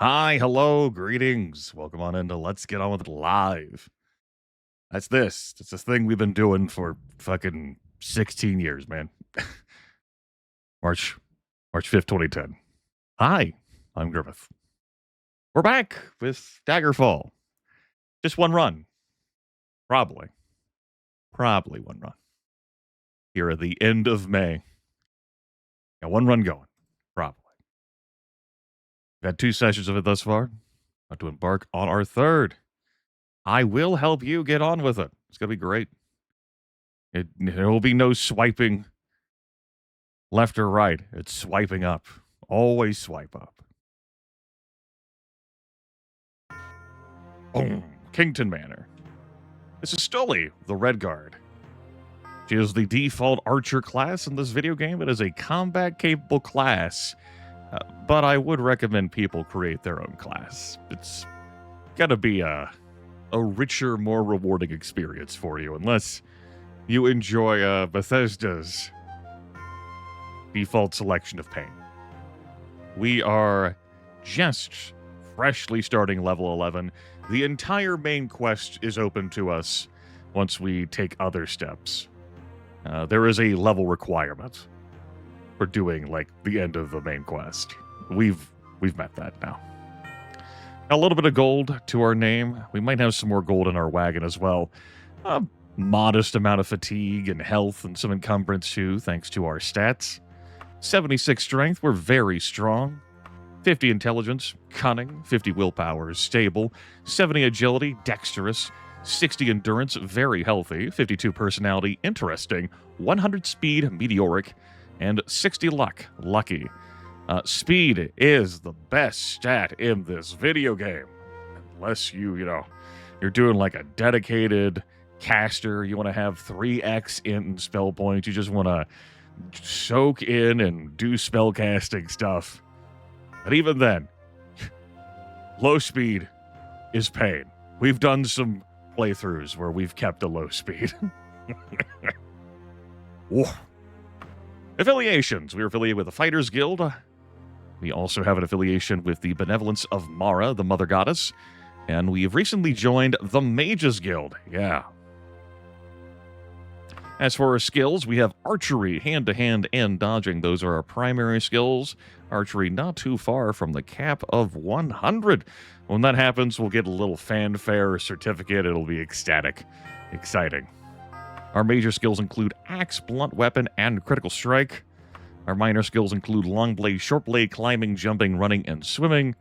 Hi, hello, greetings. Welcome on into Let's Get On With It Live. That's this. It's this thing we've been doing for fucking 16 years, man. March 5th, 2010. Hi, I'm Grimith. We're back with Daggerfall. Just one run. Probably one run. Here at the end of May. Got one run going. Probably. We've had 2 sessions of it thus far. About to embark on our 3rd. I will help you get on with it. It's going to be great. There will be no swiping left or right. It's swiping up. Always swipe up. Boom. Kington Manor. This is Stully, the Red Guard. She is the default archer class in this video game. It is a combat-capable class, but I would recommend people create their own class. It's got to be a richer, more rewarding experience for you, unless you enjoy Bethesda's default selection of pain. We are just freshly starting level 11. The entire main quest is open to us once we take other steps. There is a level requirement for doing, like, the end of the main quest. We've met that now. A little bit of gold to our name. We might have some more gold in our wagon as well. A modest amount of fatigue and health and some encumbrance too, thanks to our stats. 76 strength, we're very strong. 50 intelligence, cunning. 50 willpower, stable. 70 agility, dexterous. 60 endurance, very healthy. 52 personality, interesting. 100 speed, meteoric. And 60 luck, lucky. Speed is the best stat in this video game. Unless you're doing like a dedicated caster, you want to have 3x in spell points, you just want to soak in and do spell casting stuff. But even then, low speed is pain. We've done some playthroughs where we've kept a low speed. Affiliations. We are affiliated with the Fighters Guild. We also have an affiliation with the Benevolence of Mara, the Mother Goddess. And we have recently joined the Mages Guild. Yeah. As for our skills, we have archery, hand-to-hand, and dodging. Those are our primary skills. Archery not too far from the cap of 100. When that happens, we'll get a little fanfare certificate. It'll be ecstatic. Exciting. Our major skills include axe, blunt weapon, and critical strike. Our minor skills include long blade, short blade, climbing, jumping, running, and swimming.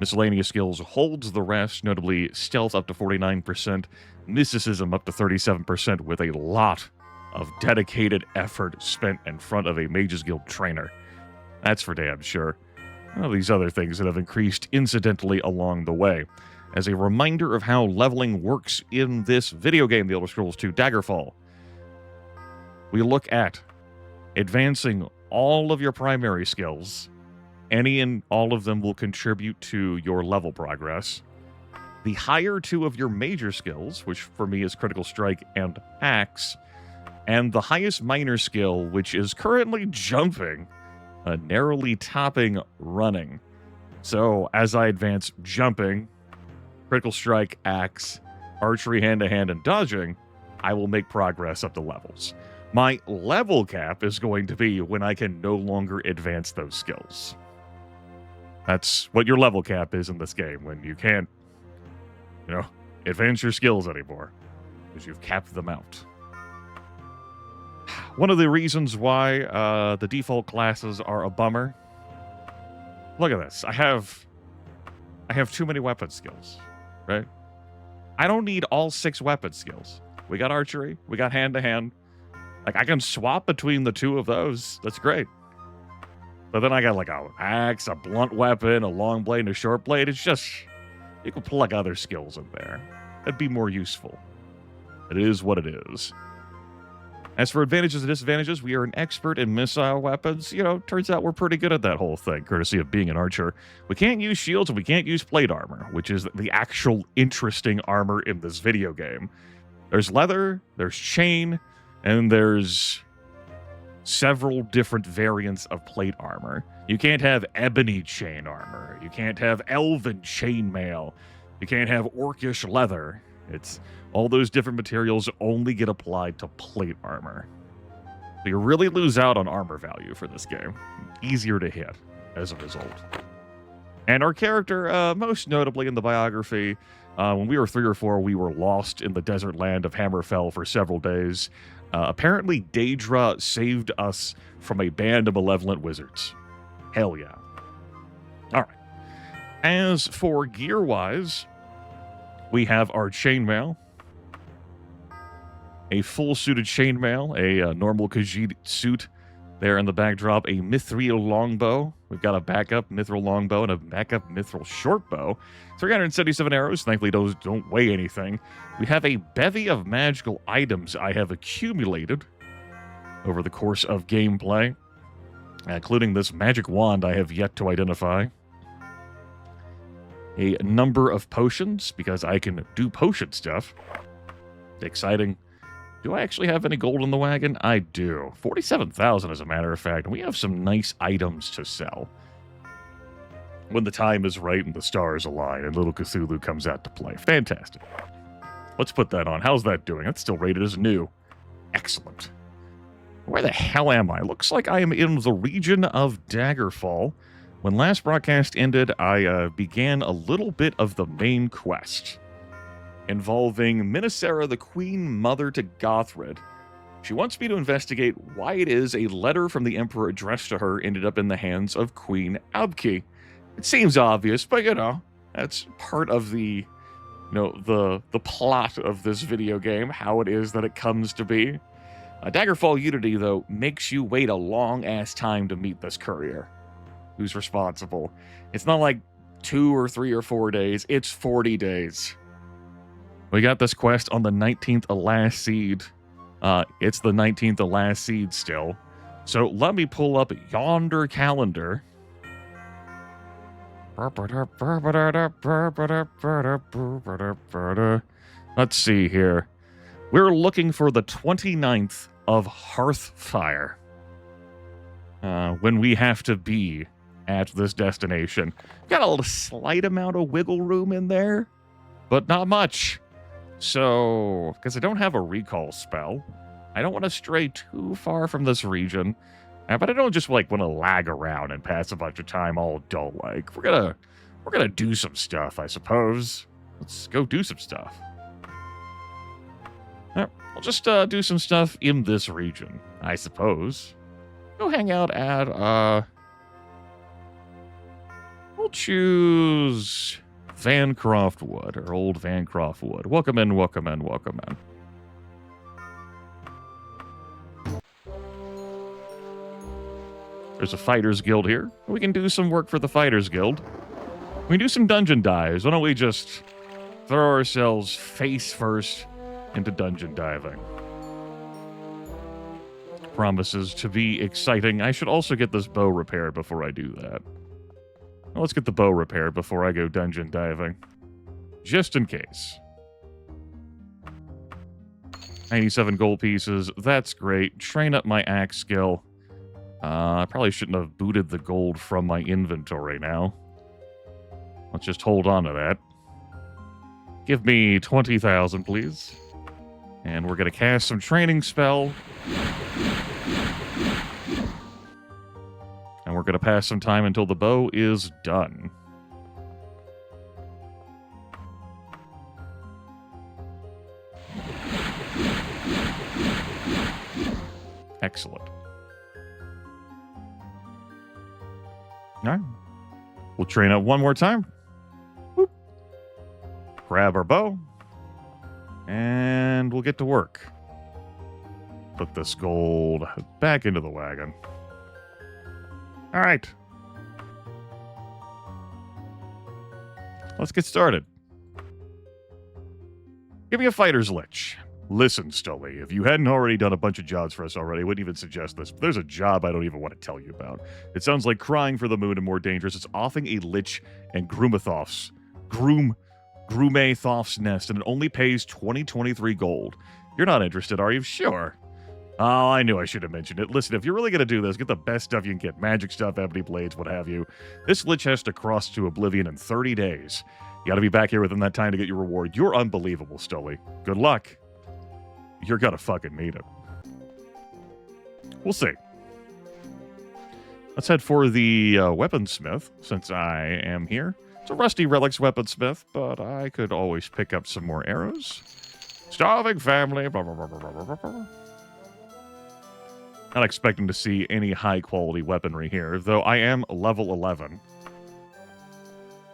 Miscellaneous skills holds the rest, notably stealth up to 49%, mysticism up to 37%, with a lot of dedicated effort spent in front of a Mages Guild trainer. That's for damn sure. Well, these other things that have increased incidentally along the way. As a reminder of how leveling works in this video game, The Elder Scrolls II Daggerfall, we look at advancing all of your primary skills. Any and all of them will contribute to your level progress. The higher 2 of your major skills, which for me is critical strike and axe, and the highest minor skill, which is currently jumping, narrowly topping running. So as I advance jumping, critical strike, axe, archery, hand-to-hand, and dodging, I will make progress up the levels. My level cap is going to be when I can no longer advance those skills. That's what your level cap is in this game, when you can't, advance your skills anymore, because you've capped them out. One of the reasons why the default classes are a bummer. Look at this. I have too many weapon skills, right? I don't need all 6 weapon skills. We got archery, we got hand-to-hand. Like, I can swap between the 2 of those. That's great. But then I got like an axe, a blunt weapon, a long blade, and a short blade. It's just, you can plug other skills in there. That'd be more useful. It is what it is. As for advantages and disadvantages, we are an expert in missile weapons. Turns out we're pretty good at that whole thing, courtesy of being an archer. We can't use shields and we can't use plate armor, which is the actual interesting armor in this video game. There's leather, there's chain, and there's several different variants of plate armor. You can't have ebony chain armor. You can't have elven chainmail. You can't have orcish leather. It's all those different materials only get applied to plate armor. So you really lose out on armor value for this game. Easier to hit as a result. And our character, most notably in the biography, when we were 3 or 4, we were lost in the desert land of Hammerfell for several days. Apparently, Daedra saved us from a band of malevolent wizards. Hell yeah. All right. As for gear-wise, we have our chainmail, a full-suited chainmail, a normal Khajiit suit there in the backdrop, a mithril longbow. We've got a backup mithril longbow and a backup mithril shortbow. 377 arrows. Thankfully, those don't weigh anything. We have a bevy of magical items I have accumulated over the course of gameplay, including this magic wand I have yet to identify. A number of potions, because I can do potion stuff. Exciting. Do I actually have any gold in the wagon? I do. 47,000 as a matter of fact. And we have some nice items to sell. When the time is right and the stars align and little Cthulhu comes out to play. Fantastic. Let's put that on. How's that doing? That's still rated as new. Excellent. Where the hell am I? Looks like I am in the region of Daggerfall. When last broadcast ended, I began a little bit of the main quest involving Minisera, the Queen Mother to Gothred. She wants me to investigate why it is a letter from the Emperor addressed to her ended up in the hands of Queen Abki. It seems obvious, but that's part of the plot of this video game, how it is that it comes to be. Daggerfall Unity, though, makes you wait a long-ass time to meet this courier who's responsible. It's not like 2 or 3 or 4 days. It's 40 days. We got this quest on the 19th of last seed. It's the 19th of last seed still. So let me pull up yonder calendar. Let's see here. We're looking for the 29th of Hearthfire. When we have to be at this destination. Got a little slight amount of wiggle room in there, but not much. So, because I don't have a recall spell, I don't want to stray too far from this region, but I don't just want to lag around and pass a bunch of time all dull-like. We're gonna do some stuff, I suppose. Let's go do some stuff. I'll just do some stuff in this region, I suppose. Go hang out at, we'll choose Vancroft Wood, or Old Vancroft Wood. Welcome in, welcome in, welcome in. There's a Fighters Guild here. We can do some work for the Fighters Guild. We can do some dungeon dives. Why don't we just throw ourselves face first into dungeon diving? Promises to be exciting. I should also get this bow repaired before I do that. Well, let's get the bow repaired before I go dungeon diving. Just in case. 97 gold pieces. That's great. Train up my axe skill. I probably shouldn't have booted the gold from my inventory now. Let's just hold on to that. Give me 20,000, please. And we're going to cast some training spell. And we're going to pass some time until the bow is done. Excellent. All right. We'll train up one more time. Whoop. Grab our bow. And we'll get to work. Put this gold back into the wagon. All right. Let's get started. Give me a fighter's lich. Listen, Stully, if you hadn't already done a bunch of jobs for us already, I wouldn't even suggest this. But there's a job I don't even want to tell you about. It sounds like crying for the moon and more dangerous. It's offing a lich and Grumethoff's nest, and it only pays 2023 gold. You're not interested, are you? Sure. Oh, I knew I should have mentioned it. Listen, if you're really going to do this, get the best stuff you can get. Magic stuff, ebony blades, what have you. This Lich has to cross to Oblivion in 30 days. You got to be back here within that time to get your reward. You're unbelievable, Stoli. Good luck. You're going to fucking need it. We'll see. Let's head for the weaponsmith, since I am here. It's a rusty relics weaponsmith, but I could always pick up some more arrows. Starving family, blah, blah, blah, blah, blah, blah, blah. Not expecting to see any high-quality weaponry here, though I am level 11.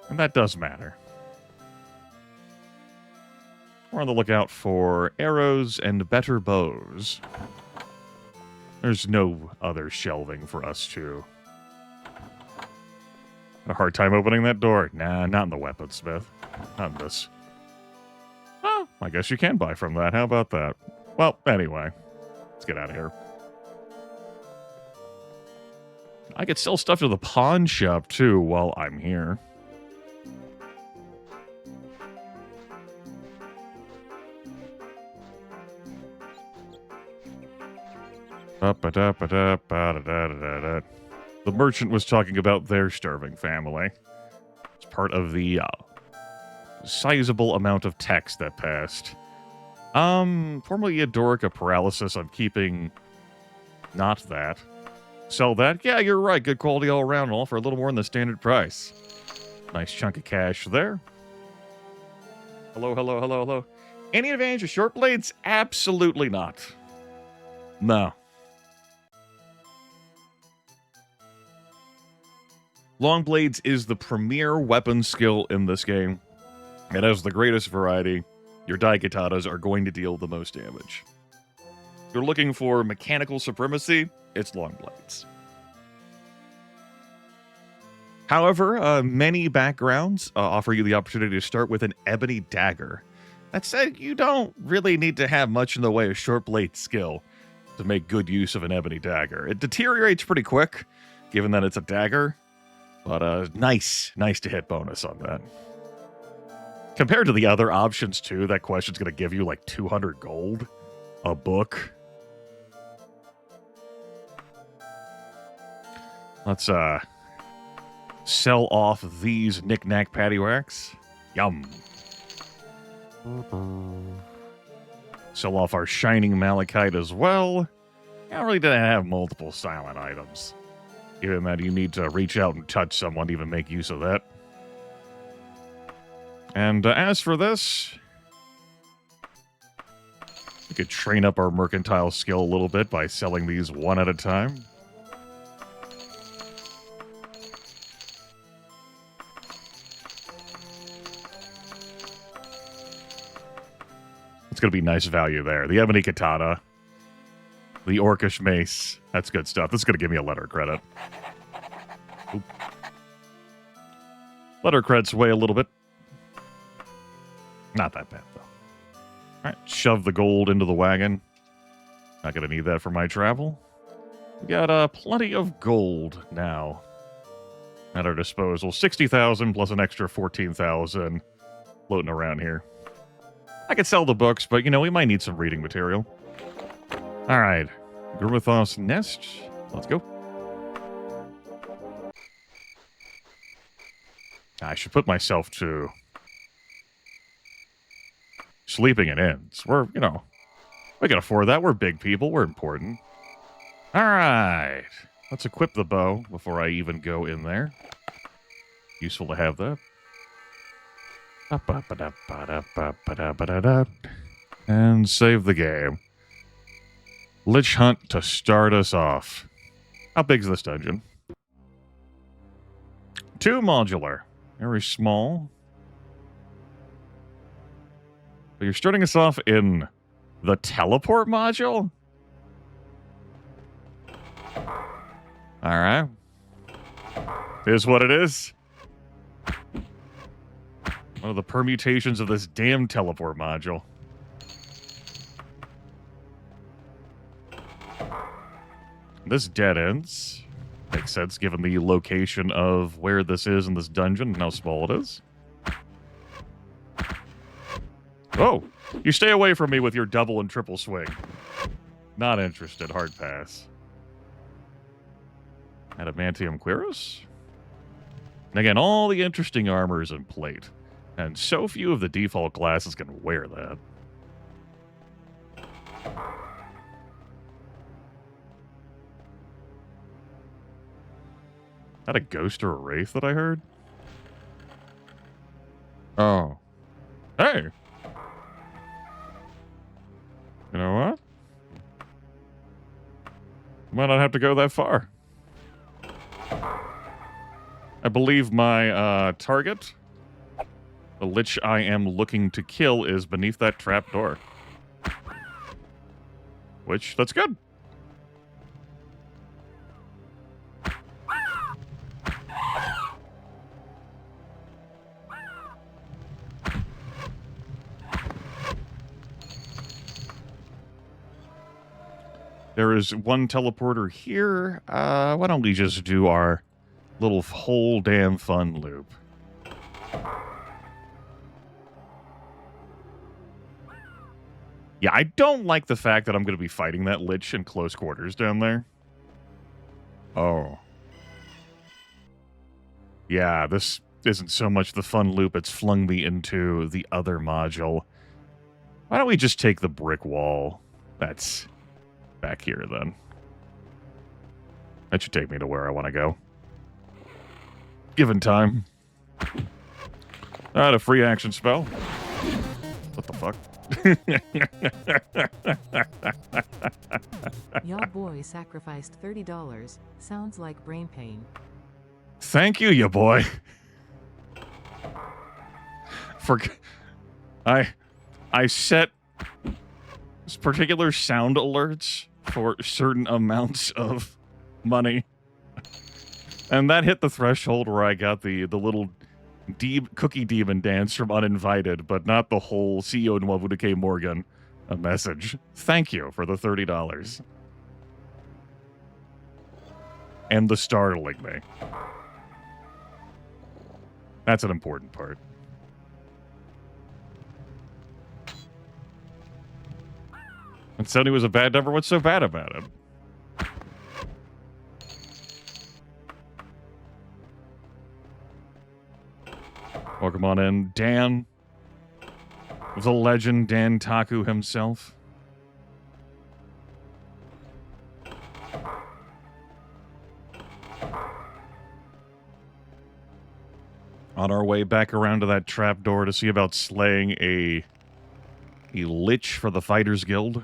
And that does matter. We're on the lookout for arrows and better bows. There's no other shelving for us to... A hard time opening that door. Nah, not in the weaponsmith. Not in this. Oh, I guess you can buy from that. How about that? Well, anyway. Let's get out of here. I could sell stuff to the pawn shop, too, while I'm here. The merchant was talking about their starving family. It's part of the sizable amount of text that passed. Formerly Eudorica paralysis. I'm keeping not that. Sell that? Yeah, you're right. Good quality all around, all for a little more than the standard price. Nice chunk of cash there. Hello, hello, hello, hello. Any advantage of short blades? Absolutely not. No. Long blades is the premier weapon skill in this game. It has the greatest variety. Your daikatanas are going to deal the most damage. If you're looking for mechanical supremacy, it's long blades. However, many backgrounds offer you the opportunity to start with an ebony dagger. That said, you don't really need to have much in the way of short blade skill to make good use of an ebony dagger. It deteriorates pretty quick, given that it's a dagger, but nice to hit bonus on that. Compared to the other options, too, that question's going to give you like 200 gold a book. Let's sell off these knick-knack paddywhacks. Yum. Sell off our shining malachite as well. I really didn't have multiple silent items, given that you need to reach out and touch someone to even make use of that. And as for this, we could train up our mercantile skill a little bit by selling these one at a time. It's going to be nice value there. The ebony katana, the orcish mace, that's good stuff. This is going to give me a letter credit. Oop. Letter credits weigh a little bit. Not that bad, though. All right, shove the gold into the wagon. Not going to need that for my travel. We got plenty of gold now at our disposal. 60,000 plus an extra 14,000 floating around here. I could sell the books, but, you know, we might need some reading material. All right. Grimith's nest. Let's go. I should put myself to sleeping in inns. We're, you know, we can afford that. We're big people. We're important. All right. Let's equip the bow before I even go in there. Useful to have that. And save the game. Lich Hunt to start us off. How big is this dungeon? 2 modular. Very small. But you're starting us off in the teleport module? Alright. Here's what it is. One of the permutations of this damn teleport module. This dead ends. Makes sense given the location of where this is in this dungeon and how small it is. Oh, you stay away from me with your double and triple swing. Not interested. Hard pass. Adamantium Cuirass. And again, all the interesting armors and plate. And so few of the default classes can wear that. That a ghost or a wraith that I heard? Oh. Hey! You know what? Might not have to go that far. I believe my target, the lich I am looking to kill, is beneath that trap door. Which, that's good. There is one teleporter here. Why don't we just do our little whole damn fun loop? Yeah, I don't like the fact that I'm going to be fighting that lich in close quarters down there. Oh. Yeah, this isn't so much the fun loop, it's flung me into the other module. Why don't we just take the brick wall? That's back here, then. That should take me to where I want to go. Given time. A free action spell. What the fuck? Y'all boy sacrificed $30. Sounds like brain pain. Thank you, ya boy. I set particular sound alerts for certain amounts of money. And that hit the threshold where I got the little cookie demon dance from Uninvited, but not the whole CEO Nwavuduke Morgan a message. Thank you for the $30. And the startling me. That's an important part. And Sony was a bad number. What's so bad about it? Welcome on in, Dan. The legend, Dan Taku himself. On our way back around to that trapdoor to see about slaying a lich for the Fighters Guild.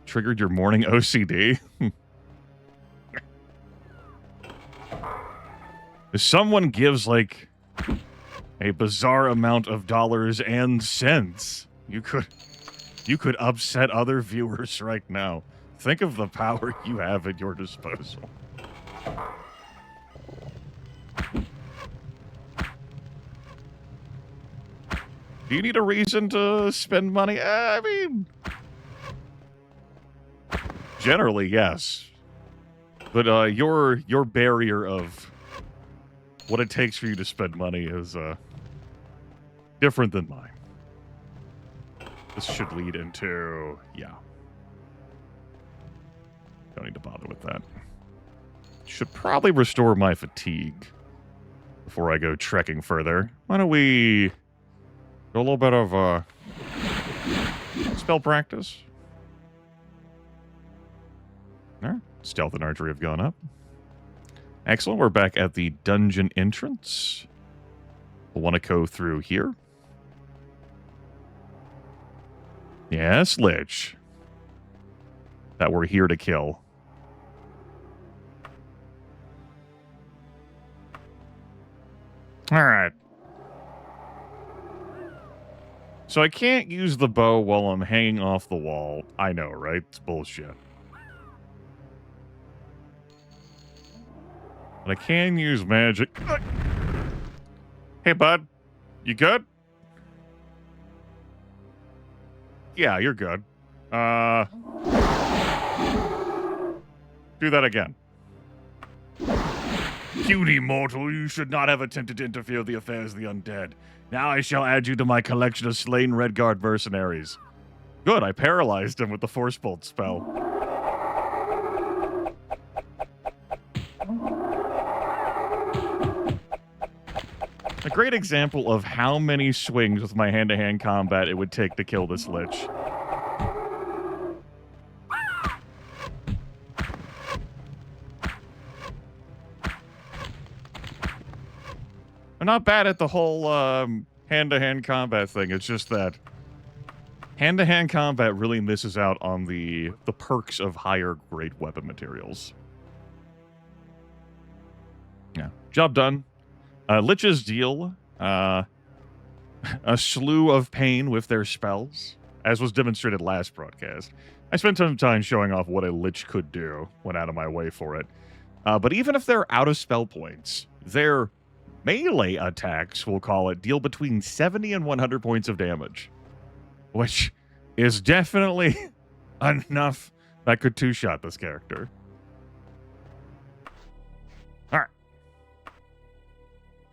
Triggered your morning OCD. If someone gives, like, a bizarre amount of dollars and cents, you could upset other viewers right now. Think of the power you have at your disposal. Do you need a reason to spend money? I mean, generally, yes. But your barrier of what it takes for you to spend money is different than mine. This should lead into, yeah. Don't need to bother with that. Should probably restore my fatigue before I go trekking further. Why don't we do a little bit of spell practice? All right. Stealth and archery have gone up. Excellent. We're back at the dungeon entrance. We'll want to go through here. Yes, Lich. That we're here to kill. All right. So I can't use the bow while I'm hanging off the wall. I know, right? It's bullshit. But I can use magic. Hey, bud. You good? Yeah, you're good. Do that again. Puny mortal, you should not have attempted to interfere with the affairs of the undead. Now I shall add you to my collection of slain Redguard mercenaries. Good, I paralyzed him with the Force Bolt spell. A great example of how many swings with my hand-to-hand combat it would take to kill this Lich. I'm not bad at the whole hand-to-hand combat thing. It's just that hand-to-hand combat really misses out on the perks of higher-grade weapon materials. Yeah, job done. Liches deal a slew of pain with their spells, as was demonstrated last broadcast. I spent some time showing off what a Lich could do, went out of my way for it. But even if they're out of spell points, their melee attacks, we'll call it, deal between 70 and 100 points of damage, which is definitely enough that could two-shot this character. All right.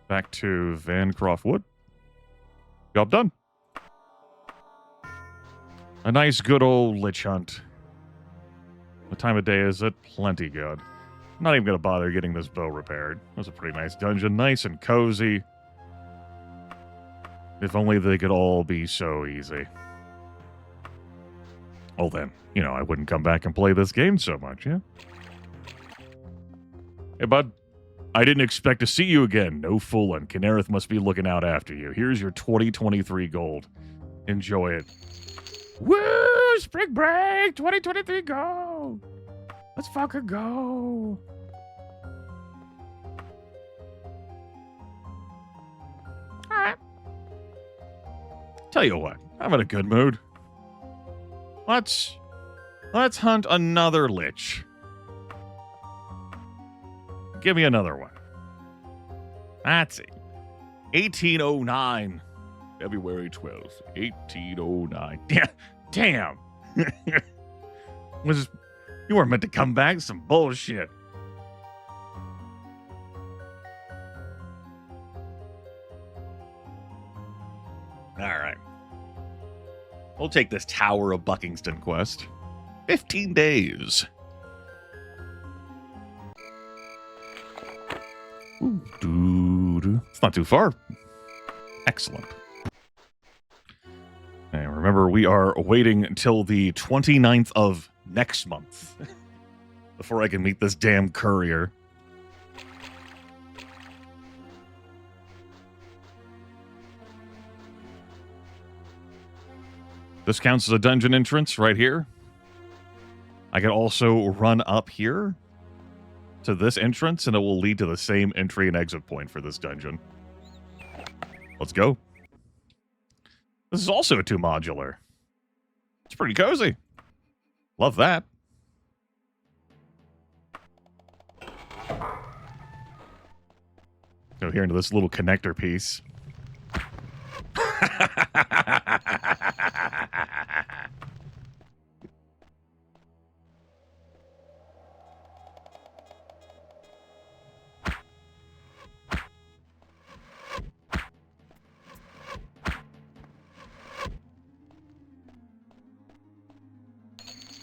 Back to Vancroft Wood. Job done. A nice good old Lich hunt. What time of day is it? Plenty good. I'm not even going to bother getting this bow repaired. It was a pretty nice dungeon. Nice and cozy. If only they could all be so easy. Well then, you know, I wouldn't come back and play this game so much, yeah? Hey, bud. I didn't expect to see you again. No fooling. Kinnereth must be looking out after you. Here's your 2023 gold. Enjoy it. Woo! Spring break! 2023 gold! Let's fucking go! Alright. Tell you what, I'm in a good mood. Let's hunt another Lich. Give me another one. That's it. 1809. February 12th. 1809. Damn. You weren't meant to come back. Some bullshit. Alright. We'll take this Tower of Buckingston quest. 15 days. Ooh, dude. It's not too far. Excellent. And remember, we are waiting until the 29th of next month before I can meet this damn courier. This counts as a dungeon entrance right here. I can also run up here to this entrance, and it will lead to the same entry and exit point for this dungeon. Let's go. This is also a 2-modular. It's pretty cozy. Love that. Go here into this little connector piece.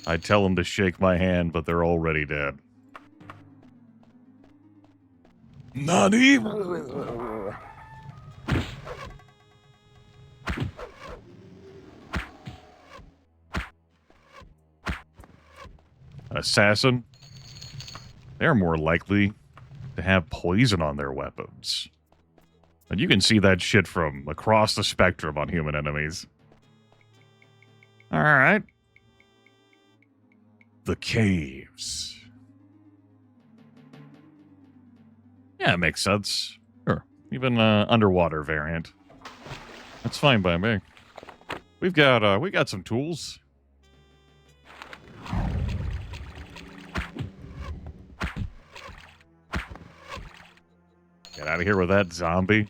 I tell them to shake my hand, but they're already dead. Nani? Assassin? They're more likely to have poison on their weapons. And you can see that shit from across the spectrum on human enemies. Alright. The caves. Yeah, it makes sense. Sure. Even underwater variant. That's fine by me. We got some tools. Get out of here with that, zombie.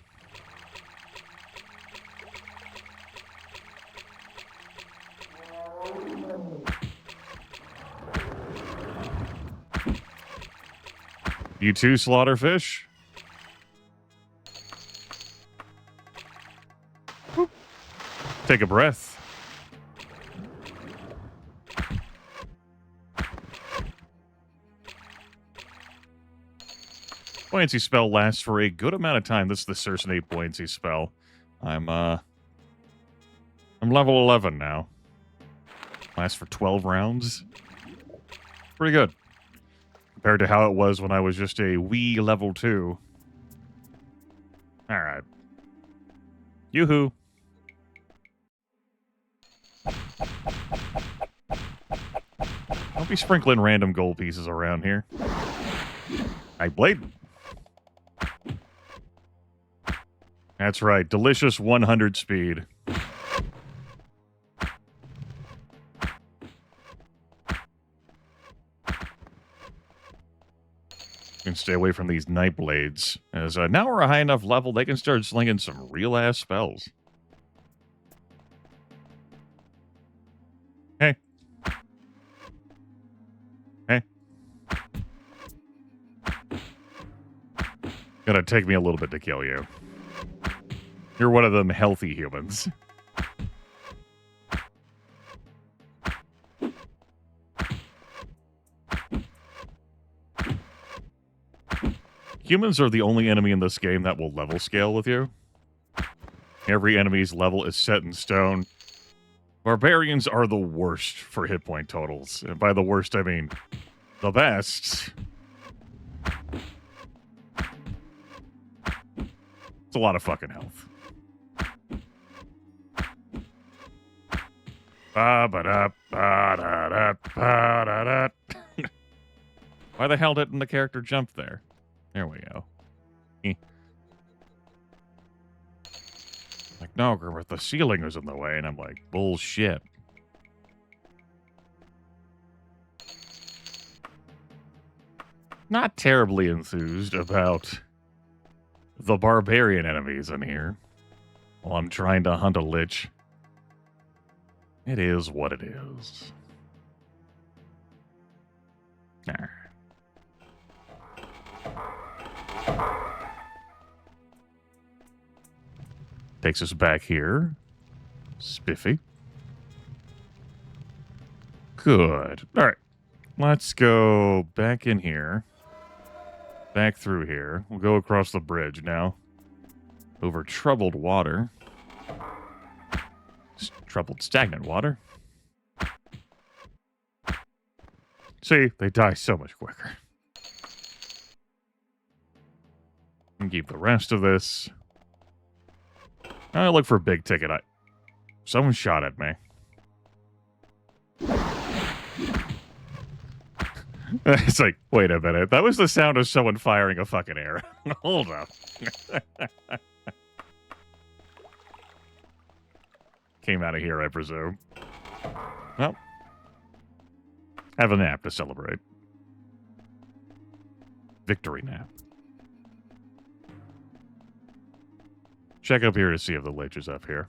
You too, Slaughterfish? Boop. Take a breath. Buoyancy spell lasts for a good amount of time. This is the Cercinate buoyancy spell. I'm level 11 now. Lasts for 12 rounds. Pretty good. Compared to how it was when I was just a wee level 2. Alright. Yoo-hoo. Don't be sprinkling random gold pieces around here. Blade. That's right. Delicious 100 speed. You can stay away from these night blades. As now we're a high enough level, they can start slinging some real-ass spells. Hey. Hey. Gonna take me a little bit to kill you. You're one of them healthy humans. Humans are the only enemy in this game that will level scale with you. Every enemy's level is set in stone. Barbarians are the worst for hit point totals. And by the worst, I mean the best. It's a lot of fucking health. Why the hell didn't the character jump there? There we go. Like, no, Grimith, the ceiling was in the way, and I'm like, bullshit. Not terribly enthused about the barbarian enemies in here while I'm trying to hunt a lich. It is what it is. Nah. Takes us back here. Spiffy. Good. All right. Let's go back in here. Back through here. We'll go across the bridge now. Over troubled water. Troubled stagnant water. See, they die so much quicker. And keep the rest of this. I look for big ticket. Someone shot at me. It's like, wait a minute. That was the sound of someone firing a fucking arrow. Hold up. Came out of here, I presume. Well, have a nap to celebrate. Victory nap. Check up here to see if the lich is up here.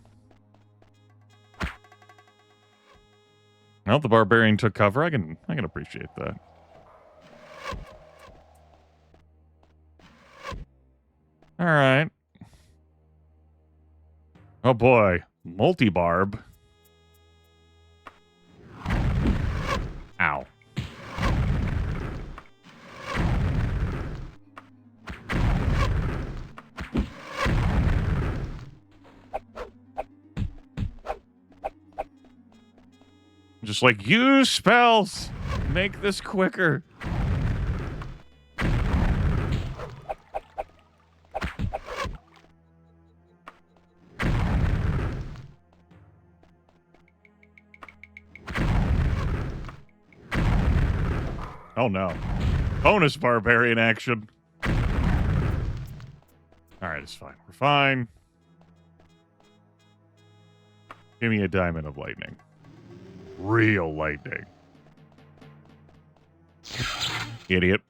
Well, the barbarian took cover. I can appreciate that. All right. Oh boy, multi-barb. Ow. Just like, use spells! Make this quicker. Oh no. Bonus barbarian action. Alright, it's fine. We're fine. Give me a diamond of lightning. Real lightning. Idiot.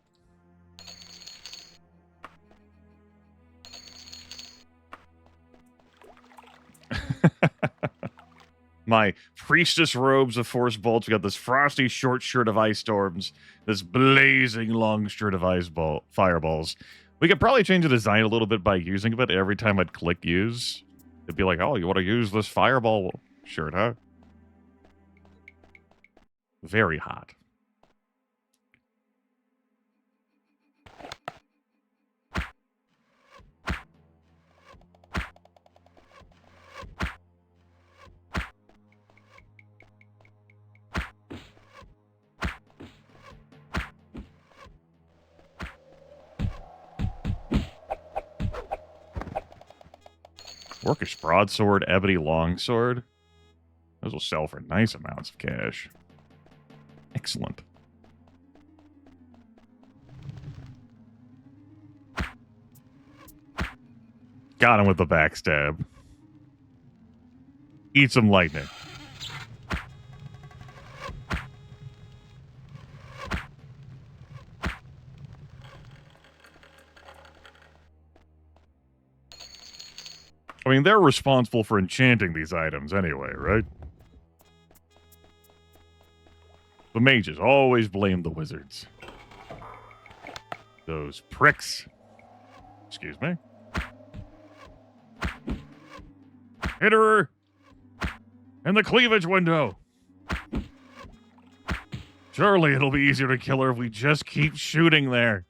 My priestess robes of force bolts. We got this frosty short shirt of ice storms. This blazing long shirt of fireballs. We could probably change the design a little bit by using it, but every time I'd click use, it'd be like, oh, you want to use this fireball shirt, huh? Very hot. Orcish broadsword, ebony longsword. Those will sell for nice amounts of cash. Excellent. Got him with the backstab. Eat some lightning. I mean, they're responsible for enchanting these items anyway, right? The mages always blame the wizards. Those pricks. Excuse me. Hit her in the cleavage window. Surely it'll be easier to kill her if we just keep shooting there.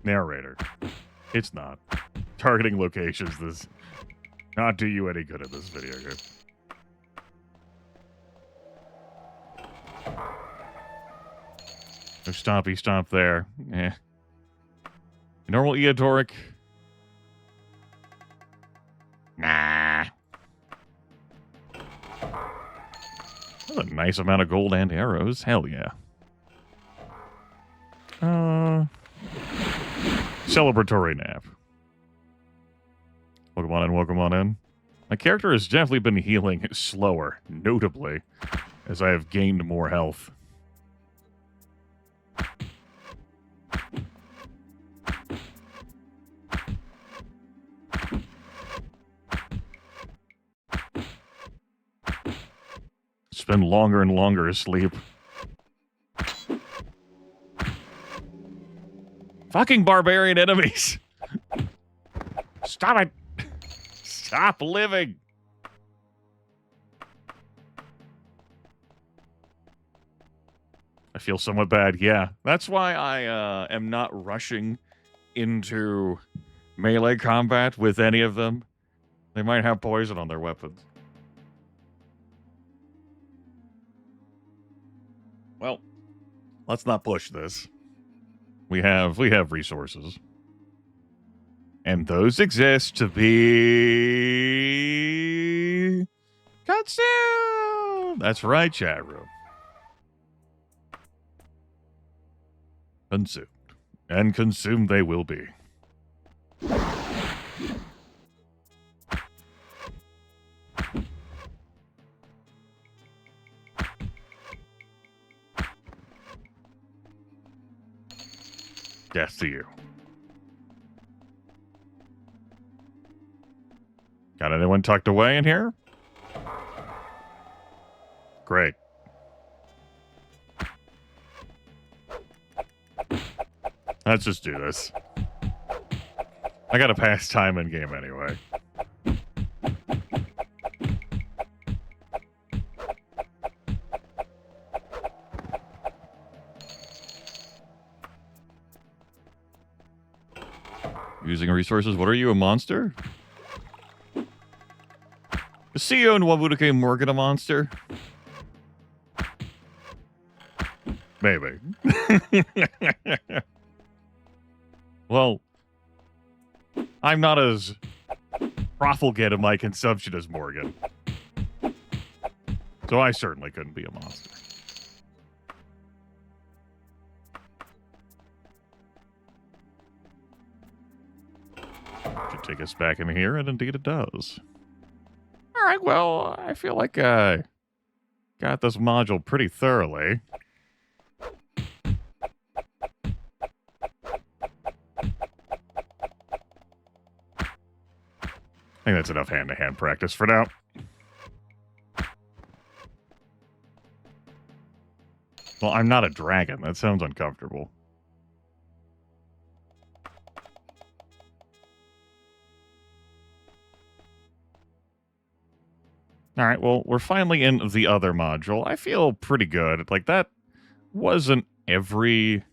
Narrator. It's not. Targeting locations does not do you any good in this video game. No stompy stomp there. Eh. Normal Eodoric. Nah. That's a nice amount of gold and arrows. Hell yeah. Celebratory nap. Welcome on in, welcome on in. My character has definitely been healing slower, notably, as I have gained more health. Spend longer and longer asleep. Fucking barbarian enemies. Stop it. Stop living. I feel somewhat bad. Yeah, that's why I am not rushing into melee combat with any of them. They might have poison on their weapons. Well, let's not push this. We have resources. And those exist to be consumed. That's right, chat room. Consumed. And consumed they will be. Death to you. Got anyone tucked away in here? Great. Let's just do this. I gotta pass time in game anyway. Using resources. What are you, a monster? Is CEO and Wabuduke Morgan a monster? Maybe. Well, I'm not as profligate in my consumption as Morgan. So I certainly couldn't be a monster. Should take us back in here, and indeed it does. All right, well, I feel like I got this module pretty thoroughly. I think that's enough hand-to-hand practice for now. Well, I'm not a dragon. That sounds uncomfortable. All right, well, we're finally in the other module. I feel pretty good. Like, that wasn't every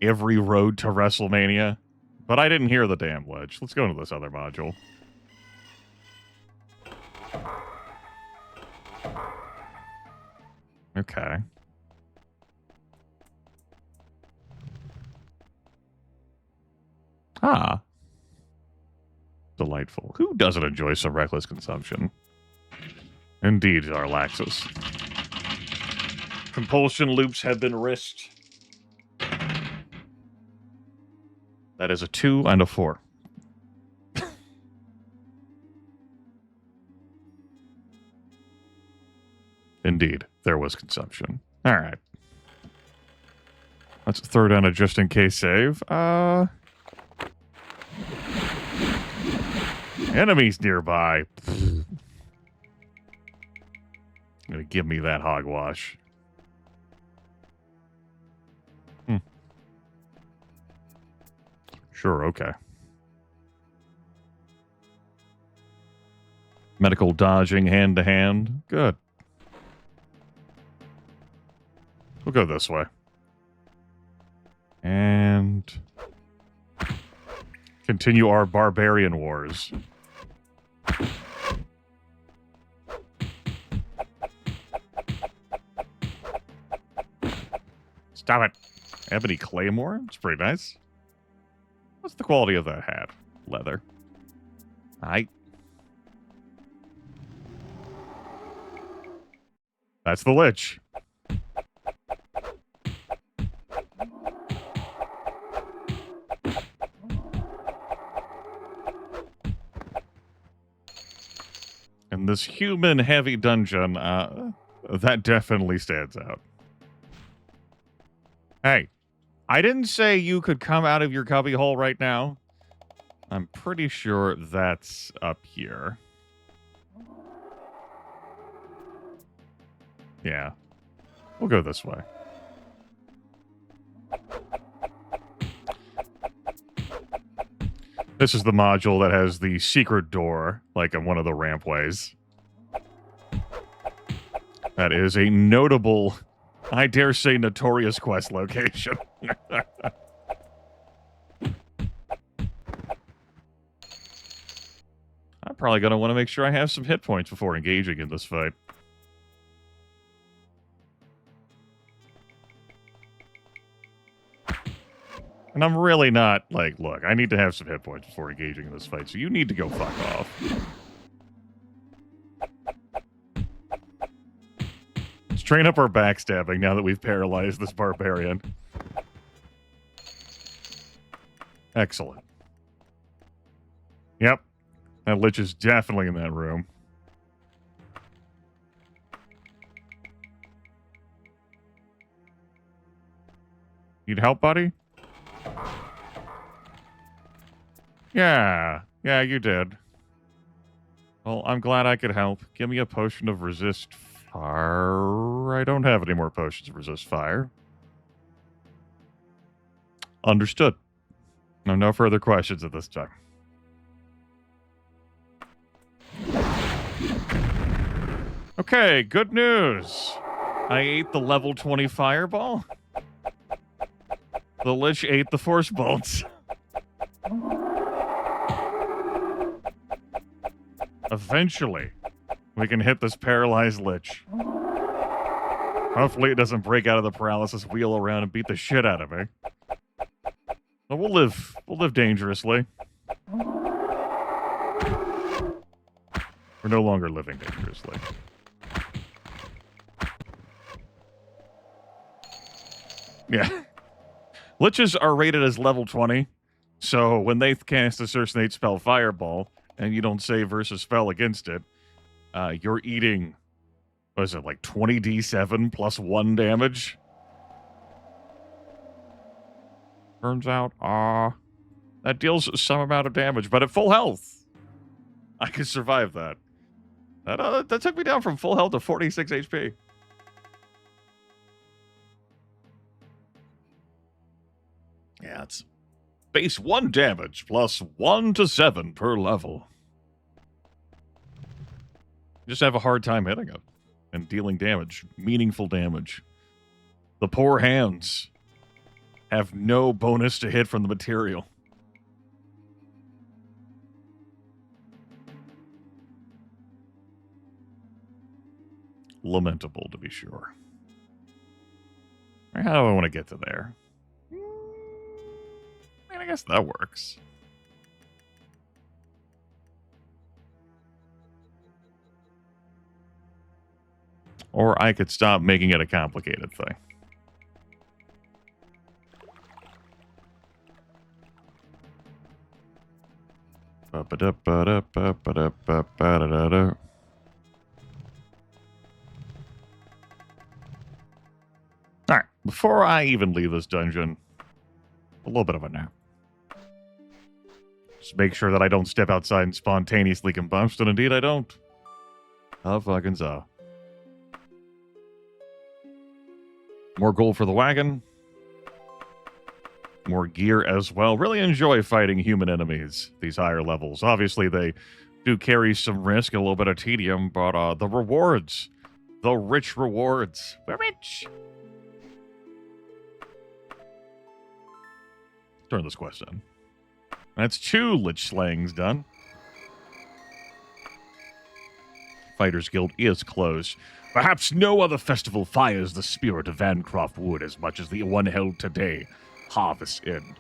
road to WrestleMania, but I didn't hear the damn ledge. Let's go into this other module. Okay. Ah. Delightful. Who doesn't enjoy some reckless consumption? Indeed, Arlaxis. Compulsion loops have been risked. That is a 2 and a 4. Indeed, there was consumption. All right. Let's throw down a just in case save. Enemies nearby. Gonna give me that hogwash. Sure, okay. Medical dodging hand to hand. Good. We'll go this way. And continue our barbarian wars. Stop it. Ebony Claymore? It's pretty nice. What's the quality of that hat? Leather. That's the Lich. And this human-heavy dungeon, that definitely stands out. Hey, I didn't say you could come out of your cubby hole right now. I'm pretty sure that's up here. Yeah. We'll go this way. This is the module that has the secret door, like on one of the rampways. That is a notable, I dare say, notorious quest location. I'm probably going to want to make sure I have some hit points before engaging in this fight. And I'm really not, like, look, I need to have some hit points before engaging in this fight, so you need to go fuck off. Let's train up our backstabbing now that we've paralyzed this barbarian. Excellent. Yep. That Lich is definitely in that room. Need help, buddy? Yeah, you did. Well, I'm glad I could help. Give me a potion of resist fire. I don't have any more potions of resist fire. Understood. No further questions at this time. Okay, good news. I ate the level 20 fireball. The Lich ate the force bolts. Eventually, we can hit this paralyzed Lich. Hopefully it doesn't break out of the paralysis, wheel around, and beat the shit out of me. But we'll live dangerously. We're no longer living dangerously. Yeah. Liches are rated as level 20, so when they cast a Cercinate spell Fireball, and you don't save versus spell against it, you're eating, what is it, like 20d7 plus 1 damage? Turns out, that deals some amount of damage, but at full health, I could survive that. That took me down from full health to 46 HP. Yeah, it's base 1 damage plus 1 to 7 per level. Just have a hard time hitting it and dealing damage, meaningful damage. The poor hands have no bonus to hit from the material. Lamentable, to be sure. How do I want to get to there? I'm I guess that works. Or I could stop making it a complicated thing. Alright, before I even leave this dungeon, a little bit of a nap. Just make sure that I don't step outside and spontaneously combust, and indeed I don't. How fucking so. More gold for the wagon. More gear as well. Really enjoy fighting human enemies, these higher levels. Obviously, they do carry some risk, a little bit of tedium, but the rewards, the rich rewards. We're rich. Turn this quest in. That's 2 Lich Slayings done. Fighters Guild is closed. Perhaps no other festival fires the spirit of Vancroft Wood as much as the one held today, Harvest End.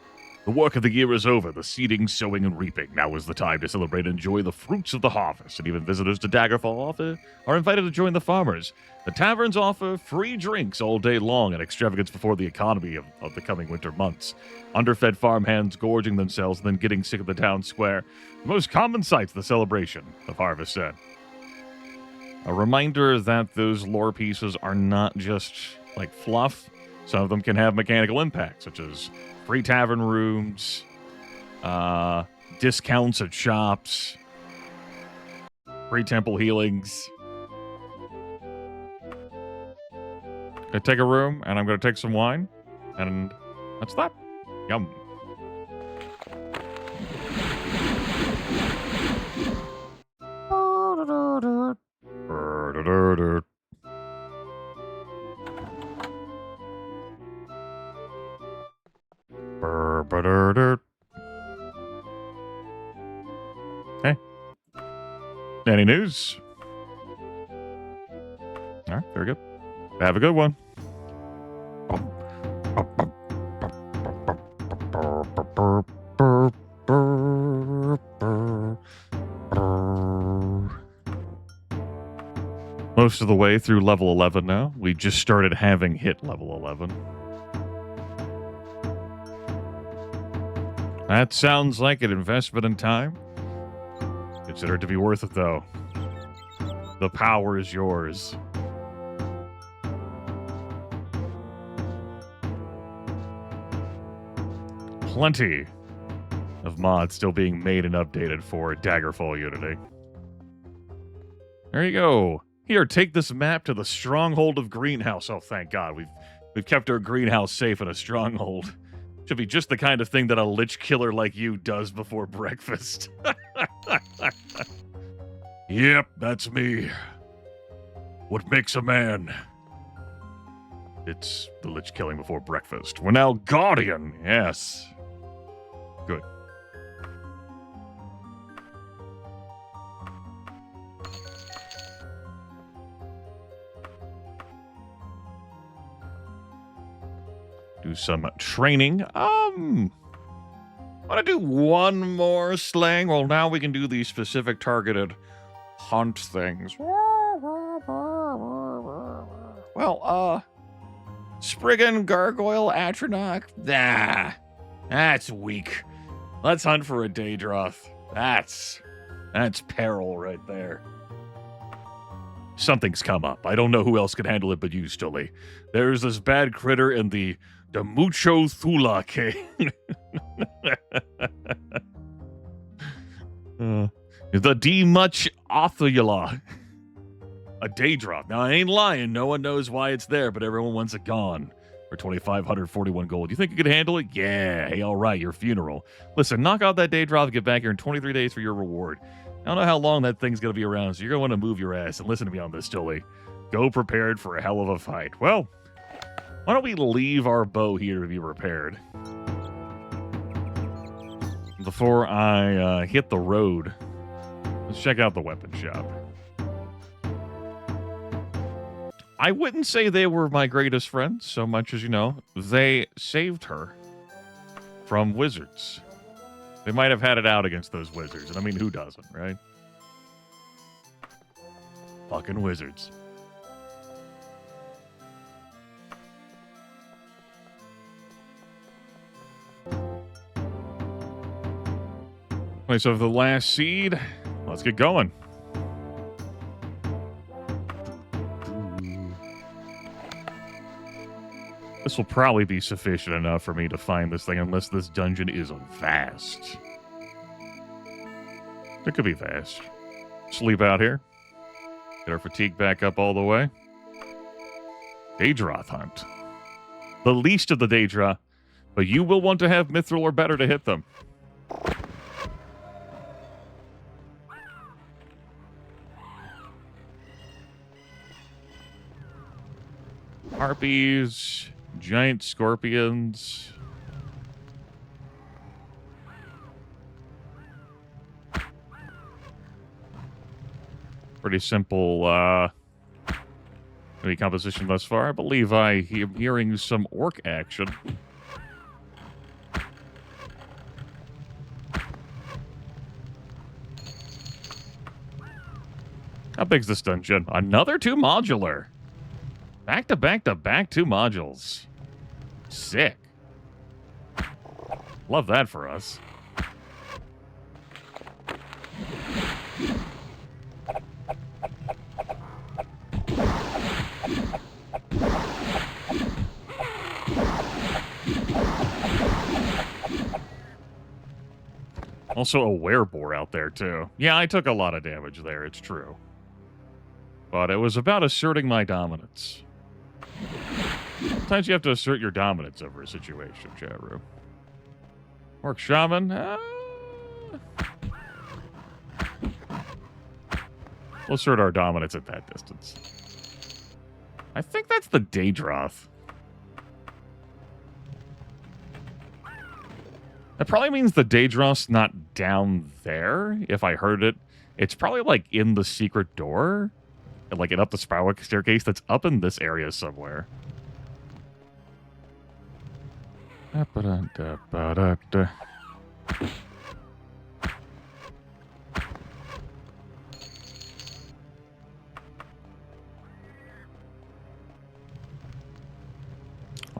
The work of the year is over, the seeding, sowing, and reaping. Now is the time to celebrate and enjoy the fruits of the harvest, and even visitors to Daggerfall are invited to join the farmers. The taverns offer free drinks all day long, an extravagance before the economy of the coming winter months. Underfed farmhands gorging themselves and then getting sick of the town square. The most common sights the celebration of Harvest End. A reminder that those lore pieces are not just like fluff. Some of them can have mechanical impact, such as free tavern rooms, discounts at shops, free temple healings. I take a room, and I'm going to take some wine, and that's that. Yum. Hey. Any news? All right, very good. Have a good one. Most of the way through level 11 now. We just started having hit level 11. That sounds like an investment in time. Consider it to be worth it, though. The power is yours. Plenty of mods still being made and updated for Daggerfall Unity. There you go. Here, take this map to the stronghold of Greenhouse. Oh, thank God. We've kept our greenhouse safe in a stronghold. Should be just the kind of thing that a lich killer like you does before breakfast. Yep, that's me. What makes a man? It's the lich killing before breakfast. We're now Guardian. Yes. Good. Do some training. Want to do one more slang? Well, now we can do these specific targeted hunt things. Well, Spriggan, Gargoyle, Atronach. Nah, that's weak. Let's hunt for a Daedroth. That's peril right there. Something's come up. I don't know who else can handle it but you, Stully. There's this bad critter in the Mucho Thula cave. The D-Much Othula. A Daedroth. Now, I ain't lying. No one knows why it's there, but everyone wants it gone. For 2,541 gold. You think you could handle it? Yeah. Hey, all right. Your funeral. Listen, knock out that Daedroth and get back here in 23 days for your reward. I don't know how long that thing's going to be around, so you're going to want to move your ass and listen to me on this, Stully. Go prepared for a hell of a fight. Well, why don't we leave our bow here to be repaired? Before I hit the road, let's check out the weapon shop. I wouldn't say they were my greatest friends so much as, they saved her. from wizards. They might have had it out against those wizards. And I mean, who doesn't, right? Fucking wizards. Okay, so for the last seed, let's get going. This will probably be sufficient enough for me to find this thing, unless this dungeon is vast. It could be vast. Sleep out here. Get our fatigue back up all the way. Daedroth hunt. The least of the Daedra, but you will want to have Mithril or better to hit them. Harpies, giant scorpions. Pretty simple composition thus far. I believe I am hearing some orc action. How big's this dungeon? Another 2 modular. Back to back to back 2 modules. Sick. Love that for us. Also a werebore out there, too. Yeah, I took a lot of damage there, it's true. But it was about asserting my dominance. Sometimes you have to assert your dominance over a situation, chat room. Orc Shaman. We'll assert our dominance at that distance. I think that's the Daedroth. That probably means the Daedroth's not down there. If I heard it, it's probably like in the secret door, like up the spiral staircase that's up in this area somewhere. Well,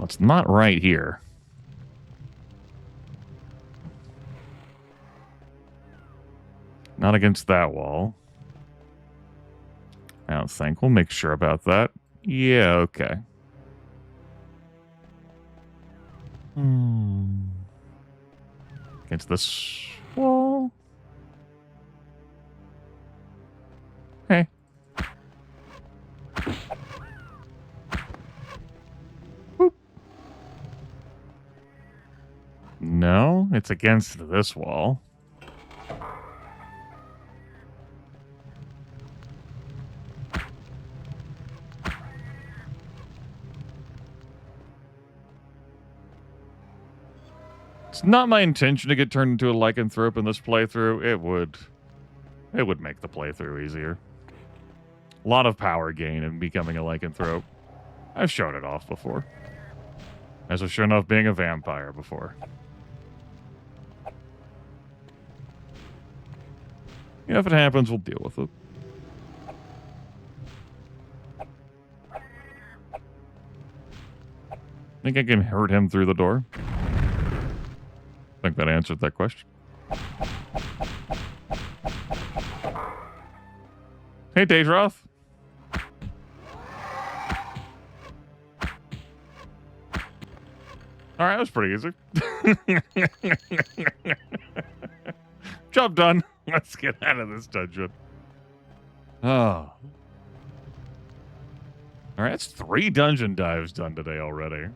it's not right here. Not against that wall. I don't think. We'll make sure about that. Yeah, okay. Against this wall. Hey. Boop. No, it's against this wall. It's not my intention to get turned into a lycanthrope in this playthrough. It would make the playthrough easier. A lot of power gain in becoming a lycanthrope. I've shown it off before. As I've shown off being a vampire before. You know, if it happens, we'll deal with it. Think I can hurt him through the door? I think that answered that question. Hey, Daedroth. All right, that was pretty easy. Job done. Let's get out of this dungeon. Oh. All right, that's 3 dungeon dives done today already.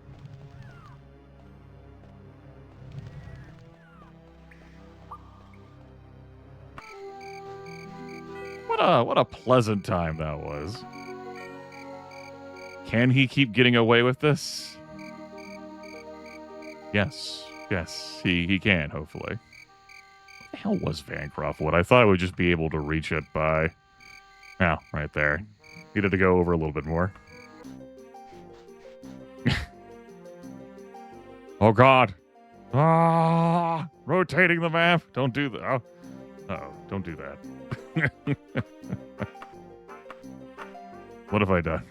What a pleasant time that was. Can he keep getting away with this? Yes. Yes, he can, hopefully. What the hell was Vancroft Wood? I thought I would just be able to reach it by... Oh, right there. Needed to go over a little bit more. Oh, God. Ah, rotating the map. Don't do that. Oh, uh-oh, don't do that. What have I done?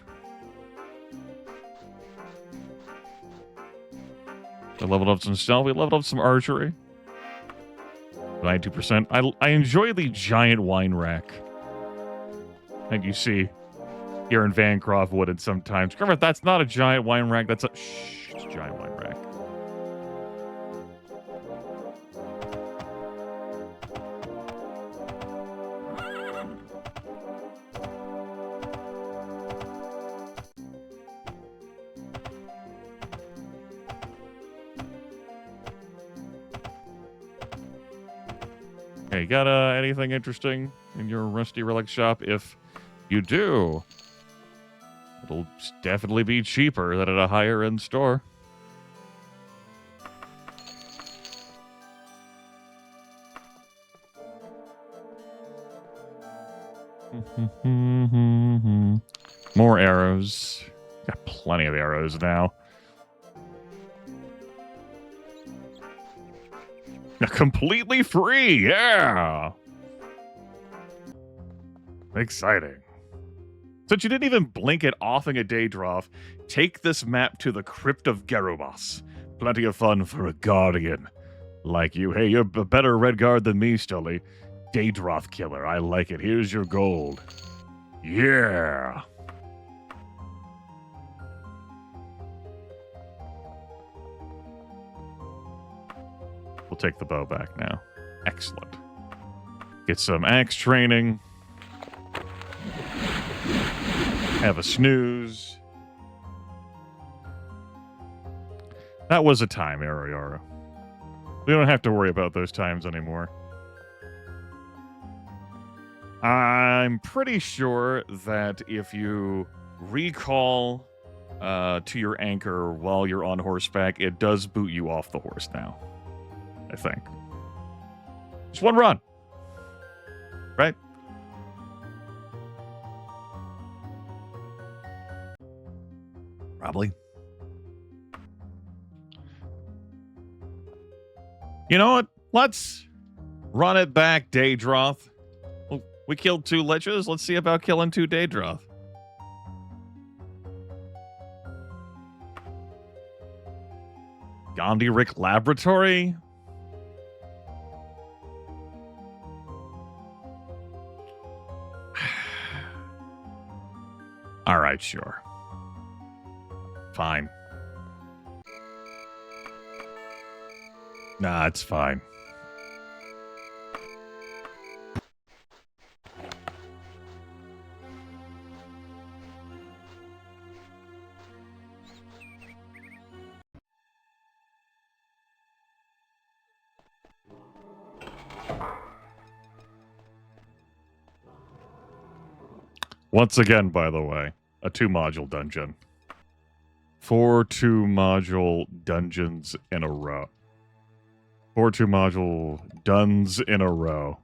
I leveled up some stealth. We leveled up some archery. 92%. I enjoy the giant wine rack that you see here in Vancroft Wooded sometimes. Grimith, that's not a giant wine rack. That's a... Shh, it's a giant wine rack. Hey, got anything interesting in your Rusty Relic shop? If you do, it'll definitely be cheaper than at a higher end store. More arrows. Got plenty of arrows now. Completely free, yeah! Exciting. Since you didn't even blink at offing a Daedroth, take this map to the Crypt of Gerubas. Plenty of fun for a guardian like you. Hey, you're a better red guard than me, Stully. Daedroth killer, I like it. Here's your gold. Yeah! We'll take the bow back now. Excellent. Get some axe training. Have a snooze. That was a time, Ariara. We don't have to worry about those times anymore. I'm pretty sure that if you recall to your anchor while you're on horseback, it does boot you off the horse now. I think. Just one run. Right? Probably. You know what? Let's run it back, Daedroth. We killed 2 liches. Let's see about killing 2 Daedroth. Gondoric Laboratory? All right, sure. Fine. Nah, it's fine. Once again, by the way, a 2-module dungeon. 4 2-module dungeons in a row. 4 2-module duns in a row.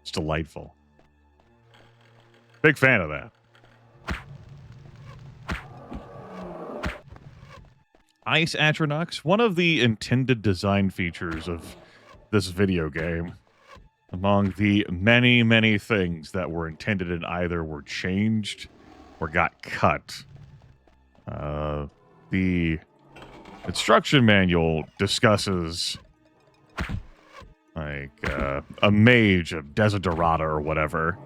It's delightful. Big fan of that. Ice Atronachs, one of the intended design features of this video game. Among the many, many things that were intended and either were changed or got cut. The instruction manual discusses like a mage of Desiderata or whatever.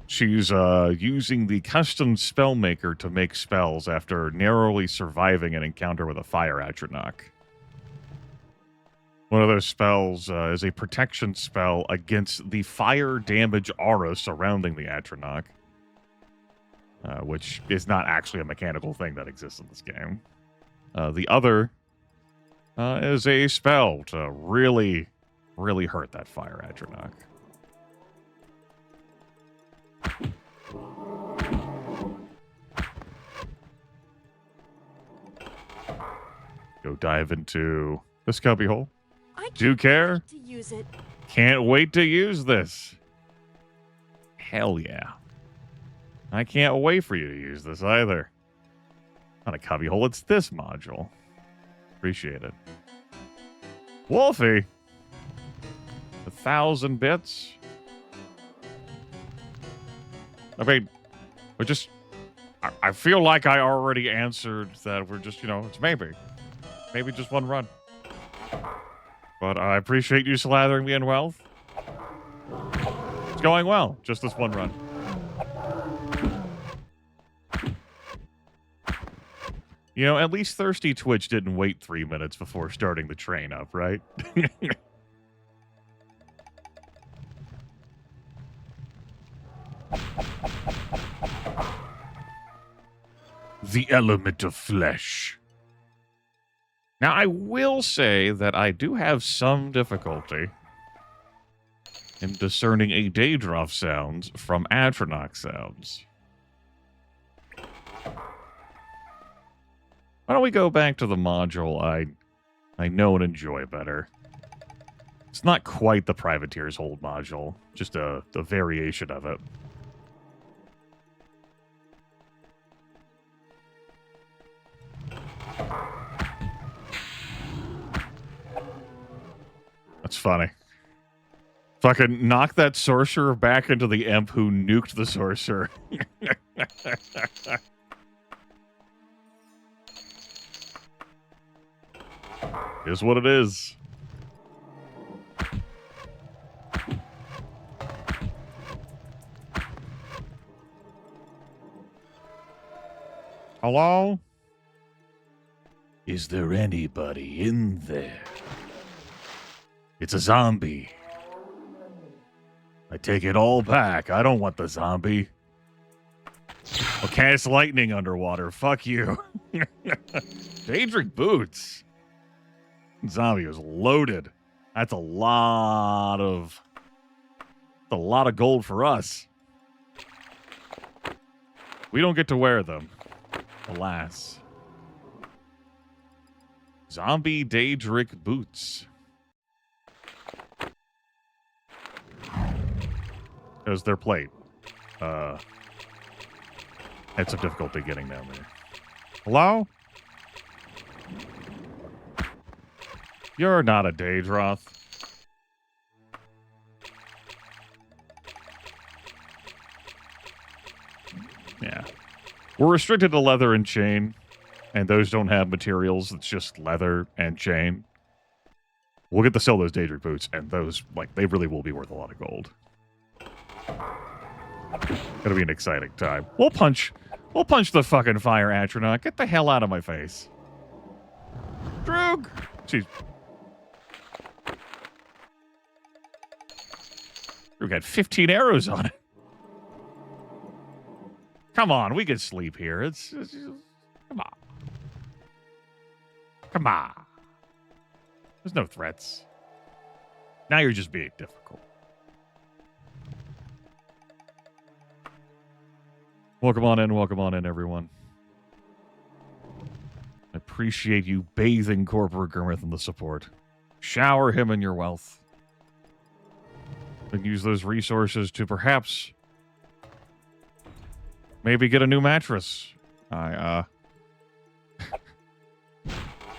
She's using the custom spellmaker to make spells after narrowly surviving an encounter with a fire Atronach. One of those spells is a protection spell against the fire damage aura surrounding the Atronach, which is not actually a mechanical thing that exists in this game. The other is a spell to really, really hurt that fire Atronach. Go dive into this cubbyhole. Do care? To use it. Can't wait to use this. Hell yeah. I can't wait for you to use this either. Not a cubbyhole, it's this module. Appreciate it. Wolfie? 1,000 bits? I mean, we're just... I feel like I already answered that we're just, it's maybe. Maybe just one run. But I appreciate you slathering me in wealth. It's going well. Just this one run. At least Thirsty Twitch didn't wait 3 minutes before starting the train up, right? The element of flesh. Now, I will say that I do have some difficulty in discerning a Daedroth sounds from Atronach sounds. Why don't we go back to the module I know and enjoy better? It's not quite the Privateer's Hold module, just a variation of it. That's funny. Fucking knock that sorcerer back into the imp who nuked the sorcerer. Is what it is. Hello? Is there anybody in there? It's a zombie. I take it all back. I don't want the zombie. I'll cast lightning underwater. Fuck you. Daedric boots. Zombie was loaded. That's a lot of gold for us. We don't get to wear them. Alas. Zombie Daedric boots. There's their plate. Had some difficulty getting down there. Hello? You're not a Daedroth. Yeah. We're restricted to leather and chain, and those don't have materials. It's just leather and chain. We'll get to sell those Daedric boots, and those, they really will be worth a lot of gold. Gonna be an exciting time. We'll punch the fucking fire Atronach. Get the hell out of my face. Droog! Jeez. Droog had 15 arrows on it. Come on, we can sleep here. It's come on. Come on. There's no threats. Now you're just being difficult. Welcome on in, everyone. I appreciate you bathing Corporate Grimith in the support. Shower him in your wealth. And use those resources to perhaps maybe get a new mattress. I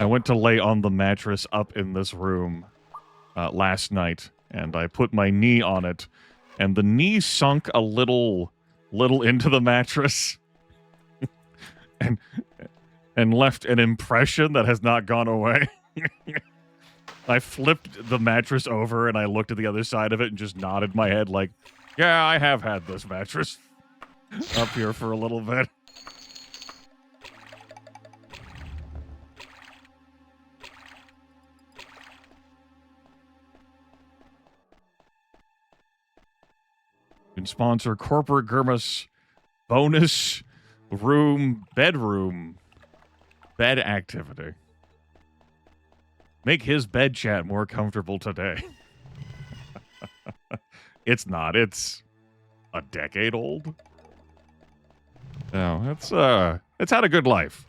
went to lay on the mattress up in this room last night, and I put my knee on it, and the knee sunk a little into the mattress and left an impression that has not gone away. I flipped the mattress over and I looked at the other side of it and just nodded my head like, yeah, I have had this mattress up here for a little bit. You can sponsor Corporate Grimith's bonus bedroom bed activity. Make his bed chat more comfortable today. It's not. It's a decade old. No, it's had a good life.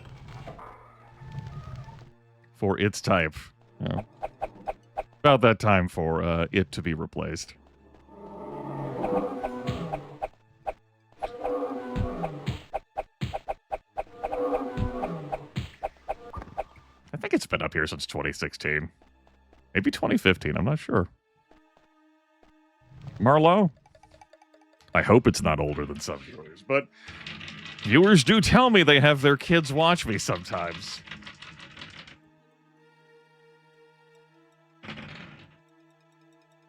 For its type. You know, about that time for it to be replaced. I think it's been up here since 2016. Maybe 2015. I'm not sure. Marlo? I hope it's not older than some viewers, but viewers do tell me they have their kids watch me sometimes.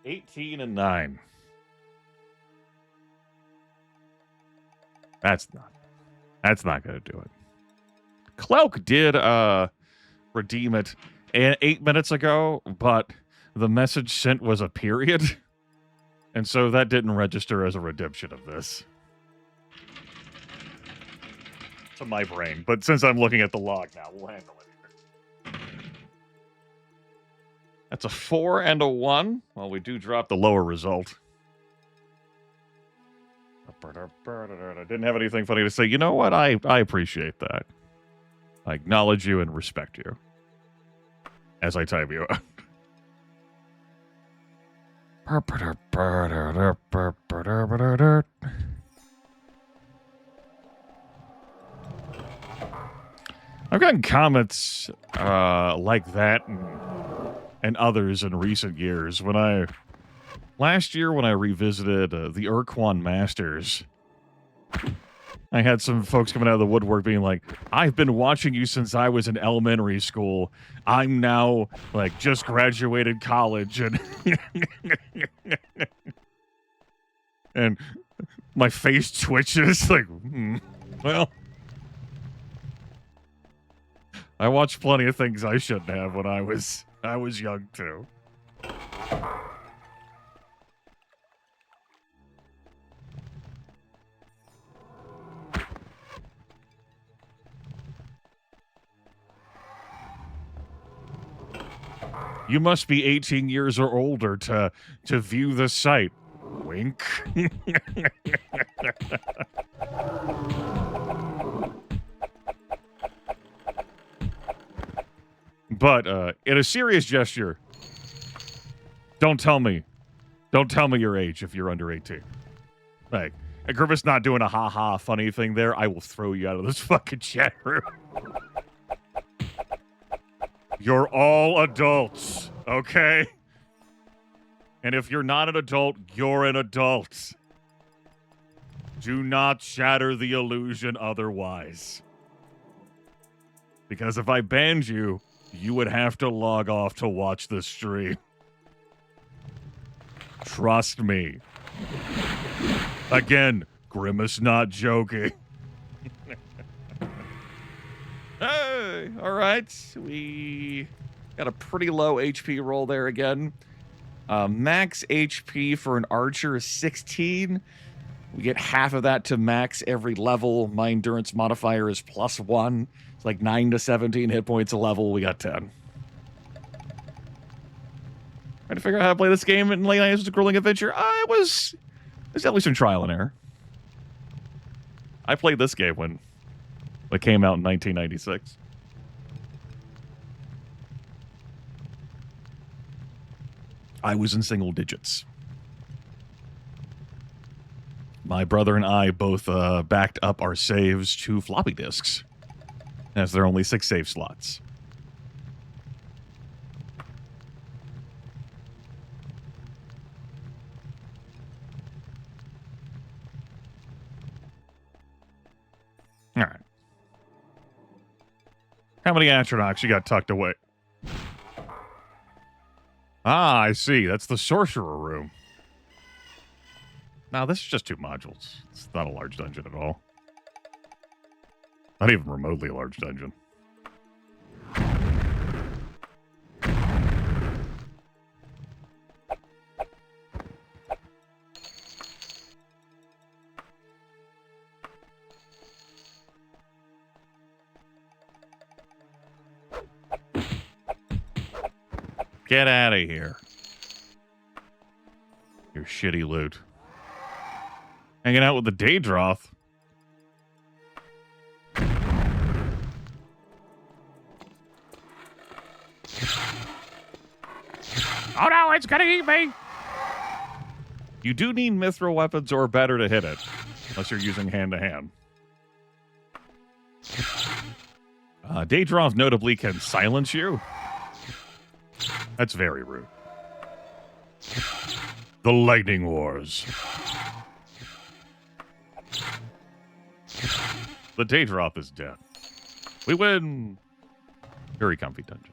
$18 and $9. That's not going to do it. Cloak did redeem it 8 minutes ago, but the message sent was a period. And so that didn't register as a redemption of this. To my brain. But since I'm looking at the log now, we'll handle it. That's a 4 and a 1. Well, we do drop the lower result. I didn't have anything funny to say. You know what? I appreciate that. I acknowledge you and respect you. As I type you out. I've gotten comments like that and others in recent years. Last year when I revisited the Urquan Masters, I had some folks coming out of the woodwork being like, I've been watching you since I was in elementary school. I'm now, like, just graduated college, and and my face twitches, like, well, I watched plenty of things I shouldn't have when I was young, too. You must be 18 years or older to view the site. Wink. But in a serious gesture, don't tell me your age if you're under 18. Like, Grimith's not doing a ha-ha funny thing there. I will throw you out of this fucking chat room. You're all adults, okay? And if you're not an adult, you're an adult. Do not shatter the illusion otherwise. Because if I banned you, you would have to log off to watch the stream. Trust me. Again, Grimace not joking. Hey, all right. We got a pretty low HP roll there again. Max HP for an archer is 16. We get half of that to max every level. My endurance modifier is +1. It's like 9 to 17 hit points a level. We got 10. Trying to figure out how to play this game in Late Night as a grueling adventure. It was at least some trial and error. I played this game when it came out in 1996. I was in single digits. My brother and I both backed up our saves to floppy disks, as there are only 6 save slots. All right. How many astronauts you got tucked away? Ah, I see. That's the sorcerer room. Now, this is just 2 modules. It's not a large dungeon at all. Not even remotely a large dungeon. Get out of here. Your shitty loot. Hanging out with the Daedroth. Oh no, it's gonna eat me! You do need mithril weapons or better to hit it. Unless you're using hand-to-hand. Daedroth notably can silence you. That's very rude. The Lightning Wars. The Daedroth is dead. We win. Very comfy dungeon.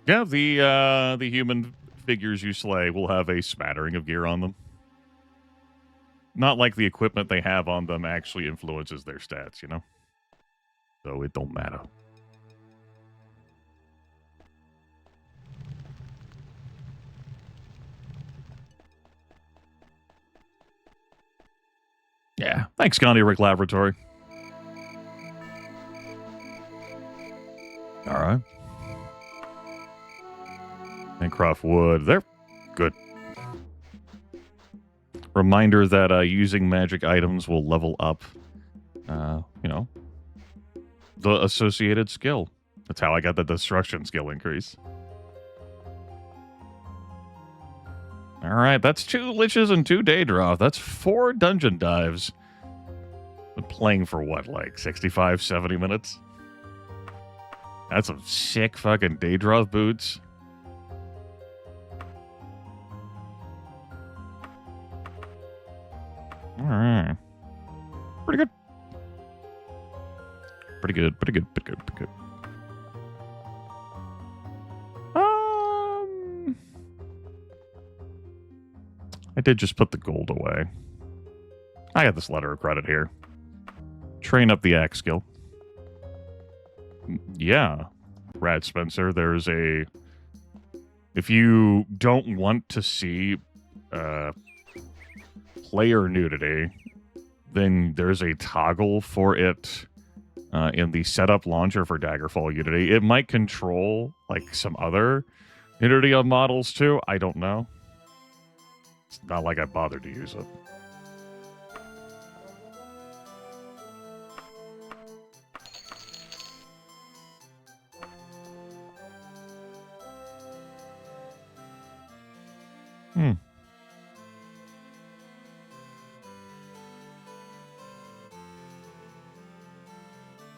Yeah, the human figures you slay will have a smattering of gear on them. Not like the equipment they have on them actually influences their stats, you know? So it don't matter. Yeah. Thanks, Gandhi Rick Laboratory. All right. Bancroft Wood. They're good. Reminder that using magic items will level up, you know, the associated skill. That's how I got the destruction skill increase. All right, that's 2 Liches and 2 Daedroth. That's 4 dungeon dives. Been playing for what, like 65, 70 minutes? That's some sick fucking Daedroth boots. All right. Pretty good. Pretty good, pretty good, pretty good, pretty good. I did just put the gold away. I got this letter of credit here. Train up the axe skill. Yeah, Brad Spencer, there's a... If you don't want to see player nudity, then there's a toggle for it in the setup launcher for Daggerfall Unity. It might control like some other nudity on models too. I don't know. It's not like I bothered to use it.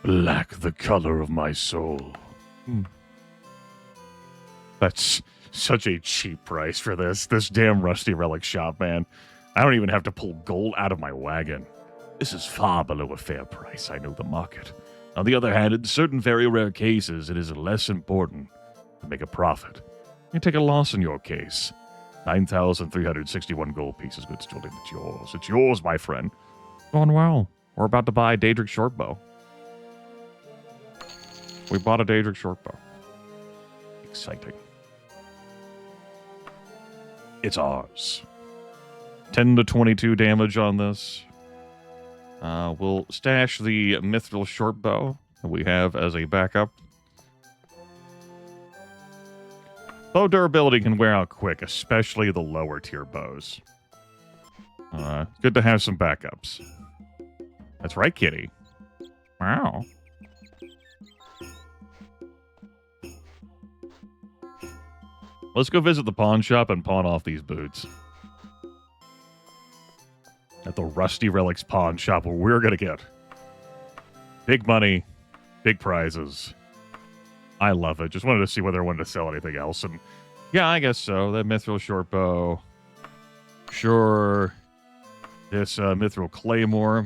Black, the color of my soul. That's such a cheap price for this. This damn Rusty Relic shop, man. I don't even have to pull gold out of my wagon. This is far below a fair price. I know the market. On the other hand, in certain very rare cases, it is less important to make a profit. You take a loss in your case. 9,361 gold pieces. Good Julian, it's yours. It's yours, my friend. Going well. We're about to buy a Daedric Shortbow. We bought a Daedric Shortbow. Exciting. It's ours. 10 to 22 damage on this. We'll stash the Mithril Shortbow that we have as a backup. Bow durability can wear out quick, especially the lower tier bows. Good to have some backups. That's right, kitty. Wow. Let's go visit the pawn shop and pawn off these boots. At the Rusty Relics pawn shop, where we're going to get big money, big prizes. I love it. Just wanted to see whether I wanted to sell anything else. And yeah, I guess so. That Mithril Shortbow. Sure. This Mithril Claymore.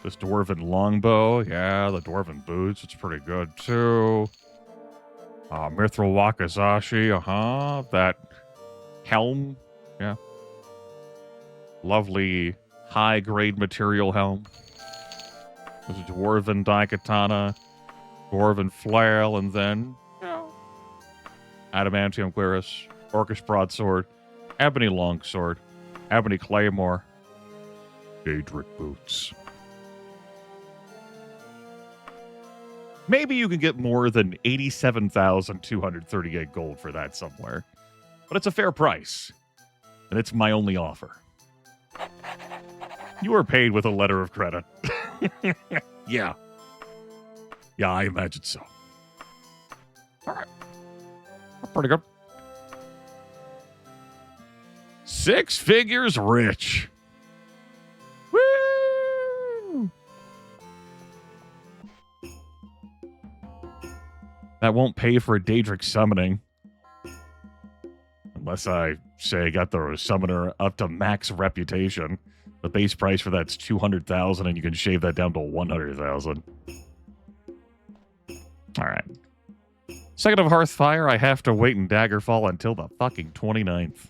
This Dwarven Longbow. Yeah, the Dwarven Boots. It's pretty good, too. Mithril Wakizashi, that helm, yeah. Lovely high-grade material helm. There's a Dwarven Daikatana, Dwarven Flail, and then, Adamantium Cuirass, Orcish Broadsword, Ebony Longsword, Ebony Claymore, Daedric Boots. Maybe you can get more than 87,238 gold for that somewhere. But it's a fair price. And it's my only offer. You are paid with a letter of credit. Yeah. Yeah, I imagine so. All right. Pretty good. 6 figures rich. Woo! That won't pay for a Daedric summoning. Unless I say I got the summoner up to max reputation. The base price for that's 200,000 and you can shave that down to 100,000. Alright. Second of Hearthfire, I have to wait in Daggerfall until the fucking 29th.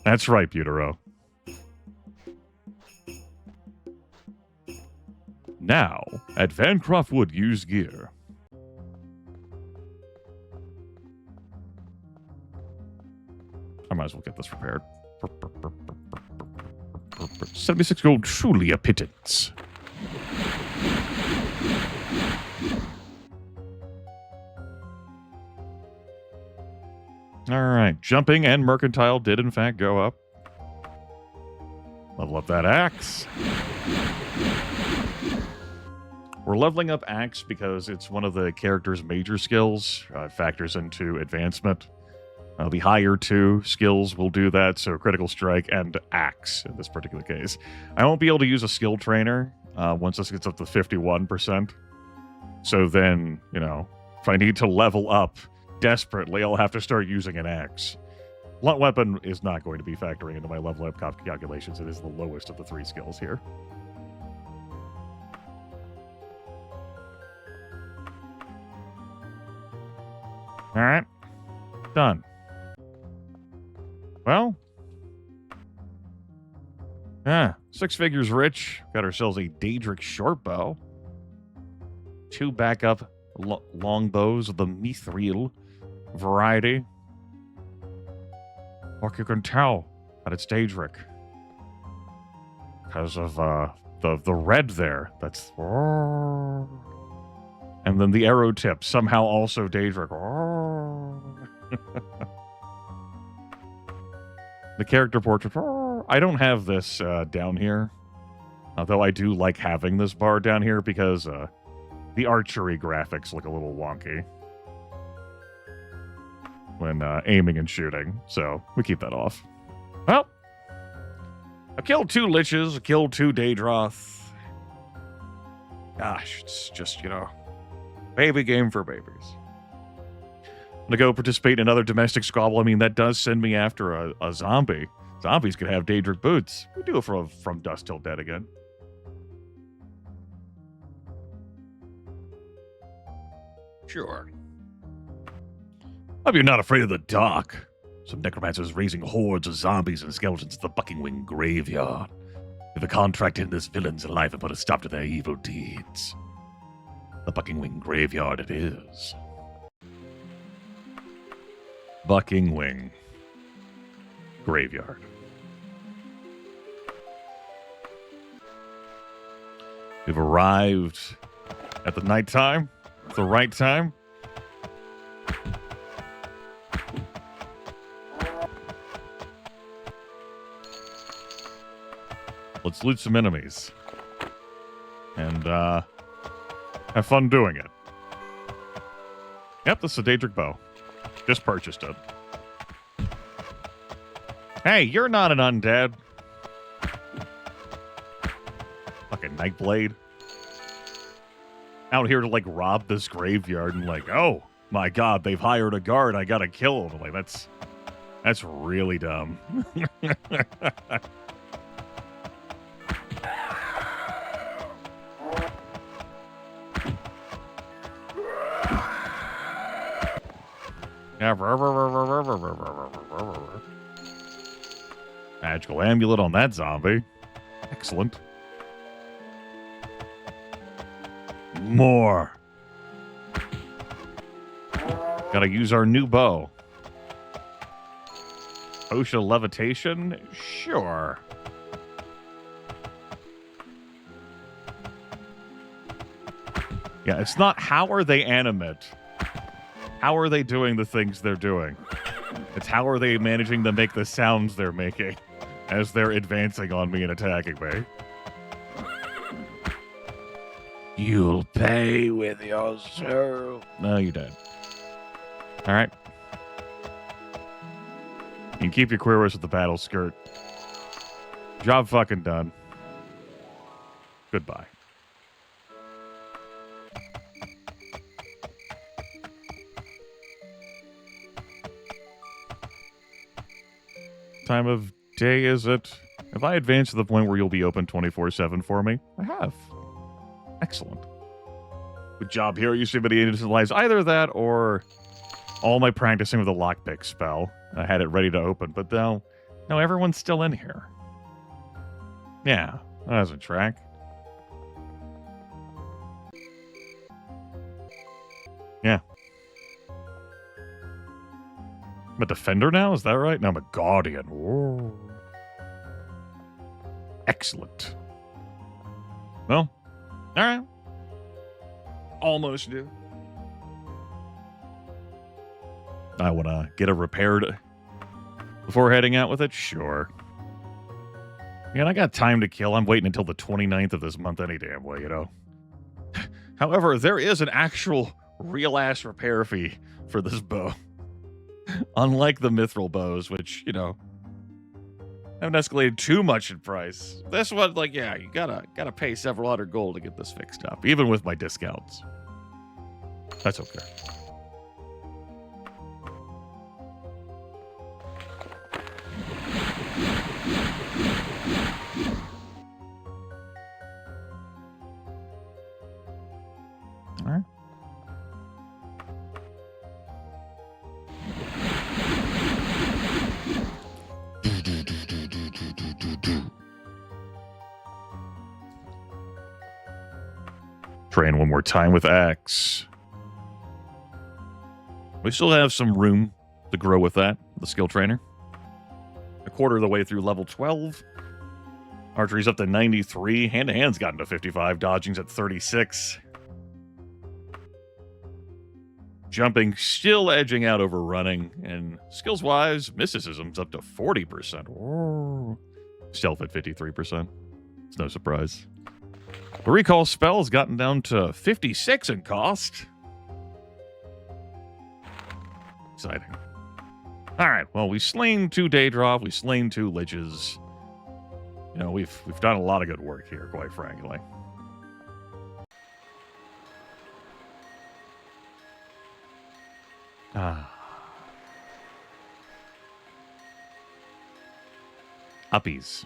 That's right, Butero. Now, at Vancroft Wood Used Gear. I might as well get this repaired. 76 gold, truly a pittance. Alright, jumping and mercantile did in fact go up. Level up that axe. We're leveling up axe because it's one of the character's major skills. Factors into advancement. The higher two skills will do that, so critical strike and axe in this particular case. I won't be able to use a skill trainer once this gets up to 51%. So then, you know, if I need to level up desperately, I'll have to start using an axe. Blunt weapon is not going to be factoring into my level up calculations. It is the lowest of the three skills here. Alright. Done. Well. Yeah. 6 figures rich. Got ourselves a Daedric short bow. 2 backup long bows of the Mithril variety. Like you can tell that it's Daedric. Because of the red there. That's... And then the arrow tip, somehow also Daedric. The character portrait. I don't have this down here. Although I do like having this bar down here because the archery graphics look a little wonky when aiming and shooting. So we keep that off. Well, I killed 2 liches, I killed 2 Daedroth. Gosh, it's just, you know, baby game for babies. I'm gonna go participate in another domestic squabble. I mean, that does send me after a zombie. Zombies could have Daedric boots. We do it from Dust Till Dead again. Sure. Hope you're not afraid of the dark. Some necromancers raising hordes of zombies and skeletons at the Buckingwing graveyard. If a contract in this villain's life and put a stop to their evil deeds. The Buckingwing graveyard it is. Buckingwing graveyard. We've arrived at the nighttime, at the right time. Let's loot some enemies. And, have fun doing it. Yep, this is a Daedric bow. Just purchased it. Hey, you're not an undead. Fucking Nightblade. Out here to, like, rob this graveyard and, like, oh, my God, they've hired a guard. I gotta kill him. Like, that's really dumb. Magical amulet on that zombie. Excellent. More. Gotta use our new bow. Potion of levitation? Sure. Yeah, it's not how are they animate. How are they doing the things they're doing? It's how are they managing to make the sounds they're making as they're advancing on me and attacking me. You'll pay with your soul. No, you don't. All right. You can keep your queerers with the battle skirt. Job fucking done. Goodbye. time of day is it? Have I advanced to the point where you'll be open 24/7 for me? I have. Excellent. Good job here. You seem to be initialize either that or all my practicing with the lockpick spell. I had it ready to open, but no, everyone's still in here. Yeah, that doesn't track. Yeah. I'm a defender now? Is that right? No, I'm a guardian. Whoa. Excellent. Well, all right. Almost do. I want to get it repaired before heading out with it? Sure. Man, I got time to kill. I'm waiting until the 29th of this month any damn way, you know. However, there is an actual real-ass repair fee for this bow. Unlike the mithril bows, which, you know, haven't escalated too much in price. This one, like, yeah, you gotta pay several hundred gold to get this fixed up, even with my discounts. That's okay. All right. Train one more time with Axe. We still have some room to grow with that, the skill trainer. A quarter of the way through level 12. Archery's up to 93. Hand-to-hand's gotten to 55. Dodging's at 36. Jumping still edging out over running. And skills-wise, mysticism's up to 40%. Whoa. Stealth at 53%. It's no surprise. The recall spell's gotten down to 56 in cost. Exciting. All right, well, we slain 2 Daedra, we slain 2 Liches. You know, we've done a lot of good work here, quite frankly. Uppies.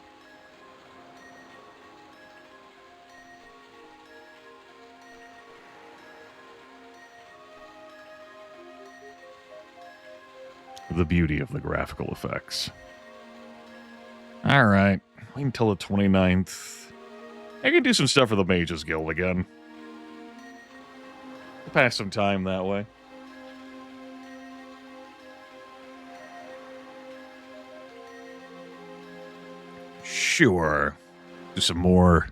The beauty of the graphical effects. All right. Wait until the 29th. I can do some stuff for the Mages Guild again. We'll pass some time that way. Sure. Do some more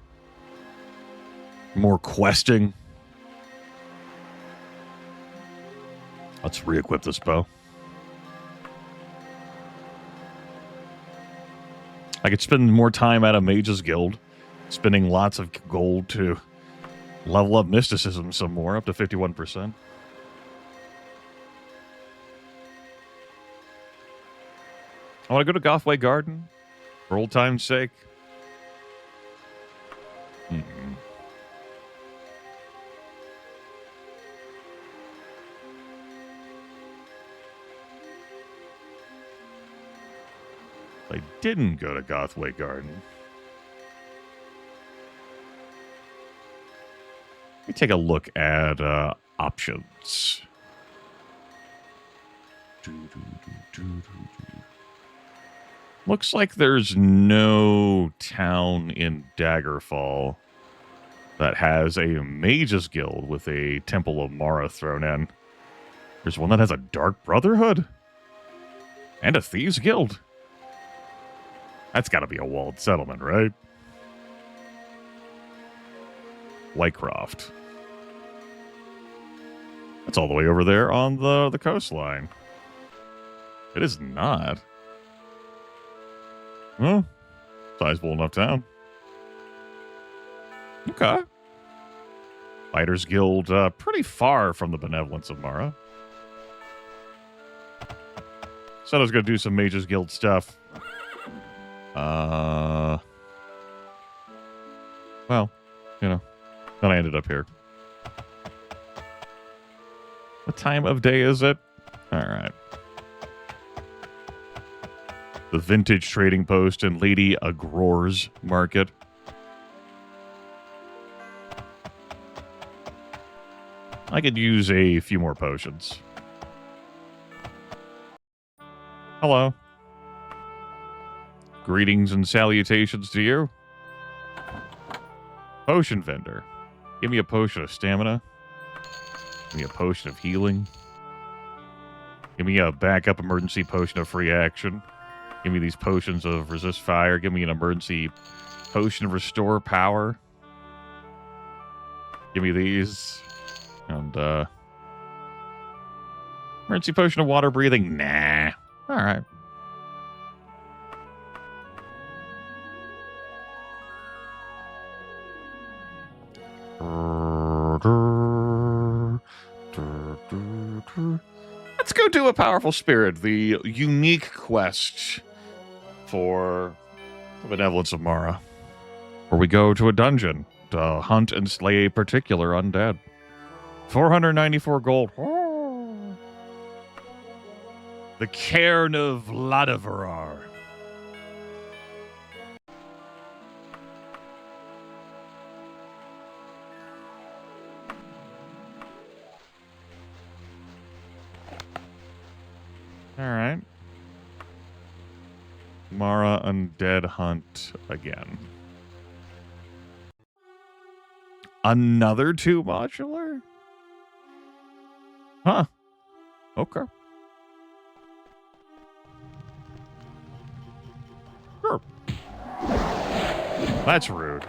questing. Let's re-equip this bow. I could spend more time at a Mages Guild, spending lots of gold to level up mysticism some more, up to 51%. I want to go to Gothway Garden for old time's sake. I didn't go to Gothway Garden. Let me take a look at options. Looks like there's no town in Daggerfall that has a Mages Guild with a Temple of Mara thrown in. There's one that has a Dark Brotherhood and a Thieves Guild. That's got to be a walled settlement, right? Whitecroft. That's all the way over there on the coastline. It is not. Well, sizable enough town. Okay. Fighters Guild, pretty far from the benevolence of Mara. Said I was going to do some Mages Guild stuff. Well, you know, then I ended up here. What time of day is it? All right. the vintage trading post and Lady Agror's market. I could use a few more potions. Hello. Greetings and salutations to you. Potion vendor. Give me a potion of stamina. Give me a potion of healing. Give me a backup emergency potion of free action. Give me these potions of resist fire. Give me an emergency potion of restore power. Give me these. And, emergency potion of water breathing. Nah. All right. Let's go do a powerful spirit, the unique quest for the benevolence of Mara, where we go to a dungeon to hunt and slay a particular undead. 494 gold. The Cairn of Ladaverar. All right. Mara Undead Hunt again. Another 2 modular? Huh. Okay. Sure. That's rude.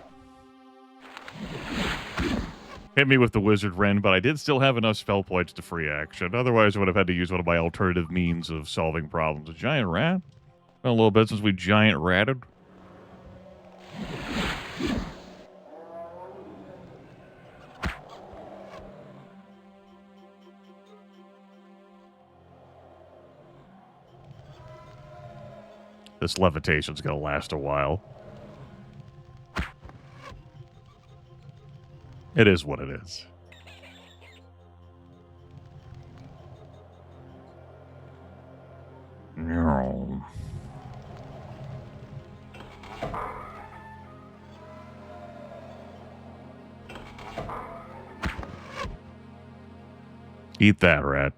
Hit me with the Wizard Wren, but I did still have enough spell points to free action. Otherwise, I would have had to use one of my alternative means of solving problems. A giant rat? Been a little bit since we giant ratted. This levitation's gonna last a while. It is what it is. No. Eat that, rat.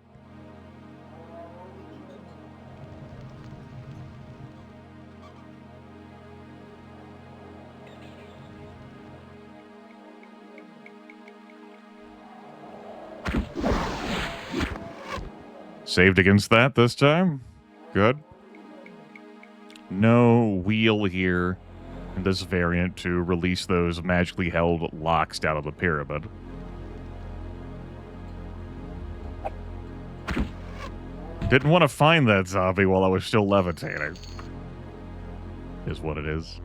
Saved against that this time. Good. No wheel here in this variant to release those magically held locks down on the pyramid. Didn't want to find that zombie while I was still levitating. Is what it is.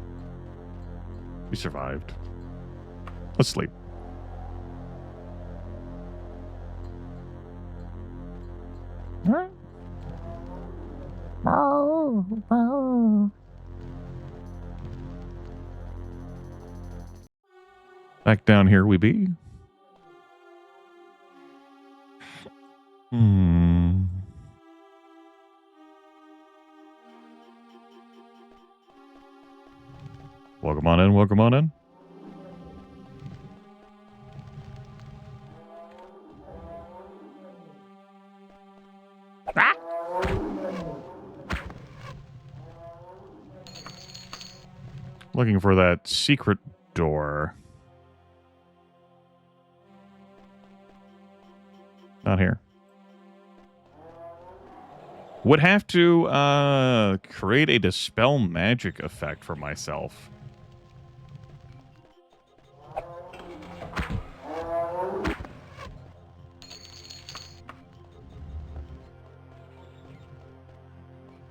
We survived. Let's sleep. Back down here we be. Welcome on in, welcome on in. Ah! Looking for that secret door. Not here. Would have to create a dispel magic effect for myself.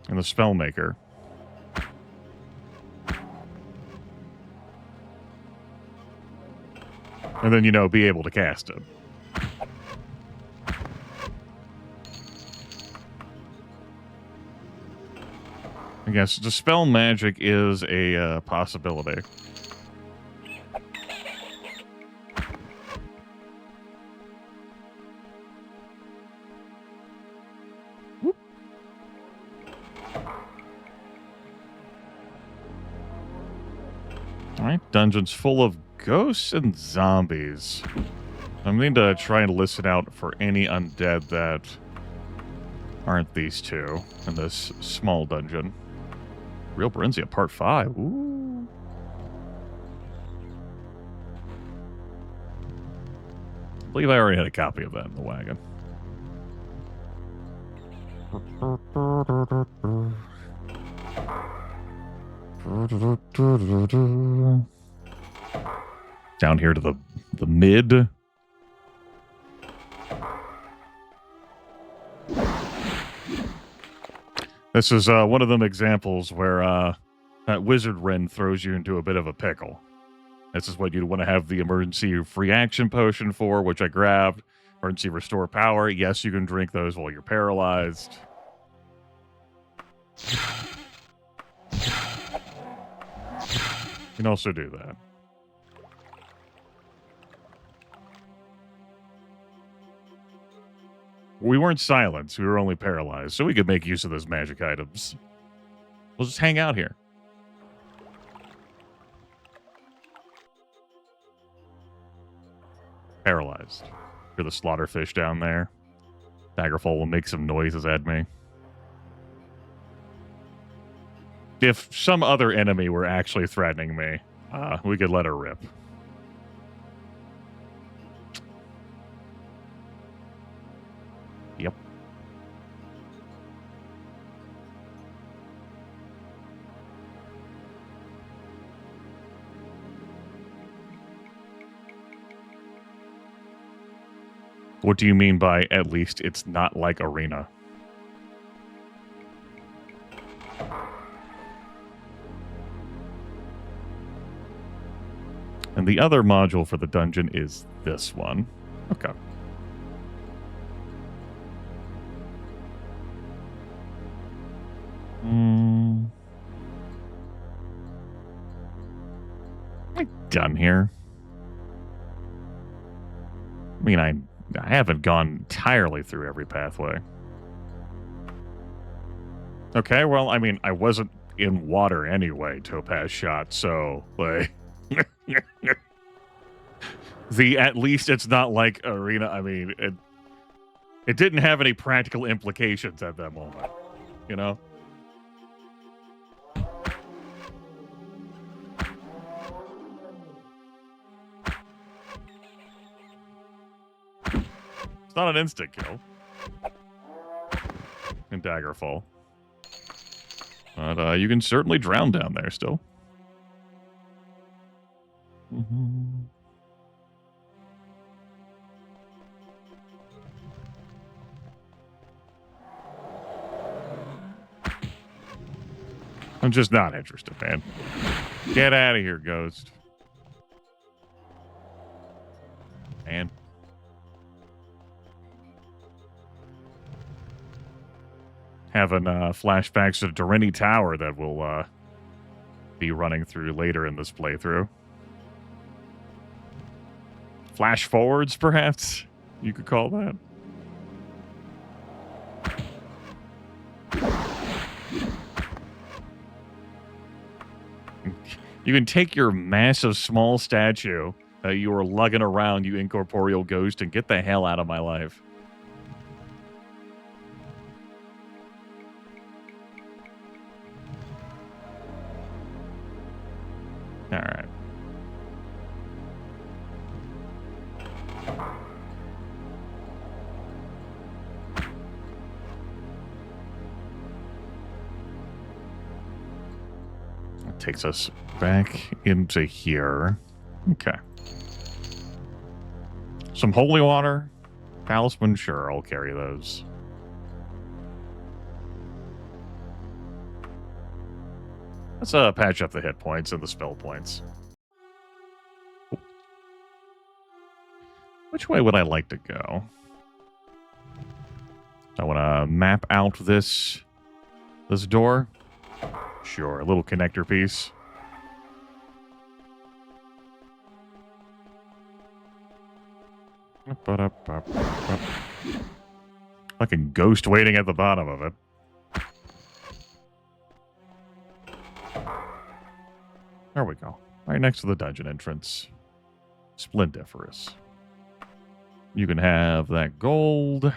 And the spell maker. And then, you know, be able to cast it. I guess dispel magic is a possibility. Alright, dungeon's full of ghosts and zombies. I'm going to try and listen out for any undead that aren't these two in this small dungeon. Real Berinzia Part 5. Ooh. I believe I already had a copy of that in the wagon. Down here to the mid. This is one of them examples where that wizard wren throws you into a bit of a pickle. This is what you'd want to have the emergency free action potion for, which I grabbed. Emergency restore power. Yes, you can drink those while you're paralyzed. You can also do that. We weren't silenced. We were only paralyzed, so we could make use of those magic items. We'll just hang out here. Paralyzed. Hear the slaughterfish down there. Daggerfall will make some noises at me. If some other enemy were actually threatening me, we could let her rip. Yep. What do you mean by, at least, it's not like Arena? And the other module for the dungeon is this one. Okay. Am I done here? I mean, I haven't gone entirely through every pathway. Okay, well, I mean, I wasn't in water anyway, Topaz shot, so, like... at least it's not like Arena, I mean, it didn't have any practical implications at that moment, you know? It's not an instant kill. In Daggerfall. But you can certainly drown down there still. I'm just not interested, man. Get out of here, ghost. Man. Having flashbacks to Dorini Tower that will be running through later in this playthrough. Flash forwards, perhaps? You could call that. You can take your massive small statue that you are lugging around, you incorporeal ghost, and get the hell out of my life. All right. That takes us back into here. Okay. Some holy water. Talisman, sure, I'll carry those. Let's patch up the hit points and the spell points. Which way would I like to go? I want to map out this door. Sure, a little connector piece. Fucking ghost waiting at the bottom of it. There we go. Right next to the dungeon entrance. Splendiferous. You can have that gold.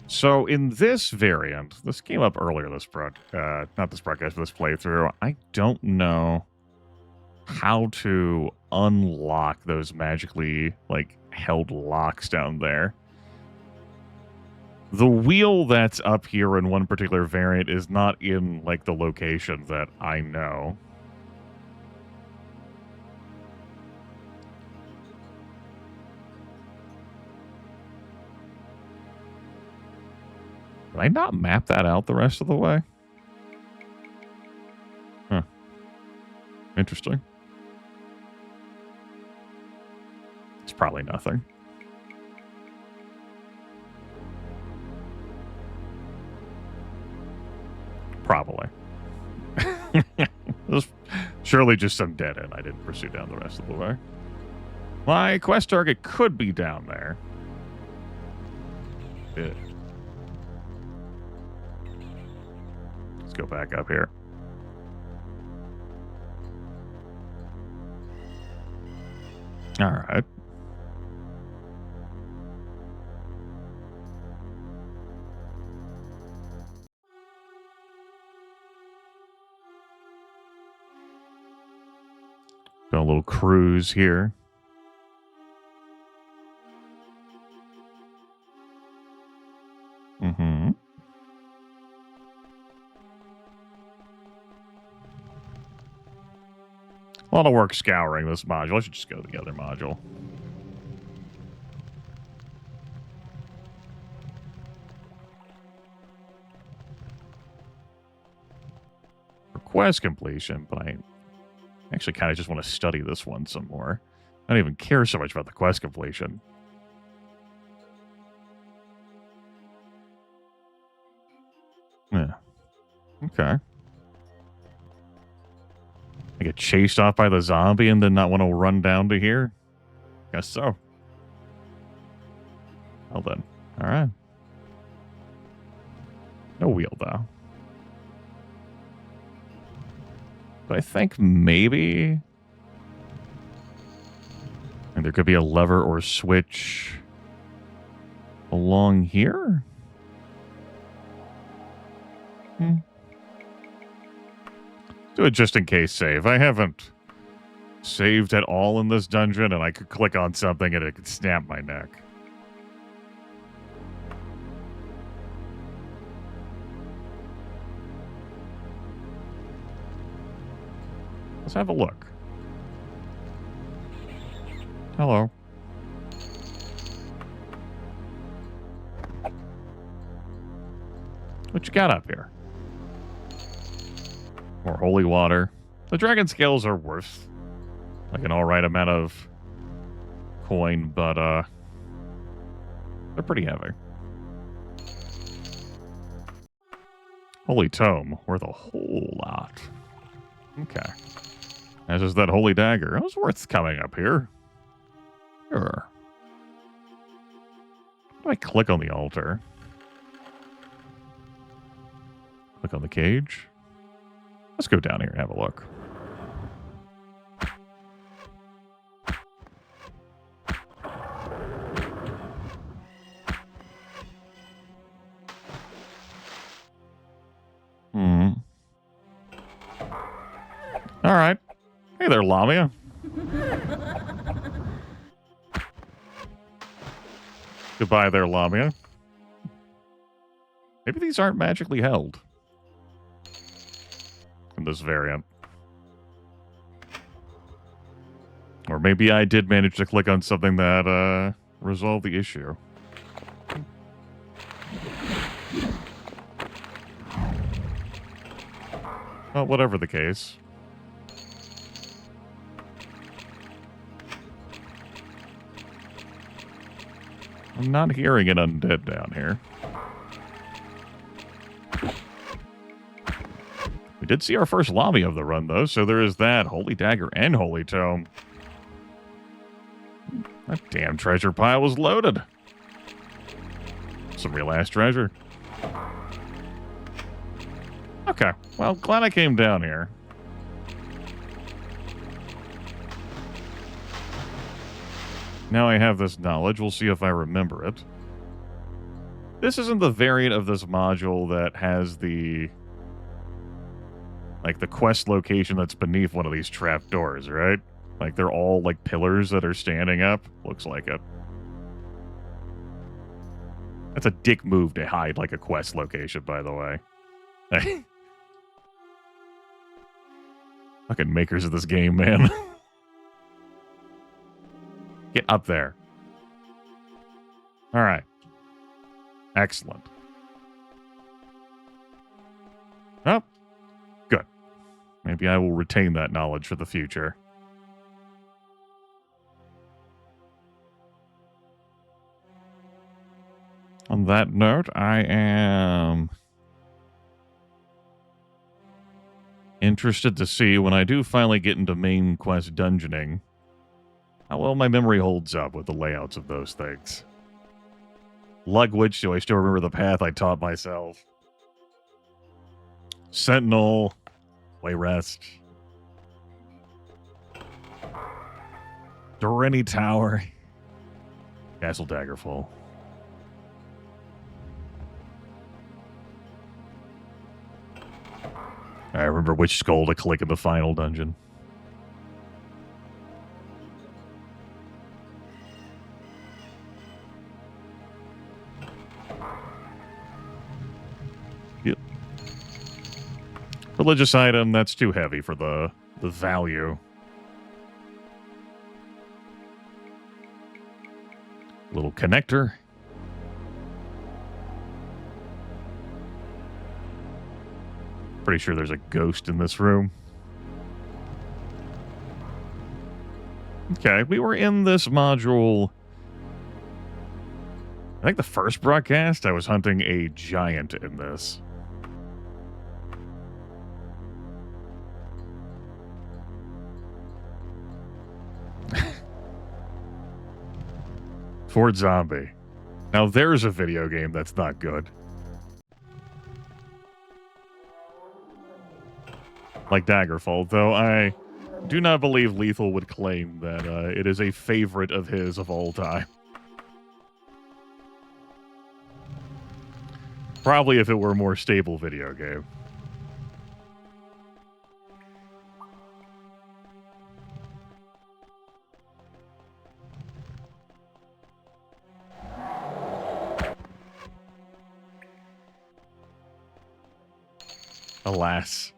So in this variant, this came up earlier this not this broadcast, but this playthrough. I don't know how to unlock those magically held locks down there. The wheel that's up here in one particular variant is not in the location that I know. Did I not map that out the rest of the way? Huh. Interesting. It's probably nothing. Probably. There's surely just some dead end I didn't pursue down the rest of the way. My quest target could be down there. Yeah. Let's go back up here. All right. Got a little cruise here. Mm-hmm. A lot of work scouring this module. I should just go to the other module. For quest completion, but I actually kind of just want to study this one some more. I don't even care so much about the quest completion. Yeah. Okay. I get chased off by the zombie and then not want to run down to here? Guess so. Well then. Alright. No wheel, though. But I think maybe... And there could be a lever or switch along here? Do it just in case save. I haven't saved at all in this dungeon, and I could click on something and it could snap my neck. Let's have a look. Hello. What you got up here? More holy water. The dragon scales are worth an alright amount of coin, but they're pretty heavy. Holy tome, worth a whole lot. Okay. As is that holy dagger. It was worth coming up here. Sure. How do I click on the altar? Click on the cage. Let's go down here and have a look. All right. Hey there, Lamia. Goodbye there, Lamia. Maybe these aren't magically held in this variant. Or maybe I did manage to click on something that resolved the issue. Well, whatever the case. I'm not hearing an undead down here. We did see our first lobby of the run, though, so there is that. Holy Dagger and Holy Tome. That damn treasure pile was loaded. Some real ass treasure. Okay, well, glad I came down here. Now I have this knowledge. We'll see if I remember it. This isn't the variant of this module that has the... like, the quest location that's beneath one of these trap doors, right? Like, they're all, like, pillars that are standing up. Looks like it. That's a dick move to hide, like, a quest location, by the way. Fucking makers of this game, man. Get up there. All right. Excellent. Oh, good. Maybe I will retain that knowledge for the future. On that note, I am interested to see when I do finally get into main quest dungeoning how well my memory holds up with the layouts of those things. Lugwitch, do I still remember the path I taught myself? Sentinel, Wayrest, Doreni Tower, Castle Daggerfall. I remember which skull to click in the final dungeon. Yep. Religious item, that's too heavy for the value. Little connector. Pretty sure there's a ghost in this room. Okay, we were in this module. I think the first broadcast, I was hunting a giant in this. Fort Zombie. Now there's a video game that's not good. Like Daggerfall, though I do not believe Lethal would claim that it is a favorite of his of all time. Probably if it were a more stable video game. Alas.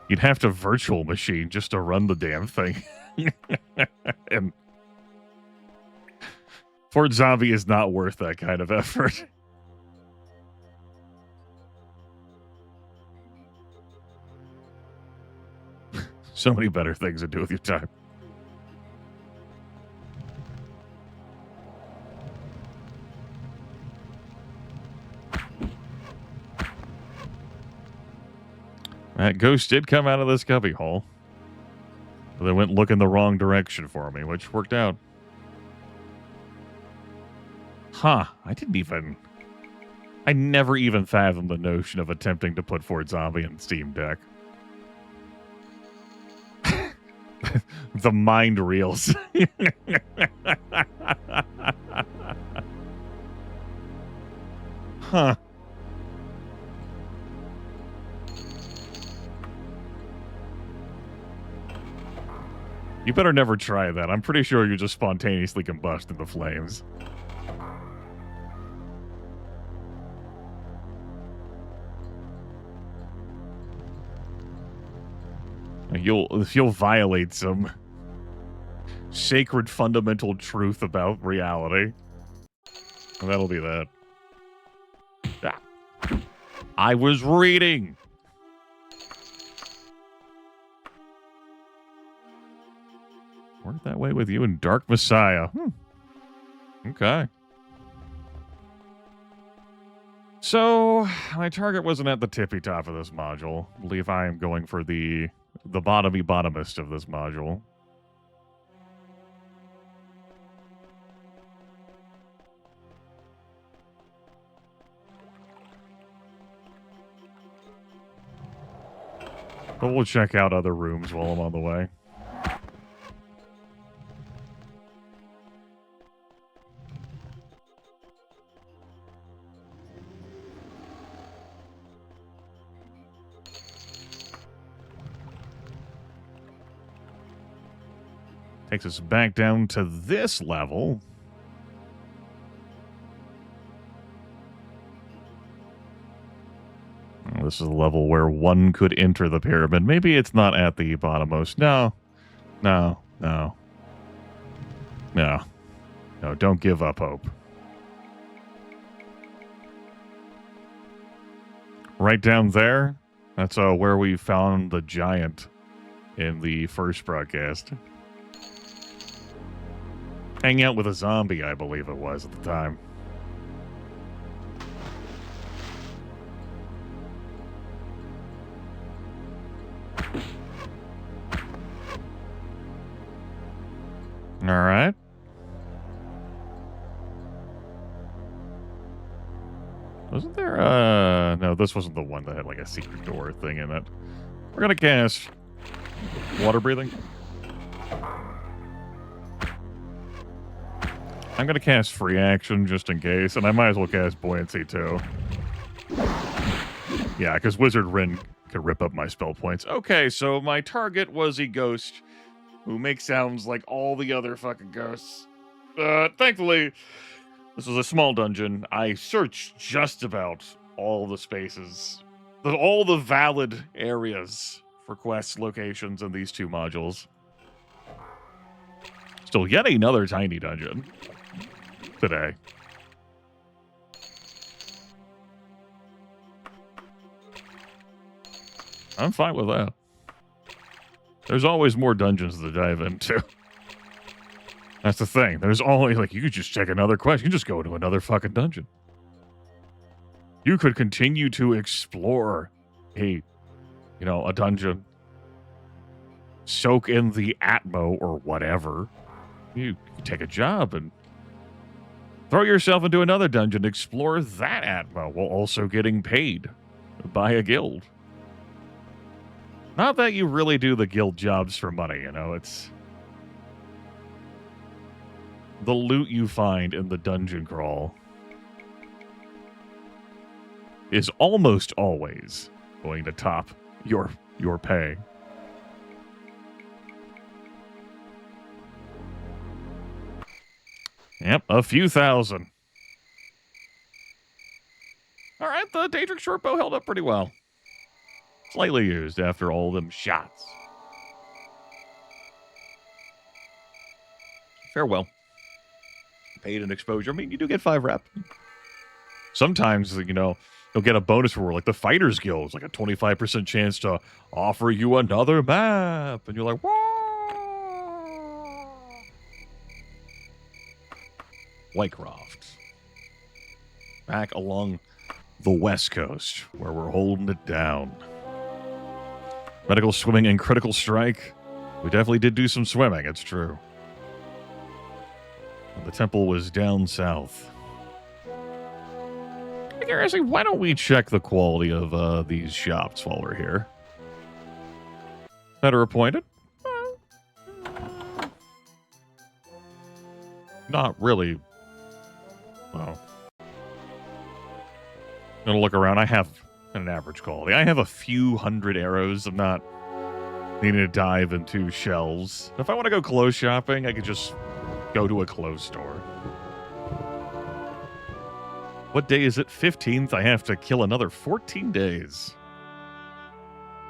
You'd have to virtual machine just to run the damn thing. And Fort Zombie is not worth that kind of effort. So many better things to do with your time. That ghost did come out of this cubby hole. But they went looking the wrong direction for me, which worked out. Huh. I never even fathomed the notion of attempting to put Fort Zombie in Steam Deck. The mind reels. Huh. You better never try that. I'm pretty sure you just spontaneously combust in the flames. If you'll violate some sacred fundamental truth about reality, that'll be that. Ah. I was reading. Worked that way with you and Dark Messiah. Okay. So, my target wasn't at the tippy top of this module. I believe I am going for the bottomest of this module. But we'll check out other rooms while I'm on the way. Takes us back down to this level. This is a level where one could enter the pyramid. Maybe it's not at the bottommost. No. No. No. No. No, don't give up hope. Right down there, that's where we found the giant in the first broadcast. Hanging out with a zombie, I believe it was at the time. All right. Wasn't there no, this wasn't the one that had like a secret door thing in it. We're gonna cast water breathing. I'm gonna cast free action just in case, and I might as well cast buoyancy too. Yeah, because Wizard Rin could rip up my spell points. Okay, so my target was a ghost who makes sounds like all the other fucking ghosts. Thankfully, this was a small dungeon. I searched just about all the spaces, all the valid areas for quest locations in these two modules. Still yet another tiny dungeon today. I'm fine with that. There's always more dungeons to dive into. That's the thing. There's always, like, you could just check another quest. You can just go to another fucking dungeon. You could continue to explore a dungeon. Soak in the Atmo or whatever. You could take a job and throw yourself into another dungeon. Explore that Atmo while also getting paid by a guild. Not that you really do the guild jobs for money, it's the loot you find in the dungeon crawl is almost always going to top your pay. Yep, a few thousand. All right, the Daedric shortbow held up pretty well. Slightly used after all them shots. Farewell. Paid an exposure. I mean, you do get 5 rep. Sometimes, you'll get a bonus reward, like the Fighters Guild. It's like a 25% chance to offer you another map. And you're like, whoa! Whitecroft. Back along the West Coast, where we're holding it down. Medical swimming and critical strike. We definitely did do some swimming, it's true. The temple was down south. Hey, seriously, why don't we check the quality of these shops while we're here? Better appointed? Not really. Well, gonna look around. I have an average quality. I have a few hundred arrows. I'm not needing to dive into shelves. If I want to go clothes shopping, I could just go to a clothes store. What day is it? 15th. I have to kill another 14 days.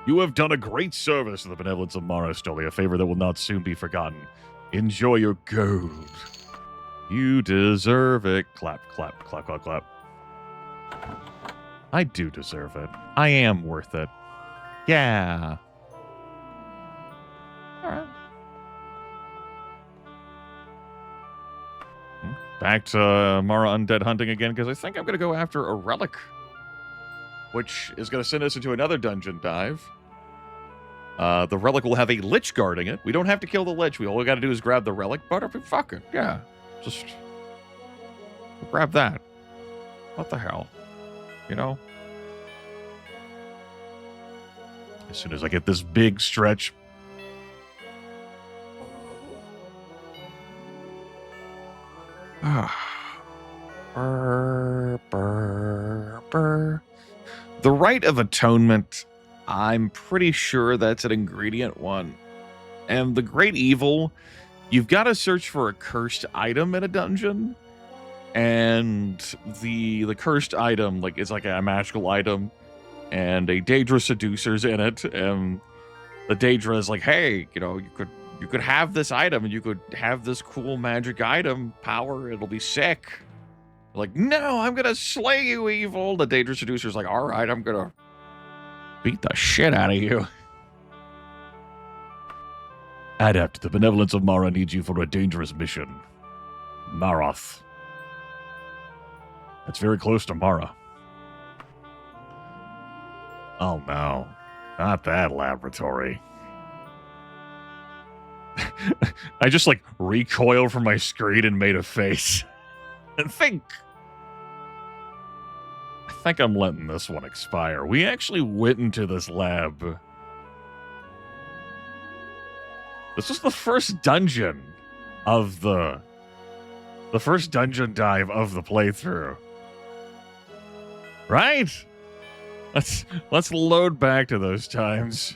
You have done a great service to the benevolence of Mara Stoli, a favor that will not soon be forgotten. Enjoy your gold. You deserve it. Clap, clap, clap, clap, clap. I do deserve it. I am worth it. Yeah. All right. Back to Mara Undead hunting again, because I think I'm going to go after a relic, which is going to send us into another dungeon dive. The relic will have a lich guarding it. We don't have to kill the lich. All we got to do is grab the relic. But fuck it. Yeah. Just grab that. What the hell? As soon as I get this big stretch. Brr, brr, brr. The Rite of Atonement, I'm pretty sure that's an ingredient one. And the Great Evil, you've got to search for a cursed item in a dungeon. And the cursed item, like, it's like a magical item, and a Daedra seducer's in it, and the Daedra is like, hey, you know, you could have this item, and you could have this cool magic item power, it'll be sick. Like, no, I'm gonna slay you, evil. The Daedra seducer's like, all right, I'm gonna beat the shit out of you. Adept, the benevolence of Mara needs you for a dangerous mission. Maroth. That's very close to Mara. Oh no, not that laboratory. I just like recoiled from my screen and made a face. And I think I'm letting this one expire. We actually went into this lab. This was the first dungeon of the first dungeon dive of the playthrough. Right? Let's load back to those times.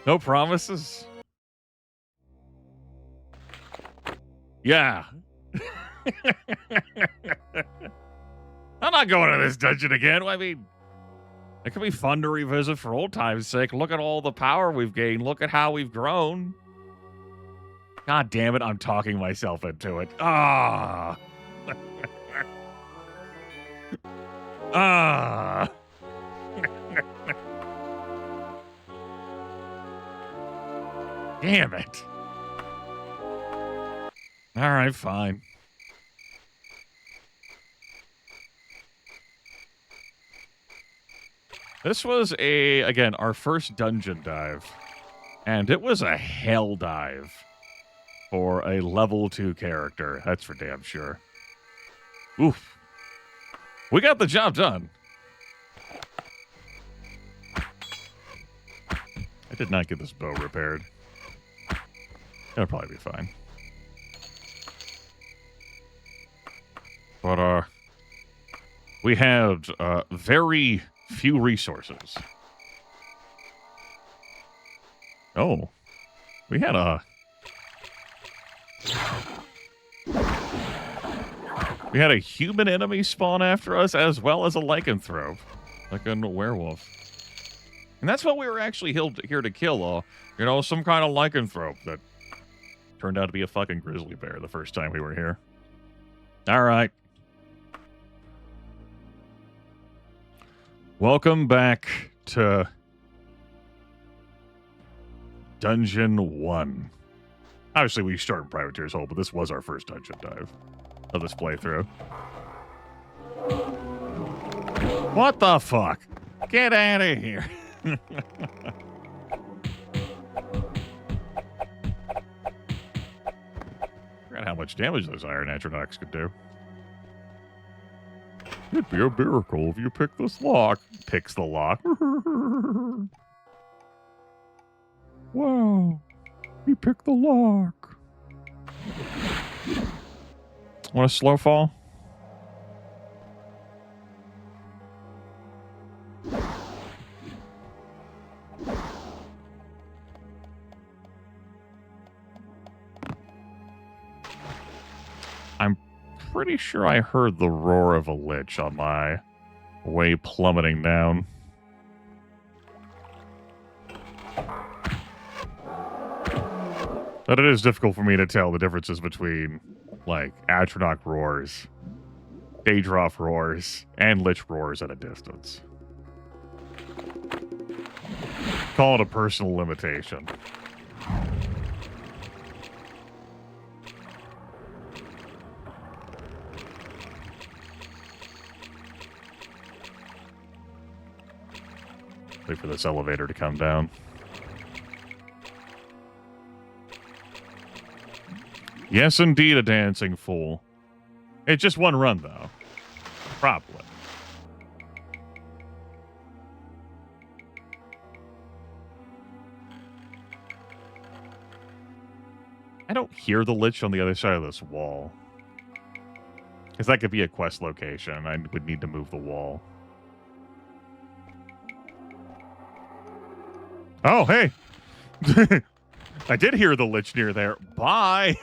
No promises? Yeah. I'm not going to this dungeon again. I mean, it could be fun to revisit for old time's sake. Look at all the power we've gained. Look at how we've grown. God damn it, I'm talking myself into it. Ah. Ah. Damn it. All right, fine. This was again, our first dungeon dive. And it was a hell dive for a level 2 character. That's for damn sure. Oof. We got the job done. I did not get this bow repaired. It'll probably be fine. But, we had, very few resources. Oh. We had a human enemy spawn after us, as well as a lycanthrope. Like a werewolf. And that's what we were actually here to kill, you know, some kind of lycanthrope that turned out to be a fucking grizzly bear the first time we were here. Alright. Welcome back to Dungeon 1. Obviously, we started in Privateer's Hole, but this was our first dungeon dive of this playthrough. What the fuck? Get out of here. Forgot how much damage those iron atronachs could do. It'd be a miracle if you pick this lock. Picks the lock. Wow. He picked the lock. Want a slow fall? I'm pretty sure I heard the roar of a lich on my way plummeting down. But it is difficult for me to tell the differences between, like, Atronach roars, Daedroth roars, and lich roars at a distance. Call it a personal limitation. Wait for this elevator to come down. Yes, indeed, a dancing fool. It's just one run, though. Probably. I don't hear the lich on the other side of this wall. Because that could be a quest location. I would need to move the wall. Oh, hey! I did hear the lich near there. Bye!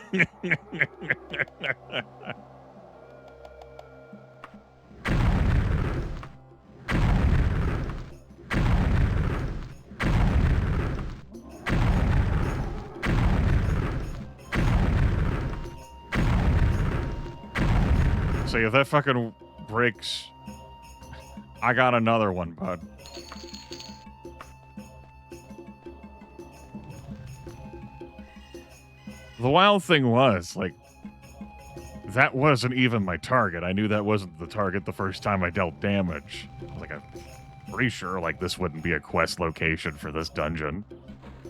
So if that fucking breaks, I got another one, bud. The wild thing was, like, that wasn't even my target. I knew that wasn't the target the first time I dealt damage. I was like, I'm pretty sure, like, this wouldn't be a quest location for this dungeon.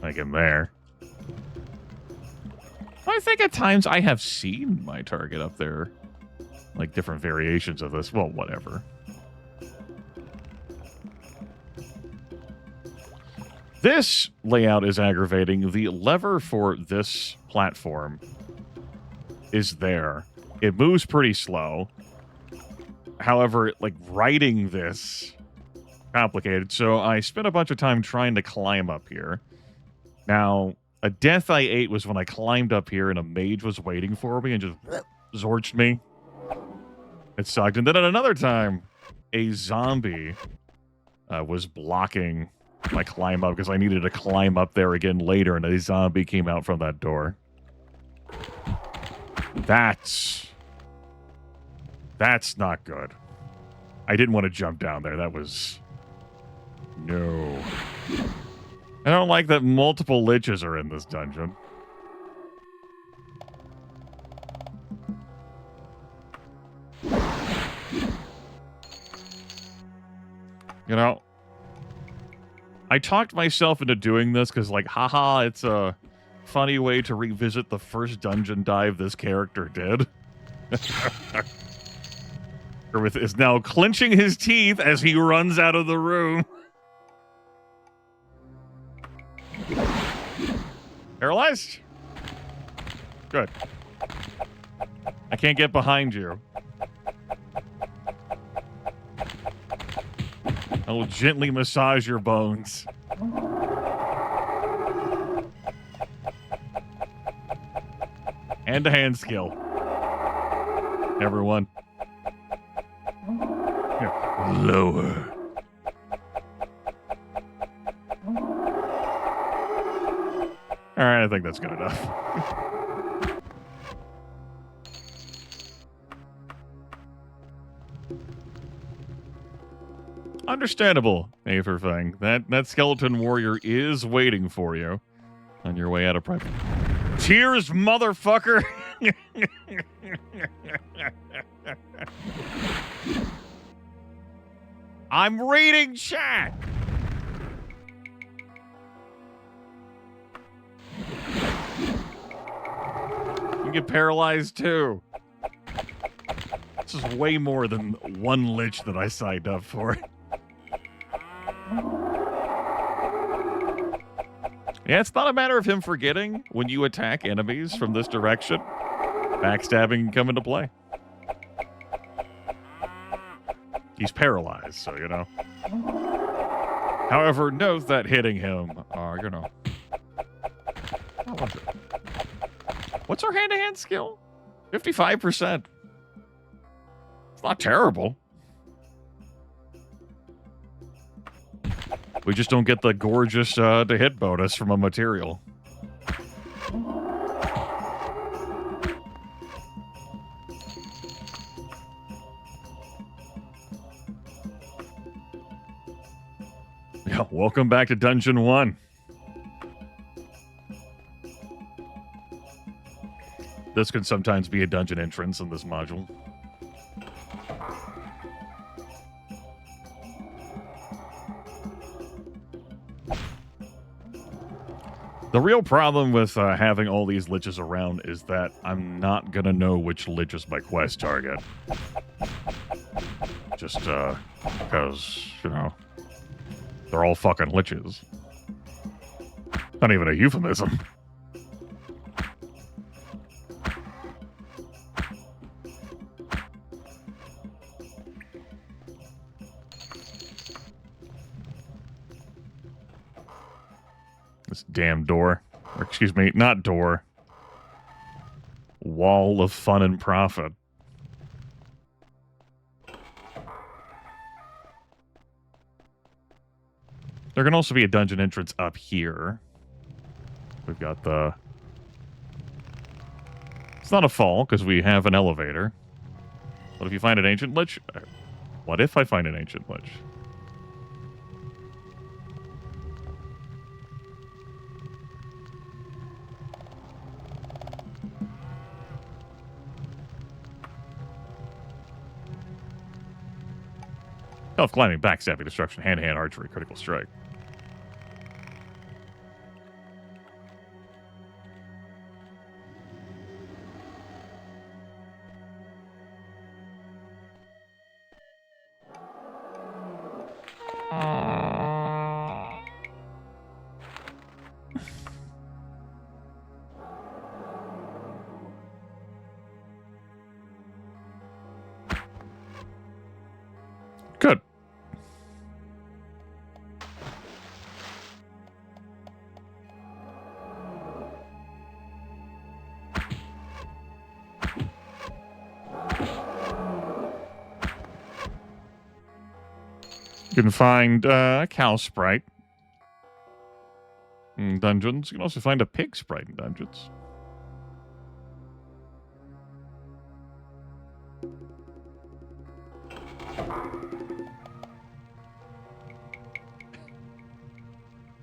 Like, in there. I think at times I have seen my target up there. Like, different variations of this. Well, whatever. This layout is aggravating. The lever for this platform is there. It moves pretty slow. However, like, riding this, complicated. So I spent a bunch of time trying to climb up here. Now, a death I ate was when I climbed up here and a mage was waiting for me and just zorched me. It sucked. And then at another time, a zombie was blocking my climb up because I needed to climb up there again later, and a zombie came out from that door. That's not good. I didn't want to jump down there. That was... No. I don't like that multiple liches are in this dungeon. You know, I talked myself into doing this because, like, haha, it's a funny way to revisit the first dungeon dive this character did. Grimith is now clenching his teeth as he runs out of the room. Paralyzed? Good. I can't get behind you. I will gently massage your bones. Hand-to-hand skill. Everyone. Here. Lower. Alright, I think that's good enough. Understandable, Aetherfang. That skeleton warrior is waiting for you on your way out of private. Cheers, motherfucker! I'm reading chat! You get paralyzed too. This is way more than one lich that I signed up for. Yeah, it's not a matter of him forgetting when you attack enemies from this direction. Backstabbing can come into play. He's paralyzed, so, you know. However, note that hitting him, you know. How was it? What's our hand-to-hand skill? 55%. It's not terrible. We just don't get the gorgeous to hit bonus from a material. Yeah, welcome back to Dungeon 1. This can sometimes be a dungeon entrance in this module. The real problem with having all these liches around is that I'm not gonna know which lich is my quest target. Just, because, you know, they're all fucking liches. Not even a euphemism. This damn door. Or excuse me, not door. Wall of fun and profit. There can also be a dungeon entrance up here. We've got the... It's not a fall, because we have an elevator. What if you find an ancient lich? What if I find an ancient lich? Stealth climbing, backstabbing, destruction, hand-to-hand archery, critical strike. Good. You can find a cow sprite in dungeons. You can also find a pig sprite in dungeons.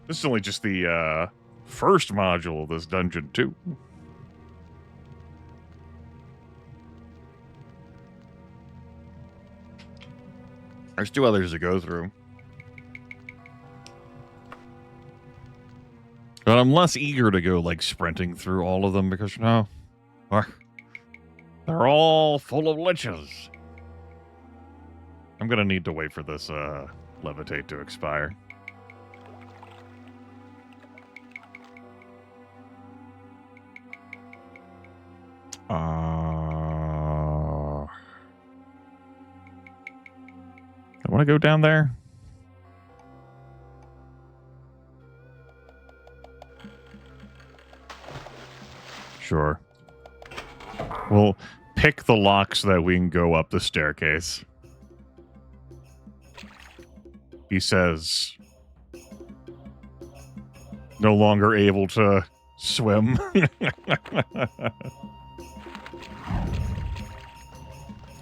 This is only just the first module of this dungeon, too. There's 2 others to go through. But I'm less eager to go, like, sprinting through all of them because, you know, they're all full of liches. I'm going to need to wait for this levitate to expire. I want to go down there. Sure. We'll pick the lock so that we can go up the staircase. He says, no longer able to swim.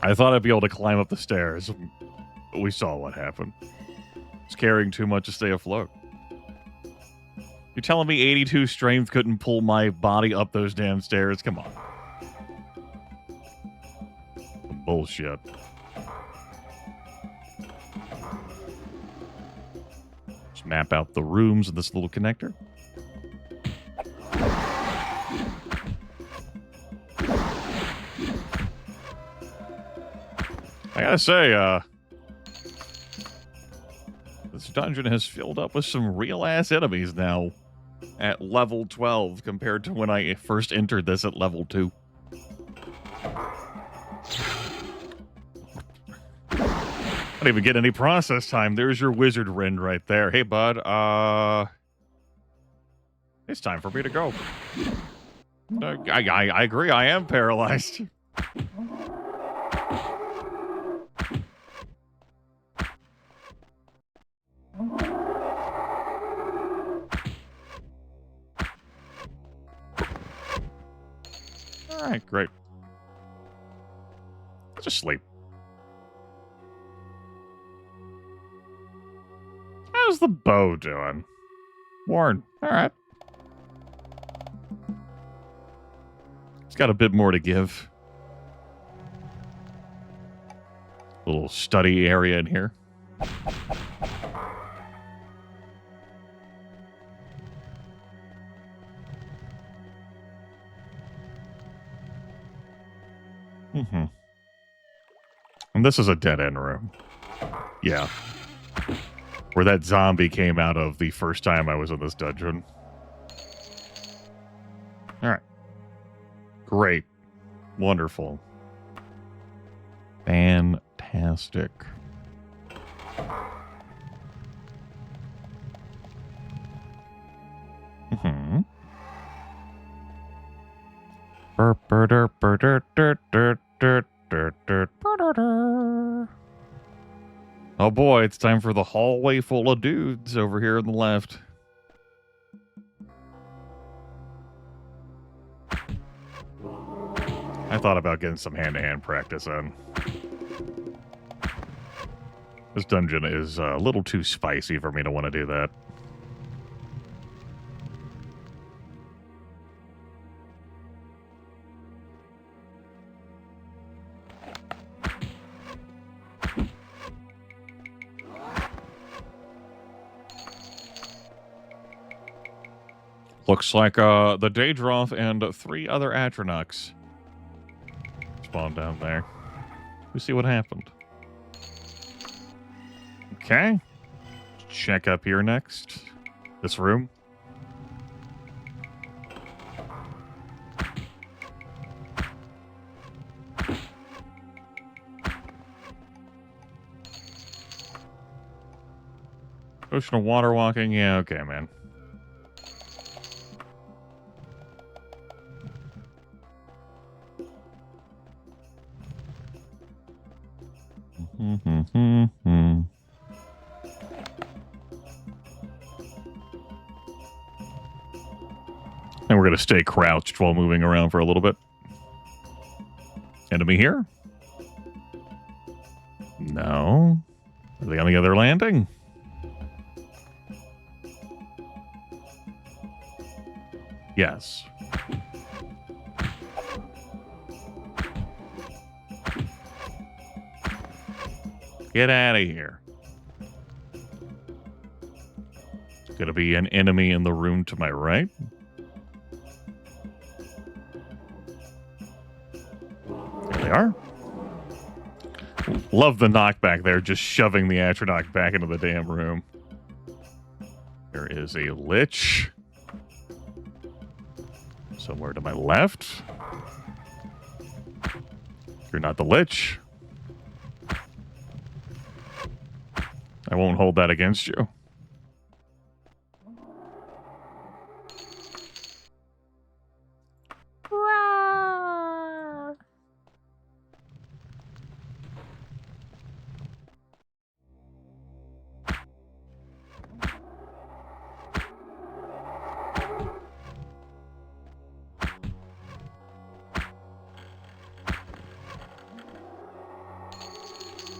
I thought I'd be able to climb up the stairs. But we saw what happened. It's carrying too much to stay afloat. You're telling me 82 strength couldn't pull my body up those damn stairs? Come on. Bullshit. Just map out the rooms of this little connector. I gotta say, this dungeon has filled up with some real-ass enemies now at level 12 compared to when I first entered this at level 2. I don't even get any process time. There's your wizard Rend right there. Hey, bud, it's time for me to go. I agree, I am paralyzed. All right, great. Let's just sleep. How's the bow doing? Worn. All right. It's got a bit more to give. Little study area in here. Mm-hmm. And this is a dead-end room. Yeah. Where that zombie came out of the first time I was in this dungeon. Alright. Great. Wonderful. Fantastic. Oh boy, it's time for the hallway full of dudes over here on the left. I thought about getting some hand-to-hand practice in. This dungeon is a little too spicy for me to want to do that. Looks like the Daedroth and 3 other Atronachs spawned down there. We see what happened. Okay. Check up here next. This room. Ocean of water walking. Yeah, okay, man. And we're going to stay crouched while moving around for a little bit. Enemy here? No. Are they on the other landing? Yes. Get out of here. Gonna be an enemy in the room to my right. There they are. Love the knockback there, just shoving the Atronach back into the damn room. There is a Lich. Somewhere to my left. You're not the Lich. I won't hold that against you.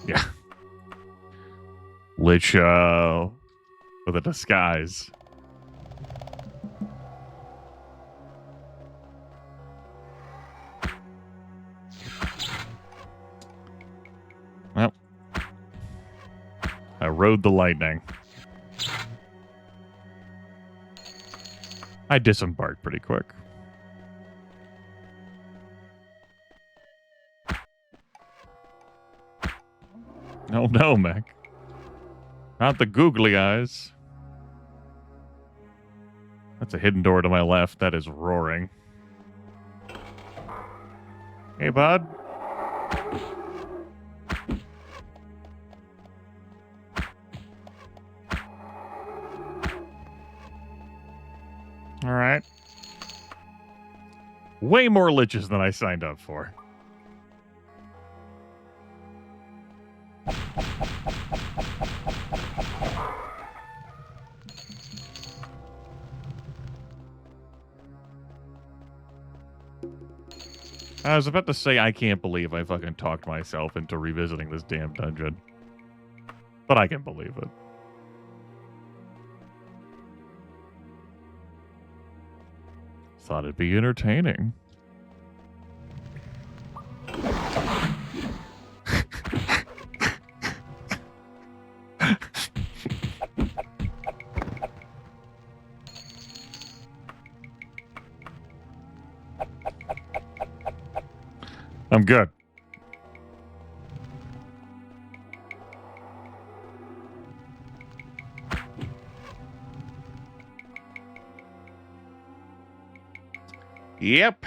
Yeah. Lich, with a disguise. Well, I rode the lightning. I disembarked pretty quick. Oh no, Mac. Not the googly eyes. That's a hidden door to my left. That is roaring. Hey, bud. All right. Way more liches than I signed up for. I was about to say I can't believe I fucking talked myself into revisiting this damn dungeon. But I can believe it. Thought it'd be entertaining. I'm good. Yep.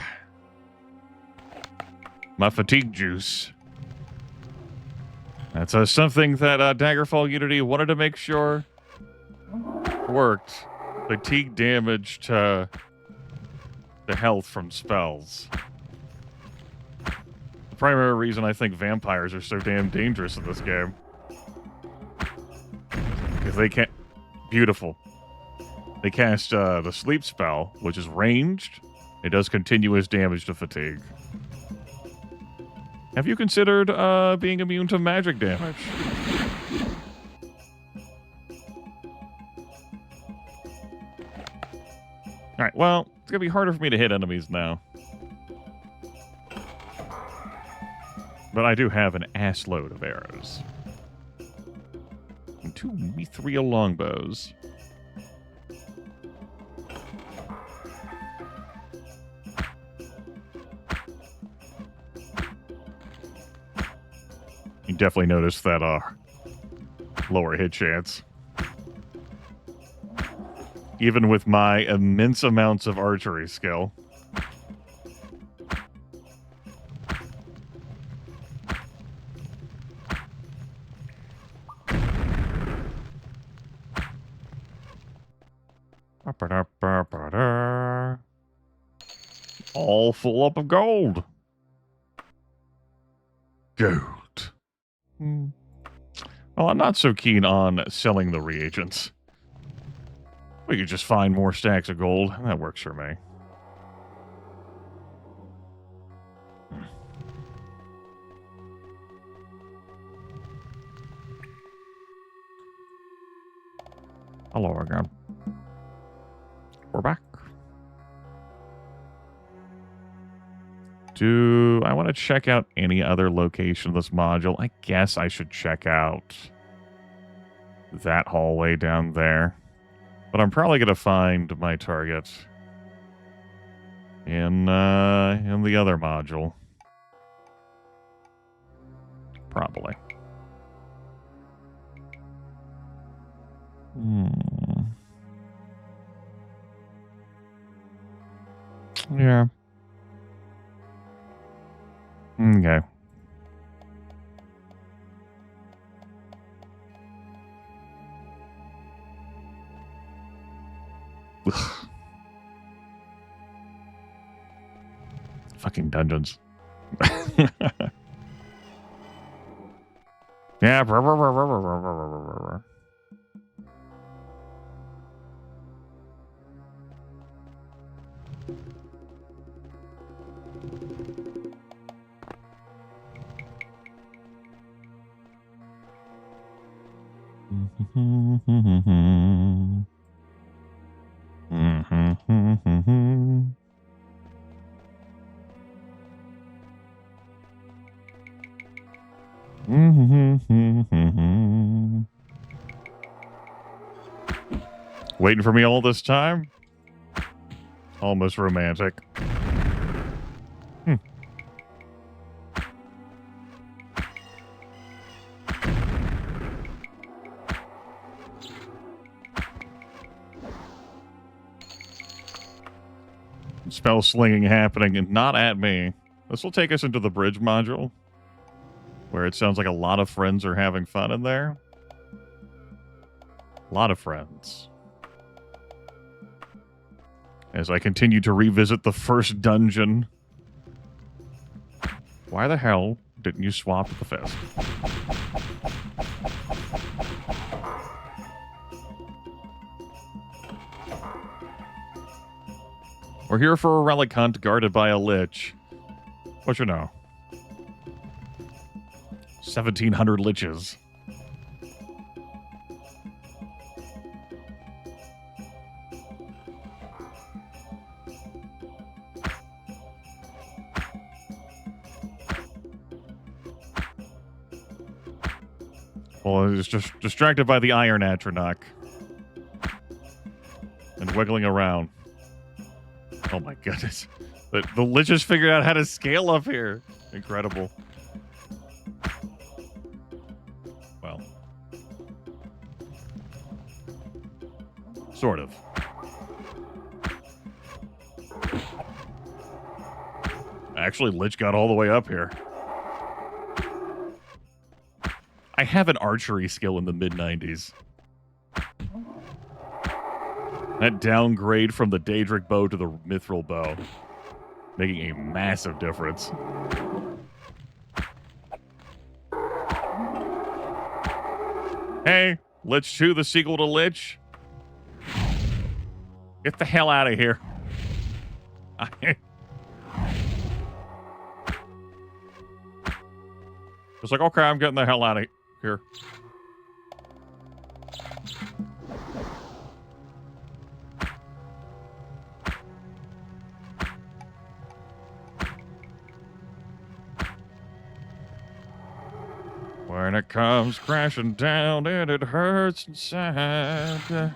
My fatigue juice. That's something that Daggerfall Unity wanted to make sure worked. Fatigue damage to the health from spells. primary reason I think vampires are so damn dangerous in this game. Because they can't... Beautiful. They cast the sleep spell, which is ranged. It does continuous damage to fatigue. Have you considered being immune to magic damage? Alright, well, it's going to be harder for me to hit enemies now. But I do have an assload of arrows. And 2 mithril longbows. You definitely notice that lower hit chance. Even with my immense amounts of archery skill. All full up of gold. Gold. Well, I'm not so keen on selling the reagents. We could just find more stacks of gold. That works for me. Hello again. We're back. Do I want to check out any other location of this module? I guess I should check out that hallway down there. But I'm probably going to find my target in the other module. Probably. Yeah. Okay. Ugh. Fucking dungeons. Yeah. Waiting for me all this time? Almost romantic. Spell slinging happening and not at me. This will take us into the bridge module, where it sounds like a lot of friends are having fun in there. A lot of friends. As I continue to revisit the first dungeon. Why the hell didn't you swap the fist? We're here for a relic hunt guarded by a lich. What you know? 1,700 liches. Well, I was just distracted by the iron atronach. And wiggling around. Oh my goodness. The liches figured out how to scale up here. Incredible. Well. Sort of. Actually, Lich got all the way up here. I have an archery skill in the mid-90s. That downgrade from the Daedric bow to the Mithril bow, making a massive difference. Hey, Lich 2, the sequel to Lich. Get the hell out of here. It's like, okay, I'm getting the hell out of here. When it comes crashing down and it hurts inside.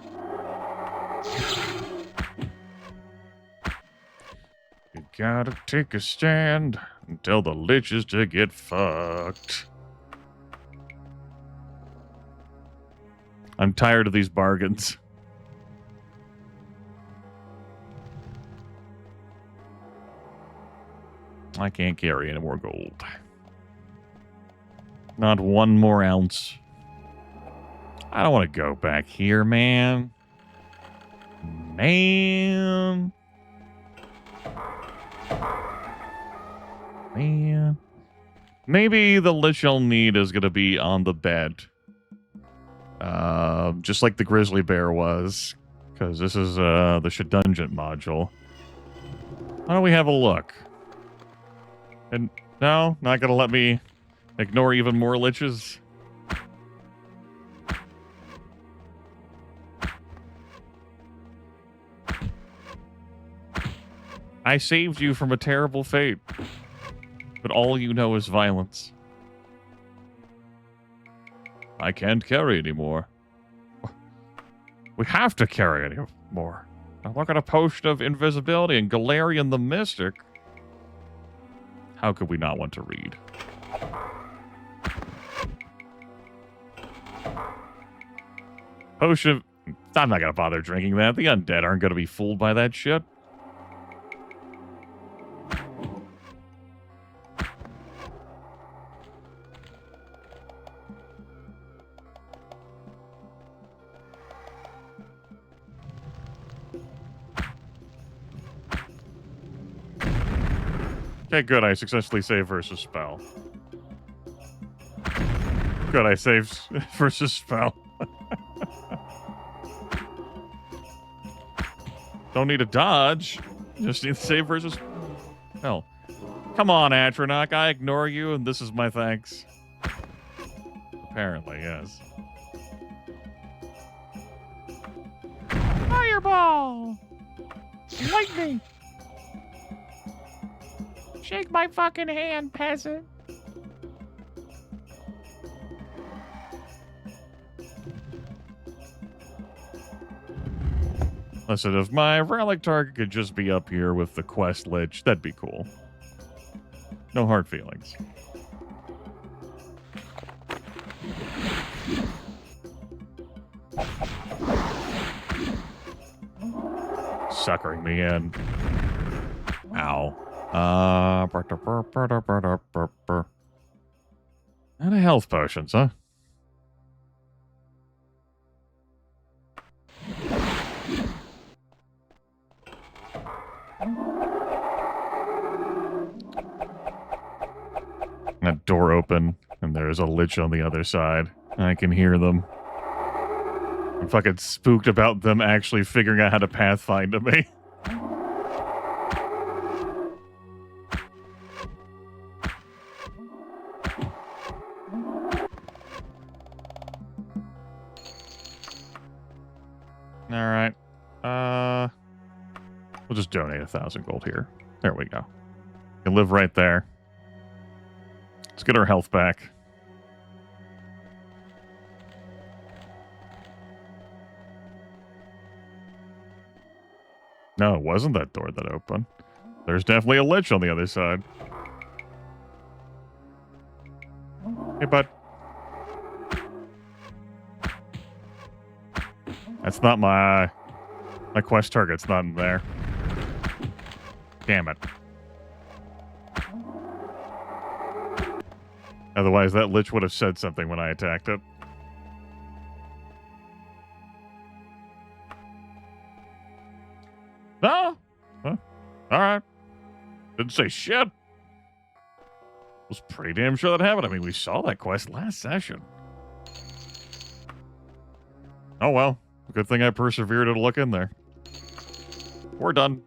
You gotta take a stand and tell the liches to get fucked. I'm tired of these bargains. I can't carry any more gold. Not one more ounce. I don't want to go back here, man. Man. Maybe the lich I'll need is going to be on the bed. Just like the grizzly bear was. Because this is the Shedungeon module. Why don't we have a look? And no, not going to let me ignore even more liches. I saved you from a terrible fate. But all you know is violence. I can't carry anymore. We have to carry anymore. Now look at a potion of invisibility and Galarian the Mystic. How could we not want to read? Potion of... I'm not going to bother drinking that. The undead aren't going to be fooled by that shit. Okay, good. I successfully saved versus spell. Good, I saved versus spell. Don't need a dodge. Just need to save versus... Hell. Come on, Atronach. I ignore you, and this is my thanks. Apparently, yes. Fireball! Lightning! Shake my fucking hand, peasant. Listen, if my relic target could just be up here with the quest lich, that'd be cool. No hard feelings. Suckering me in. Ow. And a health potions, huh? That door open, and there's a lich on the other side. I can hear them. I'm fucking spooked about them actually figuring out how to pathfind to me. Alright. We'll just donate 1,000 gold here. There we go. You can live right there. Let's get our health back. No, it wasn't that door that opened. There's definitely a lich on the other side. Hey, bud. That's not my quest target's not in there. Damn it. Otherwise, that lich would have said something when I attacked it. No? Huh? Alright. Didn't say shit. Was pretty damn sure that happened. I mean, we saw that quest last session. Oh well. Good thing I persevered to look in there. We're done.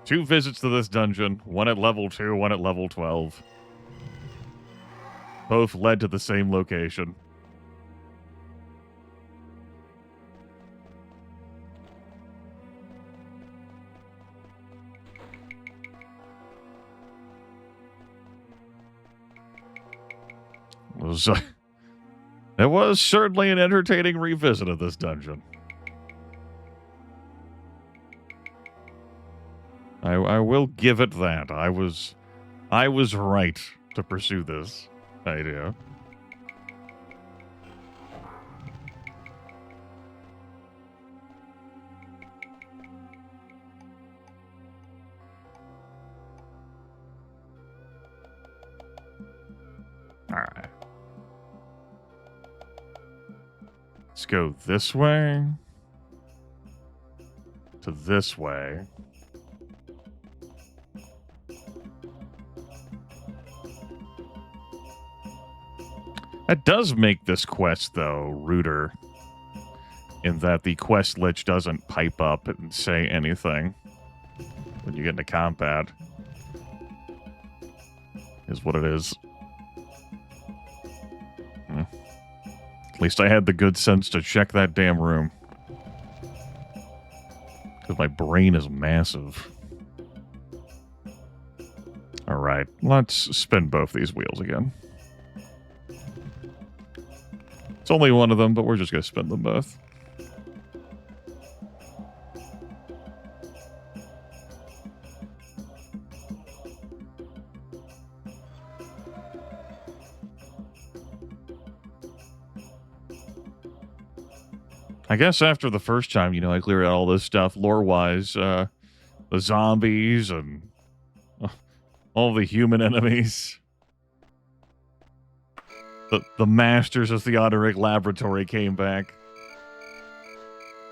2 visits to this dungeon, one at level 2, one at level 12. Both led to the same location. It was certainly an entertaining revisit of this dungeon. I will give it that. I was right to pursue this idea. All right. Let's go this way to this way. That does make this quest, though, ruder, in that the quest lich doesn't pipe up and say anything when you get into combat. Is what it is. At least I had the good sense to check that damn room. Because my brain is massive. Alright, let's spin both these wheels again. It's only one of them, but we're just going to spin them both. I guess after the first time, you know, I cleared out all this stuff lore-wise. The zombies and all the human enemies. The masters of Theodoric Laboratory came back.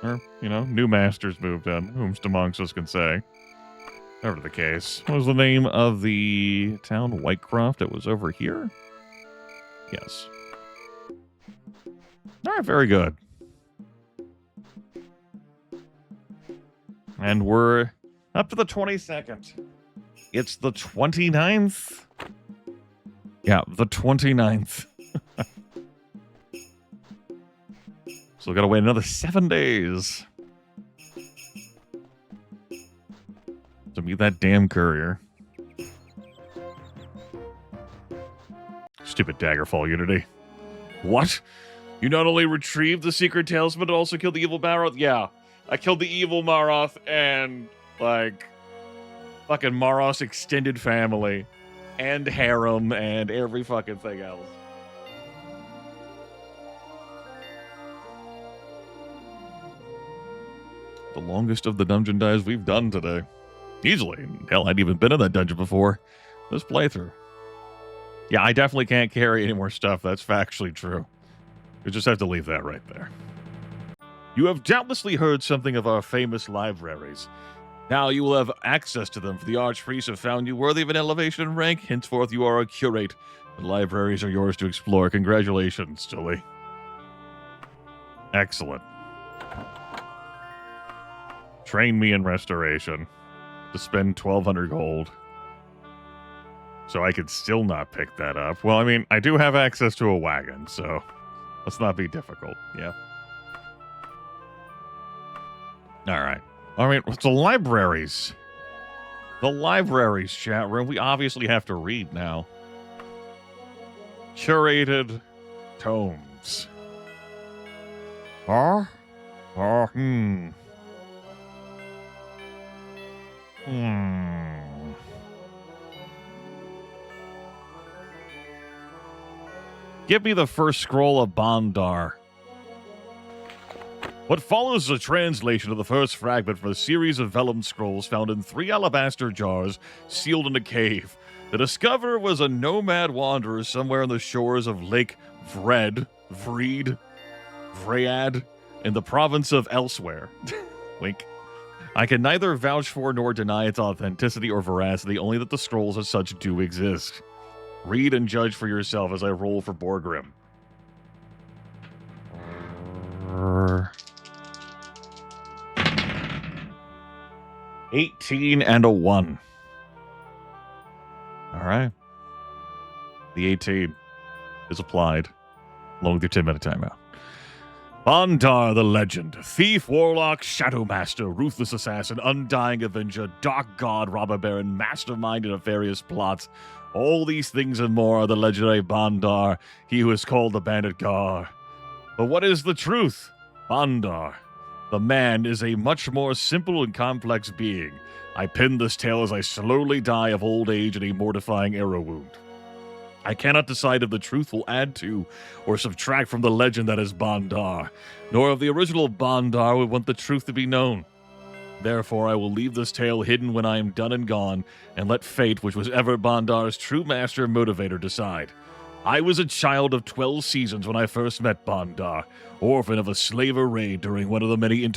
Or, you know, new masters moved in, whomst amongst us can say. Whatever the case. What was the name of the town? Whitecroft? It was over here? Yes. Alright, very good. And we're up to the 22nd. It's the 29th? Yeah, the 29th. So we gotta wait another 7 days to meet that damn courier. Stupid Daggerfall Unity. What? You not only retrieved the secret talisman, but also killed the evil Maroth? Yeah. I killed the evil Maroth and, like, fucking Maroth's extended family and harem and every fucking thing else. The longest of the dungeon dives we've done today. Easily. Hell, I'd even been in that dungeon before this playthrough. Yeah, I definitely can't carry any more stuff. That's factually true. You just have to leave that right there. You have doubtlessly heard something of our famous libraries. Now you will have access to them, for the archpriests have found you worthy of an elevation in rank. Henceforth you are a curate. The libraries are yours to explore. Congratulations, Tilly. Excellent. Train me in restoration to spend 1,200 gold. So I could still not pick that up. Well, I mean, I do have access to a wagon, so let's not be difficult. Yeah. Alright. Alright, the libraries. The libraries, chat room. We obviously have to read now. Curated tomes. Give me the first scroll of Bondar. What follows is a translation of the first fragment from a series of vellum scrolls found in 3 alabaster jars sealed in a cave. The discoverer was a nomad wanderer somewhere on the shores of Lake Vread, in the province of Elsewhere. Wink. I can neither vouch for nor deny its authenticity or veracity, only that the scrolls as such do exist. Read and judge for yourself as I roll for Borgrim. 18 and a 1. All right. The 18 is applied, along with your 10-minute timeout. Bondar the Legend, Thief, Warlock, Shadow Master, Ruthless Assassin, Undying Avenger, Dark God, Robber Baron, Mastermind in nefarious plots. All these things and more are the legendary Bondar, he who is called the Bandit Gar. But what is the truth? Bondar, the man, is a much more simple and complex being. I pen this tale as I slowly die of old age and a mortifying arrow wound. I cannot decide if the truth will add to or subtract from the legend that is Bondar, nor if the original Bondar would want the truth to be known. Therefore, I will leave this tale hidden when I am done and gone, and let fate, which was ever Bondar's true master and motivator, decide. I was a child of 12 seasons when I first met Bondar, orphan of a slaver raid during one of the many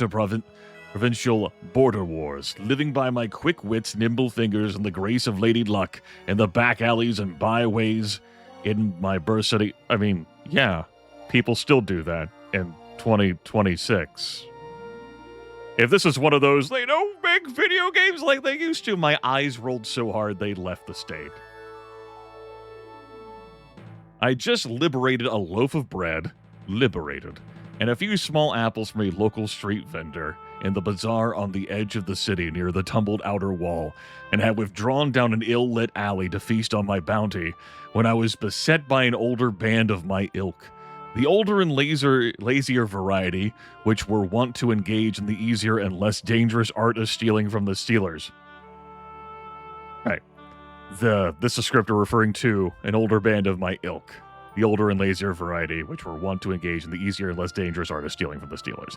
provincial border wars, living by my quick wits, nimble fingers, and the grace of Lady Luck in the back alleys and byways in my birth city. I mean, yeah, people still do that in 2026. If this is one of those, they don't make video games like they used to, my eyes rolled so hard they left the state. I just liberated a loaf of bread, and a few small apples from a local street vendor in the bazaar on the edge of the city near the tumbled outer wall, and had withdrawn down an ill-lit alley to feast on my bounty when I was beset by an older band of my ilk. The older and lazier variety, which were wont to engage in the easier and less dangerous art of stealing from the stealers. Right. This descriptor referring to an older band of my ilk. The older and lazier variety, which were wont to engage in the easier and less dangerous art of stealing from the stealers.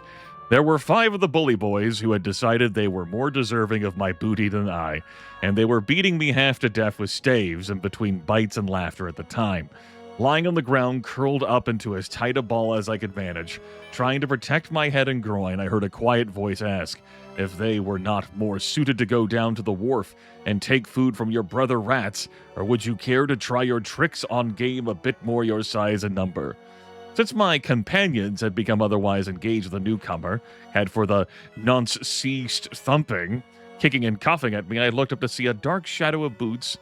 There were 5 of the bully boys who had decided they were more deserving of my booty than I, and they were beating me half to death with staves and between bites and laughter at the time. Lying on the ground, curled up into as tight a ball as I could manage, trying to protect my head and groin, I heard a quiet voice ask if they were not more suited to go down to the wharf and take food from your brother rats, or would you care to try your tricks on game a bit more your size and number? Since my companions had become otherwise engaged with the newcomer, had for the nonce ceased thumping, kicking and cuffing at me, I looked up to see a dark shadow of boots,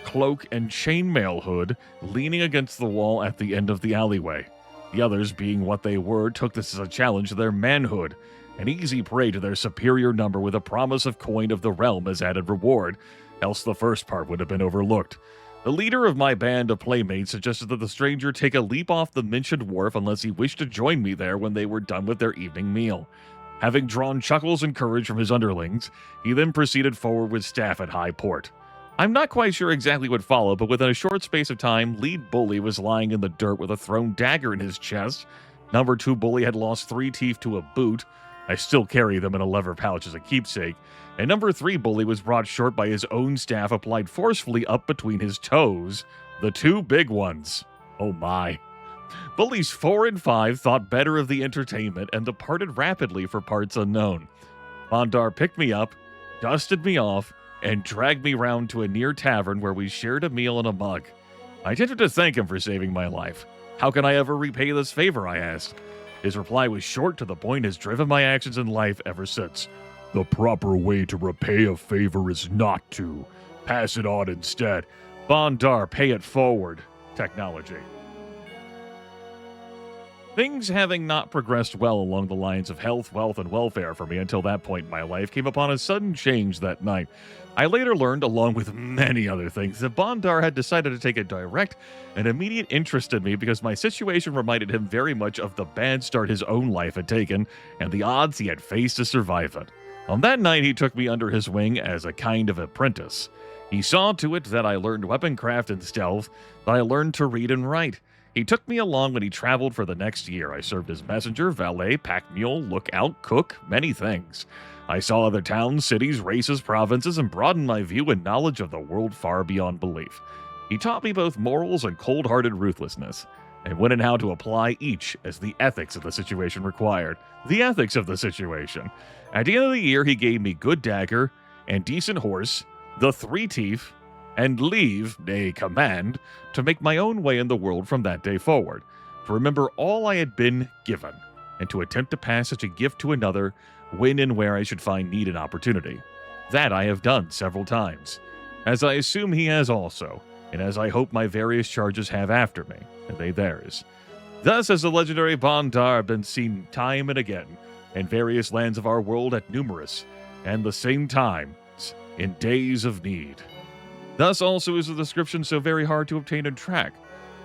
cloak, and chainmail hood leaning against the wall at the end of the alleyway. The others, being what they were, took this as a challenge to their manhood, an easy prey to their superior number with a promise of coin of the realm as added reward, else the first part would have been overlooked. The leader of my band of playmates suggested that the stranger take a leap off the mentioned wharf unless he wished to join me there when they were done with their evening meal. Having drawn chuckles and courage from his underlings, he then proceeded forward with staff at high port. I'm not quite sure exactly what followed, but within a short space of time, lead bully was lying in the dirt with a thrown dagger in his chest. Number 2 bully had lost 3 teeth to a boot. I still carry them in a leather pouch as a keepsake. And number 3 bully was brought short by his own staff applied forcefully up between his toes. The 2 big ones. Oh my. Bullies 4 and 5 thought better of the entertainment and departed rapidly for parts unknown. Bondar picked me up, dusted me off, and dragged me round to a near tavern where we shared a meal and a mug. I attempted to thank him for saving my life. How can I ever repay this favor, I asked. His reply was short to the point, has driven my actions in life ever since. The proper way to repay a favor is not to. Pass it on instead. Bondar, pay it forward. Technology. Things having not progressed well along the lines of health, wealth, and welfare for me until that point in my life came upon a sudden change that night. I later learned, along with many other things, that Bondar had decided to take a direct and immediate interest in me because my situation reminded him very much of the bad start his own life had taken and the odds he had faced to survive it. On that night, he took me under his wing as a kind of apprentice. He saw to it that I learned weaponcraft and stealth, that I learned to read and write. He took me along when he traveled for the next year. I served as messenger, valet, pack mule, lookout, cook, many things. I saw other towns, cities, races, provinces, and broadened my view and knowledge of the world far beyond belief. He taught me both morals and cold-hearted ruthlessness, and when and how to apply each as the ethics of the situation required. The ethics of the situation. At the end of the year, he gave me good dagger and decent horse, the 3 teeth, and leave, nay, command, to make my own way in the world from that day forward, to remember all I had been given, and to attempt to pass such a gift to another when and where I should find need and opportunity. That I have done several times, as I assume he has also, and as I hope my various charges have after me, and they theirs. Thus has the legendary Bondar been seen time and again in various lands of our world at numerous, and the same times, in days of need. Thus also is the description so very hard to obtain and track,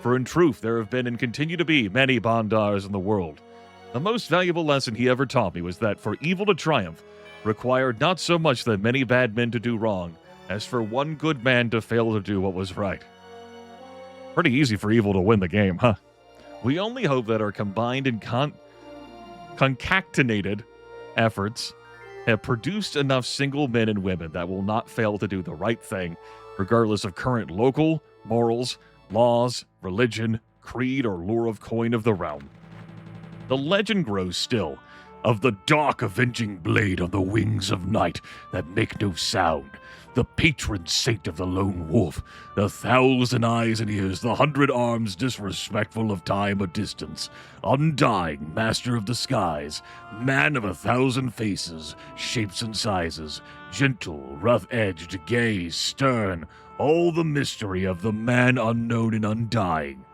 for in truth there have been and continue to be many Bondars in the world. The most valuable lesson he ever taught me was that for evil to triumph required not so much that many bad men to do wrong, as for one good man to fail to do what was right. Pretty easy for evil to win the game, huh? We only hope that our combined and concatenated efforts have produced enough single men and women that will not fail to do the right thing, regardless of current local, morals, laws, religion, creed, or lure of coin of the realm. The legend grows still, of the dark avenging blade on the wings of night that make no sound, the patron saint of the lone wolf, the 1,000 eyes and ears, the 100 arms disrespectful of time or distance, undying master of the skies, man of 1,000 faces, shapes and sizes, gentle, rough-edged, gay, stern, all the mystery of the man unknown and undying.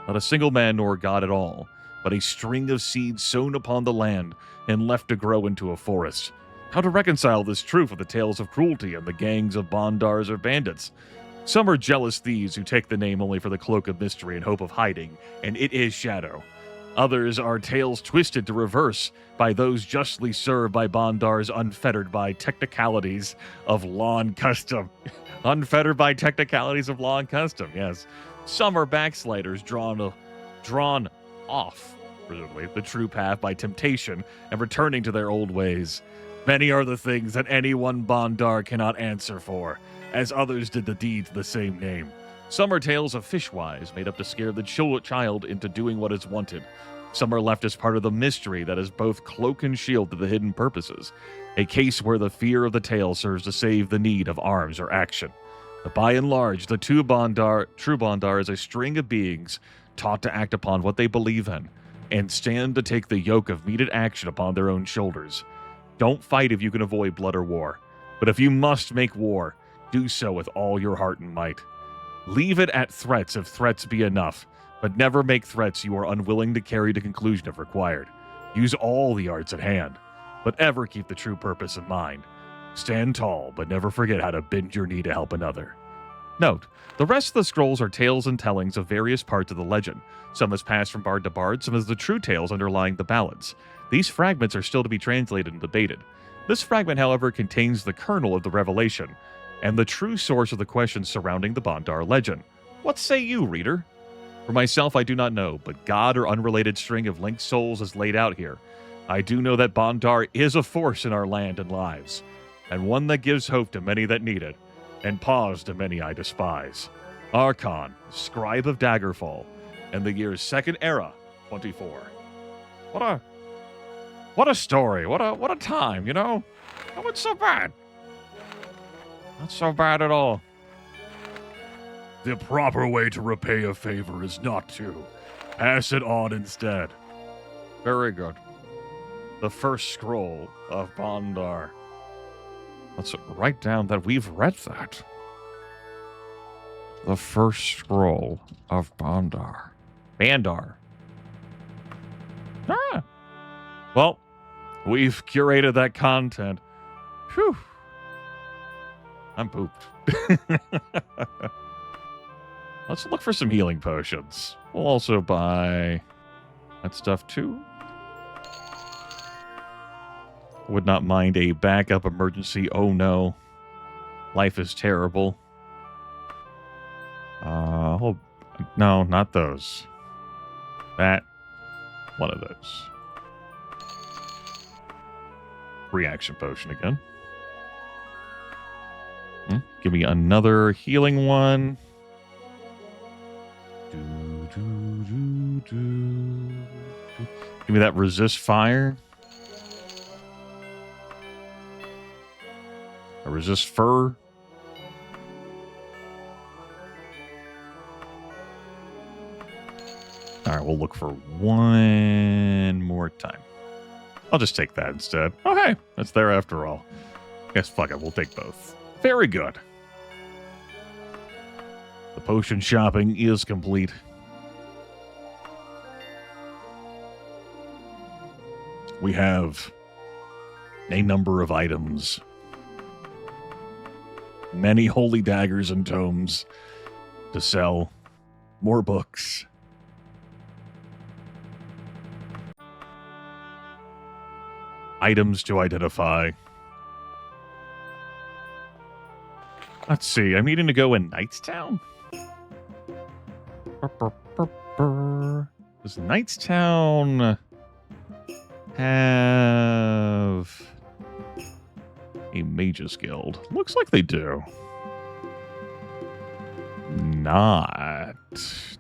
Not a single man nor god at all, but a string of seeds sown upon the land and left to grow into a forest. How to reconcile this truth with the tales of cruelty and the gangs of Bondars or bandits? Some are jealous thieves who take the name only for the cloak of mystery and hope of hiding, and it is shadow. Others are tales twisted to reverse by those justly served by Bondars unfettered by technicalities of law and custom. Unfettered by technicalities of law and custom, yes. Some are backsliders drawn off, presumably, the true path by temptation and returning to their old ways. Many are the things that any one Bondar cannot answer for, as others did the deeds of the same name. Some are tales of fishwives made up to scare the child into doing what is wanted. Some are left as part of the mystery that is both cloak and shield to the hidden purposes, a case where the fear of the tale serves to save the need of arms or action. But by and large, the true Bondar is a string of beings taught to act upon what they believe in, and stand to take the yoke of meted action upon their own shoulders. Don't fight if you can avoid blood or war, but if you must make war, do so with all your heart and might. Leave it at threats if threats be enough, but never make threats you are unwilling to carry to conclusion if required. Use all the arts at hand, but ever keep the true purpose in mind. Stand tall, but never forget how to bend your knee to help another. Note, the rest of the scrolls are tales and tellings of various parts of the legend. Some has passed from bard to bard, some is the true tales underlying the ballads. These fragments are still to be translated and debated. This fragment, however, contains the kernel of the revelation, and the true source of the questions surrounding the Bondar legend. What say you, reader? For myself, I do not know, but God or unrelated string of linked souls is laid out here. I do know that Bondar is a force in our land and lives, and one that gives hope to many that need it, and pause to many I despise. Archon, scribe of Daggerfall, and the year's second era, 24. What a story. What a time, you know? Oh, it's so bad. Not so bad at all. The proper way to repay a favor is not to. Pass it on instead. Very good. The first scroll of Bondar. Let's write down that we've read that. The first scroll of Bondar. Bandar. Ah. Well, we've curated that content. Whew. I'm pooped. Let's look for some healing potions. We'll also buy that stuff too. Would not mind a backup emergency. Oh no. Life is terrible. No, not those. That. One of those. Reaction potion again. Give me another healing one. Give me that resist fire. A resist fur. All right, we'll look for one more time. I'll just take that instead. Oh, hey, that's there after all. Guess fuck it, we'll take both. Very good. The potion shopping is complete. We have a number of items. Many holy daggers and tomes to sell. More books. Items to identify. Let's see. I'm needing to go in Knightstown. Does Knightstown have a Mage's Guild? Looks like they do. Not.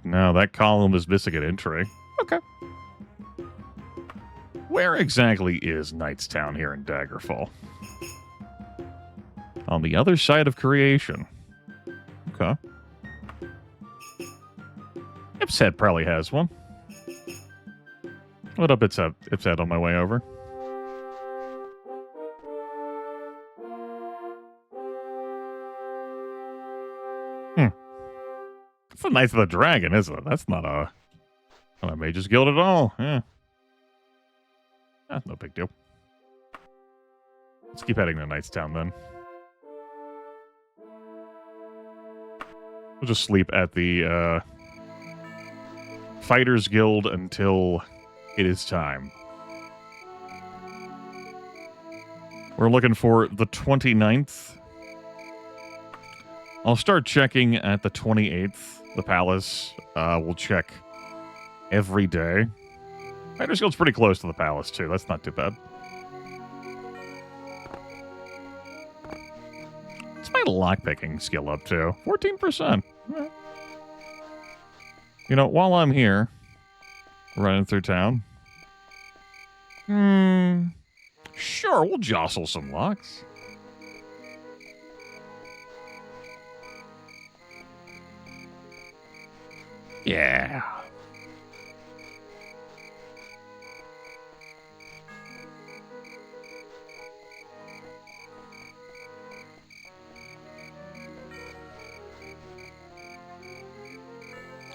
No, that column is missing an entry. Okay. Where exactly is Knightstown here in Daggerfall? On the other side of creation. Okay. Ipshead probably has one. What up, Ipshead on my way over? It's the Knights of the Dragon, isn't it? That's not a Mage's Guild at all. Yeah. That's no big deal. Let's keep heading to Knightstown then. We'll just sleep at the Fighters Guild until it is time. We're looking for the 29th. I'll start checking at the 28th. The palace. We'll check every day. Fighters Guild's pretty close to the palace, too. That's not too bad. What's my lockpicking skill up to? 14%. You know, while I'm here, running through town, sure, we'll jostle some locks. Yeah.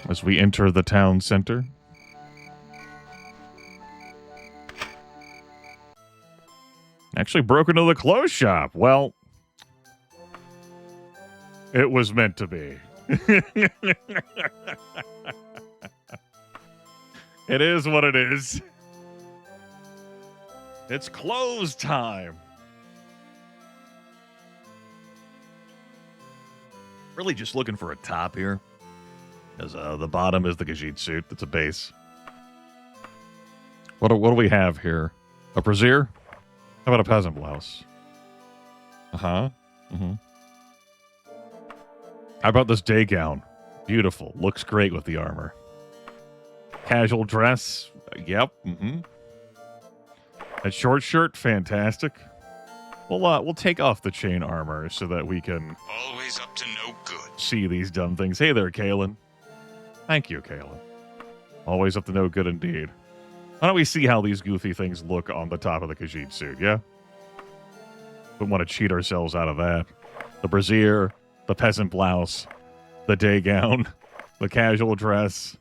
As we enter the town center. Actually broke into the clothes shop. Well, it was meant to be. It is what it is. It's close time. Really just looking for a top here. Because the bottom is the Khajiit suit. It's a base. What do we have here? A brassiere? How about a peasant blouse? Uh-huh. Mm-hmm. How about this day gown? Beautiful. Looks great with the armor. Casual dress. Yep. Mm-hmm. A short shirt. Fantastic. We'll take off the chain armor so that we can always up to no good. See these dumb things. Hey there, Kalen. Thank you, Kalen. Always up to no good indeed. Why don't we see how these goofy things look on the top of the Khajiit suit, yeah? We want to cheat ourselves out of that. The brassiere, the peasant blouse, the day gown, the casual dress,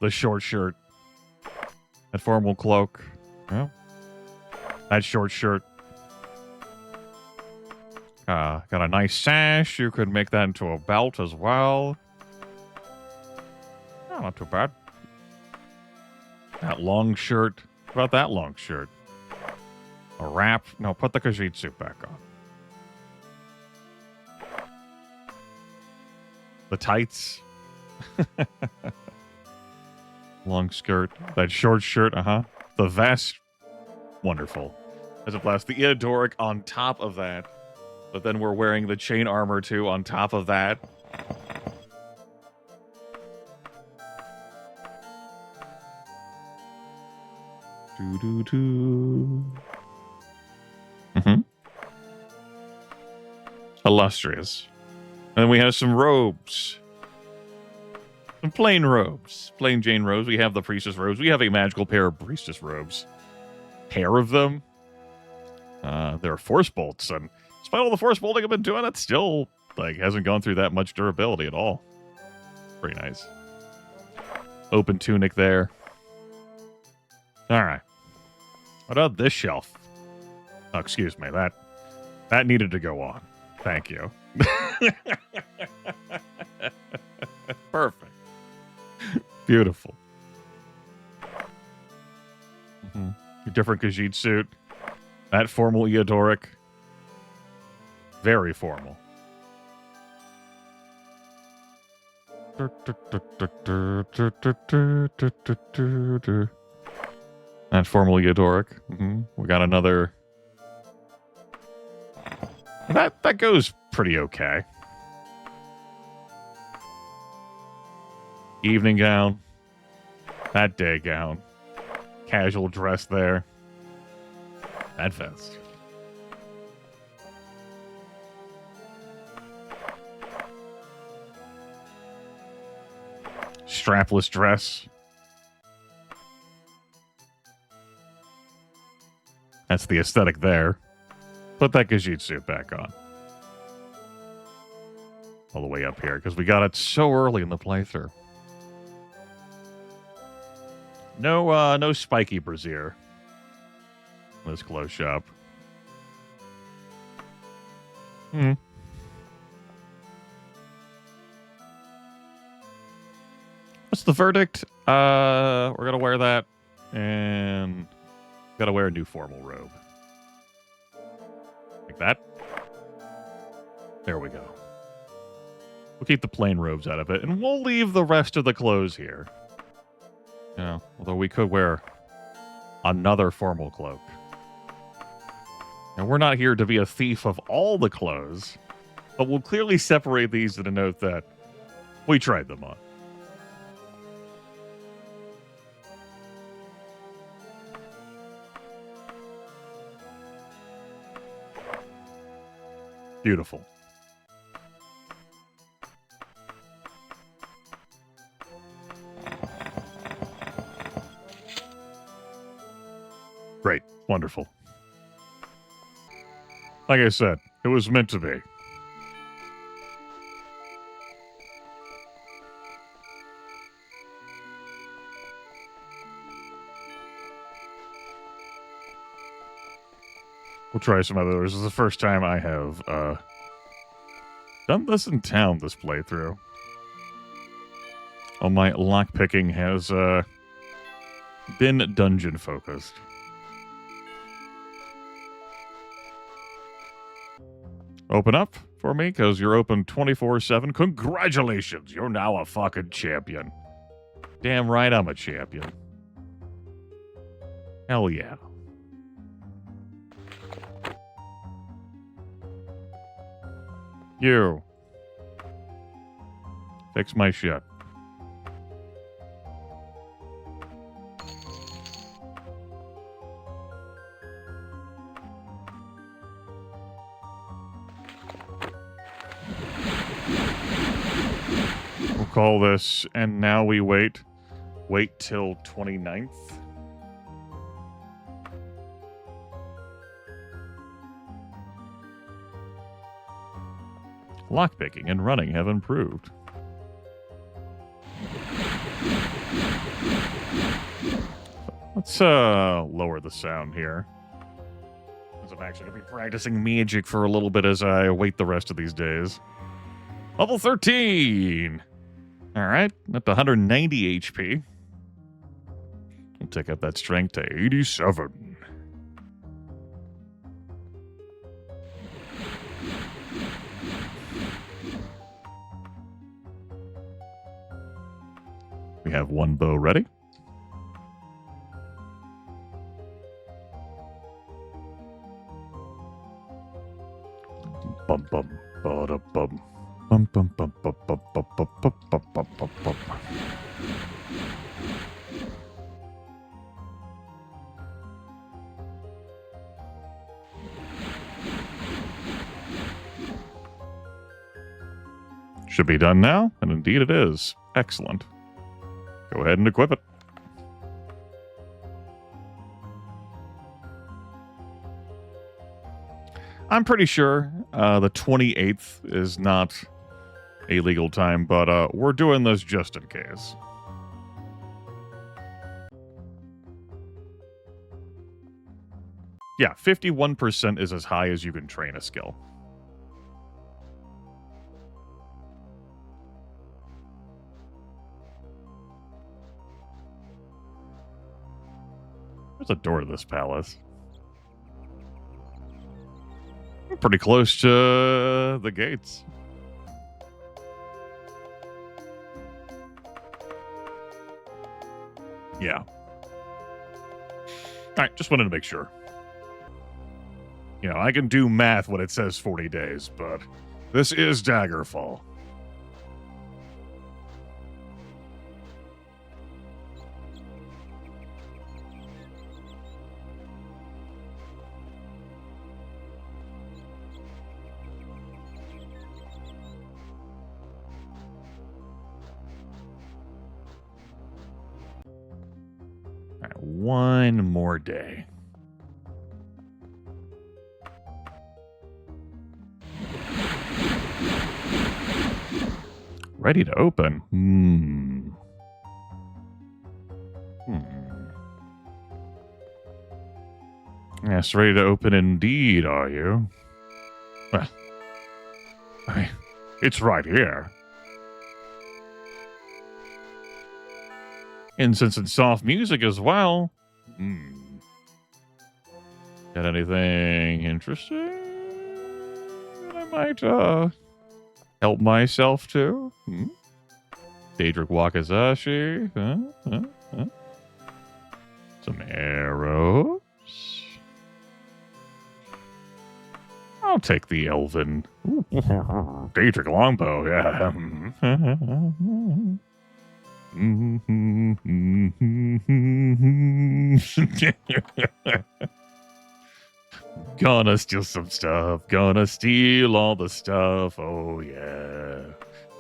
the short shirt, that formal cloak, yeah? That short shirt. Got a nice sash. You could make that into a belt as well. Oh, not too bad. That long shirt. What about that long shirt? A wrap? No, put the Khajiit suit back on. The tights. Long skirt. That short shirt, uh-huh. The vest. Wonderful. As a blast. The Eodoric on top of that. But then we're wearing the chain armor, too, on top of that. Mm-hmm. Illustrious. And then we have some robes. Some plain robes. Plain Jane robes. We have the priestess robes. We have a magical pair of priestess robes. pair of them. They're force bolts, and despite all the force bolting I've been doing, it still like hasn't gone through that much durability at all. Pretty nice. Open tunic there. All right. What about this shelf? Oh, excuse me. That needed to go on. Thank you. Perfect. Beautiful. A different Khajiit suit. That formal Eodoric. Very formal. That formal Eodoric. We got another. That goes pretty okay. Evening gown. That day gown. Casual dress there. That vest. Strapless dress. That's the aesthetic there. Put that Khajiit suit back on. All the way up here, because we got it so early in the playthrough. No spiky brassiere. This close shop. What's the verdict? We're gonna wear that, and gotta wear a new formal robe. Like that. There we go. We'll keep the plain robes out of it, and we'll leave the rest of the clothes here. You know, although we could wear another formal cloak. And we're not here to be a thief of all the clothes, but we'll clearly separate these to denote that we tried them on. Beautiful. Great. Wonderful. Like I said, it was meant to be. We'll try some others. This is the first time I have done this in town, this playthrough. All my lockpicking has been dungeon focused. Open up for me, because you're open 24/7. Congratulations, you're now a fucking champion. Damn right I'm a champion. Hell yeah. You. Fix my shit. We'll call this, and now we wait. Wait till 29th. Lockpicking and running have improved. Let's lower the sound here. Because I'm actually going to be practicing magic for a little bit as I wait the rest of these days. Level 13! Alright, at the 190 HP. We'll take up that strength to 87. We have one bow ready. Bum bum ba bum bum bum bum bum bum bum bum bum bum bum bum. Should be done now, and indeed it is. Excellent. Go ahead and equip it. I'm pretty sure the 28th is not a legal time, but we're doing this just in case. Yeah, 51% is as high as you can train a skill. There's a door to this palace. We're pretty close to the gates. Yeah. Alright, just wanted to make sure. You know, I can do math when it says 40 days, but this is Daggerfall. All right, one more day. Ready to open. Yes, ready to open indeed, are you? Well, it's right here. Incense and soft music as well. Got anything interesting that I might help myself to? Daedric Wakizashi. Some arrows. I'll take the elven. Daedric longbow, yeah. Gonna steal some stuff. Gonna steal all the stuff. Oh, yeah.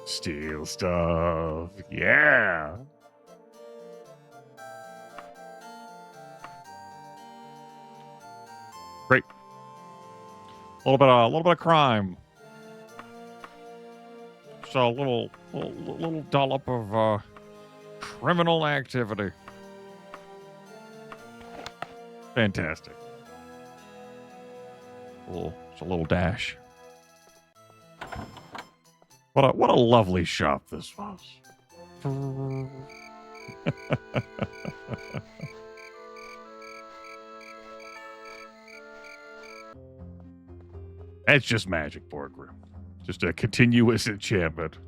Steal stuff. Yeah. Great. A little bit of crime. So a little dollop of criminal activity. Fantastic. It's a little dash. What a lovely shop this was. It's just magic, Borgrim. Just a continuous enchantment.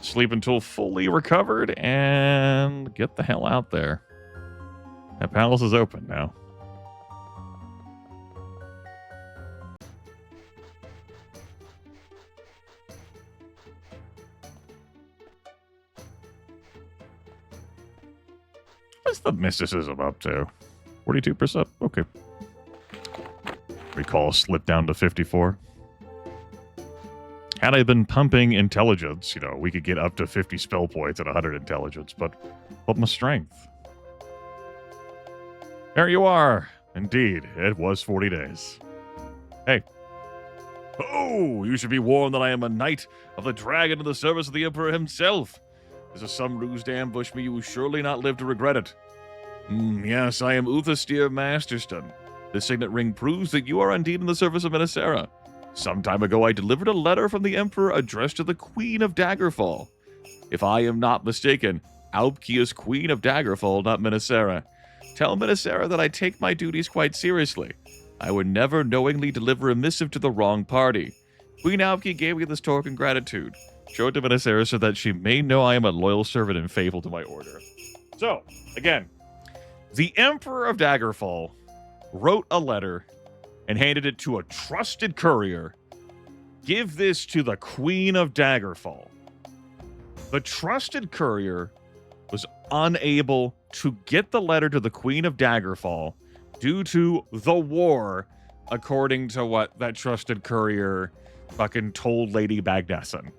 Sleep until fully recovered and get the hell out there. That palace is open now. What's the mysticism up to? 42%? Okay. Recall slipped down to 54. Had I been pumping intelligence, you know, we could get up to 50 spell points at 100 intelligence, but my strength. There you are. Indeed, it was 40 days. Hey. Oh, you should be warned that I am a knight of the dragon in the service of the Emperor himself. Is there some ruse to ambush me? You will surely not live to regret it. Yes, I am Uthastir Masterston. This signet ring proves that you are indeed in the service of Minnesera. Some time ago, I delivered a letter from the Emperor addressed to the Queen of Daggerfall. If I am not mistaken, Aubki is Queen of Daggerfall, not Minnesera. Tell Minnesera that I take my duties quite seriously. I would never knowingly deliver a missive to the wrong party. Queen Aubki gave me this token gratitude. Show it to Minnesera so that she may know I am a loyal servant and faithful to my order. So, again, the Emperor of Daggerfall wrote a letter and handed it to a trusted courier. Give this to the Queen of Daggerfall. The trusted courier was unable to get the letter to the Queen of Daggerfall due to the war, according to what that trusted courier fucking told Lady Bagnesson.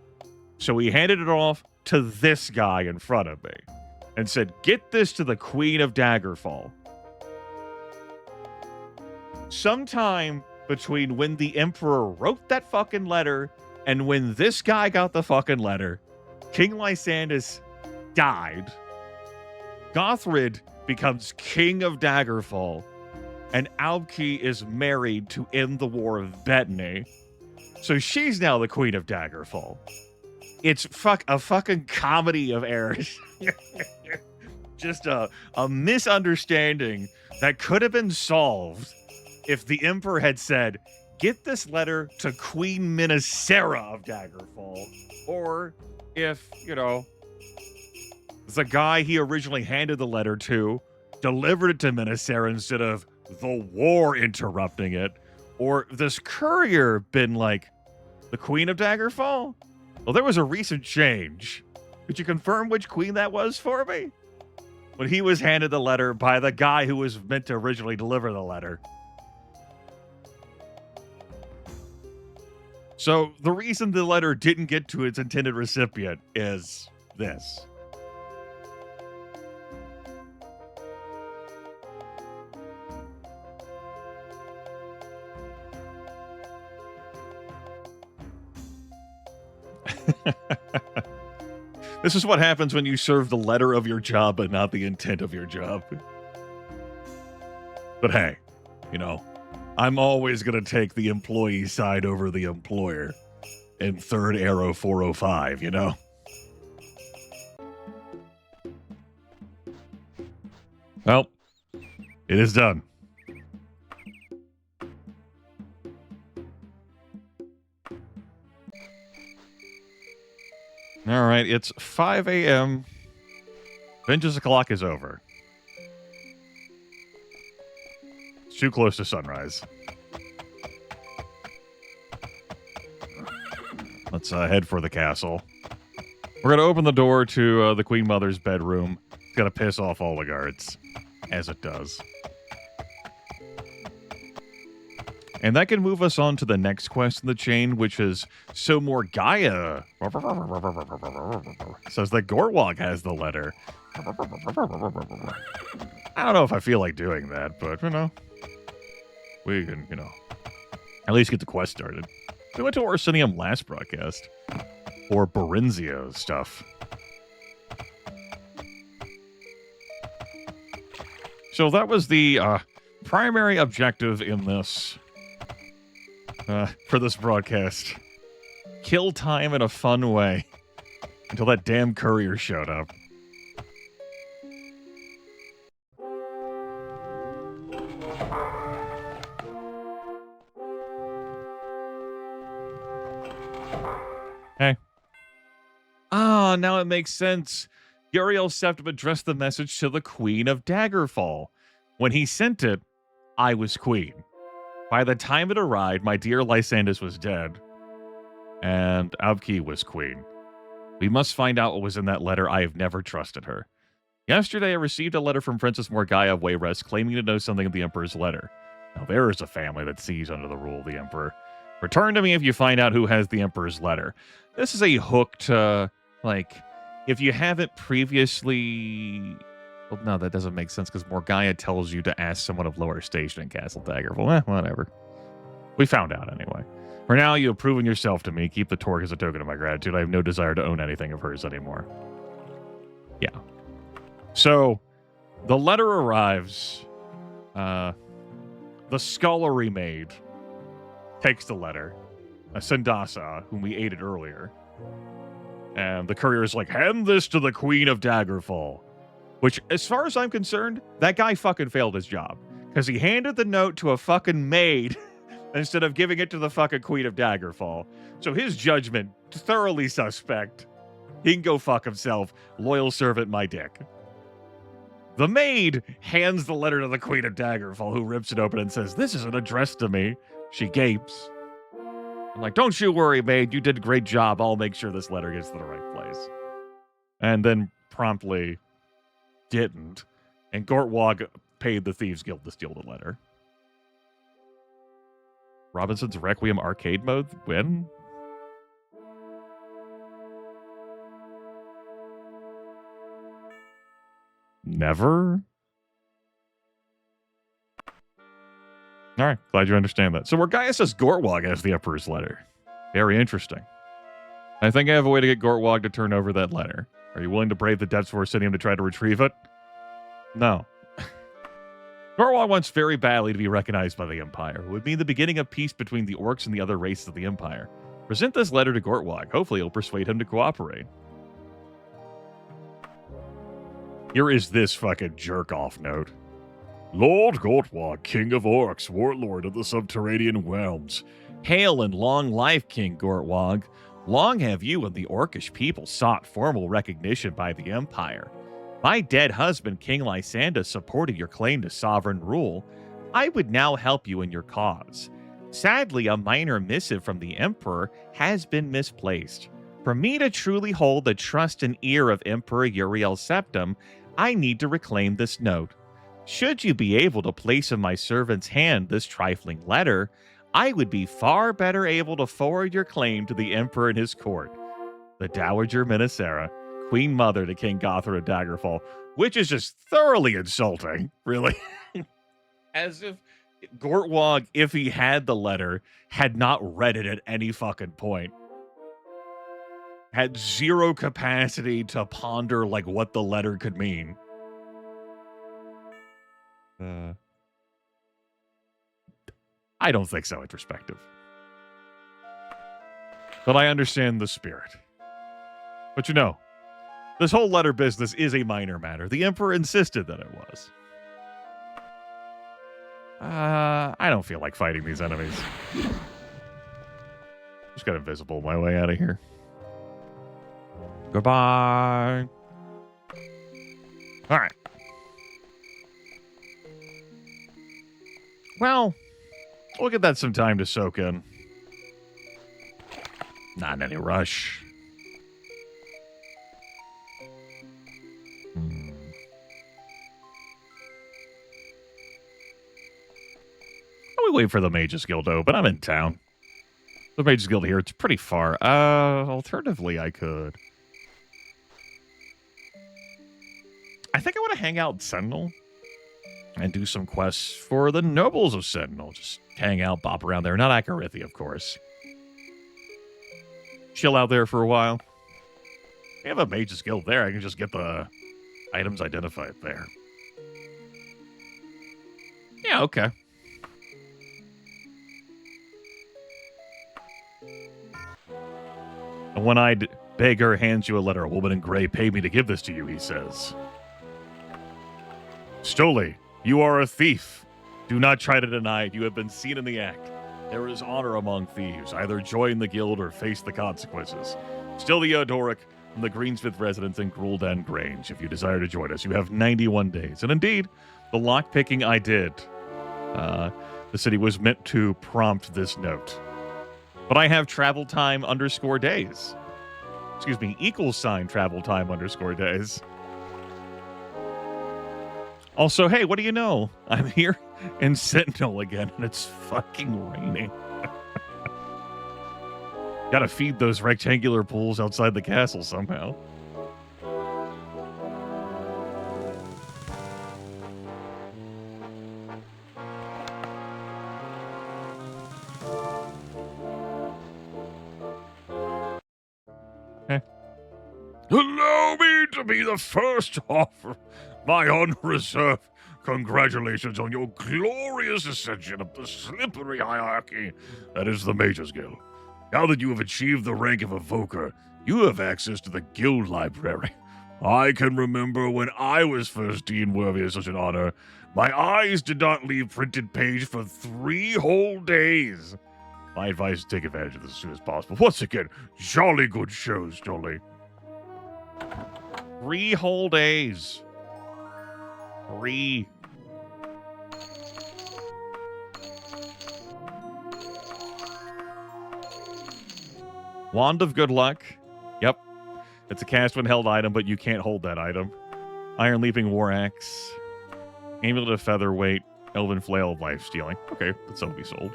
So he handed it off to this guy in front of me and said, get this to the Queen of Daggerfall. Sometime between when the Emperor wrote that fucking letter and when this guy got the fucking letter, King Lysandus died. Gothrid becomes King of Daggerfall, and Aubke is married to end the War of Bettany. So she's now the Queen of Daggerfall. It's a fucking comedy of errors. Just a misunderstanding that could have been solved if the Emperor had said, get this letter to Queen Minnesera of Daggerfall. Or if, the guy he originally handed the letter to delivered it to Minnesera instead of the war interrupting it. Or this courier been like, the Queen of Daggerfall? Well, there was a recent change. Could you confirm which queen that was for me? When he was handed the letter by the guy who was meant to originally deliver the letter. So the reason the letter didn't get to its intended recipient is this. This is what happens when you serve the letter of your job but not the intent of your job. But hey, I'm always going to take the employee side over the employer in 3rd Arrow 405, Well, it is done. All right, it's 5 a.m. Vengeance o'clock is over. It's too close to sunrise. Let's head for the castle. We're going to open the door to the Queen Mother's bedroom. It's going to piss off all the guards, as it does. And that can move us on to the next quest in the chain, which is So Morgaia says that Gorwog has the letter. I don't know if I feel like doing that, but, we can, at least get the quest started. We went to Orsinium last broadcast. Or Berenzio stuff. So that was the primary objective in this... for this broadcast. Kill time in a fun way. Until that damn courier showed up. Hey. Ah, now it makes sense. Uriel Septim addressed the message to the Queen of Daggerfall. When he sent it, I was queen. By the time it arrived, my dear Lysandus was dead, and Aubke was queen. We must find out what was in that letter. I have never trusted her. Yesterday, I received a letter from Princess Morgaia of Wayrest claiming to know something of the Emperor's letter. Now, there is a family that sees under the rule of the Emperor. Return to me if you find out who has the Emperor's letter. This is a hook to, if you haven't previously... Well, no, that doesn't make sense because Morgaia tells you to ask someone of lower station in Castle Daggerfall. Whatever. We found out anyway. For now, you have proven yourself to me. Keep the torque as a token of my gratitude. I have no desire to own anything of hers anymore. Yeah. So, the letter arrives. The scullery maid takes the letter. Sindasa, whom we aided earlier. And the courier is like, hand this to the Queen of Daggerfall. Which, as far as I'm concerned, that guy fucking failed his job. Because he handed the note to a fucking maid instead of giving it to the fucking Queen of Daggerfall. So his judgment, thoroughly suspect. He can go fuck himself. Loyal servant, my dick. The maid hands the letter to the Queen of Daggerfall, who rips it open and says, this isn't addressed to me. She gapes. I'm like, don't you worry, maid. You did a great job. I'll make sure this letter gets to the right place. And then promptly... didn't. And Gortwog paid the Thieves Guild to steal the letter. Robinson's Requiem arcade mode? When? Never? All right, glad you understand that. So Morgaius says Gortwog has the Emperor's letter. Very interesting. I think I have a way to get Gortwog to turn over that letter. Are you willing to brave the depths of Orsinium to try to retrieve it? No. Gortwog wants very badly to be recognized by the Empire. It would mean the beginning of peace between the orcs and the other races of the Empire. Present this letter to Gortwog. Hopefully it'll persuade him to cooperate. Here is this fucking jerk-off note. Lord Gortwog, King of Orcs, Warlord of the Subterranean Realms. Hail and long life, King Gortwog. Long have you and the Orcish people sought formal recognition by the Empire. My dead husband, King Lysanda, supported your claim to sovereign rule. I would now help you in your cause. Sadly, a minor missive from the Emperor has been misplaced. For me to truly hold the trust and ear of Emperor Uriel Septim, I need to reclaim this note. Should you be able to place in my servant's hand this trifling letter, I would be far better able to forward your claim to the Emperor and his court. The Dowager Minnesera, Queen Mother to King Gothard of Daggerfall, which is just thoroughly insulting, really. As if Gortwog, if he had the letter, had not read it at any fucking point. Had zero capacity to ponder, like, what the letter could mean. I don't think so, introspective. But I understand the spirit. But you know, this whole letter business is a minor matter. The Emperor insisted that it was. I don't feel like fighting these enemies. Just got invisible my way out of here. Goodbye. All right. Well, we'll give that some time to soak in. Not in any rush. We wait for the Mages Guild to open. I'm in town. The Mages Guild here, it's pretty far. Alternatively, I could. I think I want to hang out in Sentinel and do some quests for the Nobles of Sentinel. Just hang out, bop around there. Not Akarithi, of course. Chill out there for a while. We have a Mages Guild there. I can just get the items identified there. Yeah, okay. A one-eyed beggar hands you a letter. A woman in gray paid me to give this to you, he says. Stoli, you are a thief. Do not try to deny it. You have been seen in the act. There is honor among thieves. Either join the guild or face the consequences. Still the Eodoric from the Greensmith residence in Gruldan Grange. If you desire to join us, you have 91 days. And indeed, the lockpicking I did. The city was meant to prompt this note. But I have travel time _ days. Excuse me, equal sign travel time _ days. Also, hey, what do you know? I'm here in Sentinel again, and it's fucking raining. Gotta feed those rectangular pools outside the castle somehow. Allow me to be the first to offer my unreserved congratulations on your glorious ascension of the slippery hierarchy that is the Mages Guild. Now that you have achieved the rank of Evoker, you have access to the guild library. I can remember when I was first deemed worthy of such an honor, my eyes did not leave printed page for 3 whole days. My advice is take advantage of this as soon as possible. Once again, jolly good show, Stoli. 3 whole days. 3. Wand of Good Luck. Yep. It's a cast when held item, but you can't hold that item. Iron Leaping War Axe. Amulet of Featherweight, Elven Flail of Life Stealing. Okay, that's all be sold.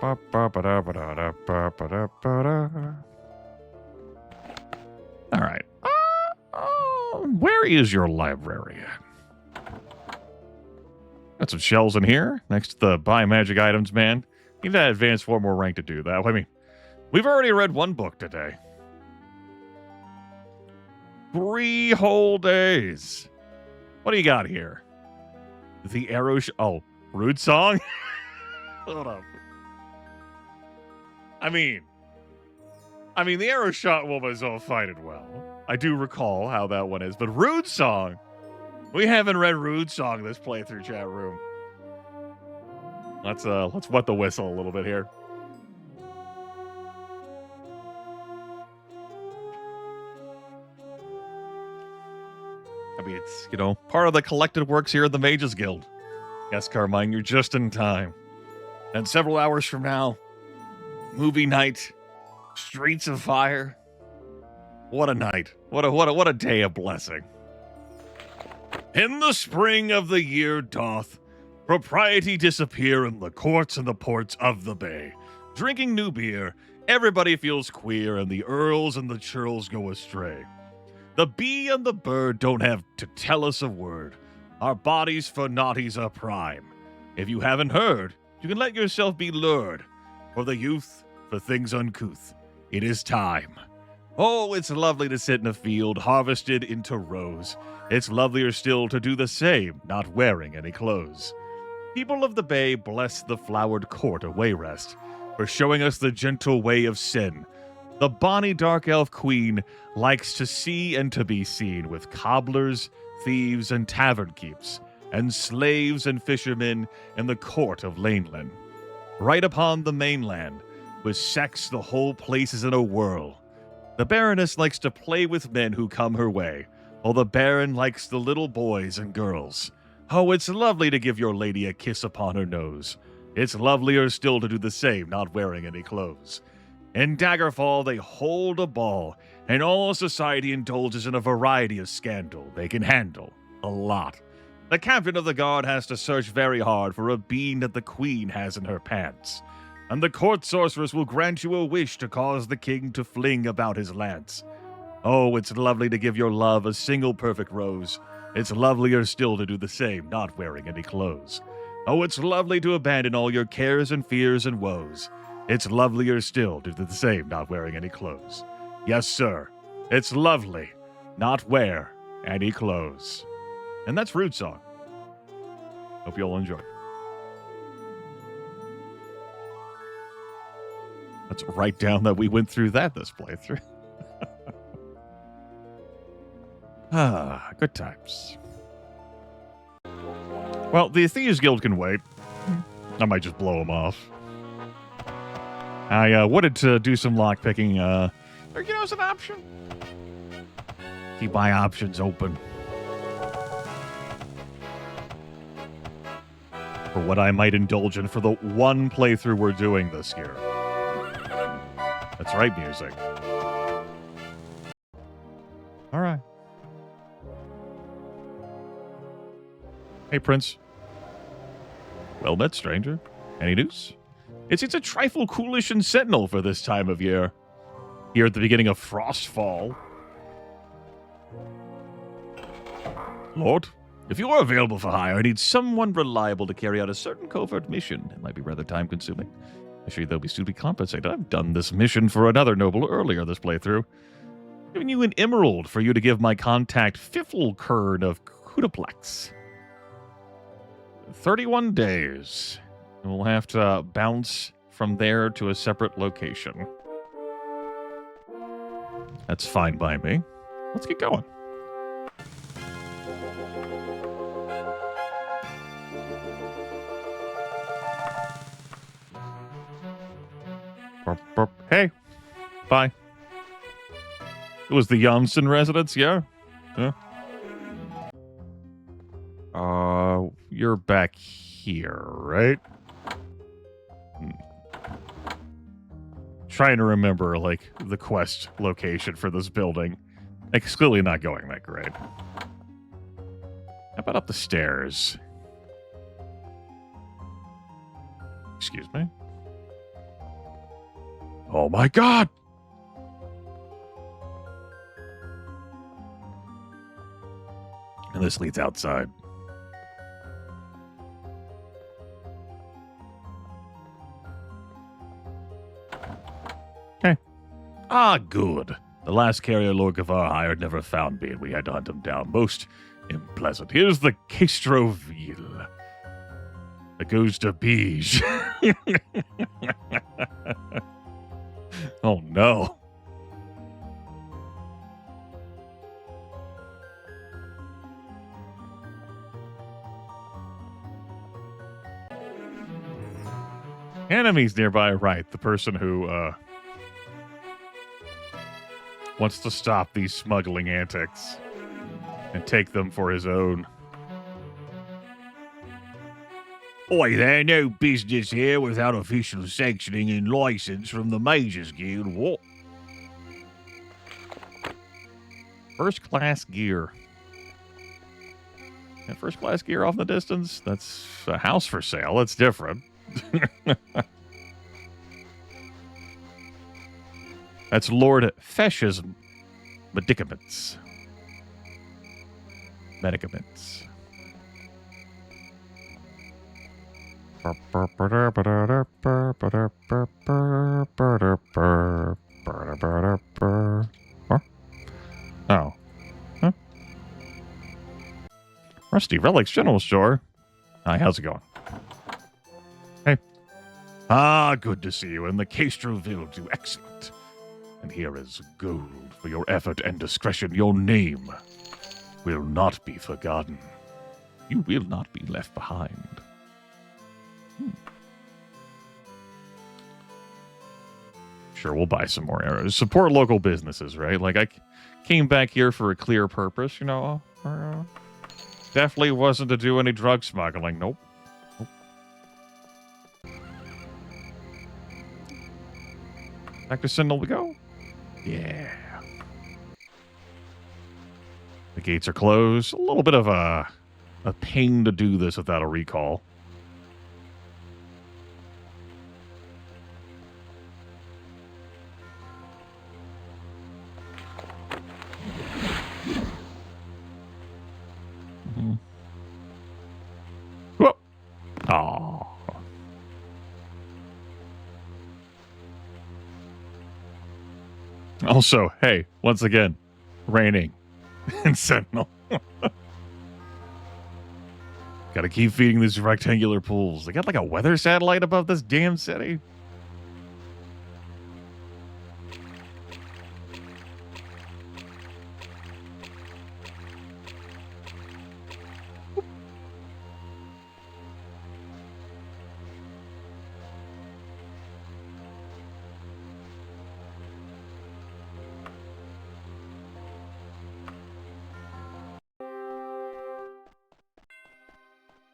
All right. Where is your library at? Got some shells in here next to the buy magic items, man. Need that advanced 4 more rank to do that. I mean, we've already read 1 book today. 3 whole days. What do you got here? The arrow. Oh, Rude Song? Hold up. I mean, the arrow shot woman's all fighting well. I do recall how that one is, but Rude Song. We haven't read Rude Song this playthrough, chat room. Let's wet the whistle a little bit here. I mean, it's, part of the collected works here at the Mages Guild. Yes, Carmine, you're just in time. And several hours from now, movie night, Streets of Fire. What a night. What a day of blessing. In the spring of the year doth propriety disappear in the courts and the ports of the bay. Drinking new beer, everybody feels queer, and the earls and the churls go astray. The bee and the bird don't have to tell us a word. Our bodies for naughties are prime. If you haven't heard, you can let yourself be lured. For the youth, for things uncouth, it is time. Oh, it's lovely to sit in a field harvested into rows. It's lovelier still to do the same, not wearing any clothes. People of the bay bless the flowered court of Wayrest for showing us the gentle way of sin. The bonny dark elf queen likes to see and to be seen with cobblers, thieves, and tavern keeps, and slaves and fishermen in the court of Laneland. Right upon the mainland, with sex the whole place is in a whirl. The Baroness likes to play with men who come her way, while the Baron likes the little boys and girls. Oh, it's lovely to give your lady a kiss upon her nose. It's lovelier still to do the same, not wearing any clothes. In Daggerfall, they hold a ball, and all society indulges in a variety of scandal they can handle. A lot. The captain of the guard has to search very hard for a bean that the queen has in her pants. And the court sorceress will grant you a wish to cause the king to fling about his lance. Oh, it's lovely to give your love a single perfect rose. It's lovelier still to do the same, not wearing any clothes. Oh, it's lovely to abandon all your cares and fears and woes. It's lovelier still to do the same, not wearing any clothes. Yes, sir, it's lovely, not wear any clothes. And that's Rude Song. Hope you all enjoy. Let's write down that we went through that this playthrough. Good times. Well, the Thieves Guild can wait. I might just blow them off. I wanted to do some lockpicking. It's an option. Keep my options open. For what I might indulge in for the one playthrough we're doing this year. That's right, music. All right. Hey, Prince. Well met, stranger. Any news? It's a trifle coolish and sentinel for this time of year. Here at the beginning of Frostfall. Lord, if you are available for hire, I need someone reliable to carry out a certain covert mission. It might be rather time-consuming. I'm sure they'll be suitably compensated. I've done this mission for another noble earlier this playthrough. Giving you an emerald for you to give my contact Fifflekern of Kudaplex. 31 days. And we'll have to bounce from there to a separate location. That's fine by me. Let's get going. Hey. Bye. It was the Janssen residence, yeah? Yeah. You're back here, right? Trying to remember, the quest location for this building. It's clearly not going that great. How about up the stairs? Excuse me. Oh my god! And this leads outside. Okay. Ah, good. The last carrier Lord Gavar hired never found me, and we had to hunt him down. Most unpleasant. Here's the Castroville. That goes to Beige. Oh no. Enemies nearby, right? The person who wants to stop these smuggling antics and take them for his own. Oi there, no business here without official sanctioning and license from the Majors Guild. What? First class gear. And first class gear off in the distance? That's a house for sale. That's different. That's Lord Fesh's medicaments. Medicaments. Huh? Oh. Huh? Rusty Relics General Store. Hi, how's it going? Hey. Ah, good to see you. And the Castroville do excellent. And here is gold for your effort and discretion. Your name will not be forgotten. You will not be left behind. Sure, we'll buy some more arrows. Support local businesses, right? Like, I came back here for a clear purpose, you know? Definitely wasn't to do any drug smuggling. Nope. Back to Sindel we go? Yeah. The gates are closed. A little bit of a pain to do this without a recall. Whoa. Oh. Also, hey, once again, raining in Sentinel. Gotta keep feeding these rectangular pools. They got like a weather satellite above this damn city.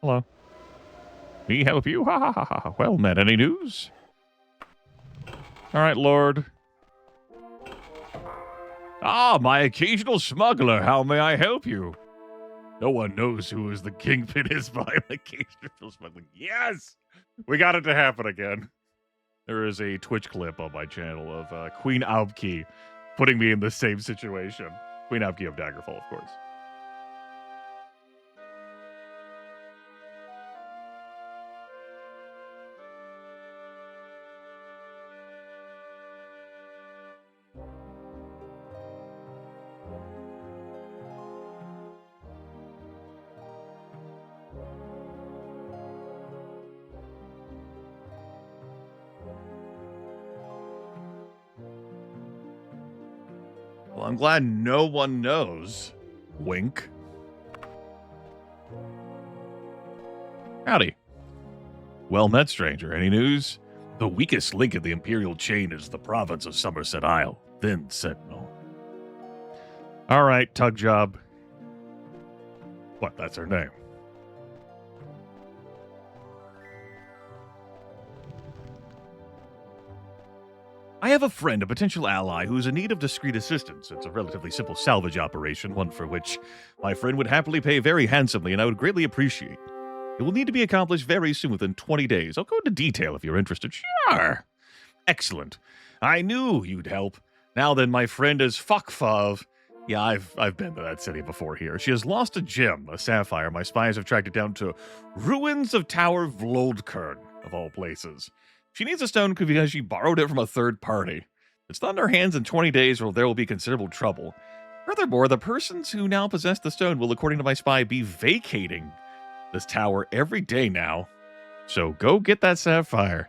Hello. Me help you? Ha ha ha ha. Well met. Any news? All right, Lord. Ah, my occasional smuggler. How may I help you? No one knows who is the kingpin is by occasional smuggling. Yes! We got it to happen again. There is a Twitch clip on my channel of Queen Aubke putting me in the same situation. Queen Aubke of Daggerfall, of course. Well, I'm glad no one knows. Wink. Howdy. Well met, stranger. Any news? The weakest link in the Imperial chain is the province of Somerset Isle, then Sentinel. All right, Tug Job. What, that's her name? I have a friend, a potential ally, who is in need of discreet assistance. It's a relatively simple salvage operation, one for which my friend would happily pay very handsomely, and I would greatly appreciate. It will need to be accomplished very soon, within 20 days. I'll go into detail if you're interested. Sure. Excellent. I knew you'd help. Now then, my friend is Fuckfov. Yeah, I've been to that city before here. She has lost a gem, a sapphire. My spies have tracked it down to ruins of Tower Vlodkern, of all places. She needs a stone because she borrowed it from a third party. It's not in her hands in 20 days, or there will be considerable trouble. Furthermore, the persons who now possess the stone will, according to my spy, be vacating this tower every day now. So go get that sapphire.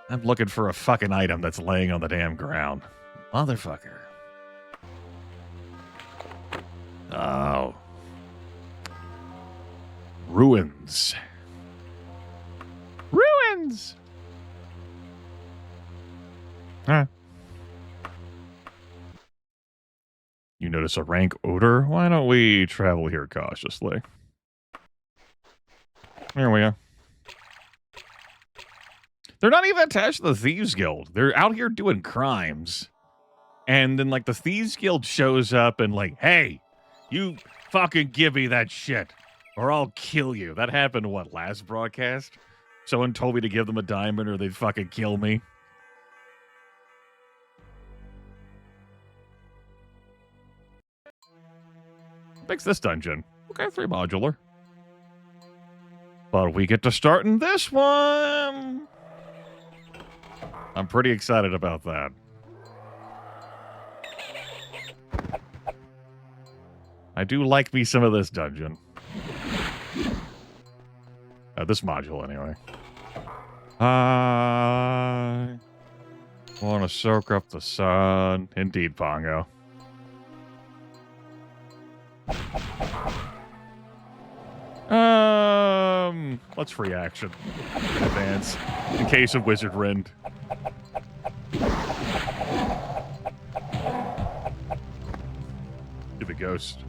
I'm looking for a fucking item that's laying on the damn ground. Motherfucker. Oh. Ruins. Ruins! Huh. You notice a rank odor? Why don't we travel here cautiously? There we go. They're not even attached to the Thieves Guild. They're out here doing crimes. And then, like, the Thieves Guild shows up and, like, hey, you fucking give me that shit, or I'll kill you. That happened, what, last broadcast? Someone told me to give them a diamond or they'd fucking kill me. Makes this dungeon. Okay, 3 modular. But we get to start in this one. I'm pretty excited about that. I do like me some of this dungeon. This module, anyway. I want to soak up the sun. Indeed, Pongo. Let's free action in advance in case of Wizard Rend. To the ghost.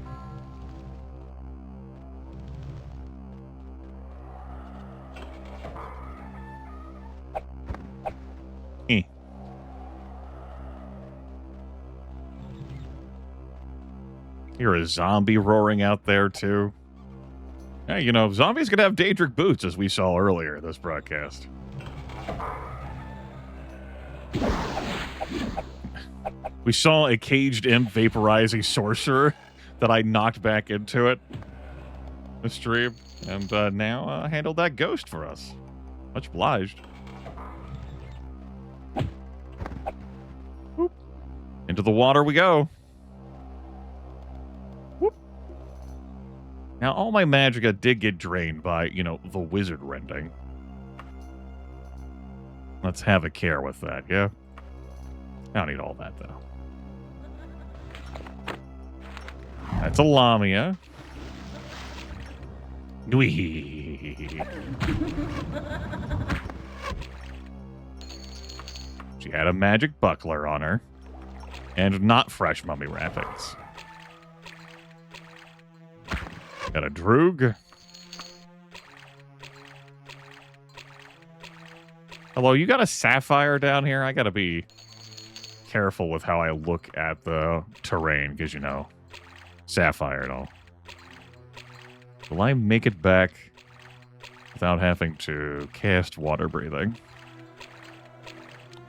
Hear a zombie roaring out there, too. Hey, you know, zombies could have Daedric boots, as we saw earlier this broadcast. We saw a caged imp vaporize a sorcerer that I knocked back into it this stream, and now handled that ghost for us. Much obliged. Whoop. Into the water we go. Now, all my magicka did get drained by, you know, the wizard rending. Let's have a care with that, yeah? I don't need all that, though. That's a Lamia. Whee. She had a magic buckler on her. And not fresh mummy wrappings. Got a Droog. Hello, you got a sapphire down here? I gotta be careful with how I look at the terrain, because, you know, sapphire and all. Will I make it back without having to cast water breathing?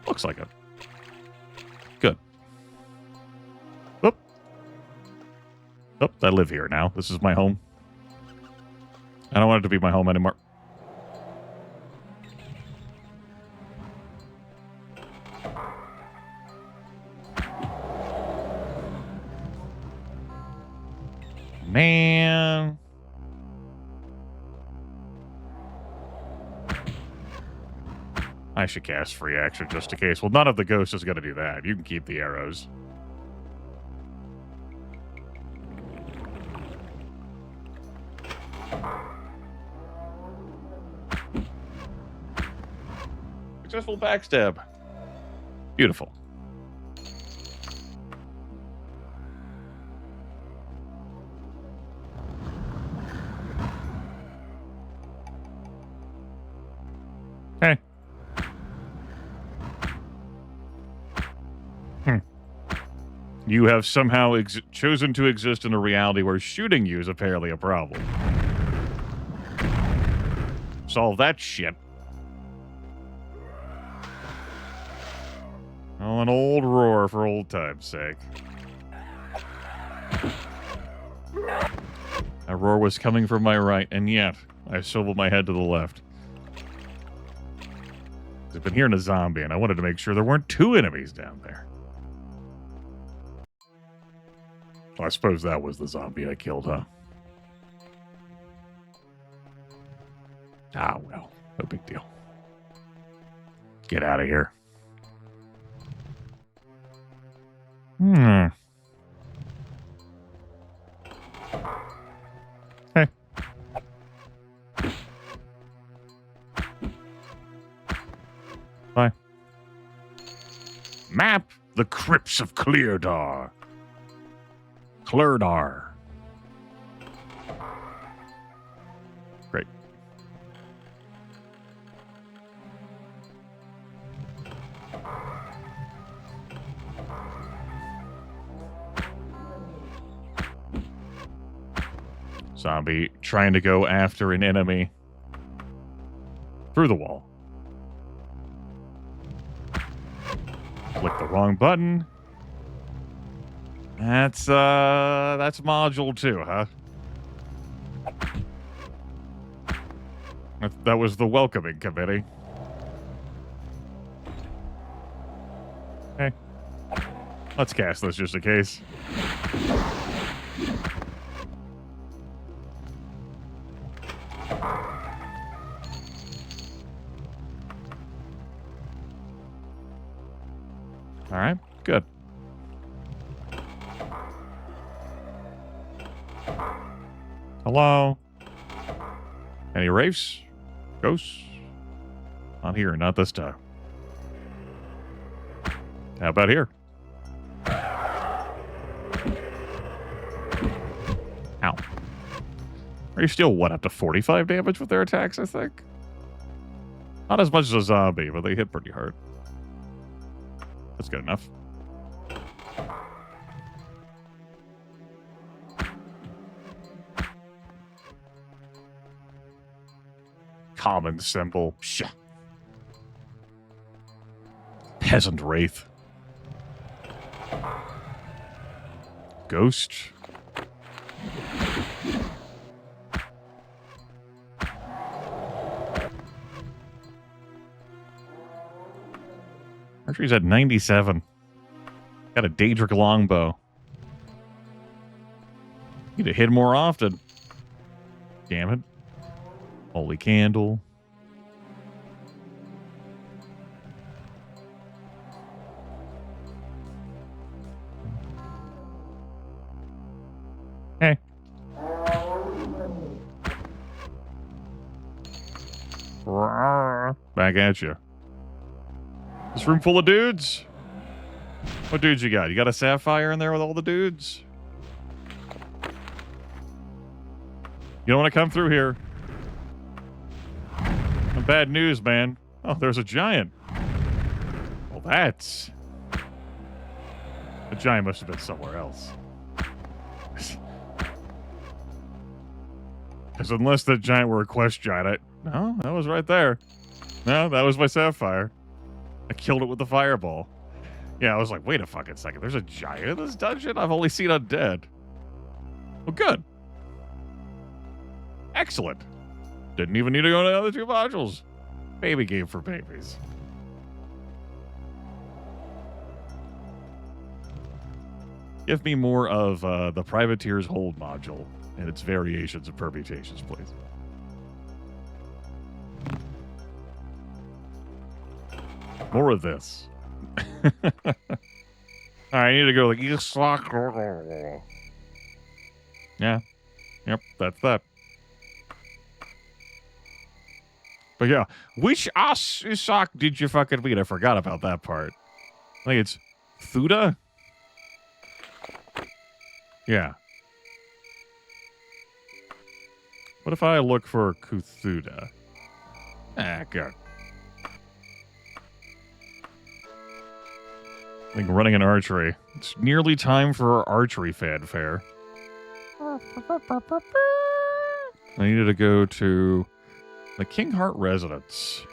Looks like it. Good. Oop. Oop, I live here now. This is my home. I don't want it to be my home anymore. Man. I should cast free action just in case. Well, none of the ghosts is going to do that. You can keep the arrows. Successful backstab. Beautiful. Hey. You have somehow chosen to exist in a reality where shooting you is apparently a problem. Solve that shit. Oh, an old roar for old time's sake. That roar was coming from my right, and yet I swiveled my head to the left. I've been hearing a zombie, and I wanted to make sure there weren't two enemies down there. Well, I suppose that was the zombie I killed, huh? Ah, well, no big deal. Get out of here. Hey. Bye. Map the crypts of Cleardar. Clerdar. Great. Zombie trying to go after an enemy through the wall. Click the wrong button. That's module 2, huh? That was the welcoming committee. Okay. Let's cast this just in case. All right, good. Hello? Any wraiths? Ghosts? Not here, not this time. How about here? Ow. Are you still, what, up to 45 damage with their attacks, I think? Not as much as a zombie, but they hit pretty hard. That's good enough. Common symbol. Psh. Peasant wraith. Ghost. Archery's at 97. Got a Daedric longbow. Need to hit more often. Damn it. Holy candle. Hey. Back at you. This room full of dudes? What dudes you got? You got a sapphire in there with all the dudes? You don't want to come through here. Bad news, man. Oh, there's a giant. Well, that's... The giant must have been somewhere else. Because unless the giant were a quest giant, no, that was right there. No, that was my sapphire. I killed it with the fireball. Yeah, I was like, wait a fucking second. There's a giant in this dungeon? I've only seen undead. Well, good. Excellent. Didn't even need to go to the other two modules. Baby game for babies. Give me more of the Privateer's Hold module and its variations and permutations, please. More of this. Alright, I need to go like... Yeah. Yep, that's that. But yeah, which sock did you fucking meet? I forgot about that part. I think it's Thuda? Yeah. What if I look for Cthulhu? Ah, good. I think running an archery. It's nearly time for our archery fanfare. I needed to go to the King Heart residence.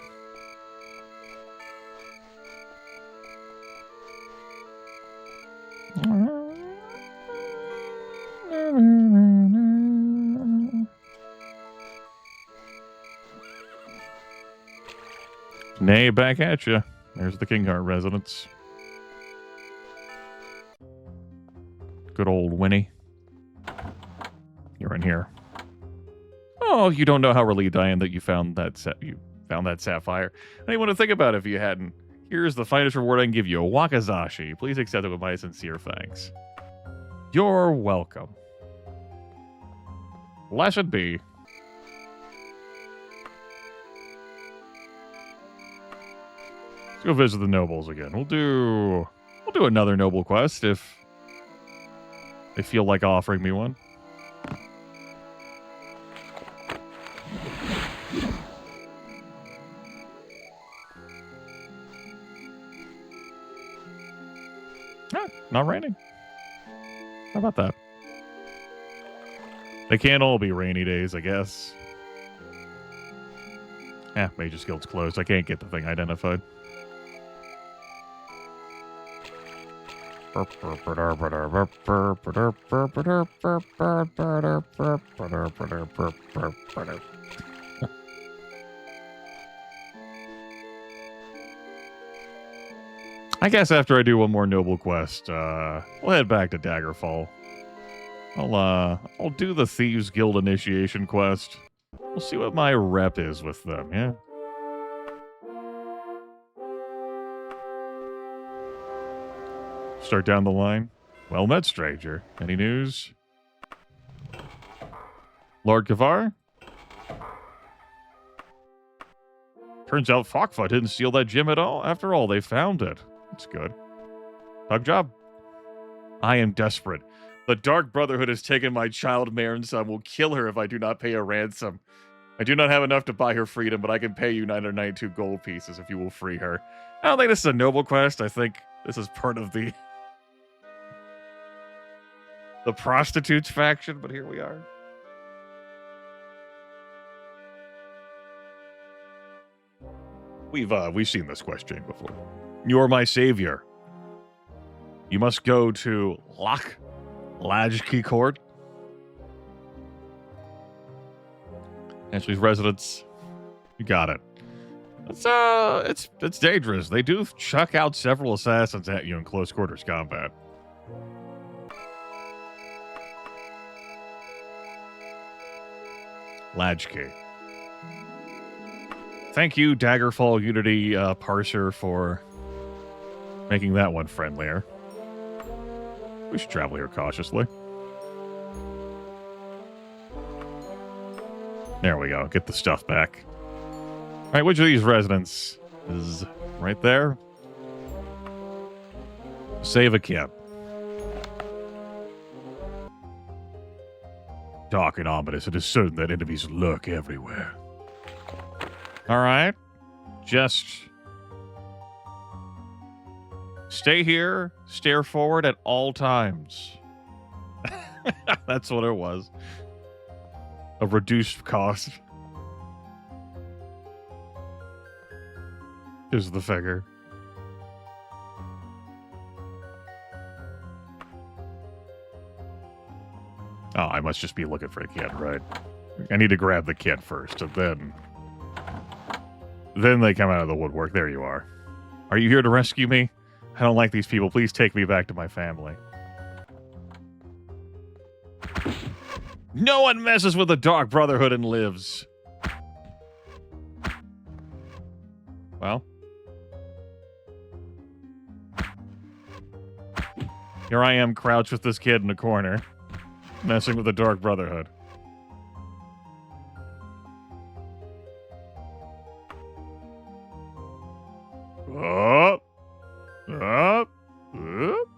Nay, back at you. There's the King Heart residence. Good old Winnie. You're in here. Oh, you don't know how relieved I am that you found that sapphire. I didn't want to think about it if you hadn't. Here's the finest reward I can give you, a wakizashi. Please accept it with my sincere thanks. You're welcome. Blessed be. Let's go visit the nobles again. We'll do another noble quest if they feel like offering me one. Not raining. How about that? They can't all be rainy days, I guess. Mage's Guild's closed. I can't get the thing identified. I guess after I do one more noble quest, we'll head back to Daggerfall. I'll do the Thieves Guild initiation quest. We'll see what my rep is with them, yeah? Start down the line. Well met, stranger. Any news? Lord Kavar? Turns out Fakfa didn't steal that gem at all. After all, they found it. That's good. Tug job. I am desperate. The Dark Brotherhood has taken my child, Mare, and son will kill her if I do not pay a ransom. I do not have enough to buy her freedom, but I can pay you 992 gold pieces if you will free her. I don't think this is a noble quest. I think this is part of the prostitutes faction, but here we are. We've seen this quest chain before. You're my savior. You must go to Lajki Court. Ashley's residence. You got it. It's dangerous. They do chuck out several assassins at you in close quarters combat. Lajki. Thank you, Daggerfall Unity parser, for making that one friendlier. We should travel here cautiously. There we go. Get the stuff back. All right, which of these residents is right there? Save a kid. Dark and ominous, it is certain that enemies lurk everywhere. All right. Just stay here, stare forward at all times. That's what it was. A reduced cost. Is the figure. Oh, I must just be looking for a kid, right? I need to grab the kid first, and then they come out of the woodwork. There you are. Are you here to rescue me? I don't like these people. Please take me back to my family. No one messes with the Dark Brotherhood and lives. Well. Here I am crouched with this kid in a corner, messing with the Dark Brotherhood. Up. Up. Up.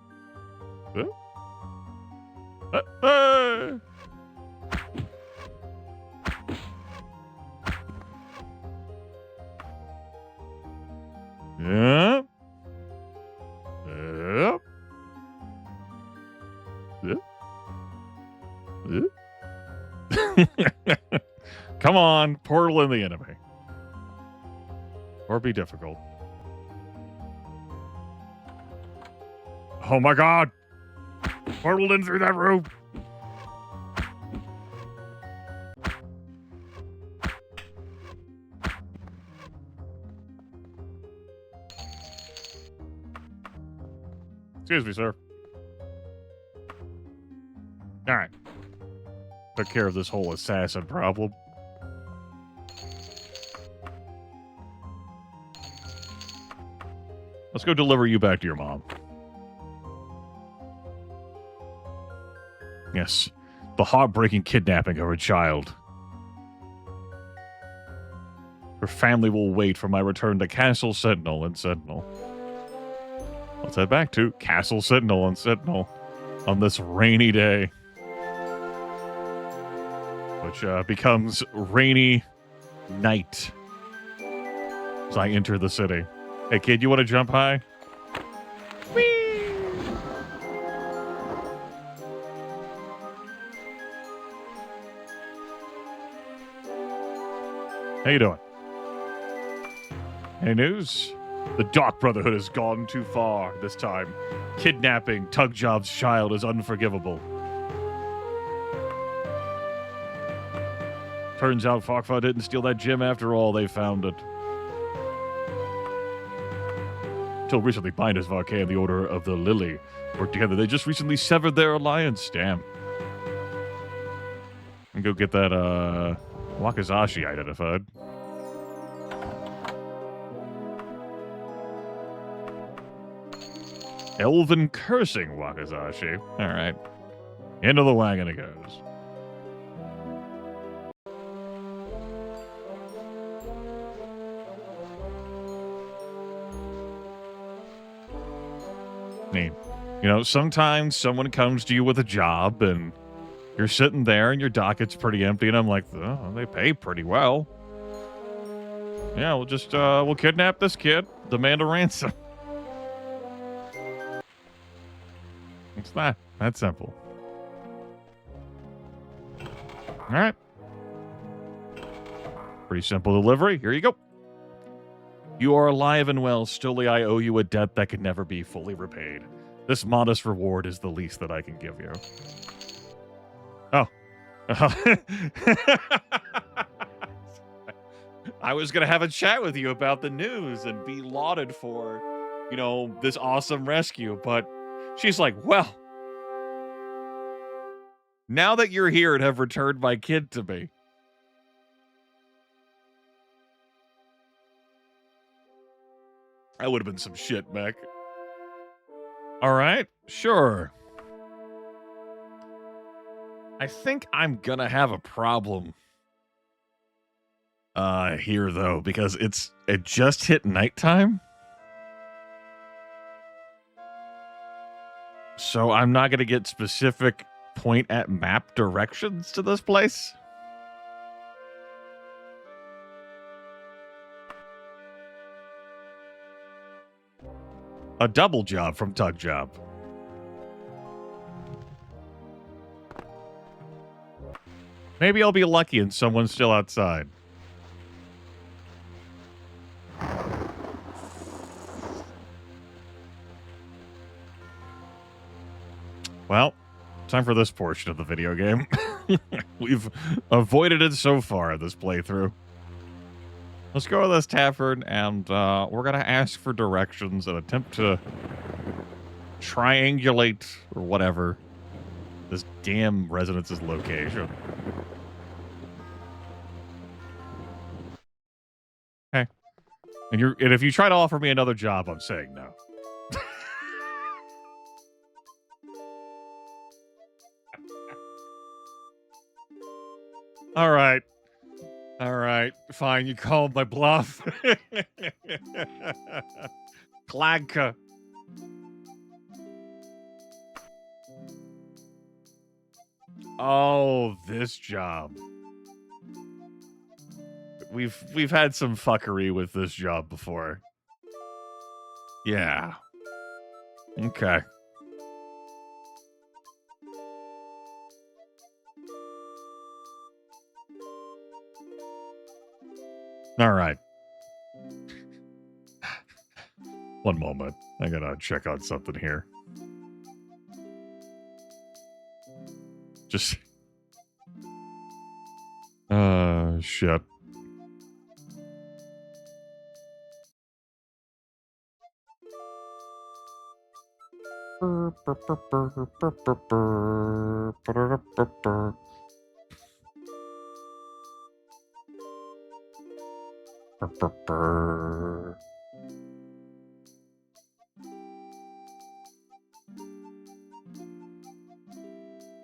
Up. Yeah. Come on, portal in the enemy. Or be difficult. Oh my god! Portal in through that room! Excuse me, sir. Alright. Took care of this whole assassin problem. Let's go deliver you back to your mom. Yes. The heartbreaking kidnapping of her child. Her family will wait for my return to Castle Sentinel and Sentinel. Let's head back to Castle Sentinel and Sentinel on this rainy day. Which becomes rainy night as I enter the city. Hey, kid, you want to jump high? Whee! How you doing? Any news? The Dark Brotherhood has gone too far this time. Kidnapping Tugjob's child is unforgivable. Turns out Farkfa didn't steal that gem after all. They found it. Till recently, Binders of Arcane and the Order of the Lily worked together. They just recently severed their alliance. Damn. And go get that Wakazashi identified. Elven cursing Wakazashi. All right. Into the wagon it goes. Neat. You know, sometimes someone comes to you with a job and you're sitting there and your docket's pretty empty and I'm like, oh, they pay pretty well. Yeah, we'll just, we'll kidnap this kid, demand a ransom. It's that simple. All right. Pretty simple delivery. Here you go. You are alive and well. Still, I owe you a debt that can never be fully repaid. This modest reward is the least that I can give you. Oh. I was going to have a chat with you about the news and be lauded for, you know, this awesome rescue, but she's like, well, now that you're here and have returned my kid to me, that would have been some shit, Mac. All right, sure. I think I'm gonna have a problem here though, because it just hit nighttime. So I'm not gonna get specific point at map directions to this place. A double job from Tug Job. Maybe I'll be lucky and someone's still outside. Well, time for this portion of the video game. We've avoided it so far this playthrough. Let's go to this tavern, and we're going to ask for directions and attempt to triangulate, or whatever, this damn residence's location. Okay. And if you try to offer me another job, I'm saying no. All right. All right, fine. You called my bluff. Klagka. Oh, this job. We've had some fuckery with this job before. Yeah. Okay. All right. One moment. I gotta check on something here. Just... shit.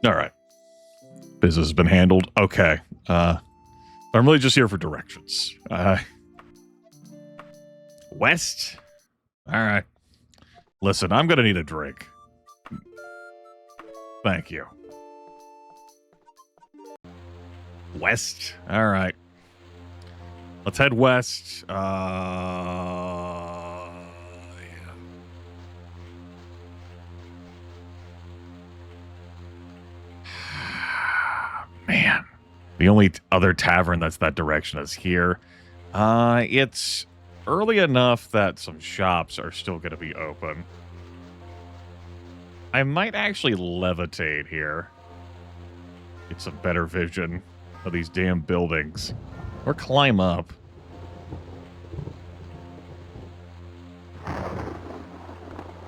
All right. Business has been handled. Okay. I'm really just here for directions. West? All right. Listen, I'm going to need a drink. Thank you. West? All right. Let's head west. Yeah. Man. The only other tavern that's that direction is here. It's early enough that some shops are still going to be open. I might actually levitate here. Get some better vision of these damn buildings. Or climb up.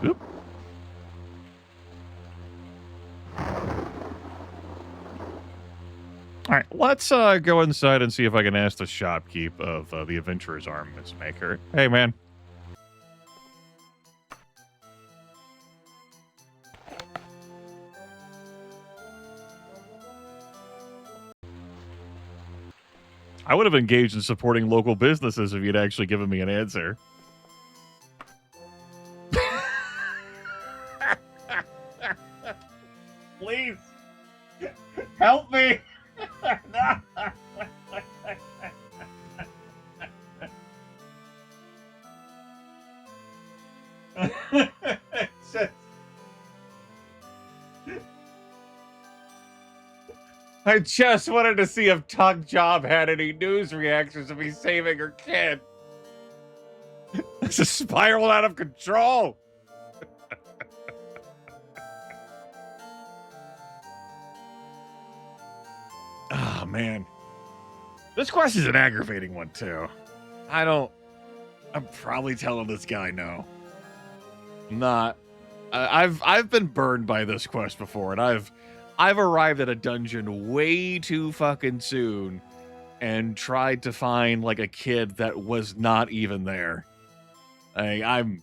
Oop. All right, let's go inside and see if I can ask the shopkeep of the Adventurer's Armaments Maker. Hey, man. I would have engaged in supporting local businesses if you'd actually given me an answer. Please, help me. I just wanted to see if Tug Job had any news reactions of me saving her kid. This is spiraled out of control. Oh, man. This quest is an aggravating one, too. I'm probably telling this guy no. I'm not. I've been burned by this quest before, and I've arrived at a dungeon way too fucking soon and tried to find, like, a kid that was not even there. I'm...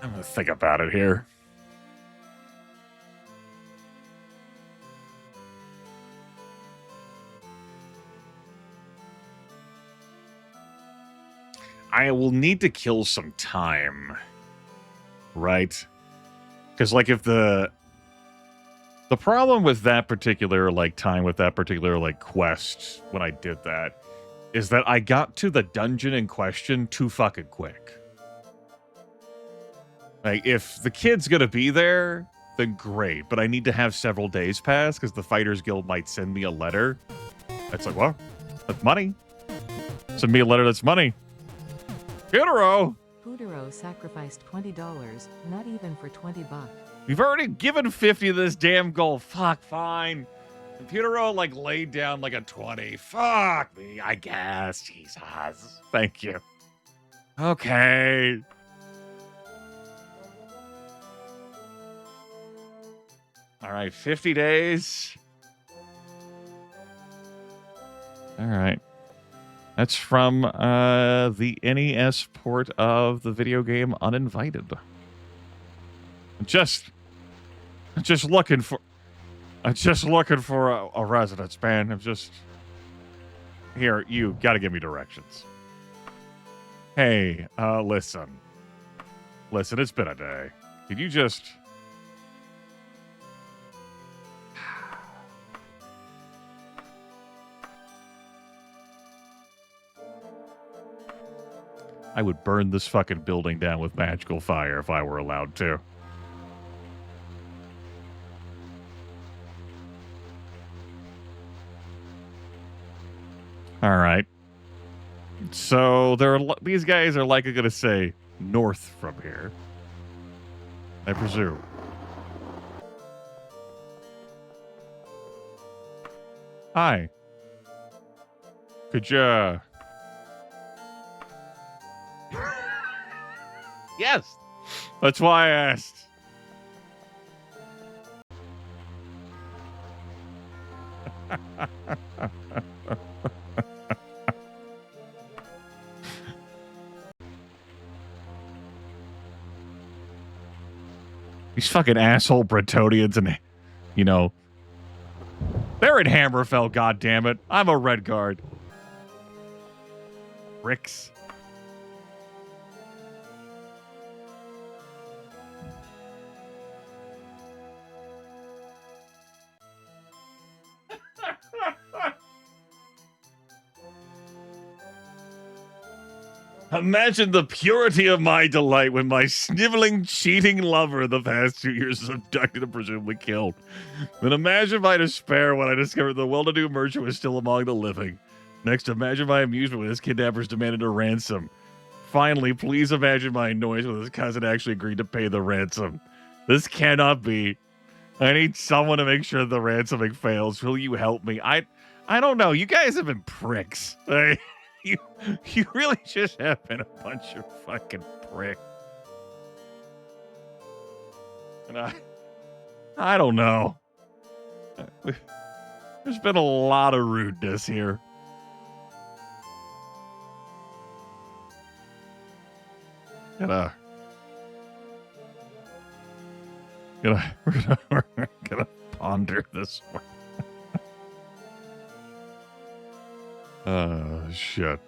I'm gonna think about it here. I will need to kill some time, right? Because, like, if the problem with that particular, like, time with that particular, like, quest when I did that is that I got to the dungeon in question too fucking quick. Like, if the kid's gonna be there, then great, but I need to have several days pass because the Fighters Guild might send me a letter. It's like, well, that's money. Send me a letter that's money. Futuro! Futuro sacrificed $20, not even for $20. We've already given 50 to this damn goal. Fuck, fine. Futuro, like, laid down like a 20. Fuck me, I guess. Jesus. Thank you. Okay. All right, 50 days. All right. That's from the NES port of the video game Uninvited. I'm just looking for a residence, man. I'm just here. You got to give me directions. Hey, listen. It's been a day. Could you just... I would burn this fucking building down with magical fire if I were allowed to. All right. So these guys are likely going to say north from here, I presume. Hi. Could you... Yes. That's why I asked. These fucking asshole Bretonians and, you know, they're in Hammerfell, goddammit. I'm a red guard. Bricks. Imagine the purity of my delight when my sniveling, cheating lover of the past 2 years is abducted and presumably killed. Then imagine my despair when I discovered the well-to-do merchant was still among the living. Next, imagine my amusement when his kidnappers demanded a ransom. Finally, please imagine my annoyance when his cousin actually agreed to pay the ransom. This cannot be. I need someone to make sure the ransoming fails. Will you help me? I don't know. You guys have been pricks. You really just have been a bunch of fucking pricks. And I don't know. There's been a lot of rudeness here. We're gonna ponder this one. Shit.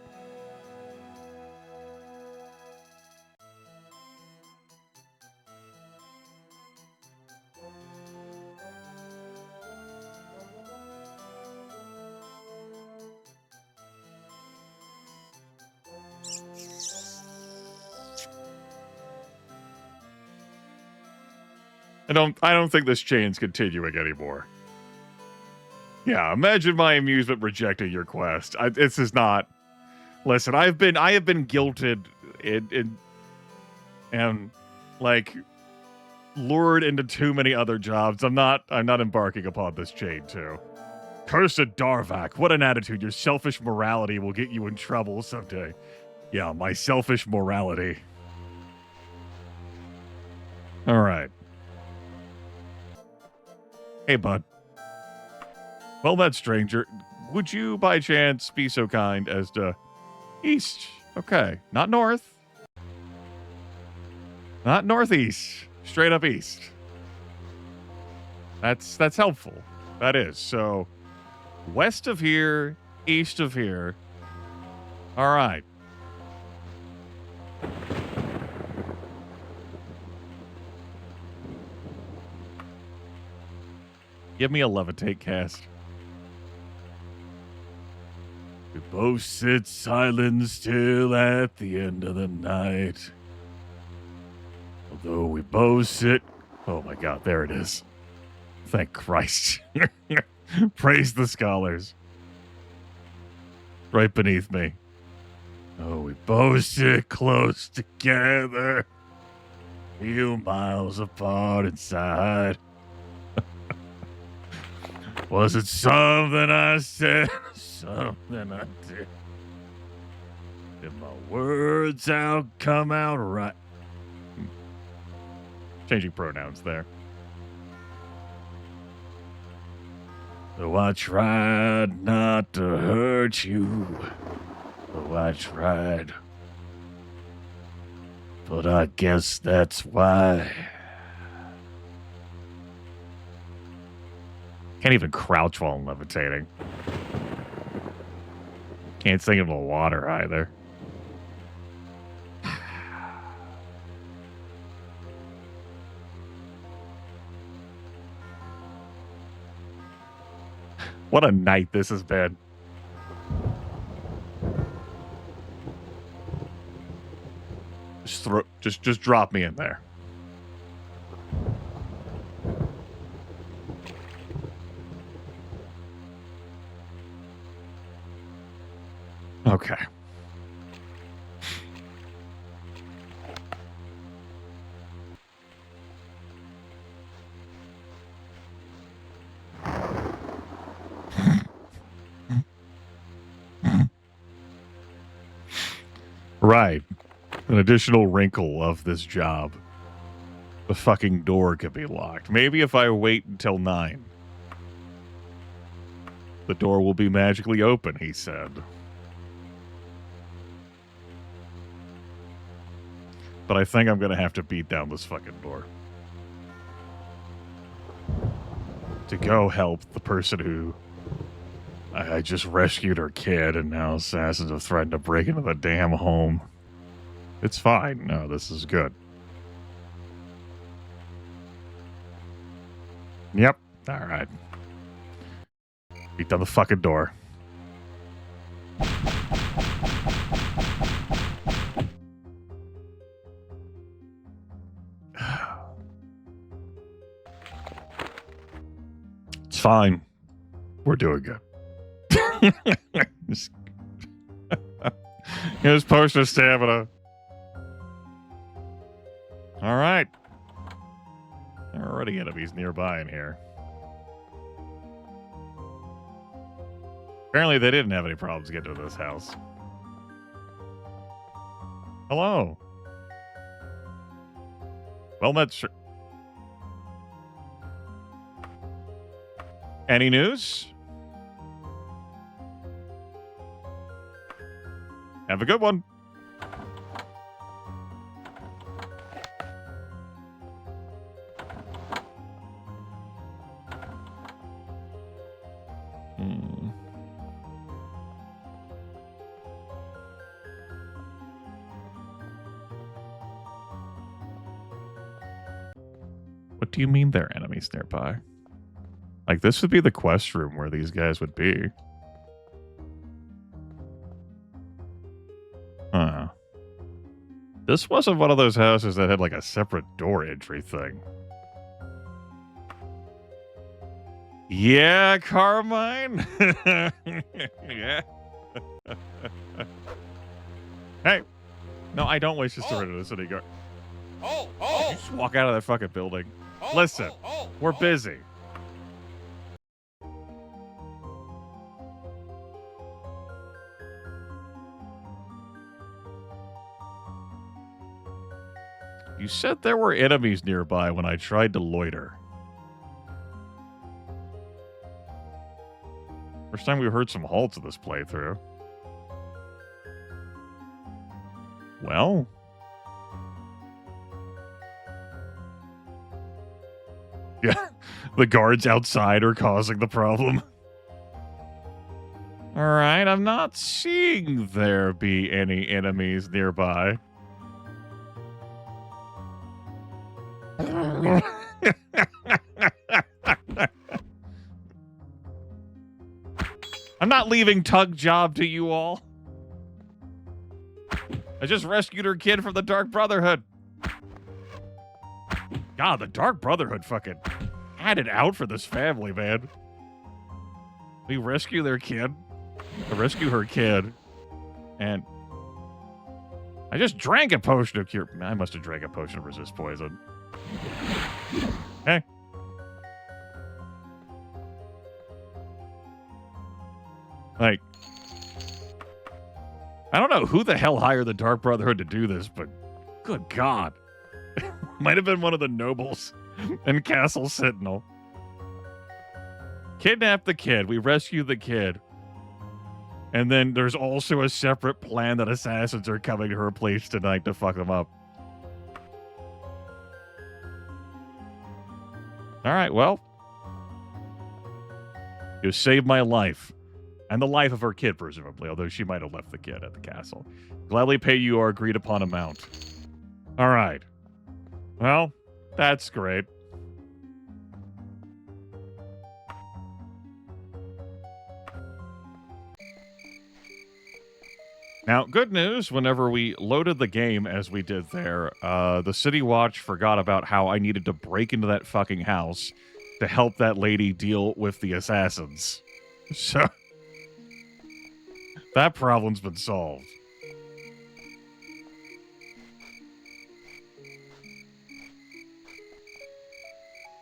I don't think this chain's continuing anymore. Yeah, imagine my amusement rejecting your quest. This is not. Listen, I have been guilted and like lured into too many other jobs. I'm not embarking upon this chain too. Cursed Darvak, what an attitude. Your selfish morality will get you in trouble someday. Yeah, my selfish morality. All right. Hey, bud. Well, that stranger, would you by chance be so kind as to... East. Okay. Not north. Not northeast. Straight up east. That's helpful. That is. So, west of here, east of here. All right. Give me a levitate cast. We both sit silent still at the end of the night. Although we both sit... Oh my god, there it is. Thank Christ. Praise the scholars. Right beneath me. Oh, we both sit close together. A few miles apart inside. Was it something I said? Something I did? Did my words come out right? Changing pronouns there. Though I tried not to hurt you. Though I tried. But I guess that's why. Can't even crouch while I'm levitating. Can't sink into the water either. What a night this has been. Just drop me in there. Okay. Right. An additional wrinkle of this job. The fucking door could be locked. Maybe if I wait until 9. The door will be magically open, he said. But I think I'm going to have to beat down this fucking door. To go help the person who... I just rescued her kid, and now assassins have threatened to break into the damn home. It's fine. No, this is good. Yep. All right. Beat down the fucking door. It's fine. We're doing good. Here's potion of stamina. All right. There are already enemies nearby in here. Apparently they didn't have any problems getting to this house. Hello. Well met. Any news? Have a good one. What do you mean there are enemies nearby? Like, this would be the quest room where these guys would be. Huh. This wasn't one of those houses that had, like, a separate door entry thing. Yeah, Carmine? Yeah. Hey. No, I don't wish to surrender to the city guard. You just walk out of that fucking building. Listen, we're busy. You said there were enemies nearby when I tried to loiter. First time we heard some halts in this playthrough. Well... yeah, the guards outside are causing the problem. Alright, I'm not seeing there be any enemies nearby. I'm not leaving Tug Job to you all. I just rescued her kid from the Dark Brotherhood. God, the Dark Brotherhood fucking had it out for this family, man. We rescue their kid. I rescue her kid. And I just drank a potion of cure. I must have drank a potion of resist poison. Hey. Like, I don't know who the hell hired the Dark Brotherhood to do this, but good God. Might have been one of the nobles and Castle Sentinel. Kidnap the kid. We rescue the kid. And then there's also a separate plan that assassins are coming to her place tonight to fuck them up. All right, well. You saved my life. And the life of her kid, presumably, although she might have left the kid at the castle. Gladly pay you our agreed upon amount. All right. Well, that's great. Now, good news, whenever we loaded the game as we did there, the City Watch forgot about how I needed to break into that fucking house to help that lady deal with the assassins. So, that problem's been solved.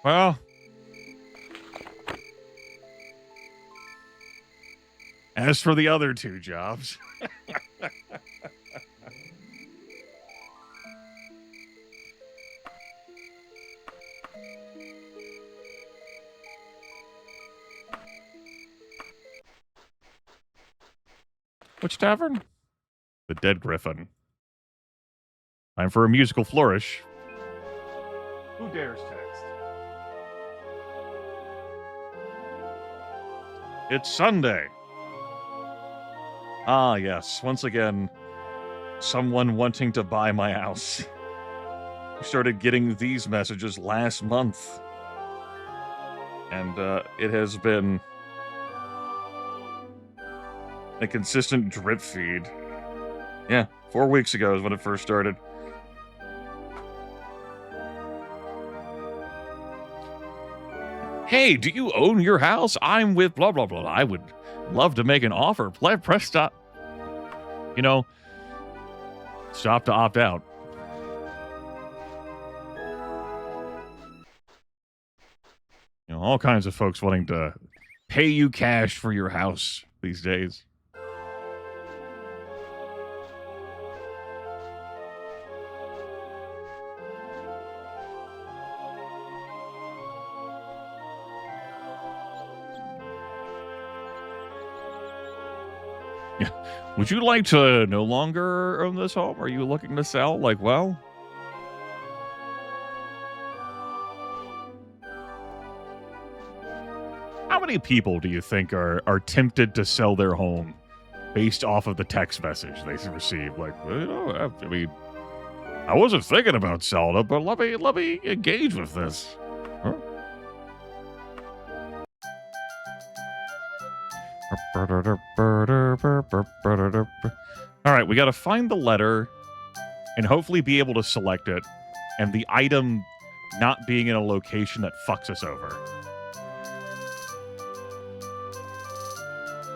Well, as for the other two jobs... Which tavern? The Dead Griffin. Time for a musical flourish. Who dares text? It's Sunday. Ah, yes. Once again, someone wanting to buy my house. I started getting these messages last month. And it has been a consistent drip feed. Yeah, 4 weeks ago is when it first started. Hey, do you own your house? I'm with blah, blah, blah. I would love to make an offer. Press stop. You know, stop to opt out. You know, all kinds of folks wanting to pay you cash for your house these days. Would you like to no longer own this home? Are you looking to sell? Like, well... How many people do you think are tempted to sell their home based off of the text message they receive? Like, well, you know, I mean, I wasn't thinking about selling it, but let me engage with this. Huh? All right, we got to find the letter and hopefully be able to select it, and the item not being in a location that fucks us over.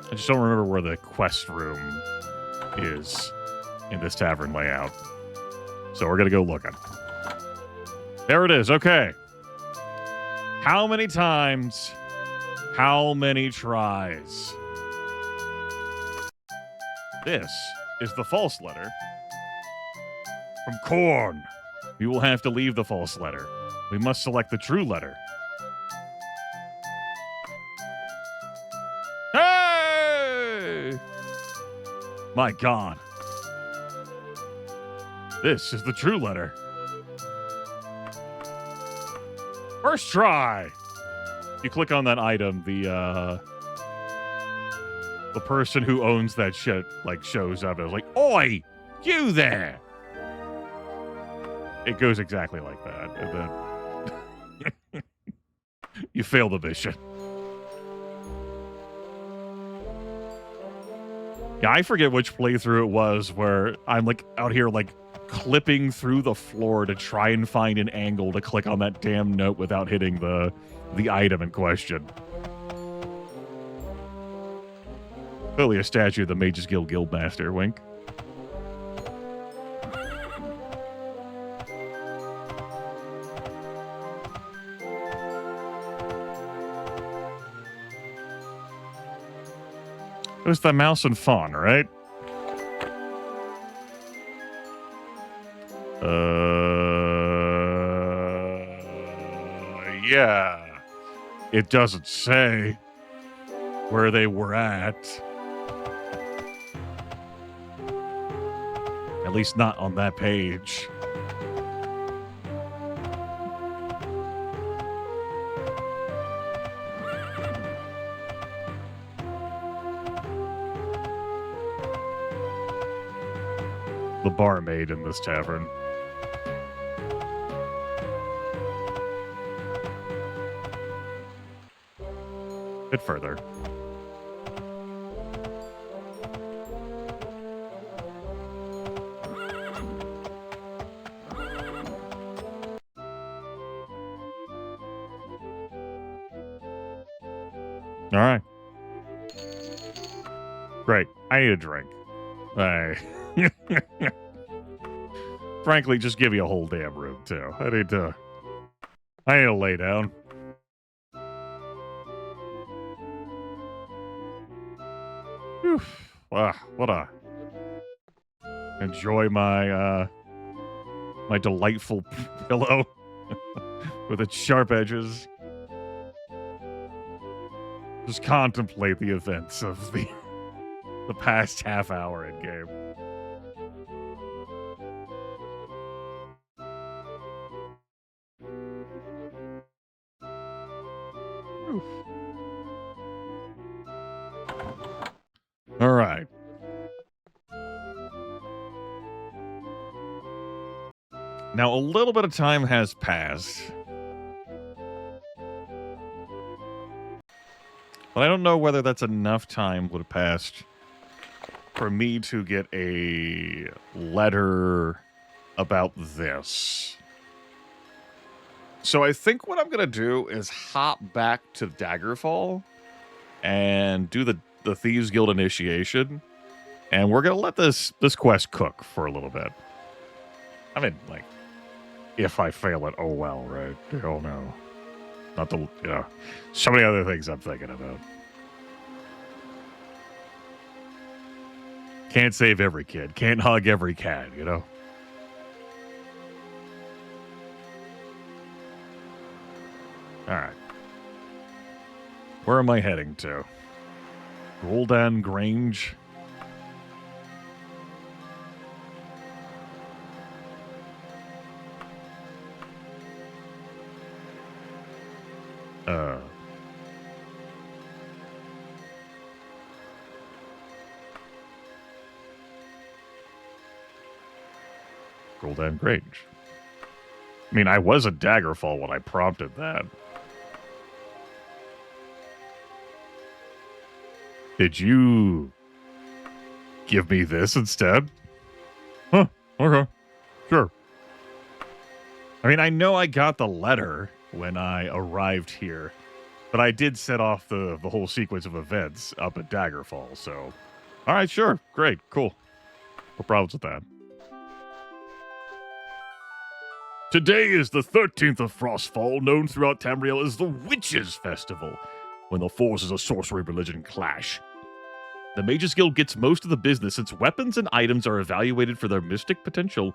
I just don't remember where the quest room is in this tavern layout. So we're going to go looking. There it is. Okay. How many times? How many tries? This is the false letter from Korn. We will have to leave the false letter. We must select the true letter. Hey! My God. This is the true letter. First try. You click on that item, the person who owns that shit, like, shows up and is like, "Oi, you there!" It goes exactly like that, and then you fail the mission. Yeah, I forget which playthrough it was where I'm, like, out here, like, clipping through the floor to try and find an angle to click on that damn note without hitting the item in question. Clearly a statue of the Mages Guild Guildmaster, wink. It was the mouse and fawn, right? Yeah. It doesn't say where they were at. At least not on that page. The barmaid in this tavern. Bit further. All right. Great. I need a drink. Frankly, just give me a whole damn room, too. I need to lay down. Whew. What a... Enjoy my, my delightful pillow with its sharp edges. Just contemplate the events of the past half hour in game. Oof. All right. Now, a little bit of time has passed. But I don't know whether that's enough time would have passed for me to get a letter about this. So I think what I'm going to do is hop back to Daggerfall and do the Thieves Guild initiation. And we're going to let this quest cook for a little bit. I mean, like, if I fail it, oh well, right? Oh no. Not the, so many other things I'm thinking about. Can't save every kid. Can't hug every cat, you know? Alright. Where am I heading to? Gul'dan Grange? Gul'dan Grange. I mean, I was at Daggerfall when I prompted that. Did you give me this instead? Huh, okay. Sure. I mean, I know I got the letter when I arrived here, but I did set off the whole sequence of events up at Daggerfall, so... Alright, sure. Great. Cool. No problems with that. Today is the 13th of Frostfall, known throughout Tamriel as the Witches' Festival, when the forces of sorcery and religion clash. The Mages Guild gets most of the business since weapons and items are evaluated for their mystic potential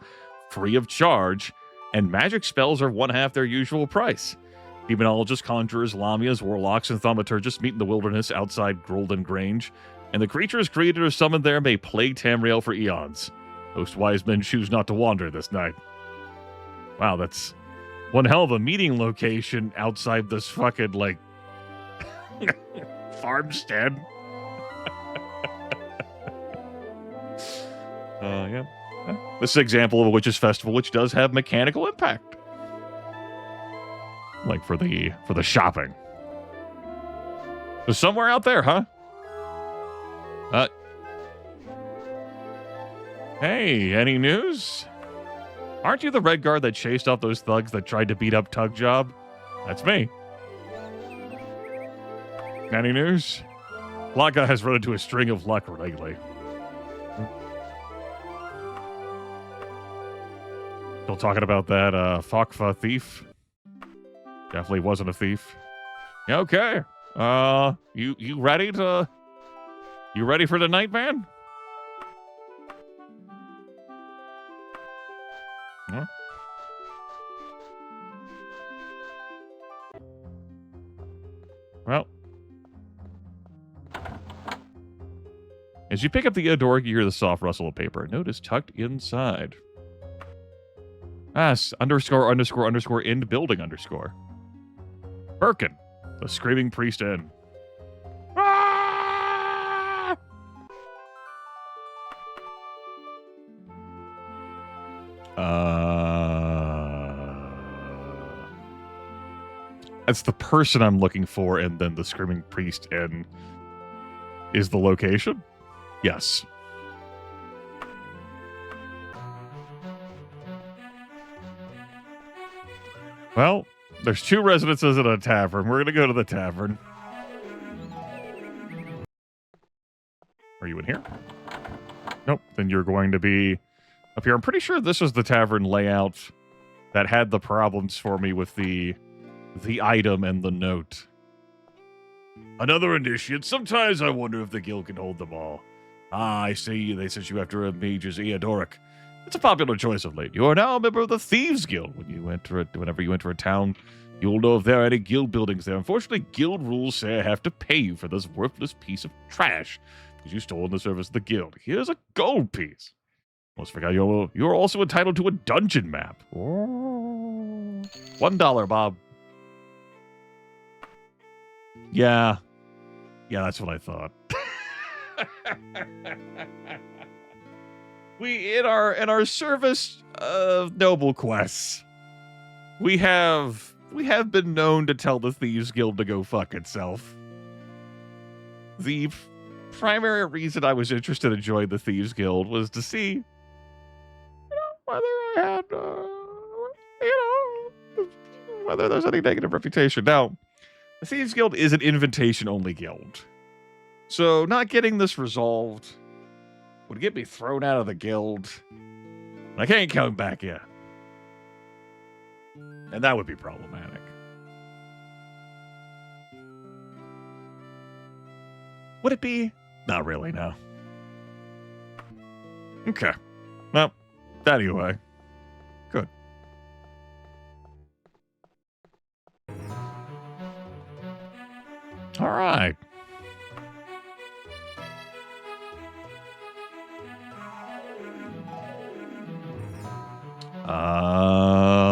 free of charge, and magic spells are one half their usual price. Demonologists, conjurers, lamias, warlocks, and thaumaturgists meet in the wilderness outside Gul'dan Grange, and the creatures created or summoned there may plague Tamriel for eons. Most wise men choose not to wander this night. Wow, that's one hell of a meeting location outside this fucking, like, farmstead. Yeah. This is an example of a witches' festival, which does have mechanical impact. Like for the shopping. There's somewhere out there, huh? Hey, any news? Aren't you the red guard that chased off those thugs that tried to beat up Tug Job? That's me. Any news? Laka has run into a string of luck lately. Still talking about that Fakfa thief? Definitely wasn't a thief. Yeah, okay. You ready to... You ready for the night, man? Huh? Well. As you pick up the door, you hear the soft rustle of paper. A note is tucked inside. ___ end building _ Birkin, the screaming priest inn. Ah! That's the person I'm looking for, and then the screaming priest inn is the location? Yes. Well, there's 2 residences at a tavern. We're going to go to the tavern. then you're going to be up here. I'm pretty sure this was the tavern layout that had the problems for me with the item and the note. Another initiate. Sometimes I wonder if the guild can hold them all. Ah, I see. They sent you after a mage's Eodoric. It's a popular choice of late. You are now a member of the Thieves Guild. Whenever you enter a town, you'll know if there are any guild buildings there. Unfortunately, guild rules say I have to pay you for this worthless piece of trash because you stole in the service of the guild. Here's a gold piece. Almost forgot you're also entitled to a dungeon map. $1, Bob. Yeah, that's what I thought. In our service of noble quests, we have been known to tell the Thieves Guild to go fuck itself. The primary reason I was interested in joining the Thieves Guild was to see, whether I had, whether there's any negative reputation. Now, the Thieves Guild is an invitation-only guild. So not getting this resolved would get me thrown out of the guild. I can't come back in. And that would be problematic. Would it be? Not really, no. Okay. Well, anyway. Good. All right.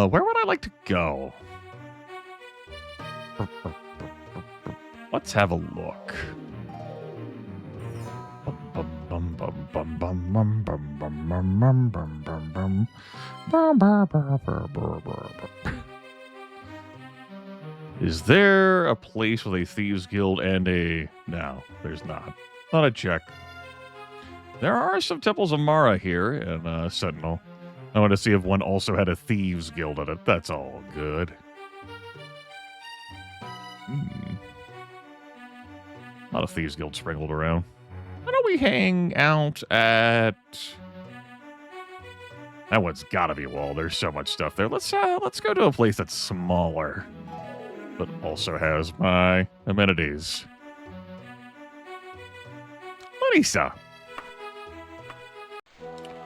Where would I like to go? Let's have a look. Is there a place with a Thieves Guild and a... No, there's not. Thought I'd check. There are some temples of Mara here in Sentinel. I want to see if one also had a Thieves Guild in it. That's all good. A lot of Thieves Guilds sprinkled around. Why don't we hang out at... That one's gotta be wall. There's so much stuff there. Let's go to a place that's smaller, but also has my amenities. Lisa.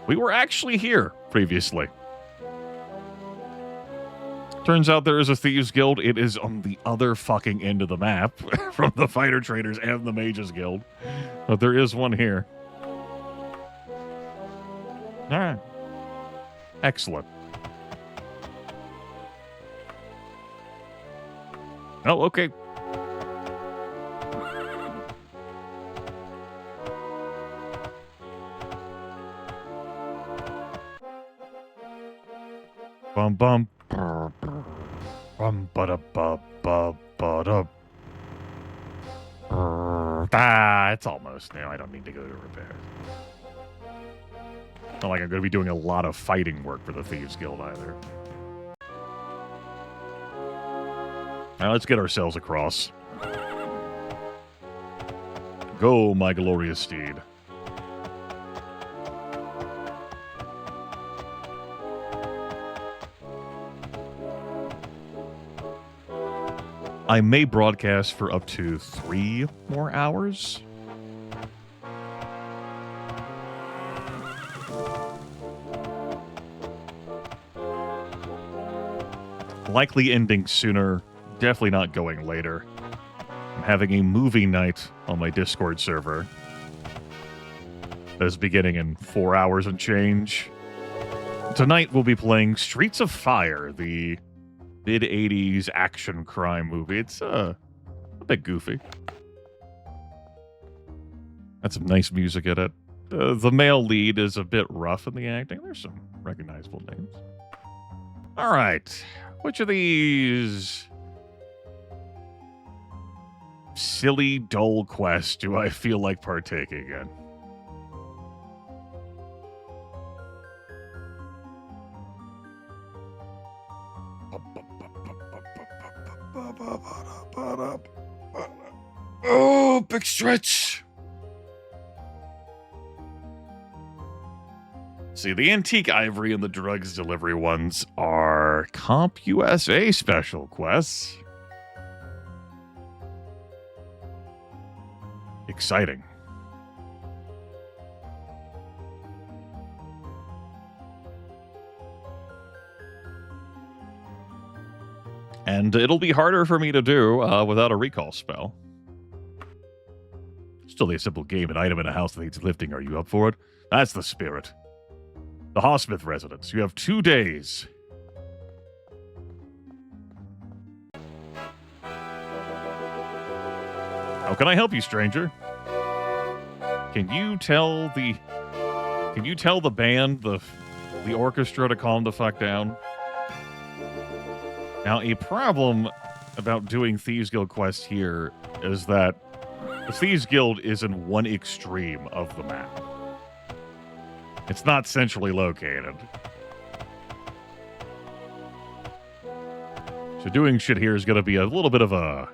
We were actually here previously. Turns out there is a Thieves Guild. It is on the other fucking end of the map from the Fighter Traders and the Mages Guild. But there is one here. All right. Excellent. Oh, okay. Bum bum. Bum ba da ba ba ba da. It's almost new. I don't need to go to repair. Not like I'm going to be doing a lot of fighting work for the Thieves Guild either. Now let's get ourselves across. Go, my glorious steed. I may broadcast for up to 3 more hours. Likely ending sooner, definitely not going later. I'm having a movie night on my Discord server. That is beginning in 4 hours and change. Tonight we'll be playing Streets of Fire, the mid-80s action crime movie. It's a bit goofy. Got some nice music in it. The male lead is a bit rough in the acting. There's some recognizable names. All right. Which of these silly, dull quests do I feel like partaking in? Oh, big stretch. See, the antique ivory and the drugs delivery ones are Comp USA special quests. Exciting. And it'll be harder for me to do without a recall spell. Still a simple game, an item in a house that needs lifting. Are you up for it? That's the spirit. The Hospith residence. You have 2 days. How can I help you, stranger? Can you tell the band, the orchestra to calm the fuck down? Now, a problem about doing Thieves Guild quests here is that the Thieves Guild is in one extreme of the map. It's not centrally located. So doing shit here is going to be a little bit of a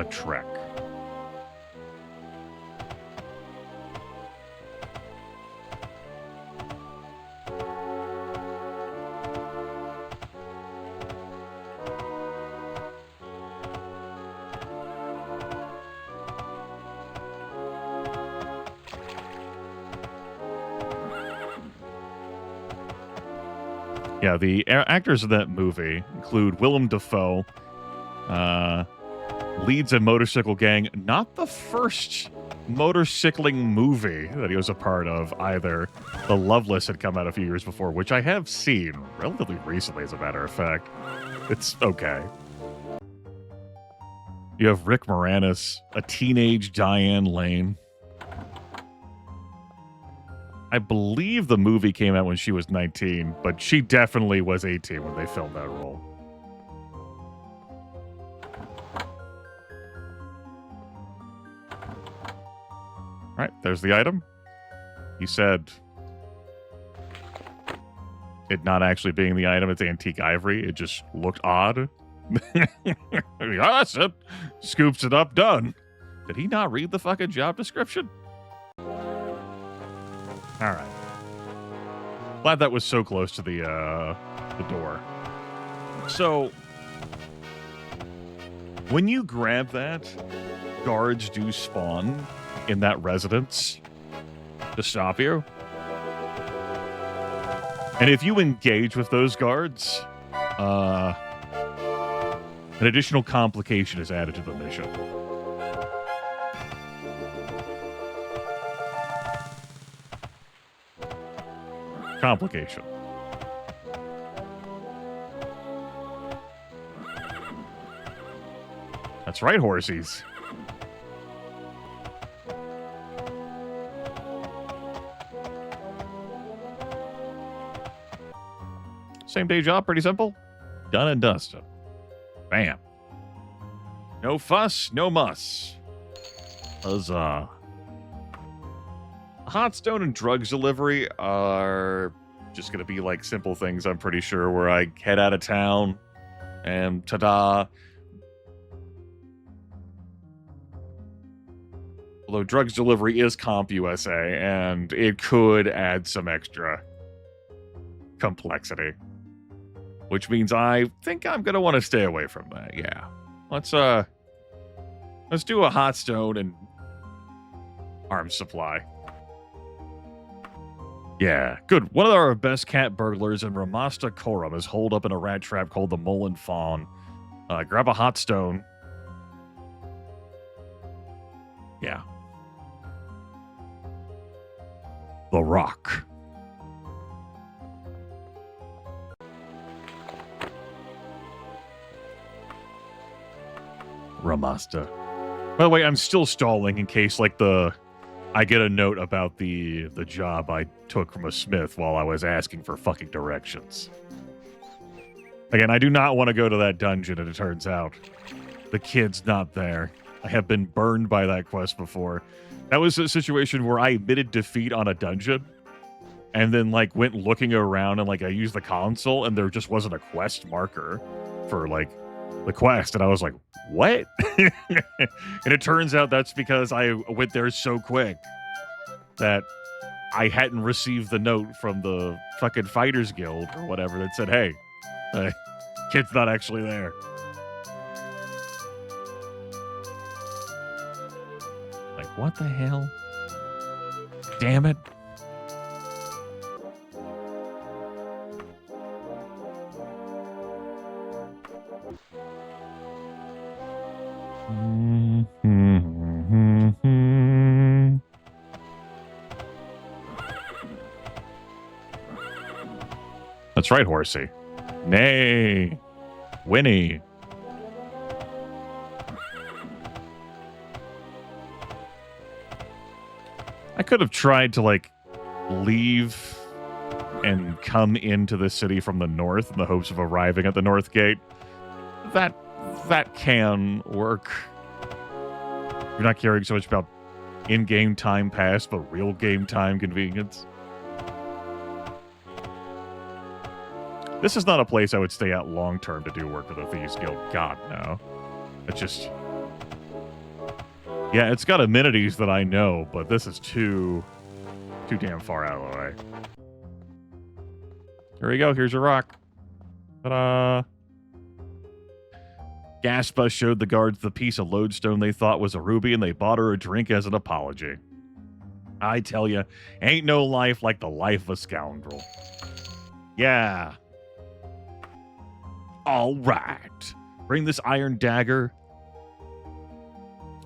trek. Yeah, the actors in that movie include Willem Dafoe, leads a motorcycle gang. Not the first motorcycling movie that he was a part of either. The Loveless had come out a few years before, which I have seen relatively recently, as a matter of fact. It's okay. You have Rick Moranis, a teenage Diane Lane. I believe the movie came out when she was 19, but she definitely was 18 when they filmed that role. All right, there's the item. He said it not actually being the item, it's antique ivory. It just looked odd. Yeah, that's it. Scoops it up, done. Did he not read the fucking job description? All right. Glad that was so close to the door. So, when you grab that, guards do spawn in that residence to stop you. And if you engage with those guards, an additional complication is added to the mission. Complication. That's right, horsies. Same day job, pretty simple. Done and dusted. Bam. No fuss, no muss. Huzzah. Hot stone and drugs delivery are just going to be like simple things, I'm pretty sure, where I head out of town and ta-da. Although drugs delivery is Comp USA, and it could add some extra complexity. Which means I think I'm going to want to stay away from that, yeah. Let's do a hot stone and arms supply. Yeah, good. One of our best cat burglars in Ramasta Korum is holed up in a rat trap called the Mullen Fawn. Grab a hot stone. Yeah. The Rock. Ramasta. By the way, I'm still stalling in case, like, I get a note about the job I took from a smith while I was asking for fucking directions. Again, I do not want to go to that dungeon, and it turns out the kid's not there. I have been burned by that quest before. That was a situation where I admitted defeat on a dungeon, and then, like, went looking around, and, like, I used the console, and there just wasn't a quest marker for, like, the quest, and I was like, what? And it turns out that's because I went there so quick that I hadn't received the note from the fucking Fighters Guild or whatever that said, hey, kid's not actually there. Like, what the hell? Damn it. That's right, Horsey. Nay. Winnie. I could have tried to, like, leave and come into the city from the north in the hopes of arriving at the north gate. That can work. You're not caring so much about in-game time passed, but real game time convenience. This is not a place I would stay at long-term to do work for the Thieves Guild. God, no. It's just... Yeah, it's got amenities that I know, but this is too damn far out of the way. Here we go. Here's your rock. Ta-da! Gaspa showed the guards the piece of lodestone they thought was a ruby, and they bought her a drink as an apology. I tell you, ain't no life like the life of a scoundrel. Yeah. All right. Bring this iron dagger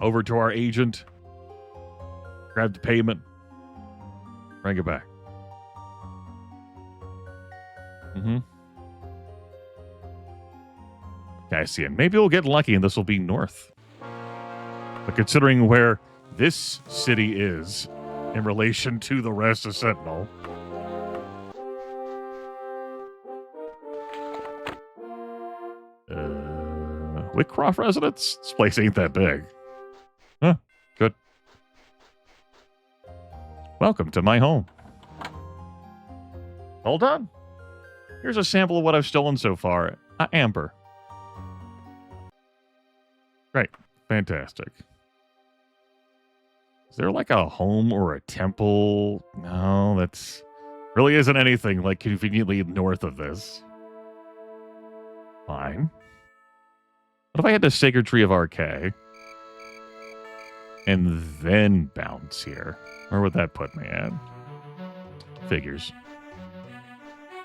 over to our agent. Grab the payment. Bring it back. Okay, I see it. Maybe we'll get lucky and this will be north. But considering where this city is in relation to the rest of Sentinel... Wickcroft residence? This place ain't that big. Huh, good. Welcome to my home. Hold on. Here's a sample of what I've stolen so far. Amber. Great. Fantastic. Is there like a home or a temple? No, that's... Really isn't anything like conveniently north of this. Fine. What if I had the Sacred Tree of Arcay? And then bounce here? Where would that put me at? Figures.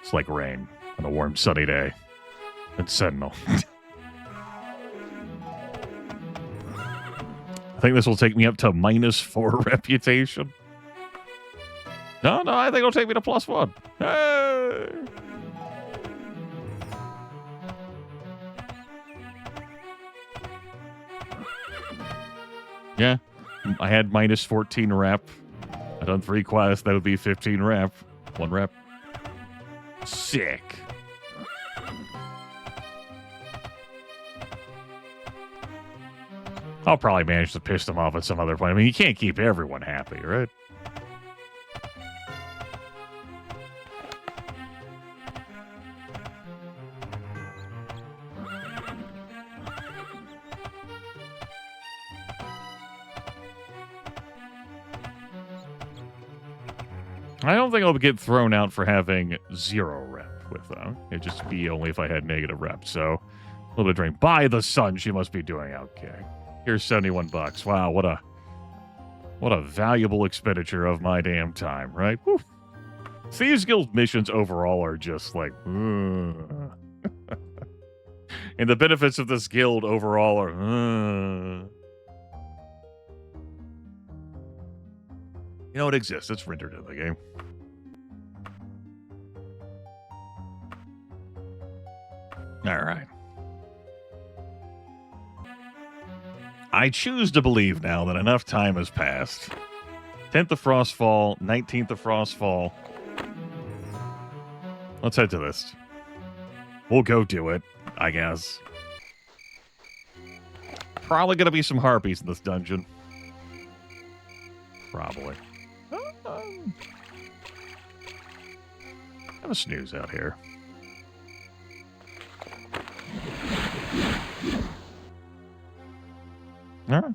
It's like rain on a warm sunny day. And Sentinel. I think this will take me up to -4 reputation. No, I think it'll take me to +1. Hey! Yeah, I had -14 rep. I done 3 quests. That would be 15 rep. 1 rep. Sick. I'll probably manage to piss them off at some other point. I mean, you can't keep everyone happy, right? I don't think I'll get thrown out for having 0 rep with them. It'd just be only if I had negative rep. So, a little bit of drain. By the sun, she must be doing okay. Here's $71. Wow, what a valuable expenditure of my damn time, right? Whew. Thieves Guild missions overall are just like, and the benefits of this guild overall are, You know, it exists. It's rendered in the game. All right. I choose to believe now that enough time has passed. 10th of Frostfall, 19th of Frostfall. Let's head to this. We'll go do it, I guess. Probably going to be some harpies in this dungeon. Probably. Have a snooze out here. All right.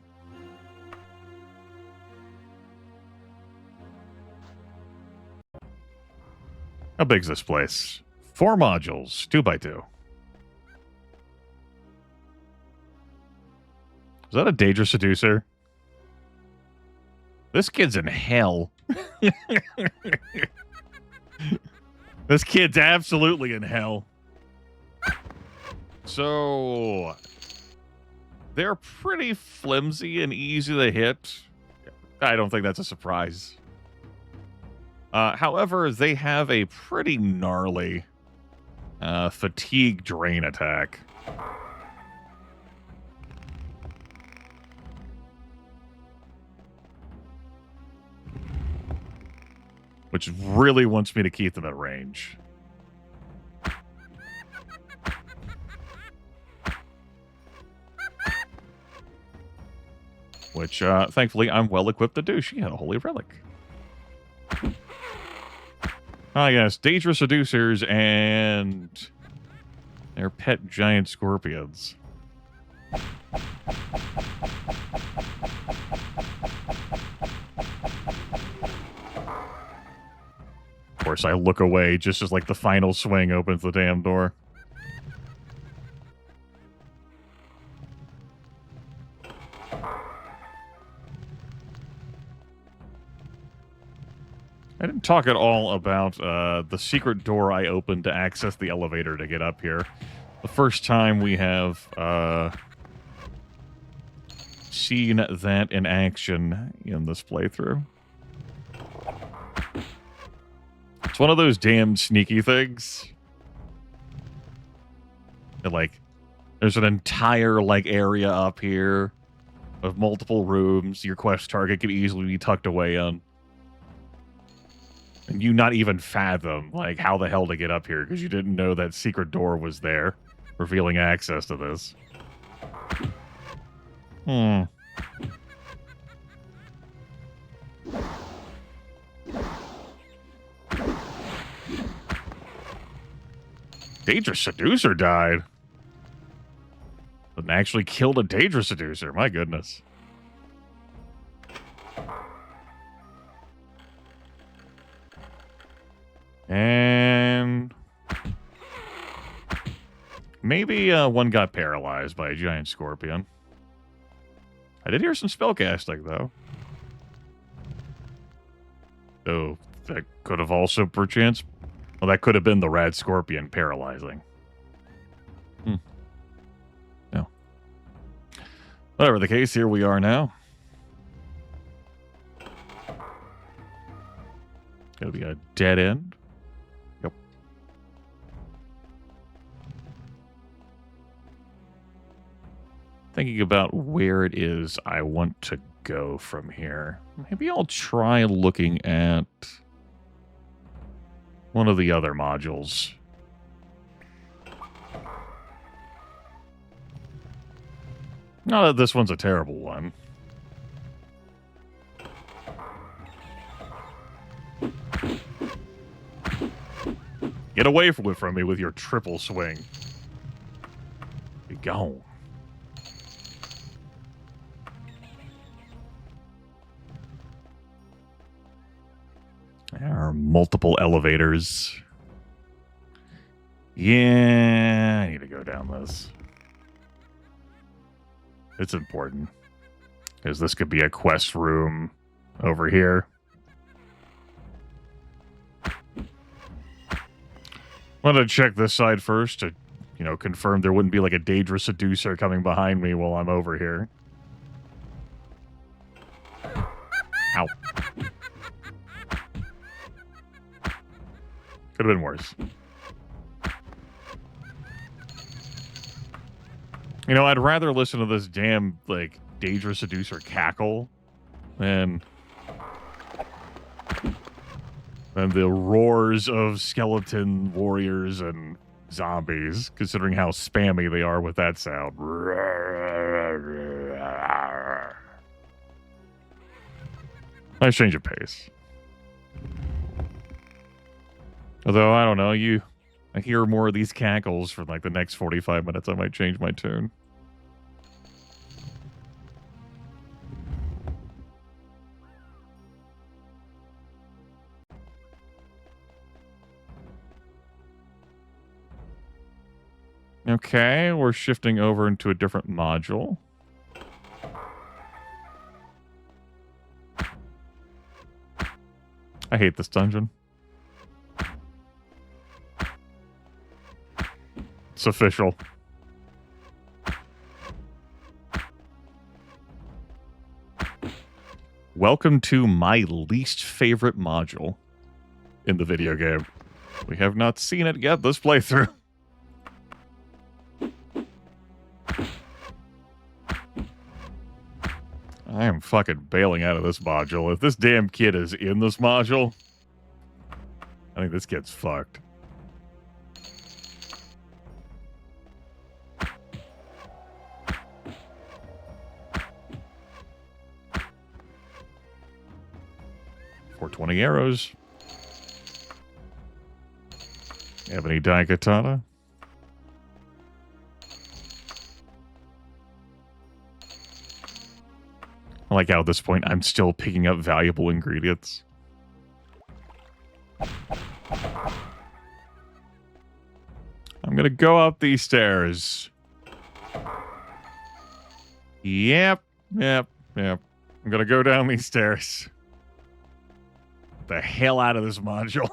How big's this place? 4 modules, 2x2. Is that a Daedra Seducer? This kid's in hell. This kid's absolutely in hell. So, they're pretty flimsy and easy to hit. I don't think that's a surprise. However, they have a pretty gnarly fatigue drain attack. Which really wants me to keep them at range. Which, thankfully, I'm well equipped to do. She had a holy relic. Ah, yes, Daedra Seducers and their pet giant scorpions. Of course, I look away just as, like, the final swing opens the damn door. I didn't talk at all about the secret door I opened to access the elevator to get up here. The first time we have seen that in action in this playthrough. It's one of those damn sneaky things. And, like, there's an entire, like, area up here of multiple rooms your quest target could easily be tucked away in. And you not even fathom, like, how the hell to get up here because you didn't know that secret door was there, revealing access to this. Daedra Seducer died. But actually killed a Daedra Seducer. My goodness. And maybe one got paralyzed by a giant scorpion. I did hear some spellcasting, though. Oh, that could have also, perchance... Well, that could have been the rad scorpion paralyzing. No. Whatever the case, here we are now. Gonna be a dead end. Yep. Thinking about where it is I want to go from here. Maybe I'll try looking at one of the other modules. Not that this one's a terrible one. Get away from me with your triple swing. Be gone. There are multiple elevators. Yeah, I need to go down this. It's important. Because this could be a quest room over here. I'm going to check this side first to, you know, confirm there wouldn't be like a Daedra Seducer coming behind me while I'm over here. Ow. Could have been worse. You know, I'd rather listen to this damn, like, Daedra Seducer cackle than the roars of skeleton warriors and zombies, considering how spammy they are with that sound. Nice change of pace. Although, I don't know, I hear more of these cackles for like the next 45 minutes, I might change my tune. Okay, we're shifting over into a different module. I hate this dungeon. It's official. Welcome to my least favorite module in the video game. We have not seen it yet this playthrough. I am fucking bailing out of this module. If this damn kid is in this module, I think this kid's fucked. .420 arrows. Ebony Daikatana. I like how at this point I'm still picking up valuable ingredients. I'm gonna go up these stairs. Yep. I'm gonna go down these stairs. The hell out of this module.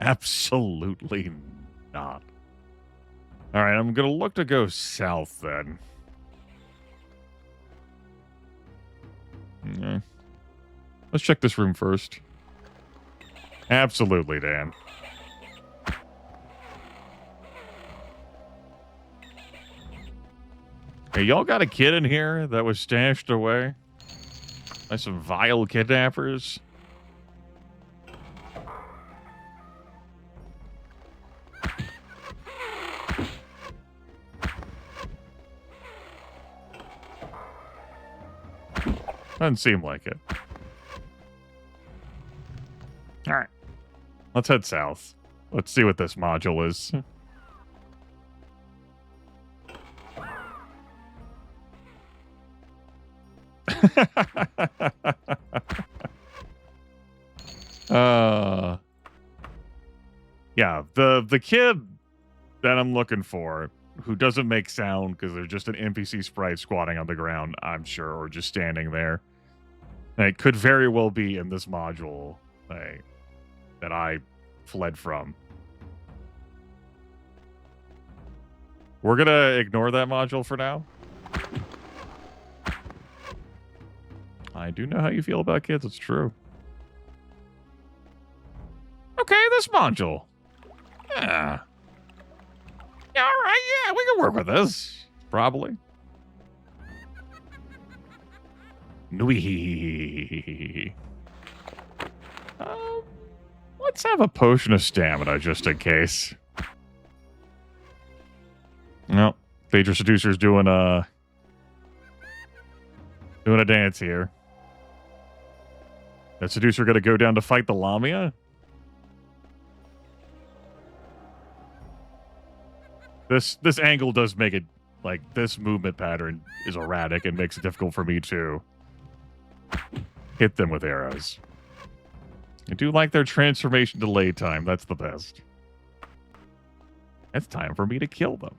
Absolutely not. Alright, I'm gonna look to go south then. Okay. Let's check this room first. Absolutely, Dan. Hey, y'all got a kid in here that was stashed away by some vile kidnappers? Doesn't seem like it. Alright. Let's head south. Let's see what this module is. Yeah, the kid that I'm looking for, who doesn't make sound because they're just an NPC sprite squatting on the ground, I'm sure, or just standing there. It could very well be in this module that I fled from. We're gonna ignore that module for now. I do know how you feel about kids, it's true. Okay, this module. Yeah. Yeah, alright, yeah, we can work with this. Probably. Nui. Let's have a potion of stamina just in case. No, Phaedra Seducer's doing a dance here. That Seducer gonna go down to fight the Lamia? This angle does make it, like, this movement pattern is erratic and makes it difficult for me to hit them with arrows. I do like their transformation delay time. That's the best. It's time for me to kill them.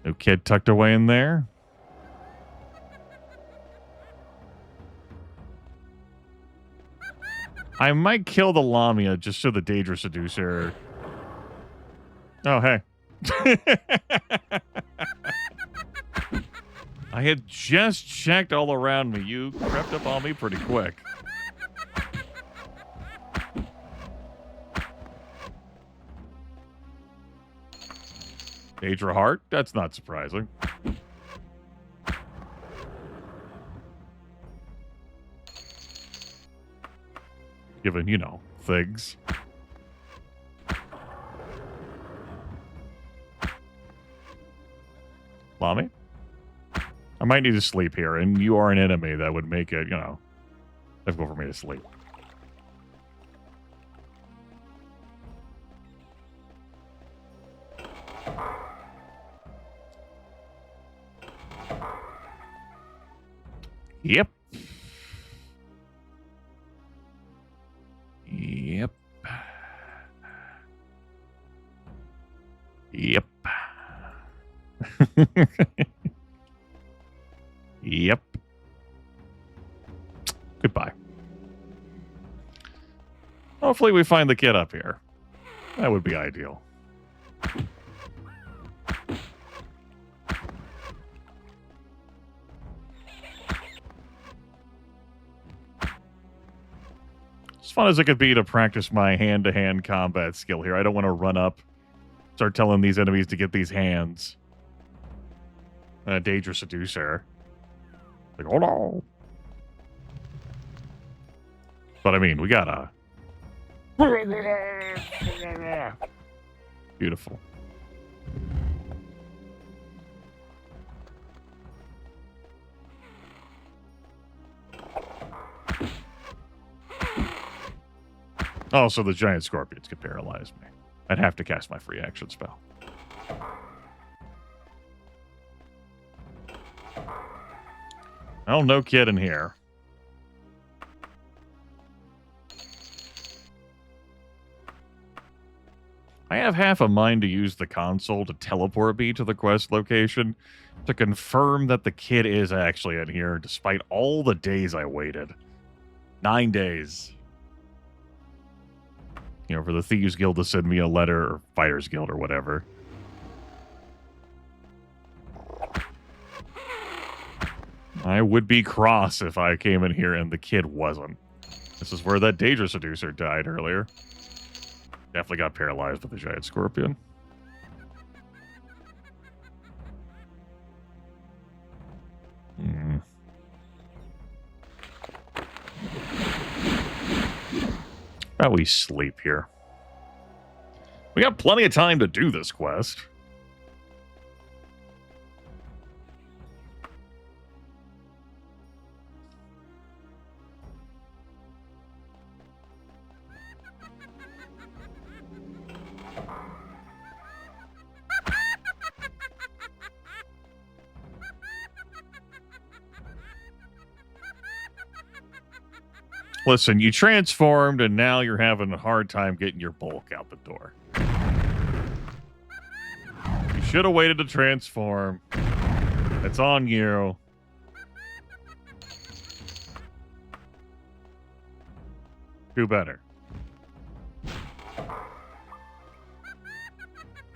No kid tucked away in there. I might kill the Lamia just so the Daedra Seducer... Oh, hey. I had just checked all around me. You crept up on me pretty quick. Daedra Heart? That's not surprising. Given, you know, things. Lami? I might need to sleep here, and you are an enemy that would make it, you know, difficult for me to sleep. Yep. Yep. Goodbye. Hopefully we find the kid up here. That would be ideal. As fun as it could be to practice my hand-to-hand combat skill here, I don't want to run up, start telling these enemies to get these hands. Daedra Seducer. Like, oh no. But I mean, we gotta... Beautiful. Oh, so the giant scorpions could paralyze me. I'd have to cast my free action spell. Oh, no kid in here. I have half a mind to use the console to teleport me to the quest location to confirm that the kid is actually in here, despite all the days I waited. 9 days. You know, for the Thieves Guild to send me a letter, or Fighters Guild, or whatever. I would be cross if I came in here and the kid wasn't. This is where that Daedra Seducer died earlier. Definitely got paralyzed with the giant scorpion. How we sleep here. We got plenty of time to do this quest. Listen, you transformed, and now you're having a hard time getting your bulk out the door. You should have waited to transform. It's on you. Do better.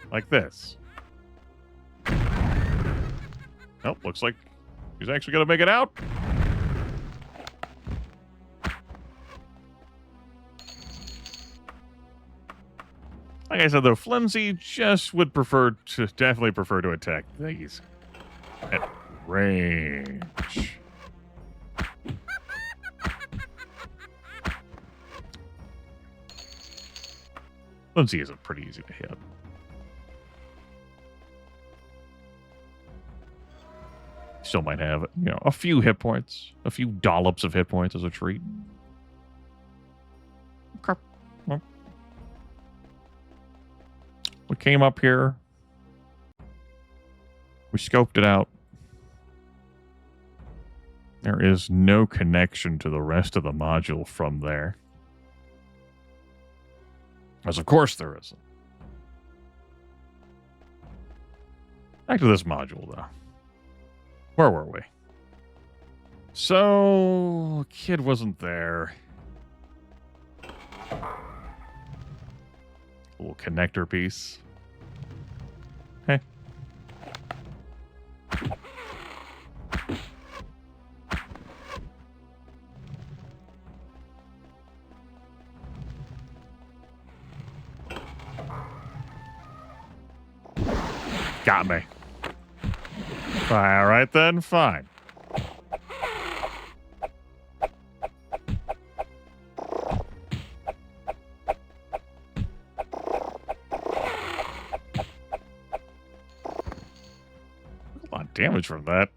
Like this. Nope, looks like he's actually going to make it out. Like I said, though, Flimsy just would definitely prefer to attack these at range. Flimsy isn't pretty easy to hit. Still might have, a few hit points, a few dollops of hit points as a treat. Okay. Well. We came up here. We scoped it out. There is no connection to the rest of the module from there. As of course there isn't. Back to this module, though. Where were we? So, kid wasn't there. Little connector piece. Okay. Got me. All right then, fine. Damage from that.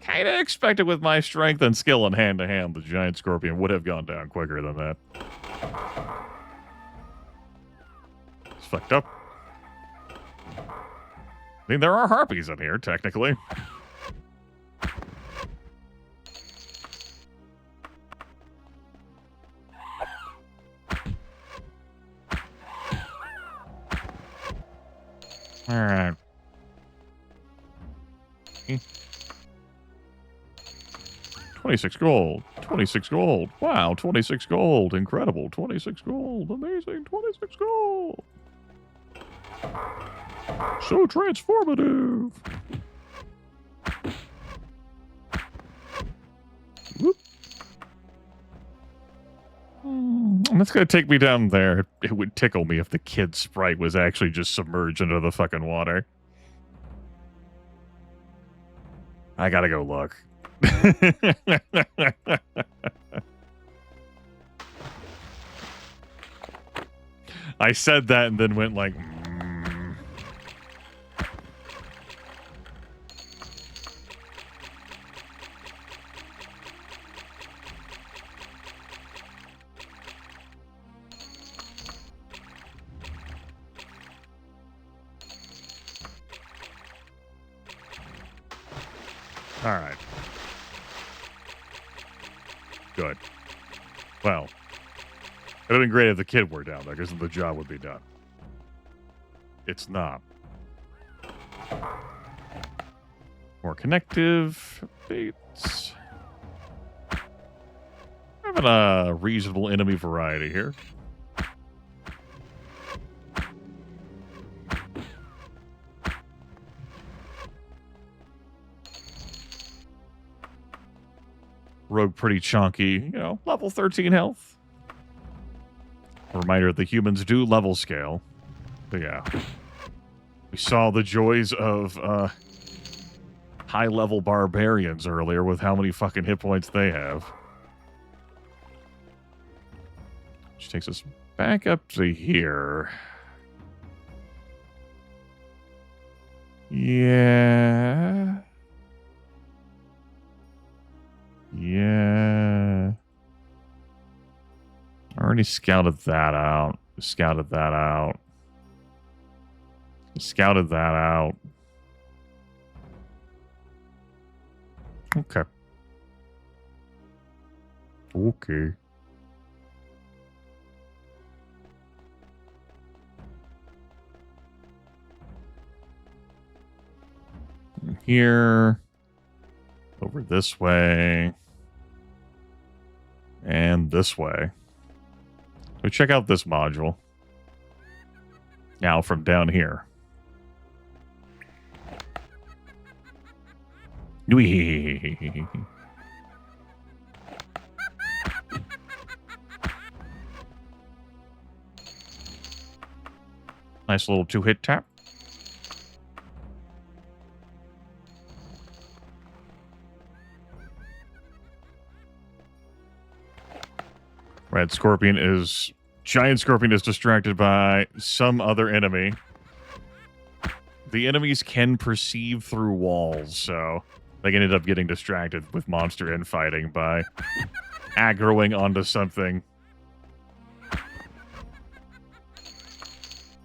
Kind of expected with my strength and skill in hand-to-hand, the giant scorpion would have gone down quicker than that. It's fucked up. I mean, there are harpies in here, technically. Alright. 26 gold. 26 gold. Wow, 26 gold. Incredible. 26 gold. Amazing. 26 gold. So transformative. Whoop. That's going to take me down there. It would tickle me if the kid sprite was actually just submerged into the fucking water. I gotta go look. I said that and then went like, All right. Good. Well, it would have been great if the kid were down there, because then the job would be done. It's not. More connective baits. Having a reasonable enemy variety here. Rogue pretty chunky, level 13 health. A reminder that the humans do level scale. But yeah. We saw the joys of high-level barbarians earlier with how many fucking hit points they have. Which takes us back up to here. Yeah. Yeah. I already scouted that out. Scouted that out. Scouted that out. Okay. Okay. Here. Over this way. And this way. So check out this module. Now from down here. Whee. Nice little 2-hit tap. Giant Scorpion is distracted by some other enemy. The enemies can perceive through walls, so they ended up getting distracted with monster infighting by aggroing onto something.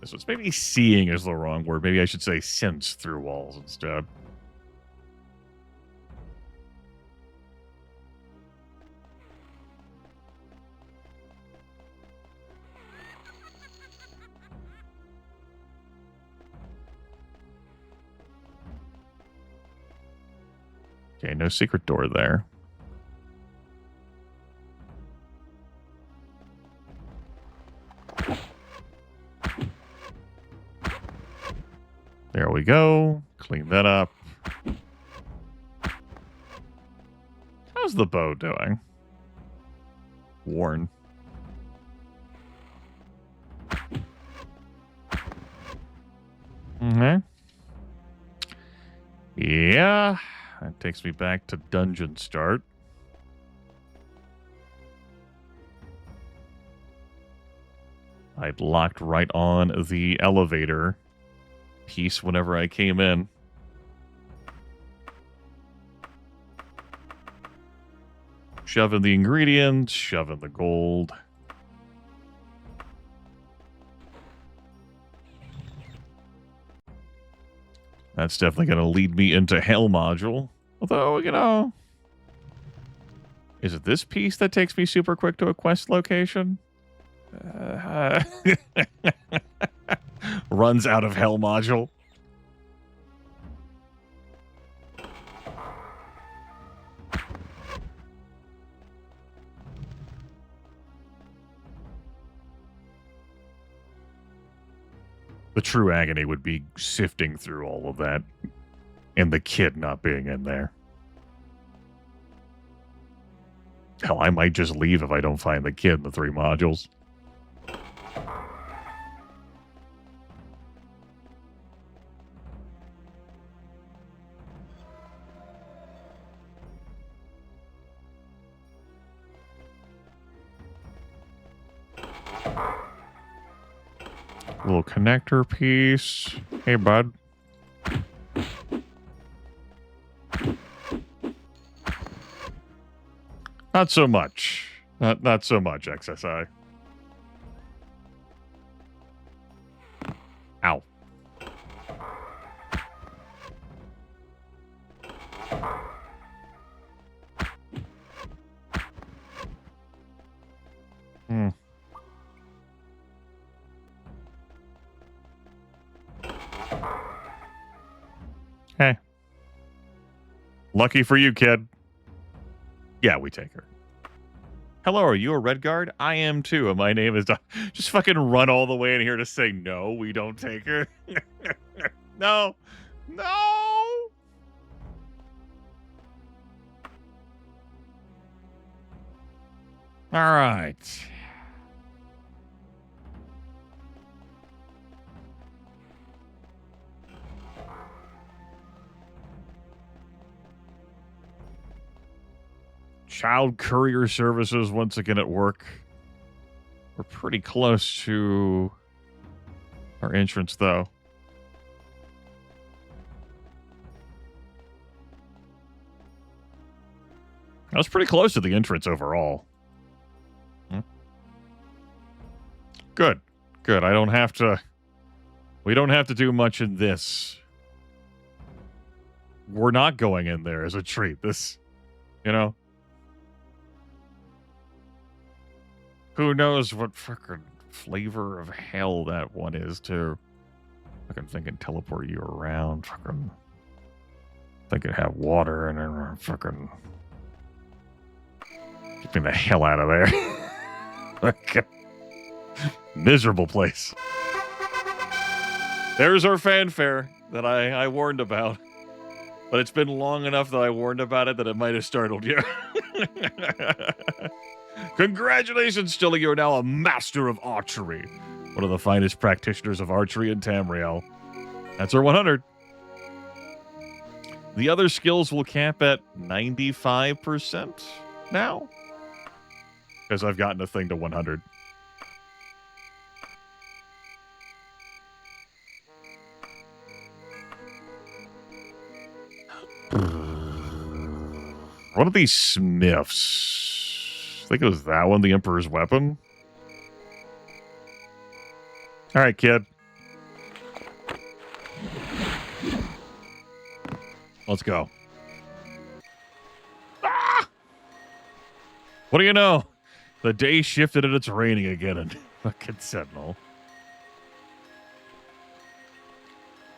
So it's maybe seeing is the wrong word. Maybe I should say sense through walls instead. Okay, no secret door there. There we go. Clean that up. How's the bow doing? Worn. Okay. Yeah. That takes me back to dungeon start. I'd locked right on the elevator piece whenever I came in. Shoving the ingredients, shoving the gold. That's definitely going to lead me into Hell module. Although, is it this piece that takes me super quick to a quest location? Runs out of Hell module. The true agony would be sifting through all of that and the kid not being in there. Hell, I might just leave if I don't find the kid in the 3 modules. Little connector piece. Hey, bud. Not so much. Not so much, XSI. Ow. Hmm. Hey. Lucky for you, kid. Yeah, we take her. Hello, are you a Red Guard? I am too, and my name is... Just fucking run all the way in here to say, no, we don't take her. No. No! All right. Child courier services once again at work. We're pretty close to our entrance, though. I was pretty close to the entrance overall. Good. Good. I don't have to... We don't have to do much in this. We're not going in there as a treat. This, you know... Who knows what fucking flavor of hell that one is, too. Fucking thinking teleport you around. Fucking thinking have water and then fucking... Get me the hell out of there. Fucking miserable place. There's our fanfare that I warned about. But it's been long enough that I warned about it that it might have startled you. Congratulations, Stilly, you're now a master of archery. One of the finest practitioners of archery in Tamriel. That's our 100. The other skills will cap at 95% now. Because I've gotten a thing to 100. One of these smiths. I think it was that one, the Emperor's Weapon. All right, kid. Let's go. Ah! What do you know? The day shifted and it's raining again in fucking Sentinel.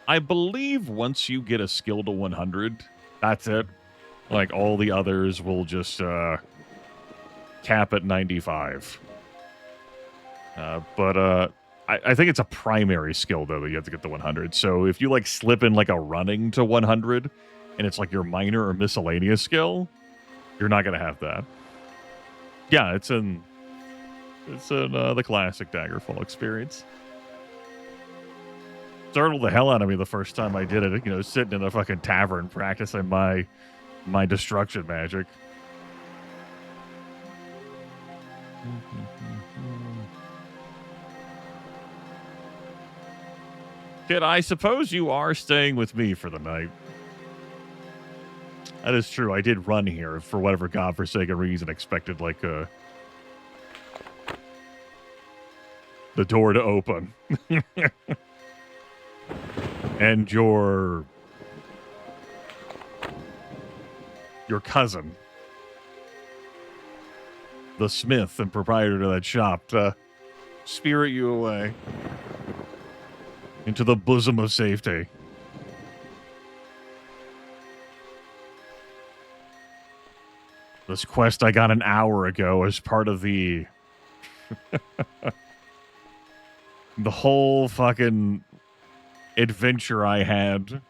I believe once you get a skill to 100, that's it. Like, all the others will just cap at 95. But I think it's a primary skill, though, that you have to get to 100. So if you, like, slip in, like, a running to 100, and it's, like, your minor or miscellaneous skill, you're not going to have that. Yeah, it's in the classic Daggerfall experience. Startled the hell out of me the first time I did it, you know, sitting in a fucking tavern practicing my destruction magic. Kid, I suppose you are staying with me for the night. That is true. I did run here for whatever godforsaken reason, expected like the door to open. And your cousin, the smith and proprietor of that shop, to spirit you away into the bosom of safety. This quest I got an hour ago as part of the whole fucking adventure I had.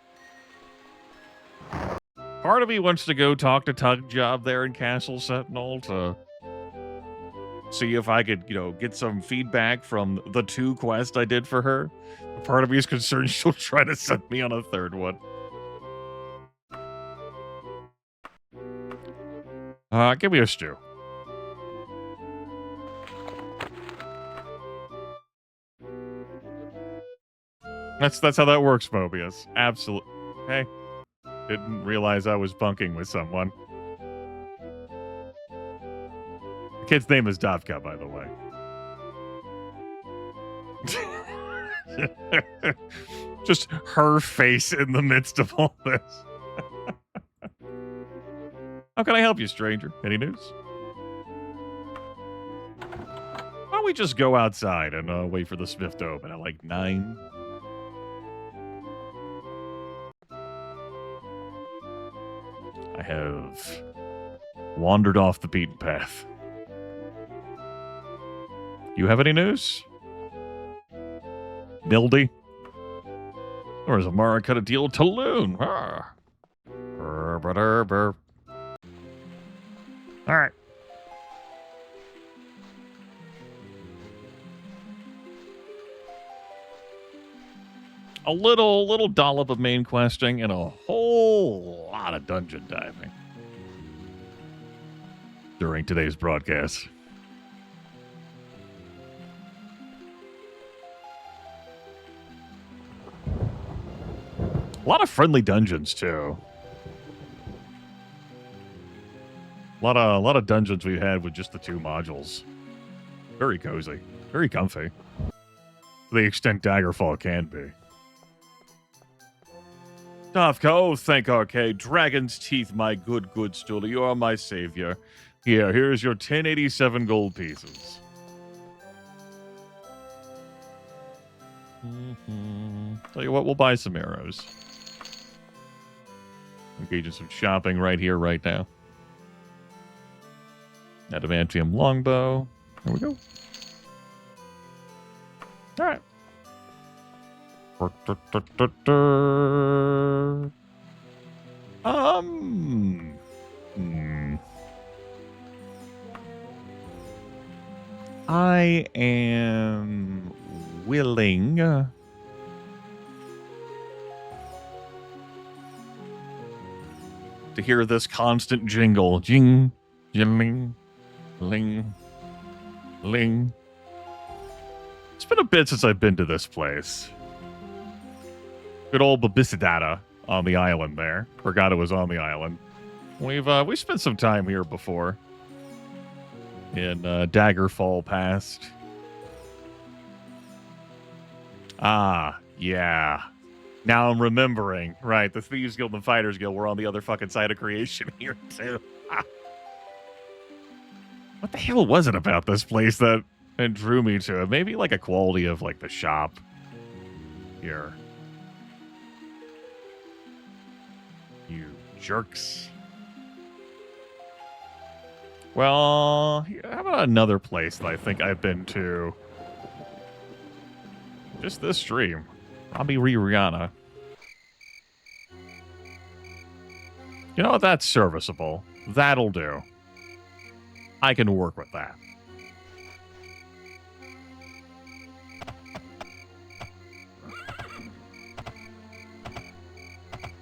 Part of me wants to go talk to Tug Job there in Castle Sentinel to see if I could, get some feedback from the 2 quests I did for her. Part of me is concerned she'll try to send me on a 3rd one. Give me a stew. That's how that works, Mobius. Absolutely. Hey, didn't realize I was bunking with someone. The kid's name is Davka, by the way. Just her face in the midst of all this. How can I help you, stranger? Any news? Why don't we just go outside and wait for the Smith to open at like 9? I have wandered off the beaten path. You have any news? Nildy? Or is Amara cut a deal with Talon? Alright. A little dollop of main questing and a whole lot of dungeon diving during today's broadcast. A lot of friendly dungeons too. A lot of dungeons we've had with just the 2 modules. Very cozy, very comfy. To the extent Daggerfall can be. Dovka, oh, thank Arcade. Dragon's Teeth, my good Stoolie. You are my savior. Here's your 1087 gold pieces. Tell you what, we'll buy some arrows. Engage in some shopping right here, right now. Adamantium longbow. There we go. All right. I am willing to hear this constant jingle. Jing, jingling, ling, ling. It's been a bit since I've been to this place. Good old Babisidata on the island there. Forgot it was on the island. We spent some time here before. In Daggerfall past. Ah, yeah. Now I'm remembering. Right, the Thieves Guild and Fighters Guild were on the other fucking side of creation here, too. What the hell was it about this place that drew me to it? Maybe like a quality of like the shop here. You jerks. Well, how about another place that I think I've been to? Just this stream. Robbie Rihanna. You know what? That's serviceable. That'll do. I can work with that.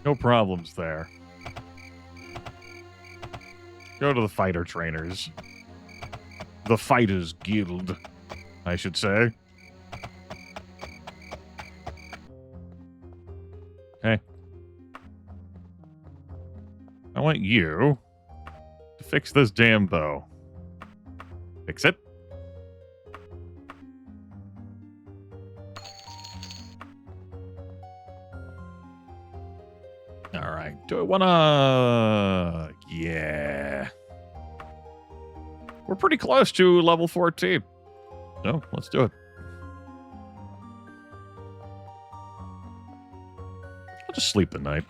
No problems there. Go to the fighter trainers. The Fighters Guild, I should say. Okay. I want you to fix this damn bow. Fix it. All right. Do I want to... Yeah. We're pretty close to level 14. So, let's do it. I'll just sleep at night.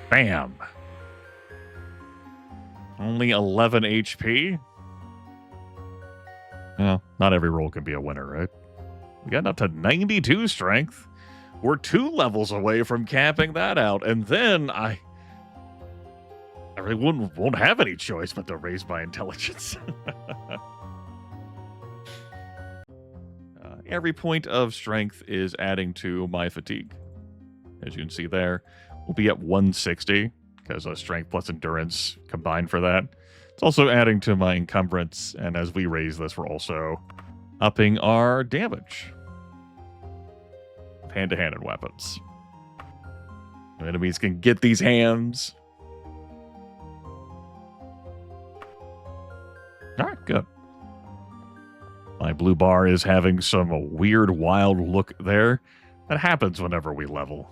Bam. Only 11 HP? Well, not every roll can be a winner, right? We got up to 92 strength. We're 2 levels away from capping that out, and then I really won't have any choice but to raise my intelligence. Every point of strength is adding to my fatigue. As you can see there, we'll be at 160 because strength plus endurance combined for that. It's also adding to my encumbrance, and as we raise this, we're also upping our damage. Hand-to-handed weapons. Enemies can get these hands. Alright, good. My blue bar is having some weird, wild look there. That happens whenever we level.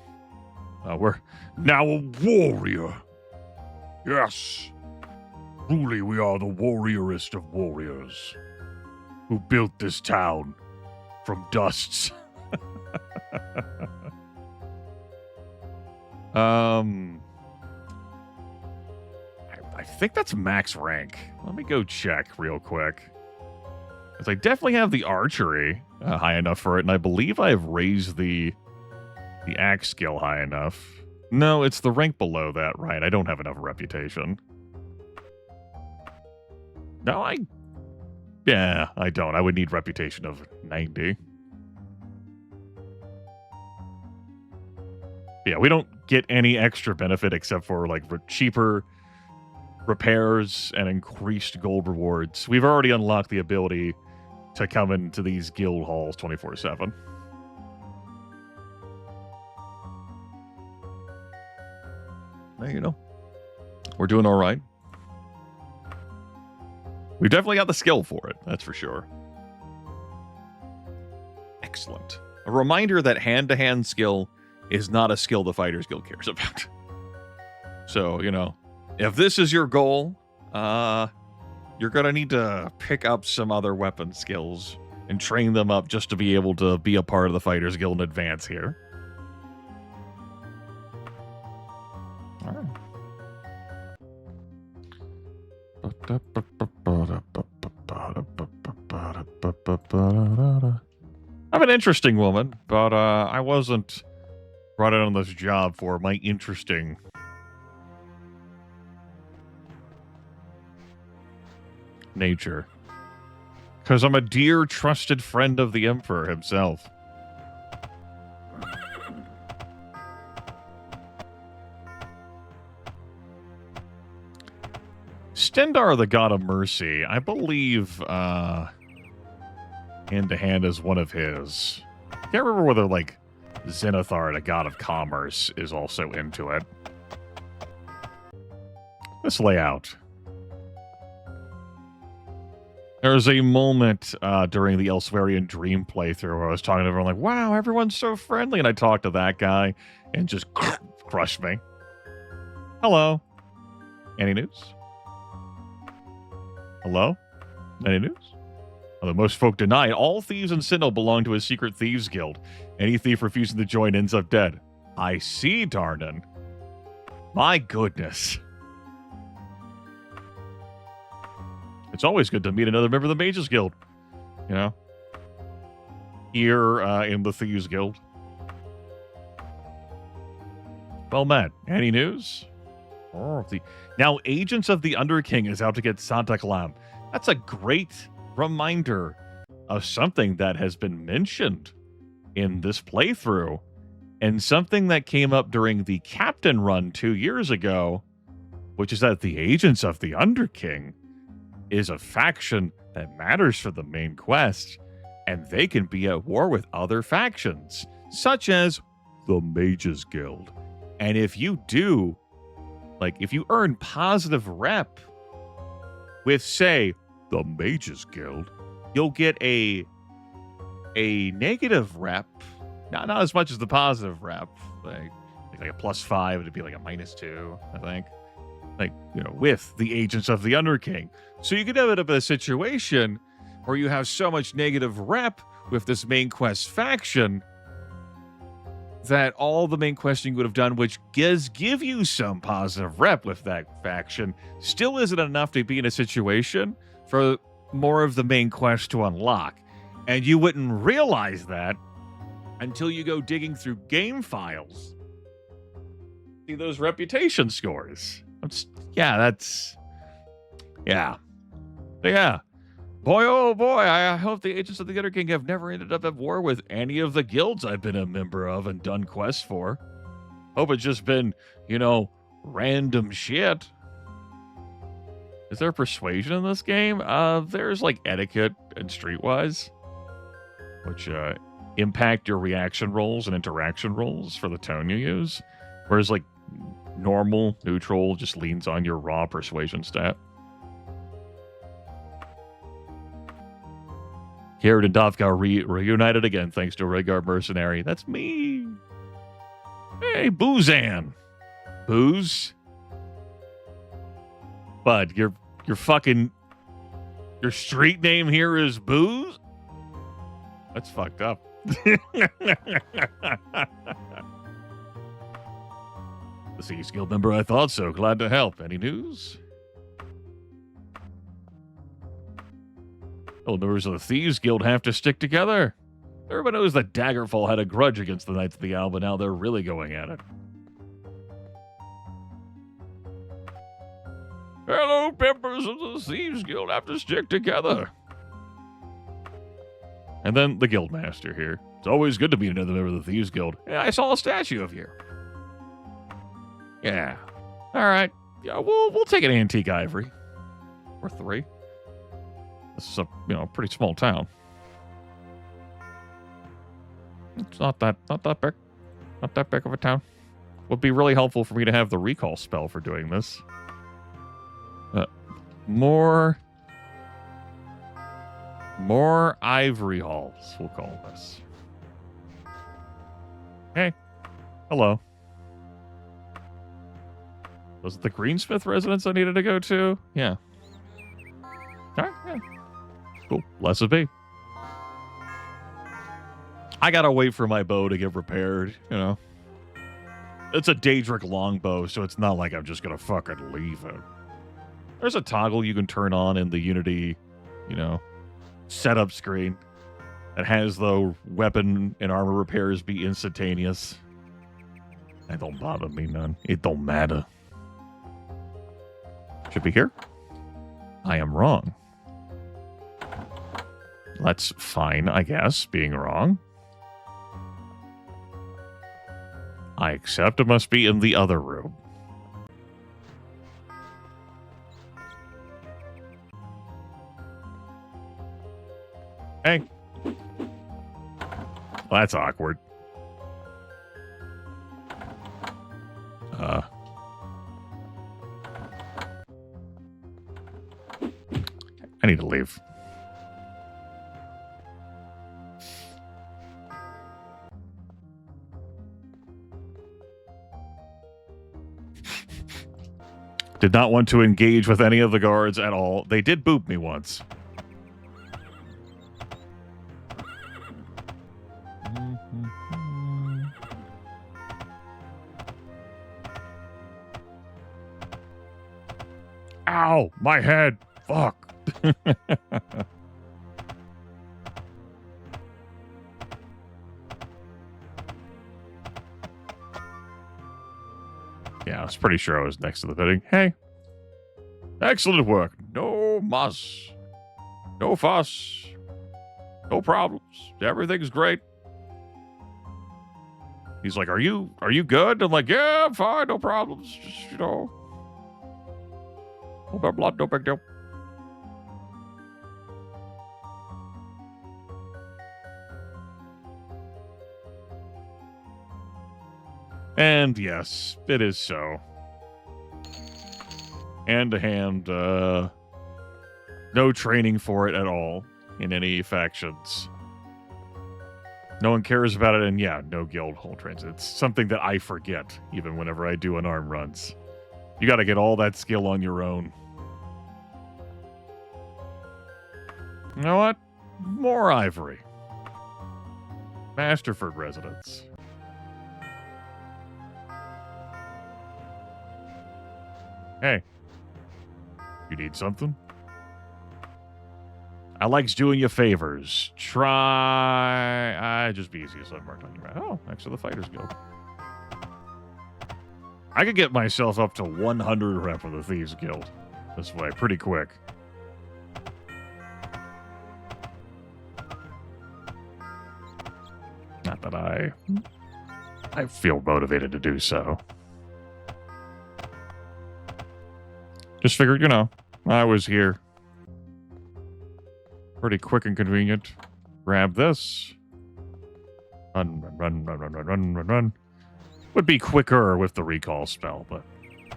We're now a warrior. Yes. Truly, we are the warriorest of warriors who built this town from dusts. I think that's max rank. Let me go check real quick. Because I definitely have the archery high enough for it, and I believe I've raised the axe skill high enough. No, it's the rank below that, right? I don't have enough reputation. No, yeah, I don't. I would need reputation of 90. Yeah, we don't get any extra benefit except for like cheaper repairs and increased gold rewards. We've already unlocked the ability to come into these guild halls 24/7. There you know. We're doing all right. We've definitely got the skill for it, that's for sure. Excellent. A reminder that hand-to-hand skill is not a skill the Fighters Guild cares about. So, you know, if this is your goal, you're going to need to pick up some other weapon skills and train them up just to be able to be a part of the Fighters Guild in advance here. All right. I'm an interesting woman, but I wasn't brought in on this job for my interesting nature. Because I'm a dear, trusted friend of the Emperor himself. Stendar, the God of Mercy, I believe hand-to-hand is one of his. I can't remember whether, like, Zenithar, the God of Commerce, is also into it. This layout. There was a moment during the Elsewerian Dream playthrough where I was talking to everyone like, wow, everyone's so friendly. And I talked to that guy and just crushed me. Hello. Any news? Hello? Any news? Although most folk deny it, all thieves in Sinnoh belong to a secret thieves guild. Any thief refusing to join ends up dead. I see, Darnan. My goodness. It's always good to meet another member of the Mages Guild. You know? Here in the Thieves Guild. Well met. Any news? Now, Agents of the Underking is out to get Santa Clam. That's a great reminder of something that has been mentioned in this playthrough, and something that came up during the Captain run 2 years ago, which is that the Agents of the Underking is a faction that matters for the main quest, and they can be at war with other factions, such as the Mages Guild. And if you do, like, if you earn positive rep with, say, the Mages Guild, you'll get a negative rep, not as much as the positive rep, like a +5, it'd be like a -2, I think. Like, you know, with the Agents of the Underking. So you could have a situation where you have so much negative rep with this main quest faction that all the main questing would have done, which does give you some positive rep with that faction, still isn't enough to be in a situation for more of the main quest to unlock. And you wouldn't realize that until you go digging through game files. See those reputation scores. Yeah. But yeah. Boy, oh boy, I hope the agents of the Gutter King have never ended up at war with any of the guilds I've been a member of and done quests for. Hope it's just been, random shit. Is there persuasion in this game? There's like etiquette and streetwise, which impact your reaction rolls and interaction rolls for the tone you use. Whereas like normal, neutral just leans on your raw persuasion stat. Garrett and Dovka reunited again thanks to a Redguard mercenary. That's me. Hey, Boozan. Booze? Bud, your street name here is Booze? That's fucked up. The Thieves Guild member, I thought so. Glad to help. Any news? Well, members of the Thieves Guild have to stick together. Everyone knows that Daggerfall had a grudge against the Knights of the Owl, but now they're really going at it. Hello, members of the Thieves Guild have to stick together. And then the Guildmaster here. It's always good to meet another member of the Thieves Guild. Yeah, I saw a statue of you. Yeah. All right. Yeah, we'll take an antique ivory. Or 3. This is a pretty small town. It's not that big. Not that big of a town. Would be really helpful for me to have the recall spell for doing this. More ivory halls, we'll call this. Hey. Hello. Was it the Greensmith residence I needed to go to? Yeah. All right, yeah. Cool. Less of me. I gotta wait for my bow to get repaired, It's a Daedric longbow, so it's not like I'm just gonna fucking leave it. There's a toggle you can turn on in the Unity, setup screen that has the weapon and armor repairs be instantaneous. That don't bother me none. It don't matter. Should be here. I am wrong. That's fine, I guess, being wrong. I accept it must be in the other room. Hey. Well, that's awkward. I need to leave. Did not want to engage with any of the guards at all. They did boop me once. Ow! My head! Fuck! Yeah, I was pretty sure I was next to the bidding. Hey. Excellent work. No muss. No fuss. No problems. Everything's great. He's like, are you good? I'm like, yeah, I'm fine. No problems. Just, no bad blood, no big deal. And yes, it is so. Hand to hand, no training for it at all in any factions. No one cares about it, and yeah, no guild hall trains. It's something that I forget, even whenever I do an arm runs. You gotta get all that skill on your own. You know what? More ivory. Masterford residence. Hey, you need something? I likes doing you favors. Try... just be easy as I'm talking about. Oh, next to the Fighters Guild. I could get myself up to 100 rep of the Thieves Guild this way pretty quick. Not that I feel motivated to do so. Just figured, you know, I was here. Pretty quick and convenient. Grab this. Run, run, run, run, run, run, run, run, run. Would be quicker with the recall spell, but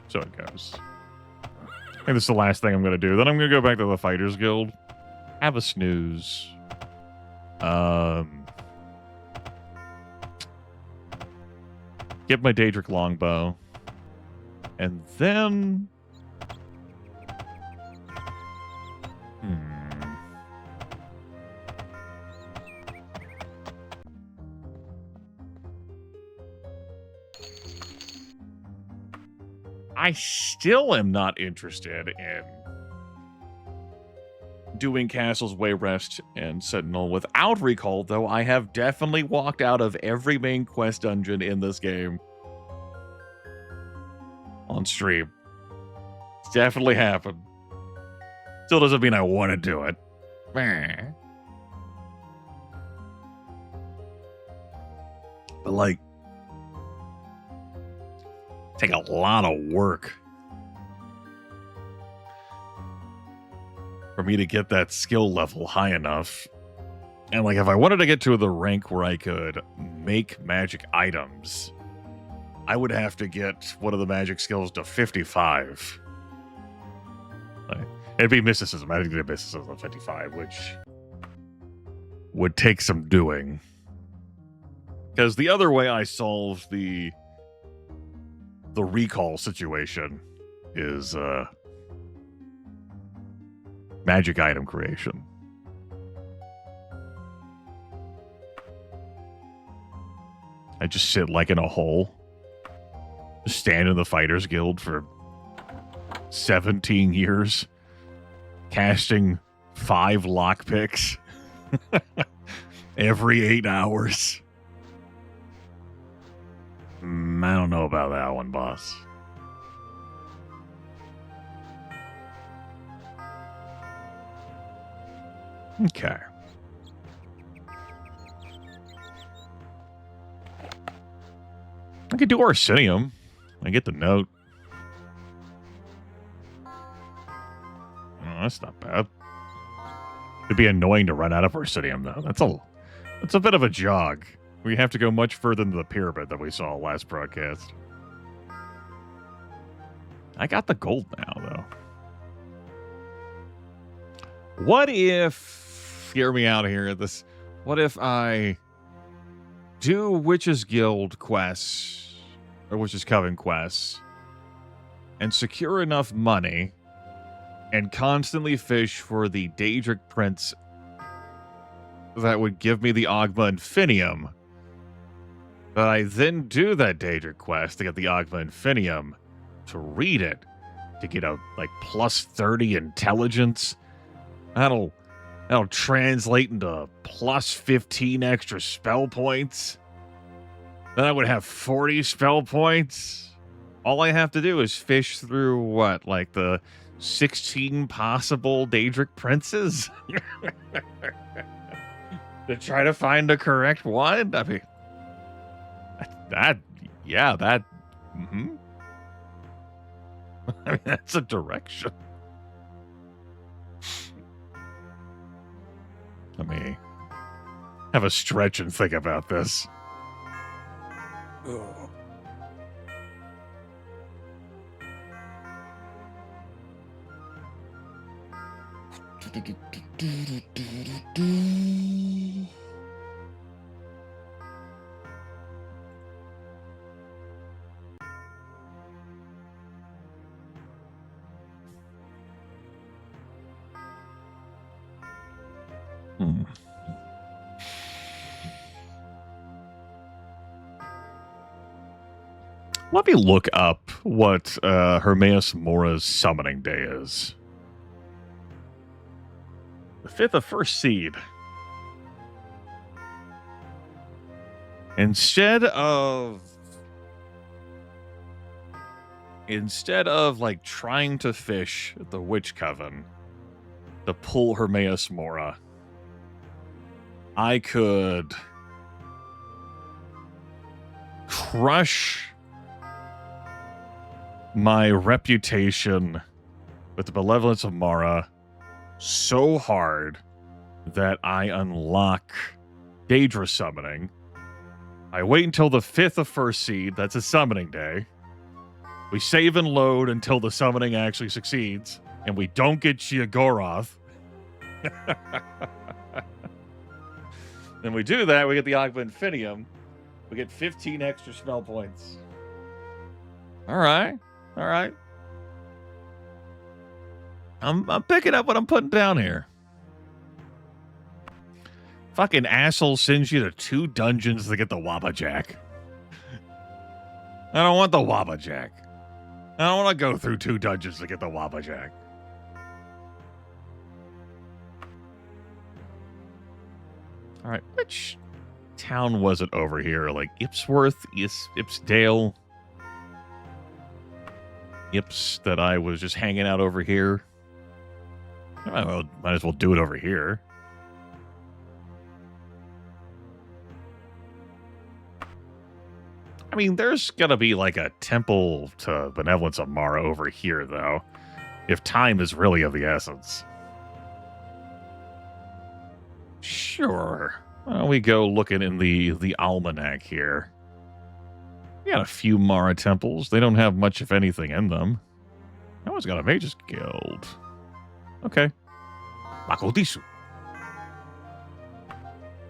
so it goes. I think this is the last thing I'm going to do. Then I'm going to go back to the Fighters Guild. Have a snooze. Get my Daedric longbow. And then... I still am not interested in doing Castle's Wayrest and Sentinel without recall, though I have definitely walked out of every main quest dungeon in this game on stream. It's definitely happened. Still doesn't mean I want to do it. But like, take a lot of work for me to get that skill level high enough. And like, if I wanted to get to the rank where I could make magic items, I would have to get one of the magic skills to 55. Like, it'd be mysticism. I'd get mysticism at 55, which would take some doing. Because the other way I solve the recall situation is magic item creation. I just sit like in a hole, just stand in the Fighters Guild for 17 years, casting 5 lockpicks every 8 hours. I don't know about that one, boss. Okay. I could do Orsinium. I get the note. Oh, that's not bad. It'd be annoying to run out of Orsinium, though. That's a bit of a jog. We have to go much further than the pyramid that we saw last broadcast. I got the gold now, though. What if... Hear me out here. What if I do Witches Guild quests, or Witches Coven quests, and secure enough money, and constantly fish for the Daedric Prince that would give me the Ogma Infinium, but I then do that Daedric quest to get the Ogma Infinium, to read it, to get a, like, plus 30 intelligence. That'll translate into plus 15 extra spell points. Then I would have 40 spell points. All I have to do is fish through, what, like the 16 possible Daedric princes? To try to find the correct one? I mean, mm-hmm. I mean, that's a direction. Let me have a stretch and think about this. Ugh. Let me look up what Hermaeus Mora's summoning day is. The 5th of first seed. Instead of like trying to fish the Witch Coven to pull Hermaeus Mora, I could crush my reputation with the benevolence of Mara so hard that I unlock Daedra summoning. I wait until the 5th of first seed, that's a summoning day. We save and load until the summoning actually succeeds, and we don't get Sheogorath. Then we do that, we get the Agma Infinium. We get 15 extra spell points. All right. I'm picking up what I'm putting down here. Fucking asshole sends you to 2 dungeons to get the Wabbajack. I don't want the Wabbajack. I don't want to go through 2 dungeons to get the Wabbajack. All right, which town was it over here? Like Ipsworth, Ipsdale, Ips that I was just hanging out over here. Might as well do it over here. I mean, there's gonna be like a temple to Benevolence of Mara over here, though, if time is really of the essence. Sure. Why don't we go looking in the almanac here? We got a few Mara temples. They don't have much, if anything, in them. That one's got a Mage's Guild. Okay. Makodisu.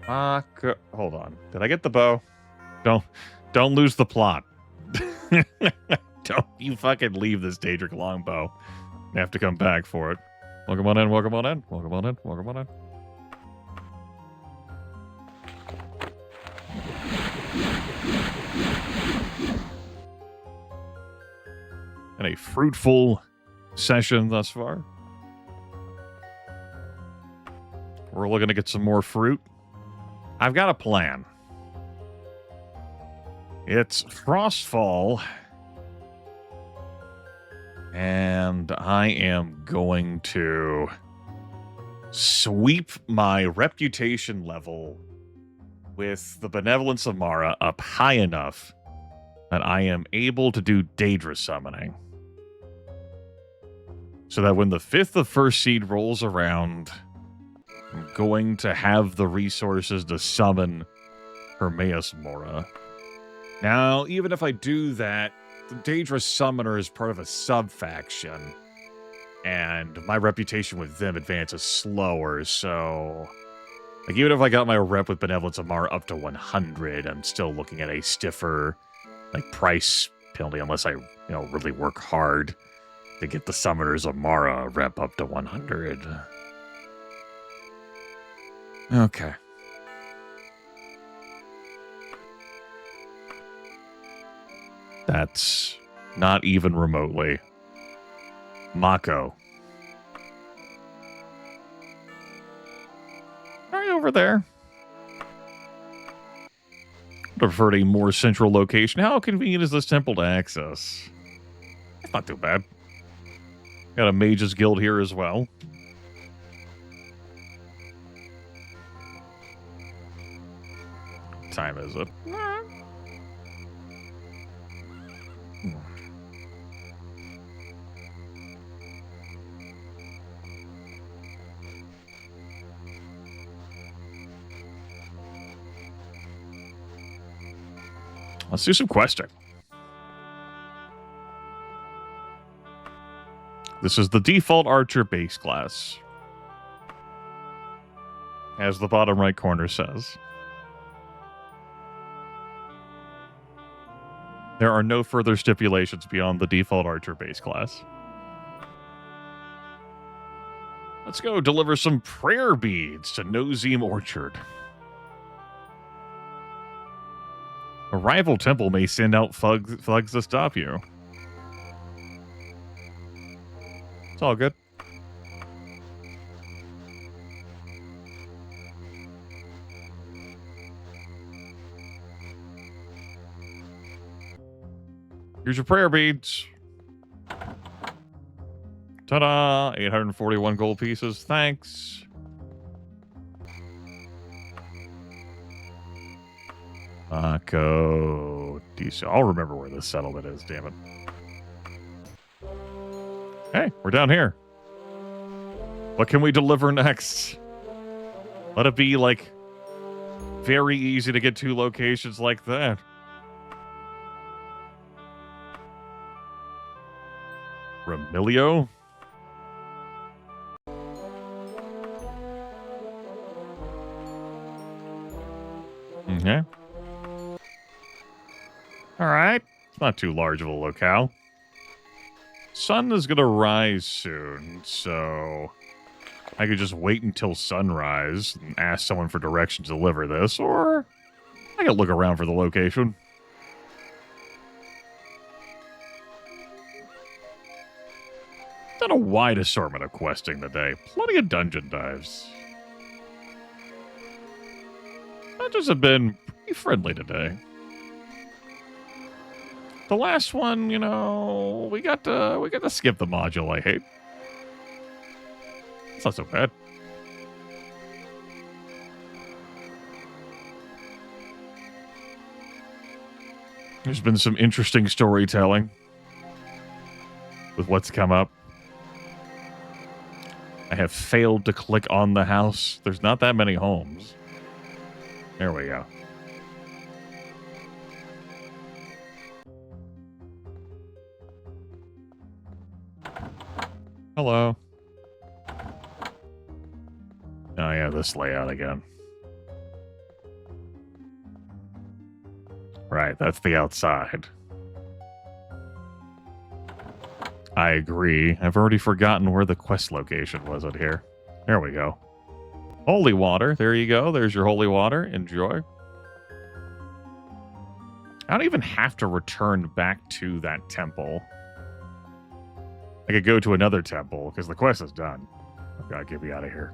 Hold on. Did I get the bow? Don't lose the plot. Don't you fucking leave this Daedric longbow. You have to come back for it. Welcome on in. And a fruitful session thus far. We're looking to get some more fruit. I've got a plan. It's Frostfall. And I am going to sweep my reputation level with the Benevolence of Mara up high enough that I am able to do Daedra summoning. So that when the 5th of first seed rolls around, I'm going to have the resources to summon Hermaeus Mora. Now, even if I do that, the Daedra Summoner is part of a sub-faction, and my reputation with them advances slower, so... Like, even if I got my rep with Benevolence of Mara up to 100, I'm still looking at a stiffer, like, price penalty, unless I, really work hard to get the Summoners of Mara rep up to 100. Okay. That's not even remotely. Mako. Right over there. Preferred a more central location. How convenient is this temple to access? It's not too bad. Got a Mage's Guild here as well. What time is it? Let's do some questing. This is the default Archer base class, as the bottom right corner says. There are no further stipulations beyond the default Archer base class. Let's go deliver some prayer beads to Nozeme Orchard. A rival temple may send out thugs to stop you. It's all good. Here's your prayer beads. Ta-da! 841 gold pieces. Thanks. Go decent. I'll remember where this settlement is, damn it. Hey, we're down here. What can we deliver next? Let it be, like, very easy to get to locations like that. Remilio? Okay. Alright. It's not too large of a locale. Sun is gonna rise soon, so I could just wait until sunrise and ask someone for directions to deliver this, or I could look around for the location. Done a wide assortment of questing today. Plenty of dungeon dives. Dungeons have been pretty friendly today. The last one, you know, we got to skip the module I hate. It's not so bad. There's been some interesting storytelling with what's come up. I have failed to click on the house. There's not that many homes. There we go. Hello. Oh yeah, this layout again. Right, that's the outside. I agree. I've already forgotten where the quest location was out here. There we go. Holy water. There you go. There's your holy water. Enjoy. I don't even have to return back to that temple. I could go to another temple because the quest is done. Oh God, get me out of here.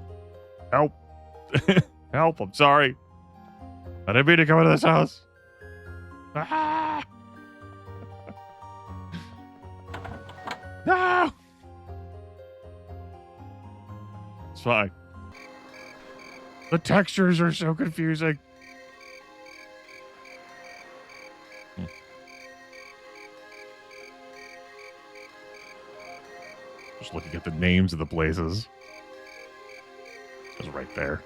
Help. Help. I'm sorry. I didn't mean to come into this house. Ah! No! It's fine. The textures are so confusing. Just looking at the names of the places. It's right there.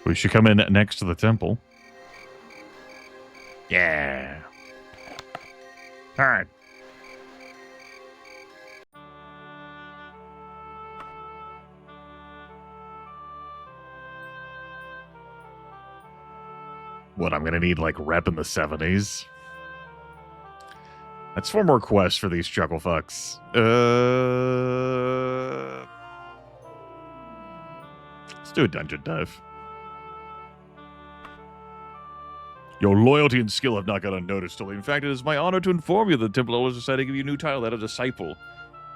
We should come in next to the temple. Yeah. All right. What, I'm gonna need, like, rep in the 70s? That's 4 more quests for these chuckle fucks. Let's do a dungeon dive. Your loyalty and skill have not gone unnoticed, Tully. In fact, it is my honor to inform you that the Temple Elders decided to give you a new title, that of Disciple.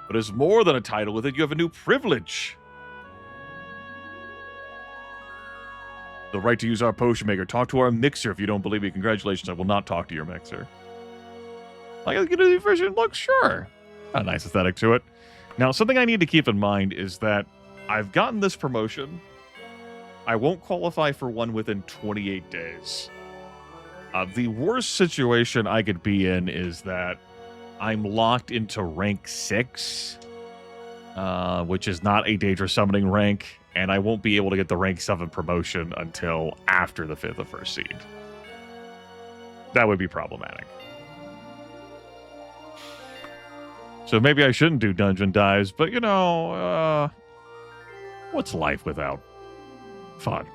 But it's more than a title. With it, you have a new privilege. The right to use our potion maker. Talk to our mixer if you don't believe me. Congratulations, I will not talk to your mixer. Like, a Unity version looks, sure. Got a nice aesthetic to it. Now, something I need to keep in mind is that I've gotten this promotion. I won't qualify for one within 28 days. The worst situation I could be in is that I'm locked into rank 6, which is not a Daedra summoning rank, and I won't be able to get the rank 7 promotion until after the 5th of First Seed. That would be problematic. So maybe I shouldn't do dungeon dives, but you know, what's life without fun?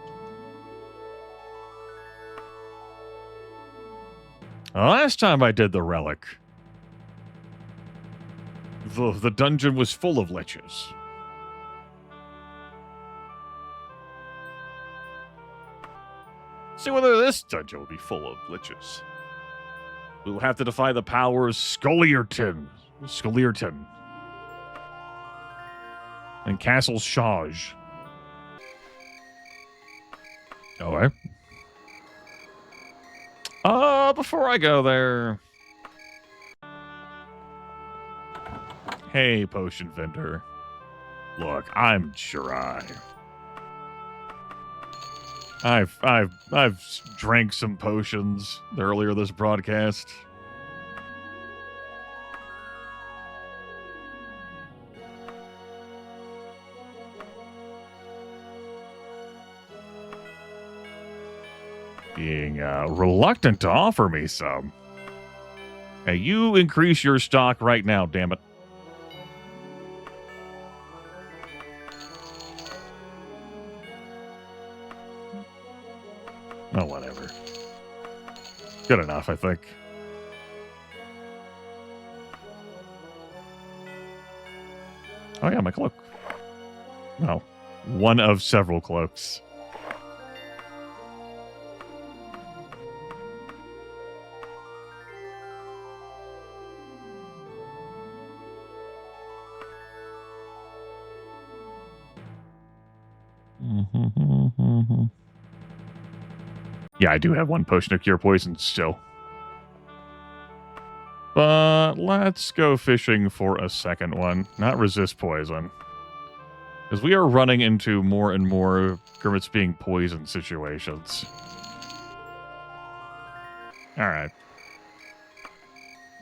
Last time I did the relic, the dungeon was full of liches. see whether this dungeon will be full of liches. We will have to defy the powers Scolierton, and Castle Shaj. Okay. Before I go there, hey, potion vendor. Look, I'm Shirai. I've drank some potions earlier this broadcast. Being reluctant to offer me some. Hey, you increase your stock right now, damn it. Oh, whatever. Good enough, I think. Oh, yeah, my cloak. Well, one of several cloaks. Yeah, I do have one potion of cure poison still. But let's go fishing for a second one. Not resist poison. Because we are running into more and more Grimith's being poisoned situations. Alright.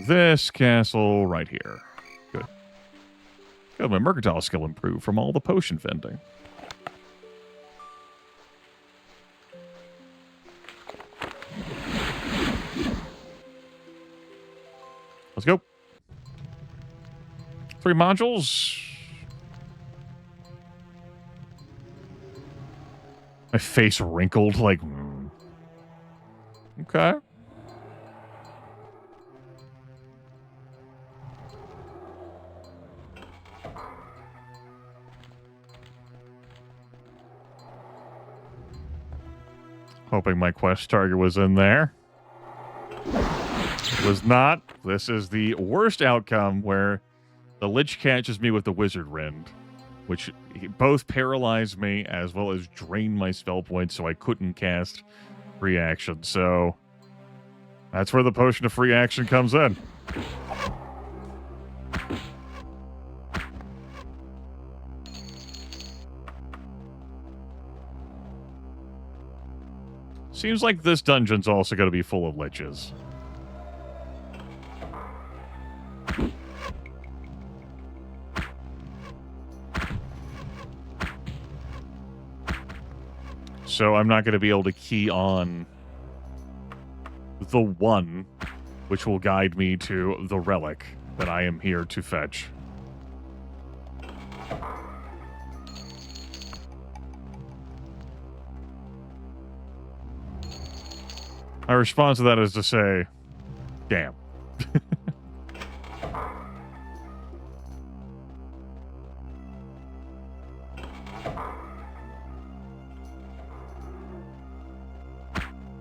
This castle right here. Good. Good, my mercantile skill improved from all the potion vending. Let's go. 3 modules. My face wrinkled like... Okay. Hoping my quest target was in there. It was not. This is the worst outcome where the Lich catches me with the Wizard Rend, which both paralyzed me as well as drained my spell points so I couldn't cast free action. So that's where the potion of free action comes in. Seems like this dungeon's also going to be full of liches. So I'm not going to be able to key on the one which will guide me to the relic that I am here to fetch. My response to that is to say, damn.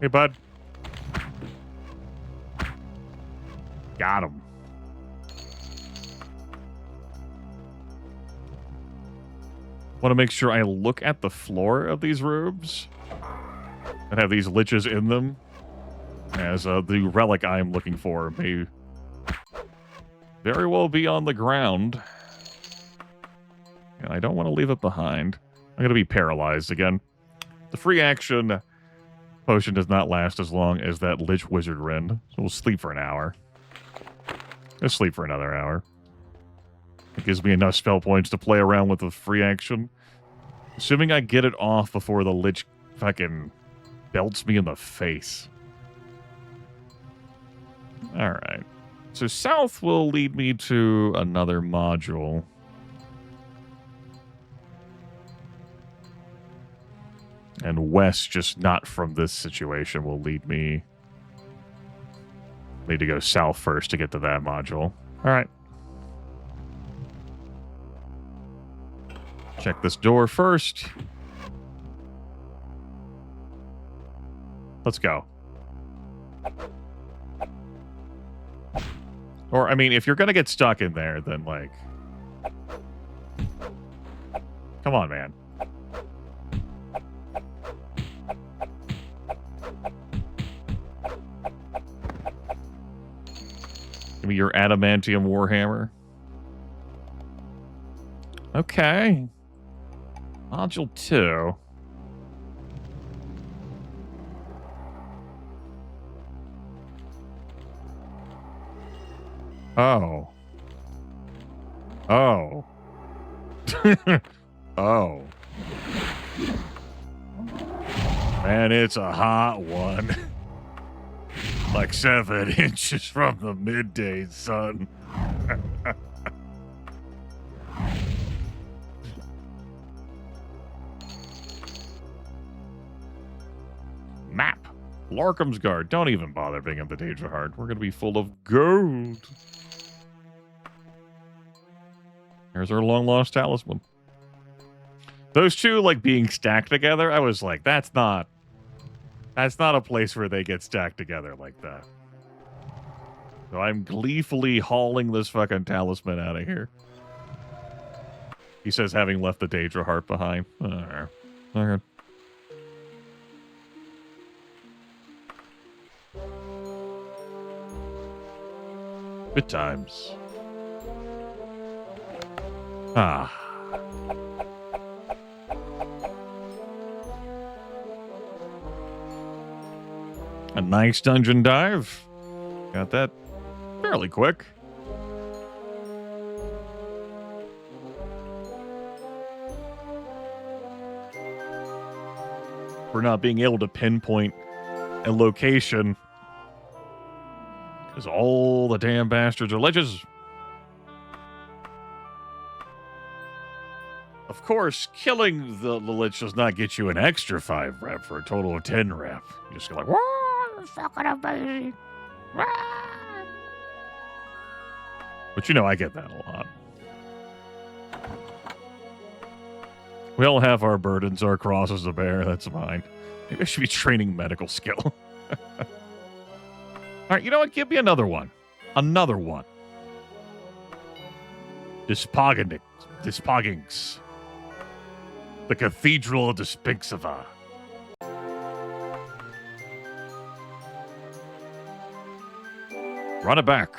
Hey, bud. Got him. Want to make sure I look at the floor of these rooms that have these liches in them, as the relic I am looking for may very well be on the ground. And I don't want to leave it behind. I'm going to be paralyzed again. The free action potion does not last as long as that Lich Wizard Rend, so we'll sleep for an hour. Let's sleep for another hour. It gives me enough spell points to play around with the free action. Assuming I get it off before the Lich fucking belts me in the face. Alright. So south will lead me to another module. And west, just not from this situation, will lead me... Need to go south first to get to that module. Alright. Check this door first. Let's go. Or, I mean, if you're going to get stuck in there, then, like... Come on, man. Give me your adamantium warhammer. Okay. Module 2. Oh. Oh. Oh. Man, it's a hot one. Like 7 inches from the midday sun. Map. Larkham's Guard. Don't even bother picking up the Daedra Heart. We're going to be full of gold. Here's our long-lost talisman. Those two, like, being stacked together, I was like, that's not a place where they get stacked together like that. So I'm gleefully hauling this fucking talisman out of here. He says having left the Daedra Heart behind. Okay. Good times. Ah. A nice dungeon dive. Got that fairly quick. For not being able to pinpoint a location. Because all the damn bastards are liches. Of course, killing the lich does not get you an extra 5 rep for a total of 10 rep. You just go like, whoa, fucking amazing. But you know, I get that a lot. We all have our burdens, our crosses to bear. That's fine. Maybe I should be training medical skill. All right, you know what? Give me another one. Another one. Dispoggings. The Cathedral of Despinxiva. Run it back.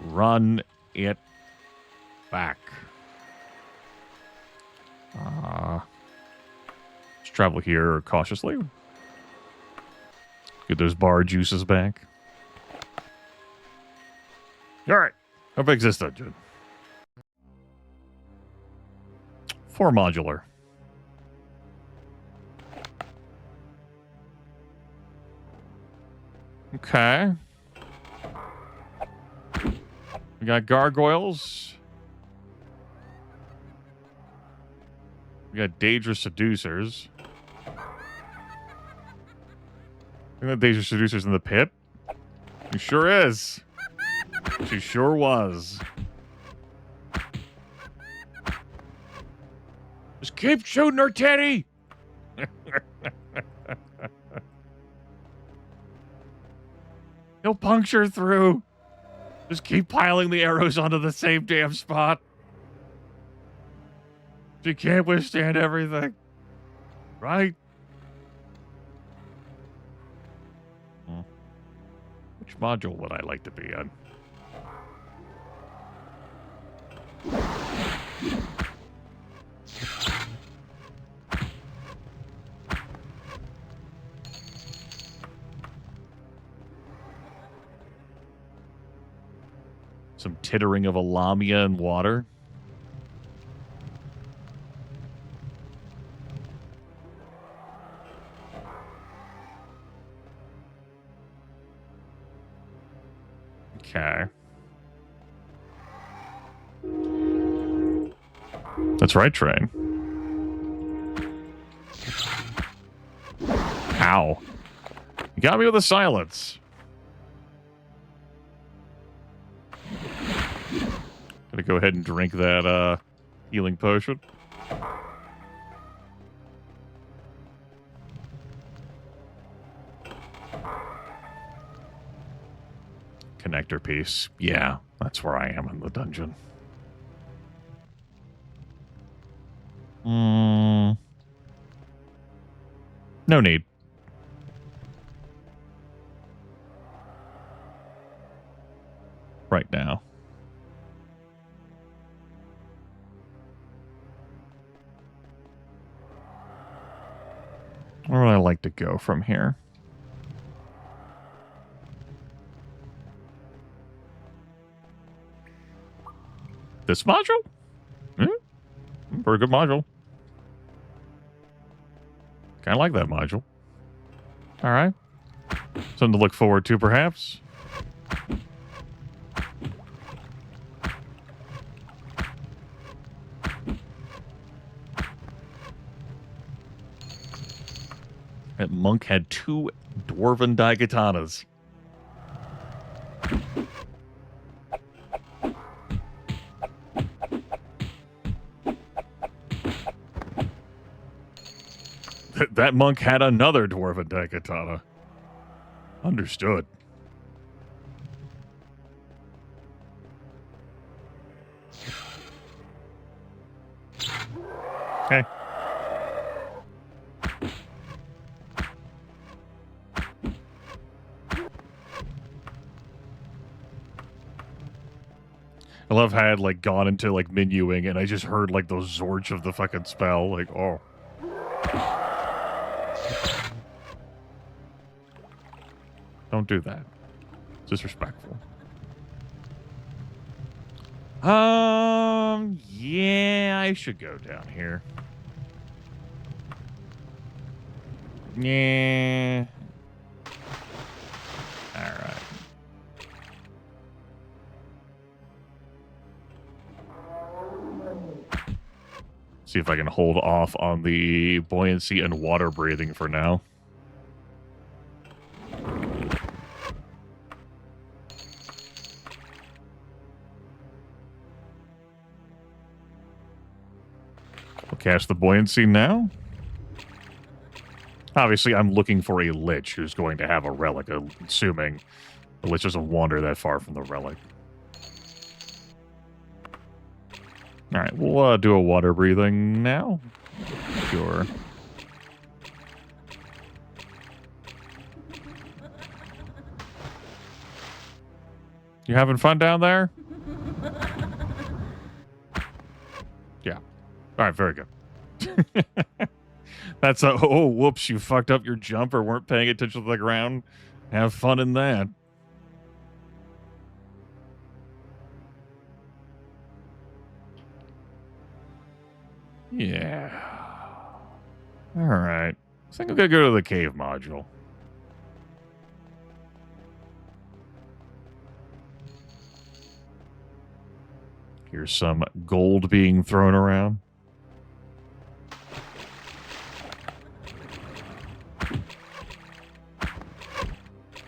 Run it back. Let's travel here cautiously. Get those bar juices back. All right. How big is this dungeon? 4 modular. Okay. We got gargoyles. We got Daedra Seducers. I think that Daedra Seducer's in the pit. She sure is. She sure was. Just keep shooting her, Teddy! He'll puncture through. Just keep piling the arrows onto the same damn spot. She can't withstand everything. Right? Which module would I like to be on? Some tittering of a lamia in water. Okay. That's right, train. Ow. You got me with the silence. Gonna go ahead and drink that healing potion. Connector piece. Yeah, that's where I am in the dungeon. No need. Right now. Where would I like to go from here? This module? Pretty good module. Kind of like that module. All right. Something to look forward to, perhaps. That monk had 2 dwarven daikatanas. That monk had another dwarven daikatana. Understood. Okay. I love how I had, like, gone into, like, menuing, and I just heard, like, those zorch of the fucking spell. Like, oh. Don't do that. It's disrespectful. Yeah, I should go down here. Yeah. All right. See if I can hold off on the buoyancy and water breathing for now. We'll cast the buoyancy now. Obviously, I'm looking for a lich who's going to have a relic, assuming the lich doesn't wander that far from the relic. All right, we'll do a water breathing now. Sure. You having fun down there? Yeah. All right, very good. That's a, oh, whoops, you fucked up your jump or weren't paying attention to the ground. Have fun in that. Yeah. All right. I think I'm going to go to the cave module. Here's some gold being thrown around.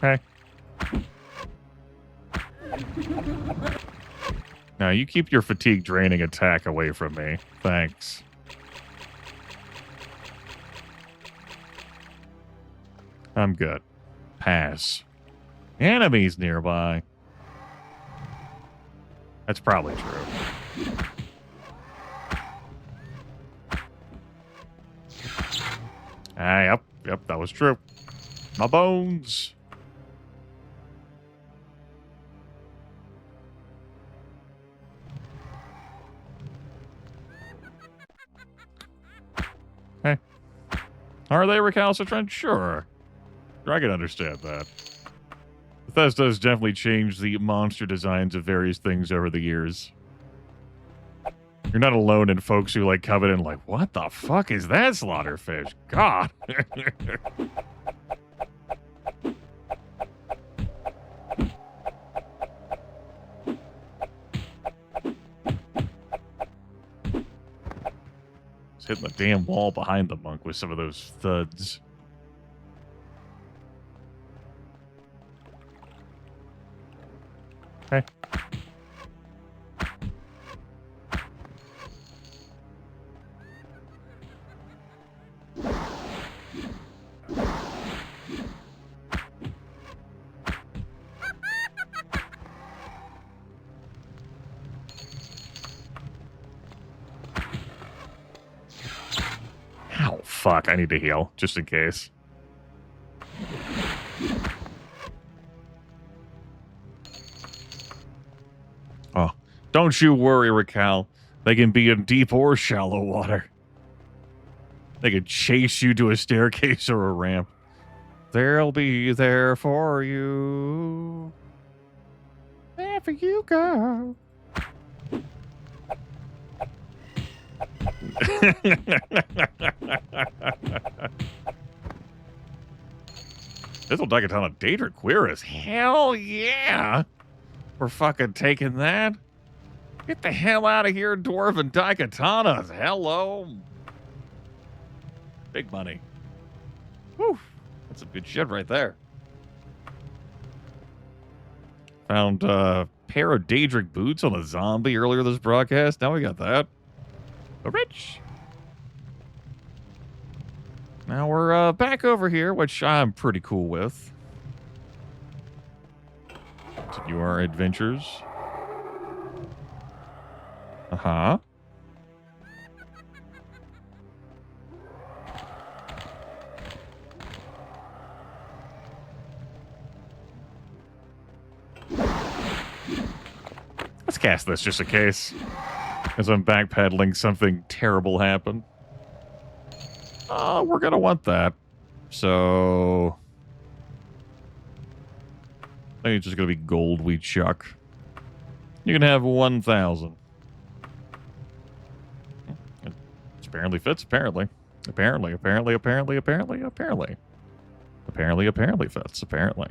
Okay. Now, you keep your fatigue draining attack away from me. Thanks. I'm good. Pass. Enemies nearby. That's probably true. Ah, yep, that was true. My bones. Hey. Are they recalcitrant? Sure. I can understand that. Bethesda has definitely changed the monster designs of various things over the years. You're not alone in folks who like covet and like, what the fuck is that slaughterfish? God. It's hitting the damn wall behind the monk with some of those thuds. Okay. fuck. I need to heal, just in case. Oh, don't you worry, Raquel. They can be in deep or shallow water. They can chase you to a staircase or a ramp. They'll be there for you. Wherever you go. This will take a ton of Daedric Queerus. Hell yeah. We're fucking taking that. Get the hell out of here, Dwarven Daikatanas. Hello. Big money. Whew. That's some good shit right there. Found a pair of Daedric boots on a zombie earlier this broadcast. Now we got that. Rich. Now we're back over here, which I'm pretty cool with. Continue our adventures. Uh-huh. Let's cast this just in case. As I'm backpedaling, something terrible happened. We're gonna want that. So I think it's just gonna be gold we chuck. You can have 1,000. It apparently fits, apparently. Apparently fits, apparently.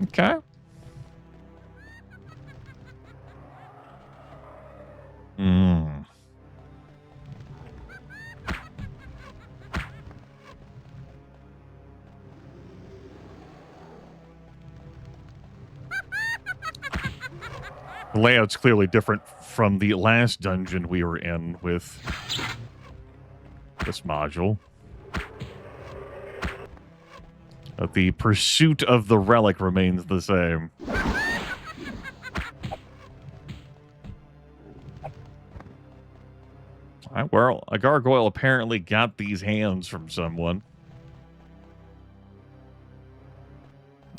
Okay. The layout's clearly different from the last dungeon we were in with this module. But the pursuit of the relic remains the same. Well, a gargoyle apparently got these hands from someone.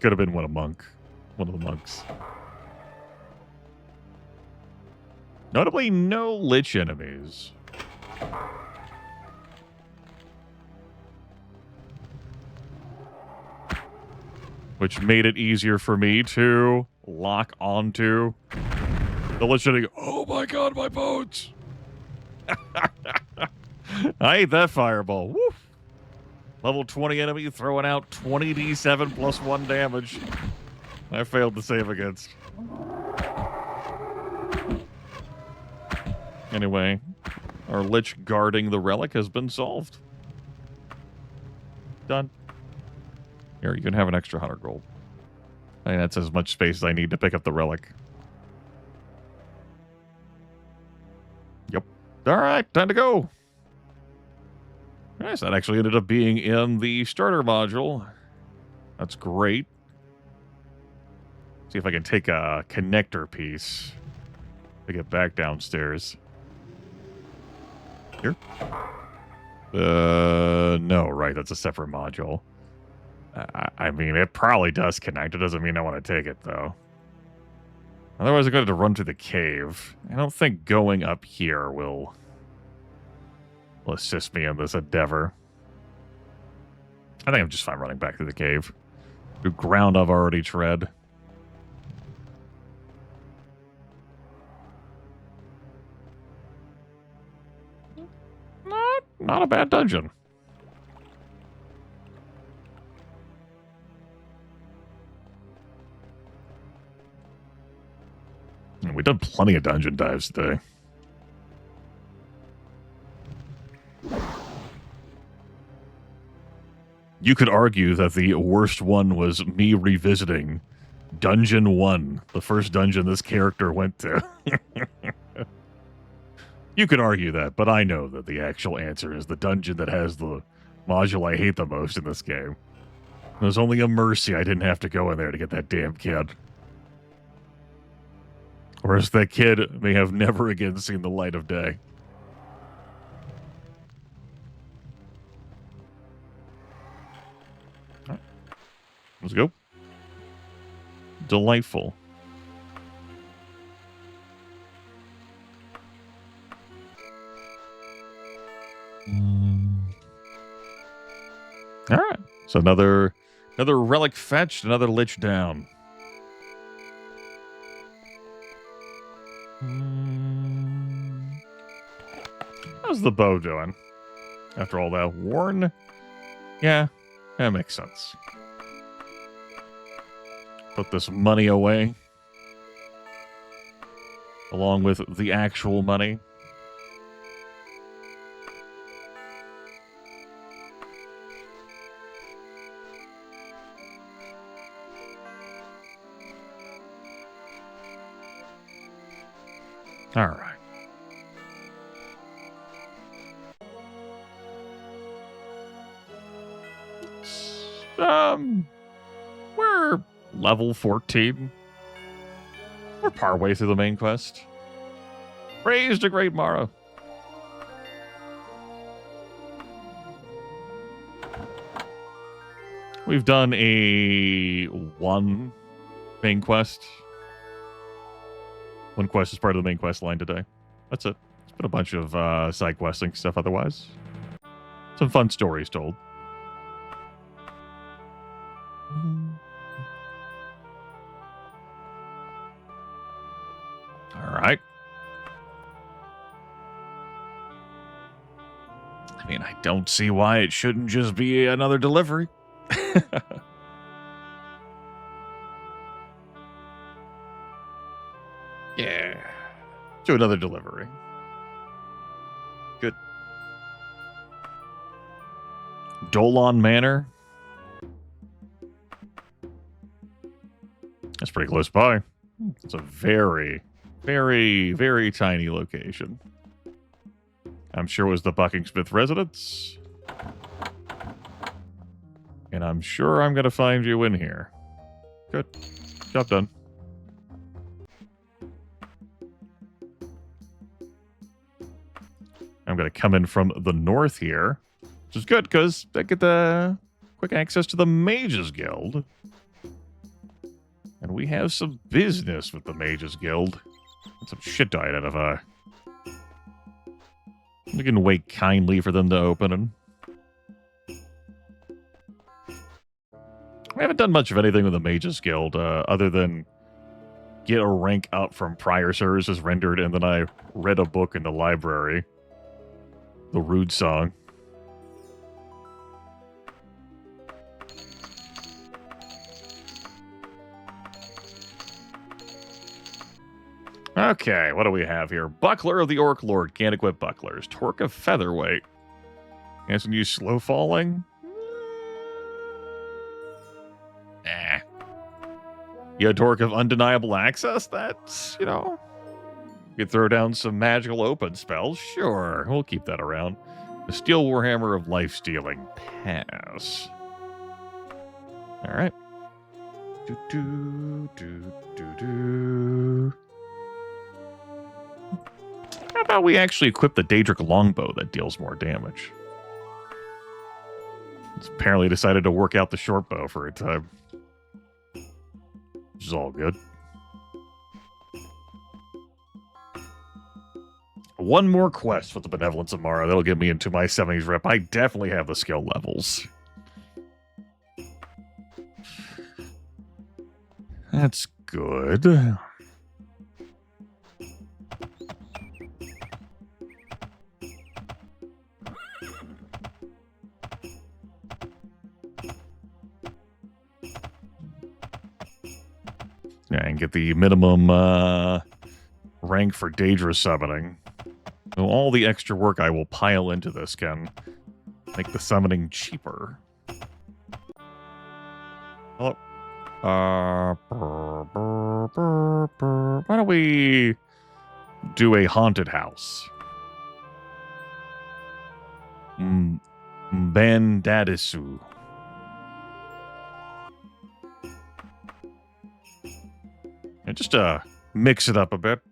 Could have been one of the monks. Notably, no lich enemies. Which made it easier for me to lock onto the lich enemy. Oh my god, my bones! I ate that fireball. Woof! Level 20 enemy throwing out 20d7 plus 1 damage. I failed to save against. Anyway, our lich guarding the relic has been solved. Done. Here, you can have an extra 100 gold. I think that's as much space as I need to pick up the relic. Yep. Alright, time to go. Nice, that actually ended up being in the starter module. That's great. See if I can take a connector piece to get back downstairs. Here? No, right, that's a separate module. I mean, it probably does connect. It doesn't mean I want to take it, though. Otherwise, I'm going to run to the cave. I don't think going up here will assist me in this endeavor. I think I'm just fine running back through the cave. The ground I've already tread. Not a bad dungeon. We've done plenty of dungeon dives today. You could argue that the worst one was me revisiting Dungeon 1, the first dungeon this character went to. You could argue that, but I know that the actual answer is the dungeon that has the module I hate the most in this game. It was only a mercy I didn't have to go in there to get that damn kid. Whereas that kid may have never again seen the light of day. Right. Let's go. Delightful. All right. So another relic fetched, another lich down. How's the bow doing? After all that, worn? Yeah, that makes sense. Put this money away. Along with the actual money. All right. We're level 14. We're partway through the main quest. Praise the great Mara. We've done one main quest. One quest is part of the main quest line today. That's it. It's been a bunch of side questing stuff otherwise. Some fun stories told. All right. I mean, I don't see why it shouldn't just be another delivery. Yeah. Do another delivery. Good. Dolan Manor. That's pretty close by. It's a very, very, very tiny location. I'm sure it was the Buckingsmith residence. And I'm sure I'm going to find you in here. Good. Job done. I'm going to come in from the north here, which is good because I get the quick access to the Mages Guild. And we have some business with the Mages Guild. And some shit to identify. We can wait kindly for them to open. And I haven't done much of anything with the Mages Guild, other than get a rank up from prior services rendered, and then I read a book in the library. The Rude Song. Okay, what do we have here? Buckler of the Orc Lord. Can't equip bucklers. Torque of Featherweight. Can't use slow falling. Eh. Yeah, Torque of Undeniable Access? That's, you could throw down some magical open spells. Sure, we'll keep that around. The Steel Warhammer of Life Stealing. Pass. Alright. How about we actually equip the Daedric Longbow that deals more damage? It's apparently decided to work out the short bow for a time. Which is all good. One more quest with the Benevolence of Mara. That'll get me into my 70s rep. I definitely have the skill levels. That's good. Yeah, and get the minimum rank for Daedra summoning. So all the extra work I will pile into this can make the summoning cheaper. Hello. Why don't we do a haunted house? Bandadisu. And just mix it up a bit.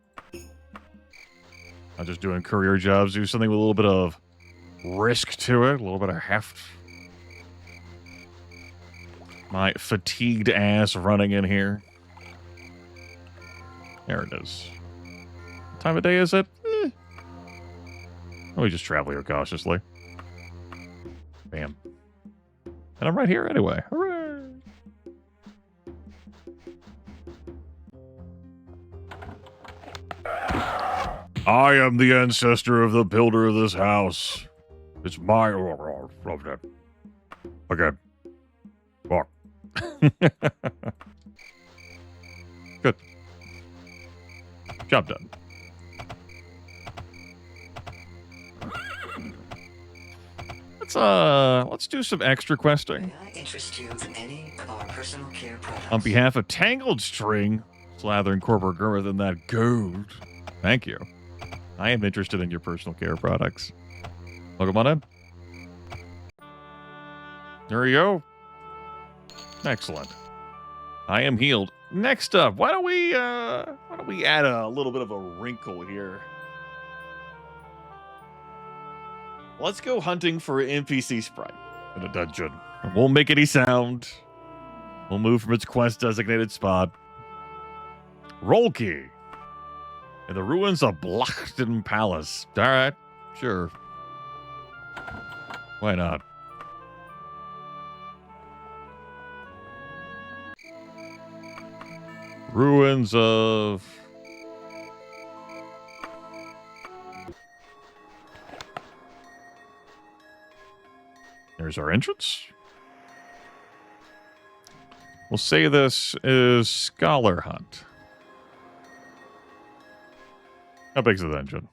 Not just doing courier jobs, do something with a little bit of risk to it, a little bit of heft. My fatigued ass running in here. There it is. What time of day is it? We just travel here cautiously. Bam. And I'm right here anyway. Hooray! I am the ancestor of the builder of this house. It's my... Okay. Walk. Good. Job done. Let's do some extra questing. May I interest you in any of our personal care products? On behalf of Tangled String, slathering corporate Grimith in that gold. Thank you. I am interested in your personal care products. Welcome on in. There you go. Excellent. I am healed. Next up, why don't we add a little bit of a wrinkle here? Let's go hunting for an NPC sprite in a dungeon. It won't make any sound. We'll move from its quest designated spot. Roll key. In the ruins of Blachten Palace. Alright, sure. Why not? Ruins of... There's our entrance. We'll say this is Scholar Hunt. How big's the dungeon?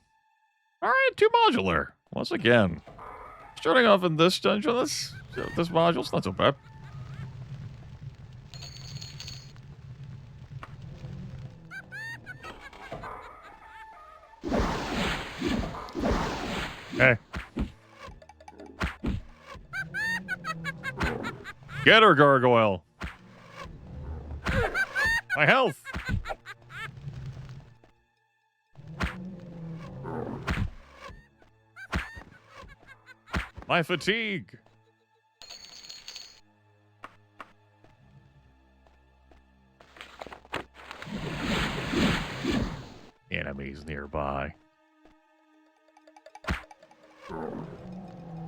Alright, 2 modular. Once again. Starting off in this dungeon, this module's not so bad. Hey. Get her, gargoyle. My health. My fatigue. Enemies nearby.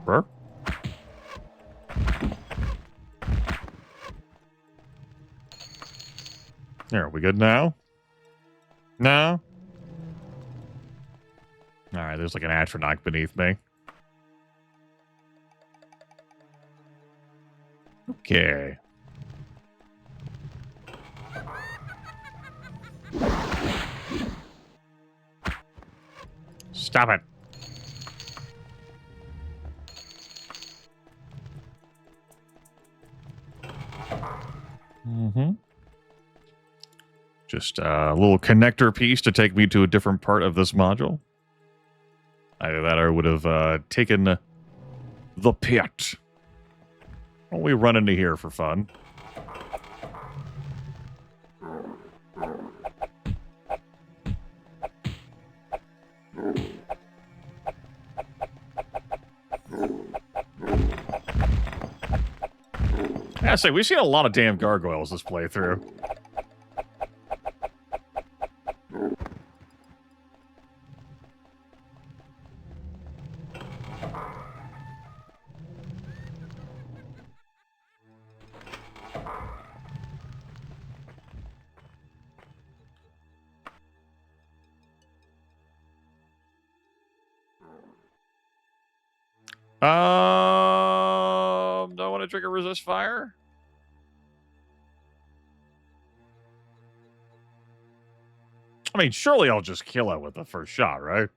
Burr? There, are we good now? No? Alright, there's like an atronach beneath me. Okay. Stop it. Just a little connector piece to take me to a different part of this module. Either that or I would have taken the pit. Why don't we run into here for fun? I say, we've seen a lot of damn gargoyles this playthrough. Do I want to trigger resist fire? I mean, surely I'll just kill it with the first shot, right?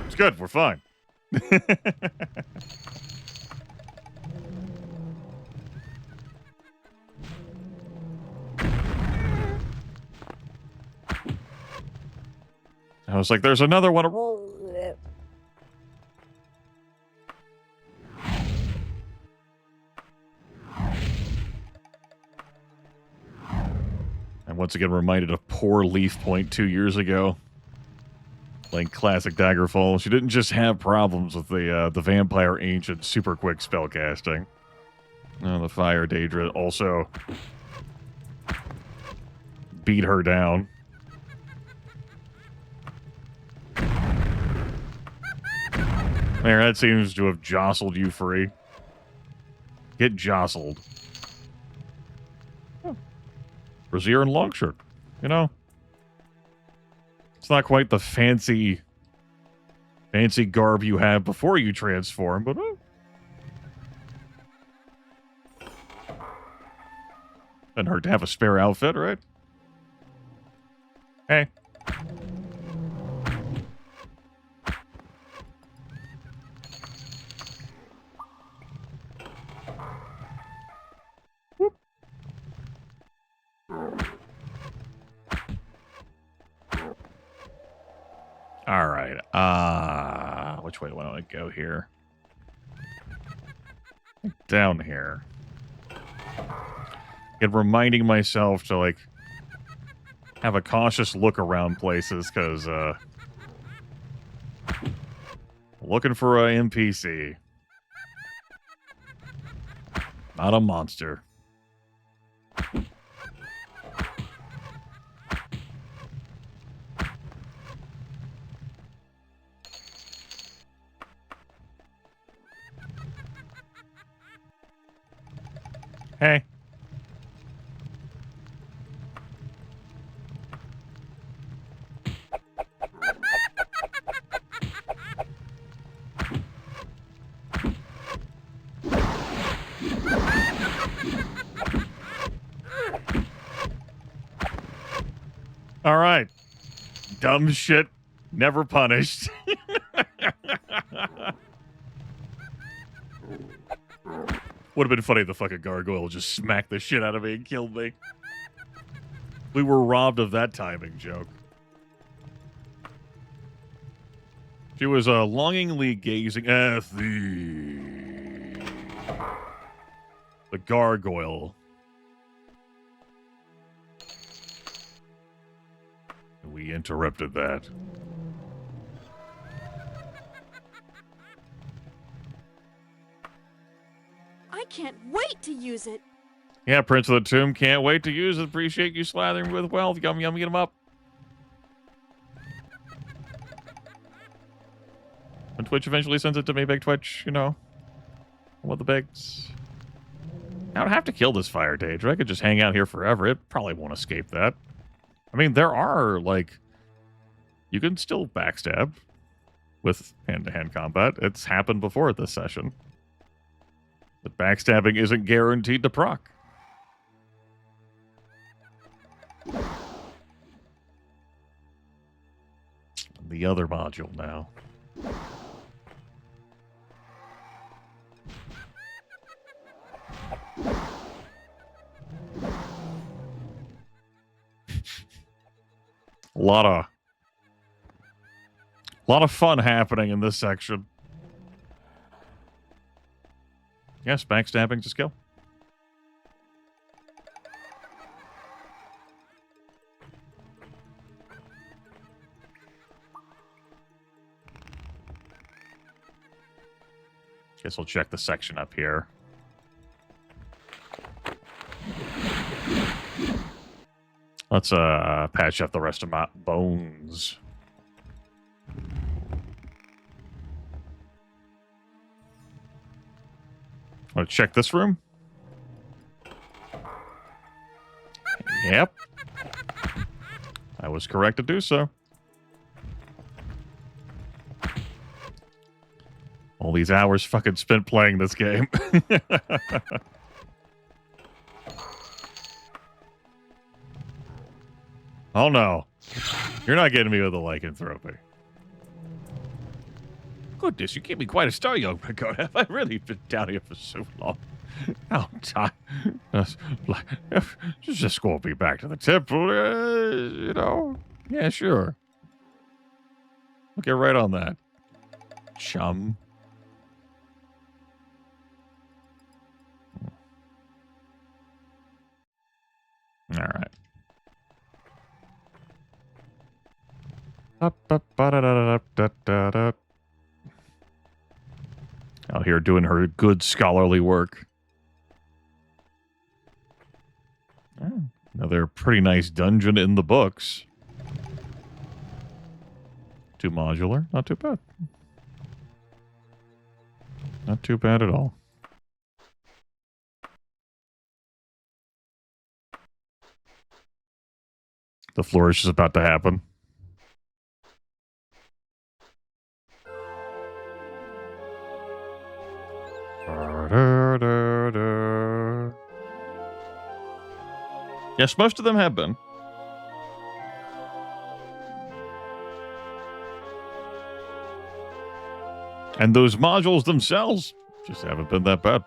It's good. We're fine. I was like, there's another one. I'm once again reminded of poor Leaf Point 2 years ago. Playing classic Daggerfall. She didn't just have problems with the Vampire Ancient super quick spellcasting. The Fire Daedra also beat her down. There, that seems to have jostled you free. Get jostled. Brazier and Longshirt. You know, it's not quite the fancy garb you have before you transform, but doesn't hurt to have a spare outfit, right? Hey. Whoop. All right. Which way do I want to go here? Down here. And reminding myself to, like, have a cautious look around places, because, looking for a NPC. Not a monster. Hey. All right. Dumb shit, never punished. Would have been funny if the fucking gargoyle just smacked the shit out of me and killed me. We were robbed of that timing joke. She was longingly gazing at the gargoyle. We interrupted that. I can't wait to use it. Yeah, Prince of the Tomb, can't wait to use it. Appreciate you slathering with wealth. Yum, yum, get them up. When Twitch eventually sends it to me, Big Twitch, you know. I want the bigs. I don't have to kill this Fire Daedra. I could just hang out here forever. It probably won't escape that. I mean, there are, like... You can still backstab with hand-to-hand combat. It's happened before at this session. But backstabbing isn't guaranteed to proc. The other module now. A lot of fun happening in this section. Yes, backstabbing's a skill. Guess we'll check the section up here. Let's patch up the rest of my bones. Want to check this room? Yep. I was correct to do so. All these hours fucking spent playing this game. Oh no. You're not getting me with a lycanthropy. Goodness, you gave me quite a start, young Picard. Have I really been down here for so long? How time? Just escort me back to the temple, you know? Yeah, sure. I'll get right on that. Chum. All right. Out here doing her good scholarly work. Oh, another pretty nice dungeon in the books. Too modular, not too bad. Not too bad at all. The flourish is about to happen. Yes, most of them have been. And those modules themselves just haven't been that bad.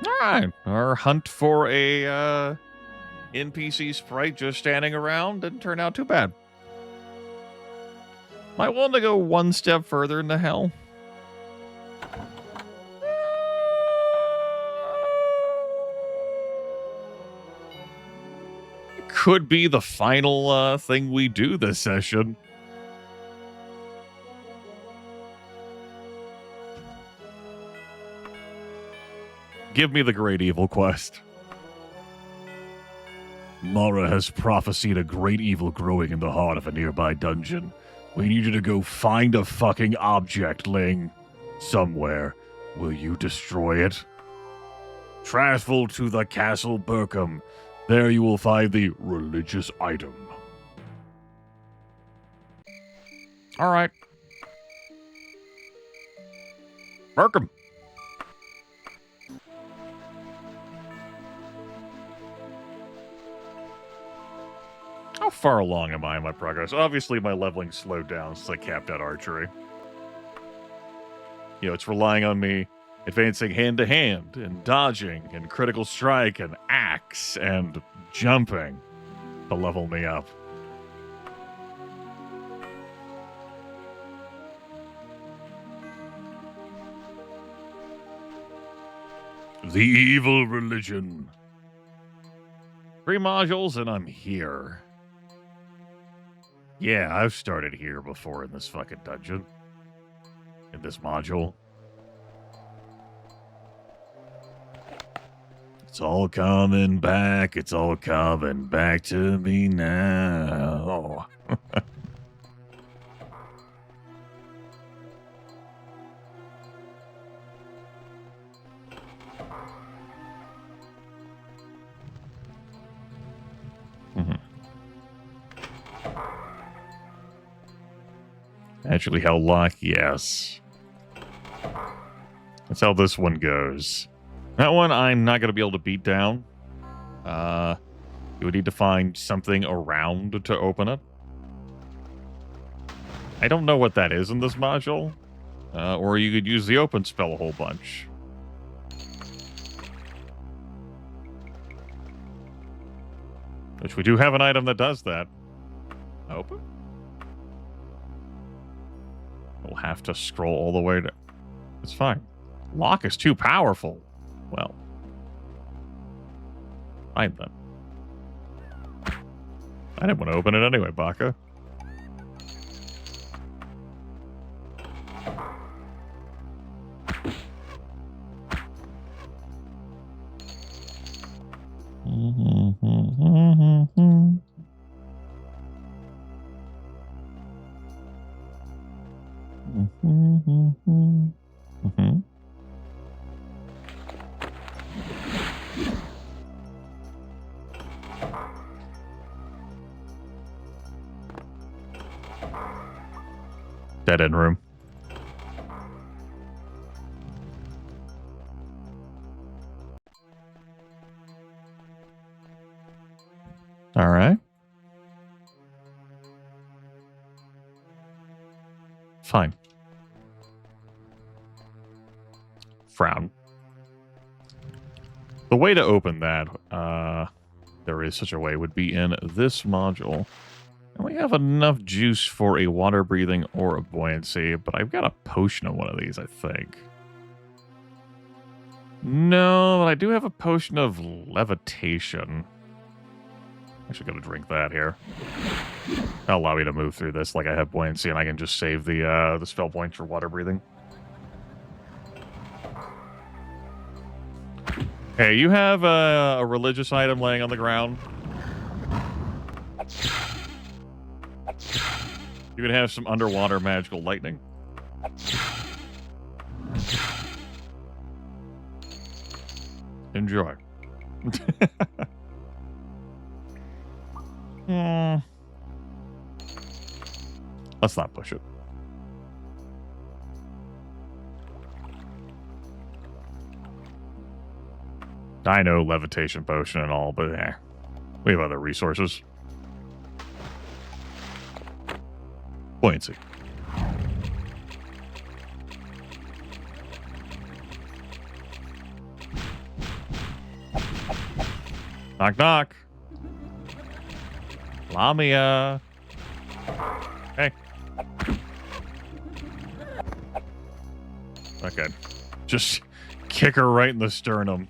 Alright, our hunt for a NPC sprite just standing around didn't turn out too bad. Might want to go one step further into hell. It could be the final thing we do this session. Give me the Great Evil quest. Mara has prophesied a great evil growing in the heart of a nearby dungeon. We need you to go find a fucking object laying somewhere. Will you destroy it? Travel to the Castle Burkham. There you will find the religious item. Alright. Burkham. How far along am I in my progress? Obviously, my leveling slowed down since I capped out archery. You know, it's relying on me advancing hand-to-hand, and dodging, and critical strike, and axe, and jumping to level me up. The evil religion. 3 modules, and I'm here. Yeah, I've started here before in this fucking dungeon. In this module. It's all coming back. It's all coming back to me now. Actually, how lock? Yes. That's how this one goes. That one I'm not going to be able to beat down. You would need to find something around to open it. I don't know what that is in this module. Or you could use the open spell a whole bunch. Which we do have an item that does that. Open? We'll have to scroll all the way to... It's fine. Lock is too powerful. Well. Fine then. I didn't want to open it anyway, Baka. Dead end room. All right. Fine. Frown. The way to open that, there is such a way, would be in this module. And we have enough juice for a water breathing or a buoyancy, but I've got a potion of one of these, I think. No, but I do have a potion of levitation. Actually, got to drink that here. That'll allow me to move through this like I have buoyancy, and I can just save the spell points for water breathing. Hey, you have a religious item laying on the ground? You can have some underwater magical lightning. Enjoy. Let's not push it. I know levitation potion and all, but we have other resources. Buoyancy. Knock, knock. Lamia. Hey. Okay. Just kick her right in the sternum.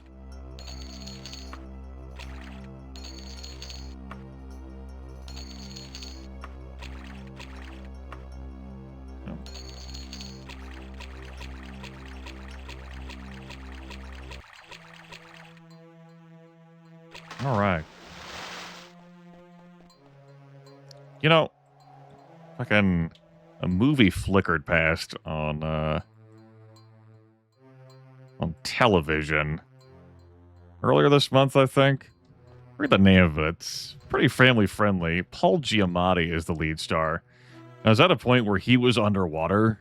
All right. You know, fucking a movie flickered past on television earlier this month, I think. I forget the name of it. It's pretty family friendly. Paul Giamatti is the lead star. I was at a point where he was underwater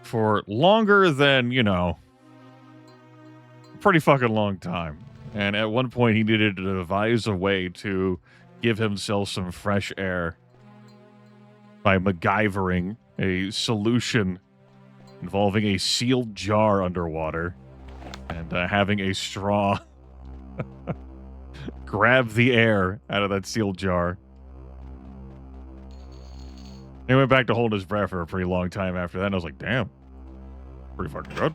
for longer than, you know, a pretty fucking long time. And at one point, he needed to devise a way to give himself some fresh air by MacGyvering a solution involving a sealed jar underwater and having a straw grab the air out of that sealed jar. He went back to hold his breath for a pretty long time after that, and I was like, damn, pretty fucking good.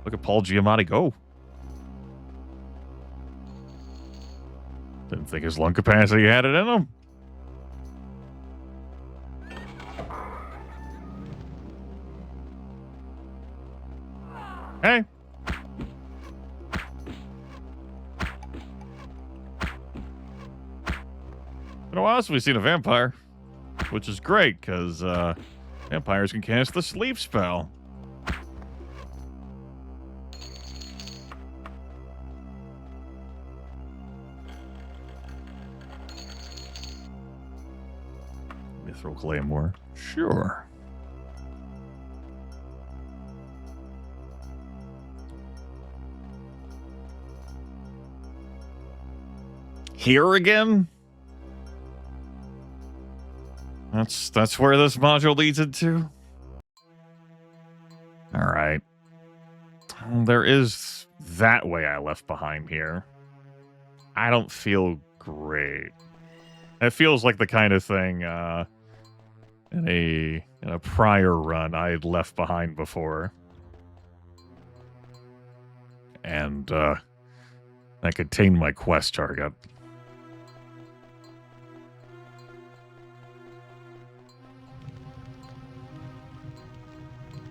Look at Paul Giamatti go. Didn't think his lung capacity had it in him. Hey. Been a while since we've seen a vampire, which is great because vampires can cast the sleep spell. Mithril Claymore. Sure. Here again? That's where this module leads into? Alright. There is that way I left behind here. I don't feel great. It feels like the kind of thing in a prior run I had left behind before. And that contained my quest target.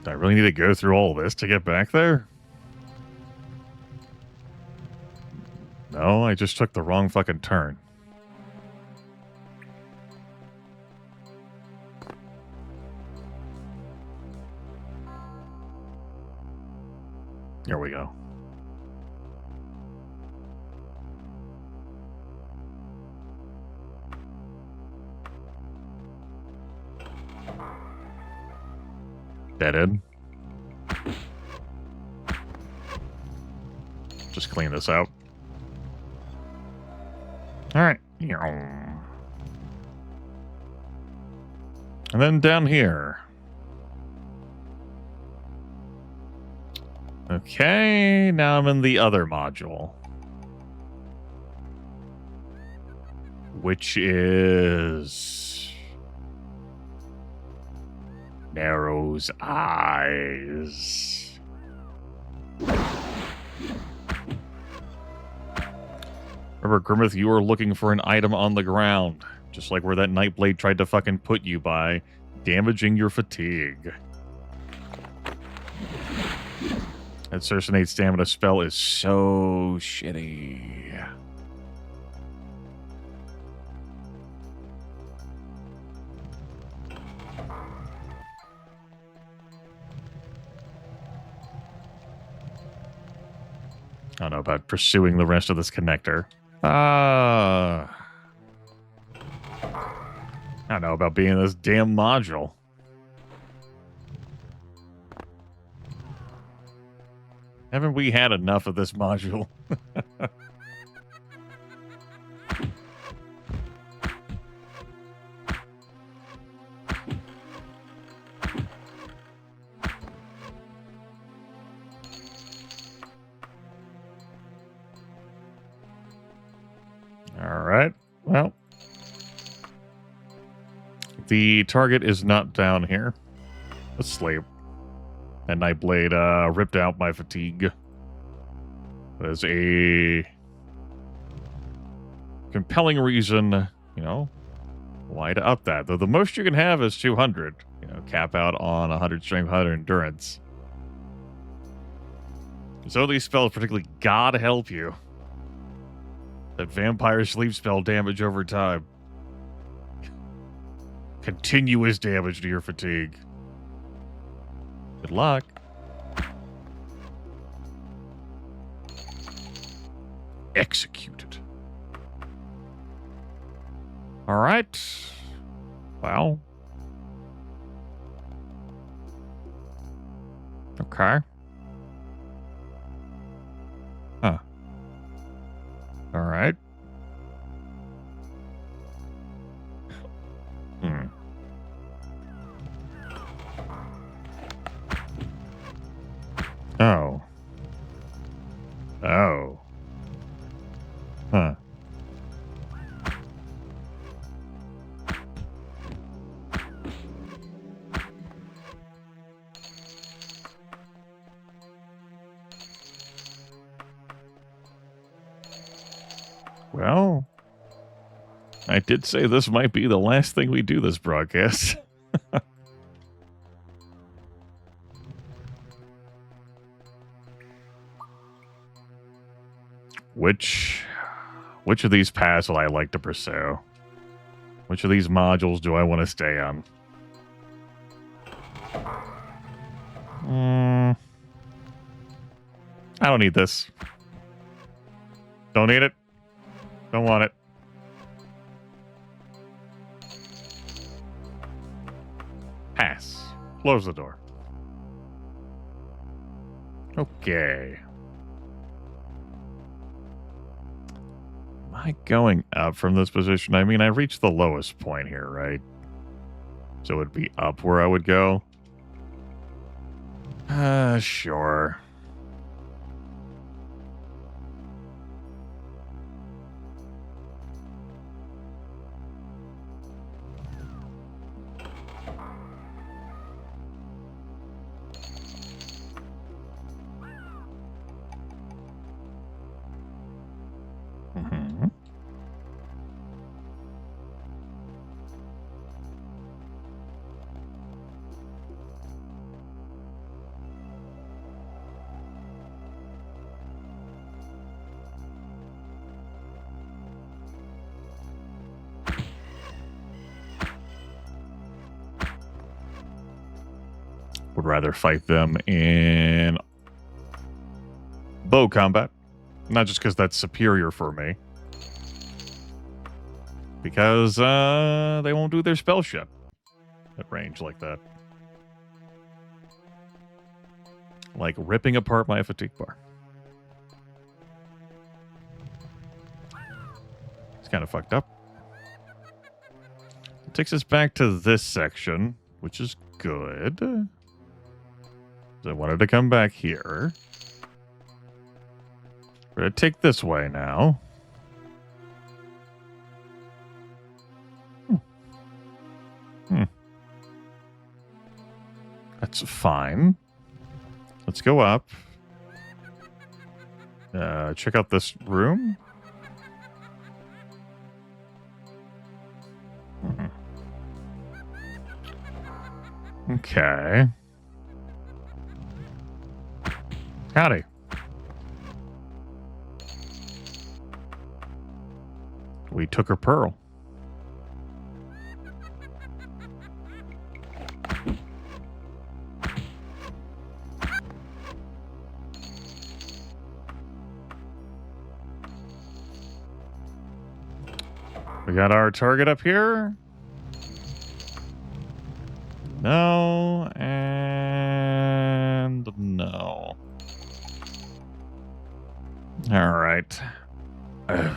Do I really need to go through all this to get back there? No, I just took the wrong fucking turn. Here we go. Dead end. Just clean this out. Alright. And then down here. Okay, now I'm in the other module. Which is... Narrow's Eyes. Remember, Grimith, you were looking for an item on the ground, just like where that Nightblade tried to fucking put you by damaging your fatigue. That Cercinate Stamina spell is so shitty. I don't know about pursuing the rest of this connector. I don't know about being in this damn module. Haven't we had enough of this module? All right. Well, the target is not down here. Let's sleep. That Nightblade ripped out my fatigue. There's a compelling reason, you know, why to up that. Though the most you can have is 200. You know, cap out on 100 strength, 100 endurance. So these spells, particularly God Help You. That vampire sleep spell damage over time. Continuous damage to your fatigue. Good luck. Executed. All right. Well. Okay. Huh. All right. Oh. Oh. Huh. Well, I did say this might be the last thing we do this broadcast. Which of these paths will I like to pursue? Which of these modules do I want to stay on? I don't need this. Don't need it. Don't want it. Pass. Close the door. Okay. Am I going up from this position? I mean, I reached the lowest point here, right? So it'd be up where I would go? Sure. Would rather fight them in bow combat. Not just because that's superior for me. Because they won't do their spell shit at range like that. Like ripping apart my fatigue bar. It's kind of fucked up. It takes us back to this section, which is good. I wanted to come back here. We're going to take this way now. That's fine. Let's go up. Check out this room. Okay. Howdy. We took her pearl. We got our target up here. No, and no. All right. I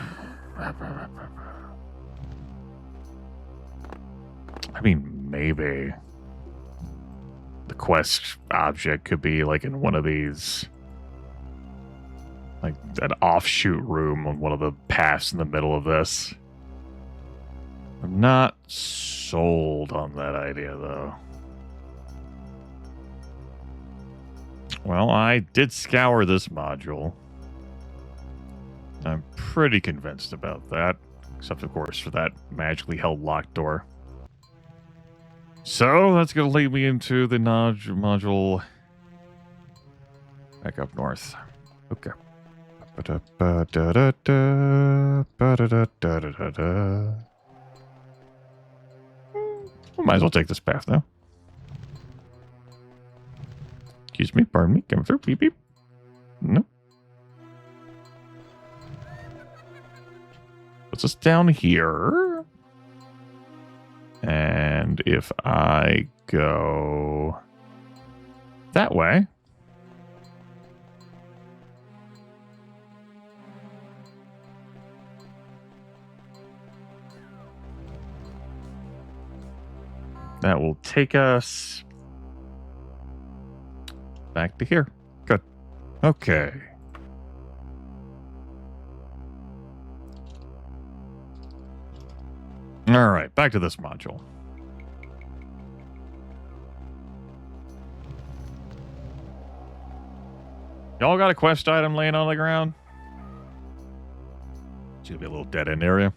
mean, maybe the quest object could be like in one of these, like an offshoot room on one of the paths in the middle of this. I'm not sold on that idea, though. Well, I did scour this module. I'm pretty convinced about that. Except, of course, for that magically held locked door. So, that's going to lead me into the module back up north. Okay. We might as well take this path now. Excuse me, pardon me, coming through, beep beep. Nope. Puts us down here. And if I go that way, that will take us back to here. Good. Okay. All right, back to this module. Y'all got a quest item laying on the ground? It's gonna be a little dead end area.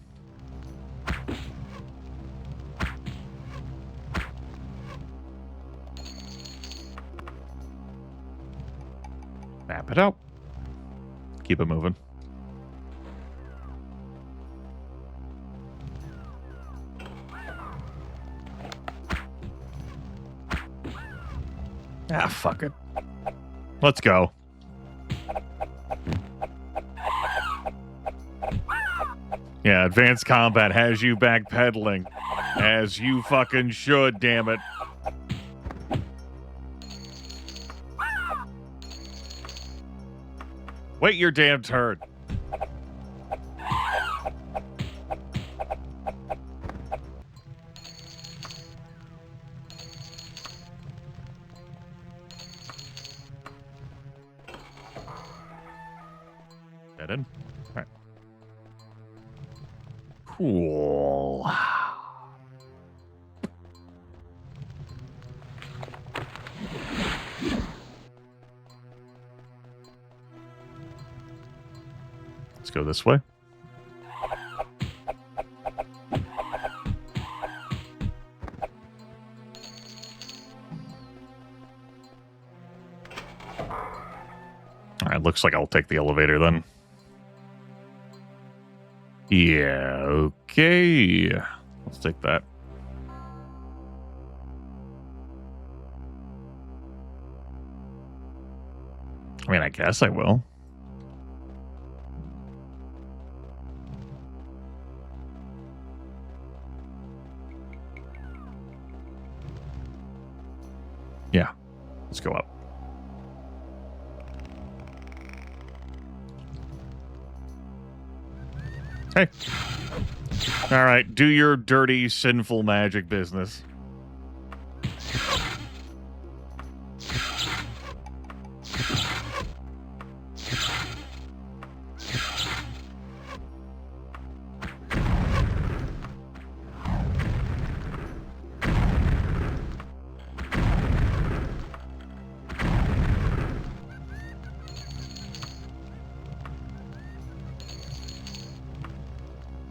Map it out. Keep it moving. Ah, fuck it. Let's go. Yeah, advanced combat has you backpedaling. As you fucking should, damn it. Wait your damn turn. Dead end. All right. Cool. Let's go this way. All right, looks like I'll take the elevator then. Yeah, okay. Let's take that. I mean, I guess I will. Yeah, let's go up. Hey. All right, do your dirty, sinful magic business.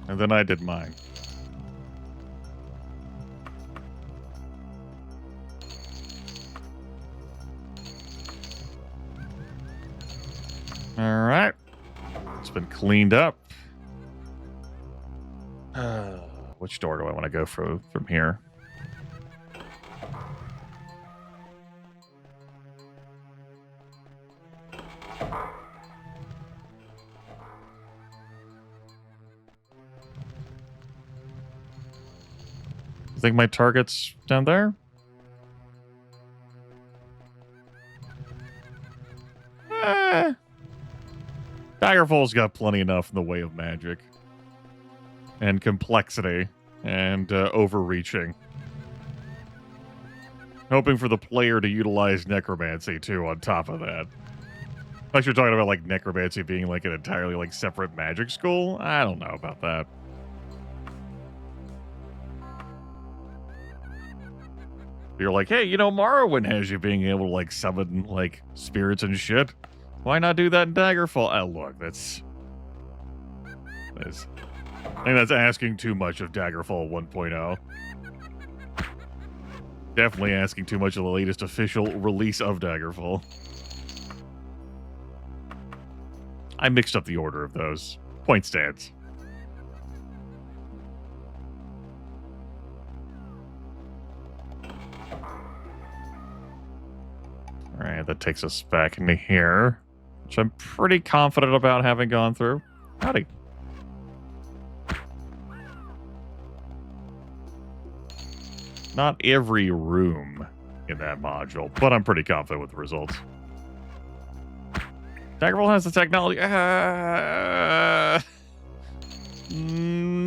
And then I did mine. All right. It's been cleaned up. Which door do I want to go from here? I think my target's down there. Daggerfall's got plenty enough in the way of magic and complexity and overreaching. Hoping for the player to utilize necromancy too on top of that. Like you're talking about like necromancy being like an entirely like separate magic school. I don't know about that. You're like, hey, you know, Morrowind has you being able to like summon like spirits and shit. Why not do that in Daggerfall? Oh, look, that's I think that's asking too much of Daggerfall 1.0. Definitely asking too much of the latest official release of Daggerfall. I mixed up the order of those. Point stands. Alright, that takes us back into here, which I'm pretty confident about having gone through. Howdy. Not every room in that module, but I'm pretty confident with the results. Daggerfall has the technology.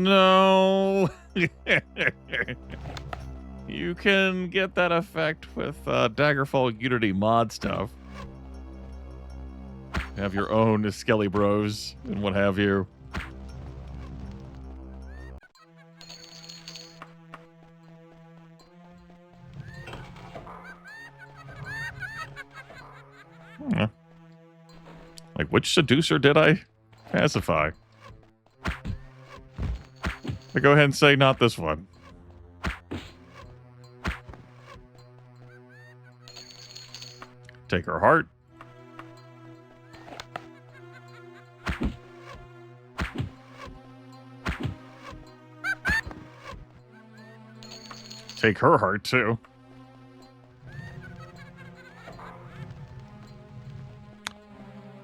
No. You can get that effect with Daggerfall Unity mod stuff. Have your own Skelly Bros and what have you. Like, which seducer did I pacify? I go ahead and say not this one. Take her heart. Take her heart, too.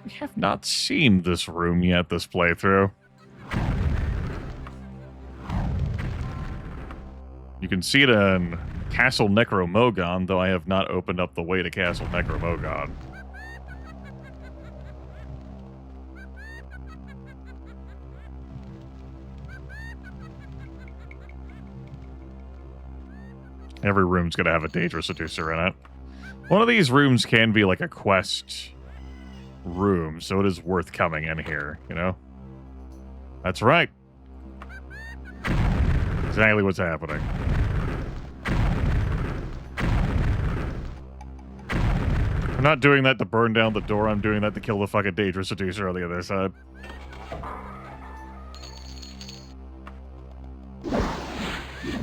We have not seen this room yet, this playthrough. You can see it in Castle Necromogon, though I have not opened up the way to Castle Necromogon. Every room's gonna have a Daedra Seducer in it. One of these rooms can be like a quest room, so it is worth coming in here, you know? That's right. Exactly what's happening. I'm not doing that to burn down the door, I'm doing that to kill the fucking Daedra Seducer on the other side.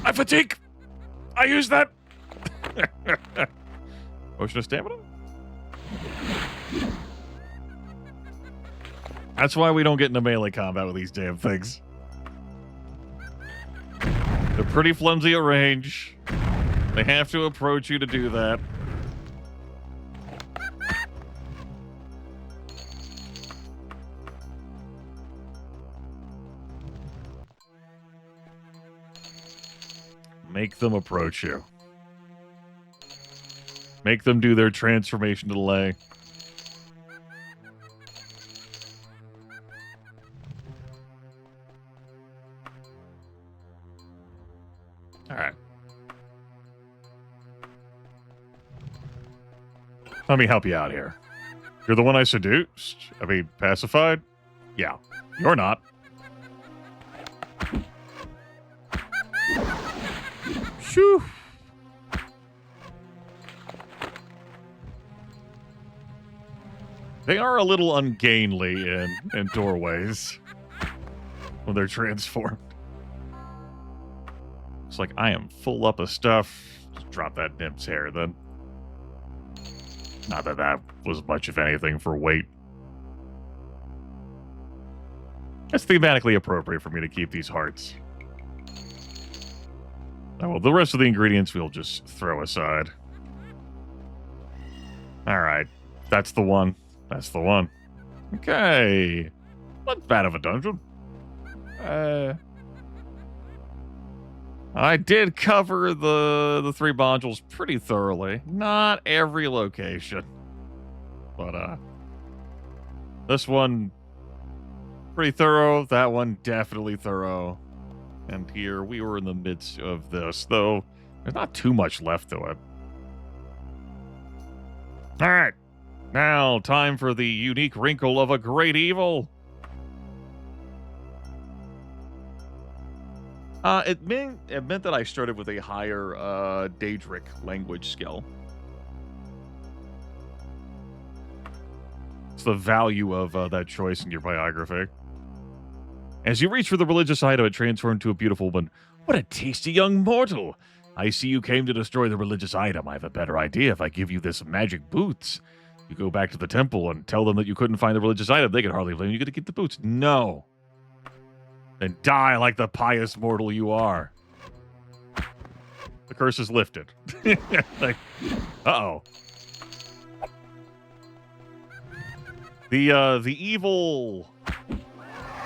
I fatigue! I use that! Potion of stamina? That's why we don't get into melee combat with these damn things. They're pretty flimsy at range. They have to approach you to do that. Make them approach you. Make them do their transformation delay. Alright. Let me help you out here. You're the one I seduced? I mean, pacified? Yeah. You're not. Shoo! They are a little ungainly in doorways when they're transformed. It's like, I am full up of stuff. Just drop that nymph's hair, then. Not that that was much, if anything, for weight. It's thematically appropriate for me to keep these hearts. Oh, well, the rest of the ingredients we'll just throw aside. Alright. That's the one. That's the one. Okay. Not bad of a dungeon. I did cover the 3 modules pretty thoroughly. Not every location. But, this one, pretty thorough. That one, definitely thorough. And here, we were in the midst of this, though there's not too much left to it. Alright. Now, time for the unique wrinkle of a great evil. It meant that I started with a higher Daedric language skill. It's the value of that choice in your biography. As you reach for the religious item, it transformed to a beautiful woman. What a tasty young mortal! I see you came to destroy the religious item. I have a better idea. If I give you this magic boots, you go back to the temple and tell them that you couldn't find the religious item. They can hardly blame you. You get to keep the boots. No. Then die like the pious mortal you are. The curse is lifted. Like, uh-oh. The evil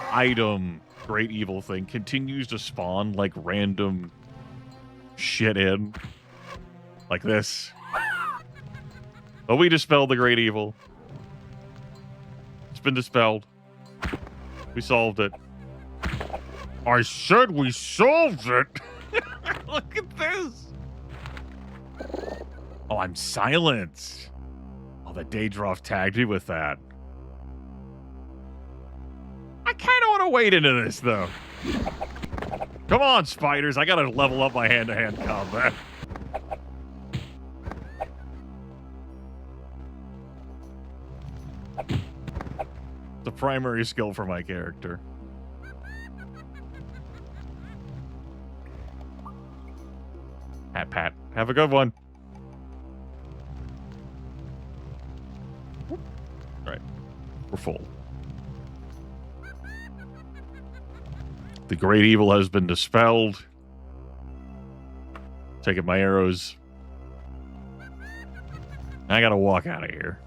item, great evil thing, continues to spawn like random shit in. Like this. But we dispelled the great evil. It's been dispelled. We solved it. I said we solved it! Look at this! Oh, I'm silent. Oh, the Daedroff tagged me with that. I kind of want to wade into this, though. Come on, spiders. I gotta level up my hand-to-hand combat. It's a primary skill for my character. Pat. Have a good one. All right. We're full. The great evil has been dispelled. Taking my arrows. I gotta walk out of here.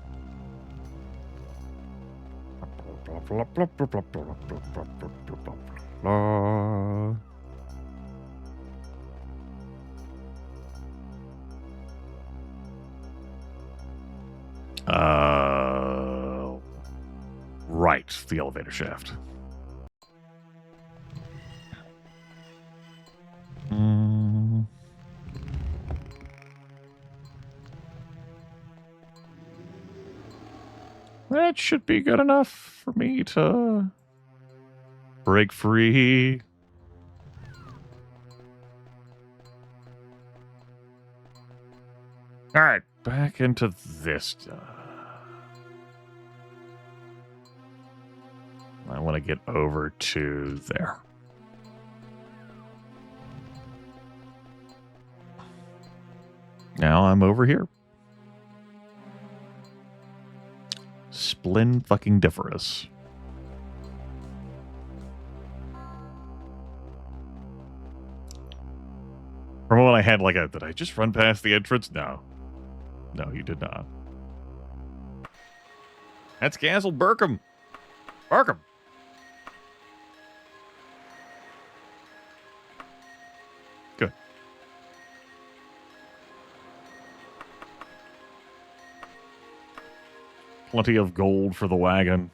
Right, the elevator shaft. That should be good enough for me to break free. All right, back into this. I want to get over to there. Now I'm over here. Splin-fucking-diferous. For a moment I had like a, did I just run past the entrance? No. No, you did not. That's Castle Burkham. Burkham. Good. Plenty of gold for the wagon.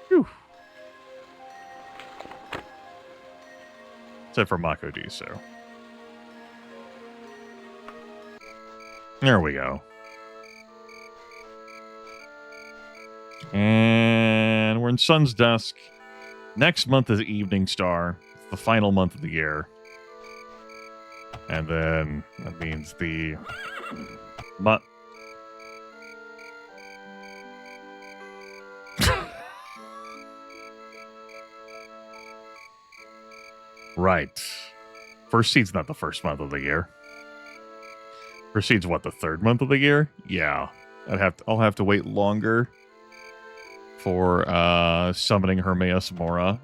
Whew. Except for Mako Diso. There we go. And we're in Sun's Dusk. Next month is Evening Star. It's the final month of the year. And then that means the month. Right. First Seed's not the first month of the year. First Seed's what, the third month of the year? Yeah. I'll have to wait longer. for summoning Hermaeus Mora.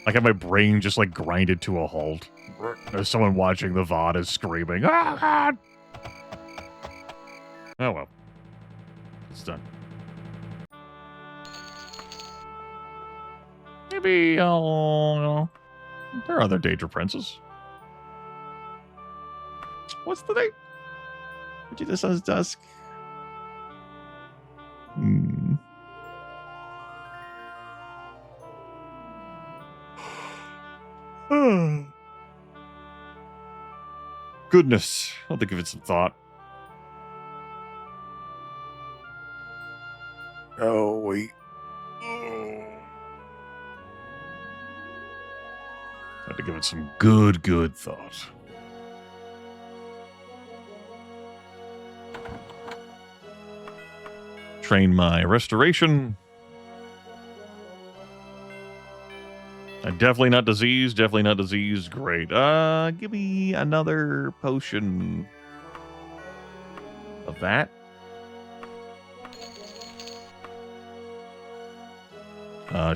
Like, have my brain just, like, grinded to a halt. As someone watching the VOD is screaming, "Oh, God!" Oh, well. It's done. Maybe I'll... There are other Daedra Princes. What's the name? Vegeta Sun's Dusk. Goodness. I'll have to give it some thought. Oh, wait. Had to give it some good thought. Train my restoration. Definitely not diseased. Definitely not diseased. Great. Give me another potion of that.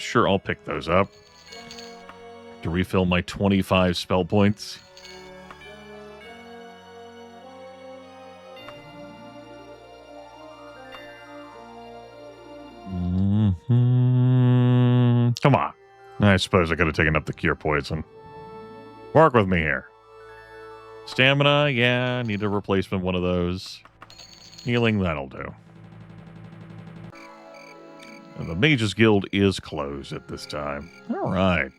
Sure, I'll pick those up to refill my 25 spell points. Come on. I suppose I could have taken up the cure poison. Work with me here. Stamina, yeah, need a replacement one of those. Healing, that'll do. And the Mages Guild is closed at this time. All right.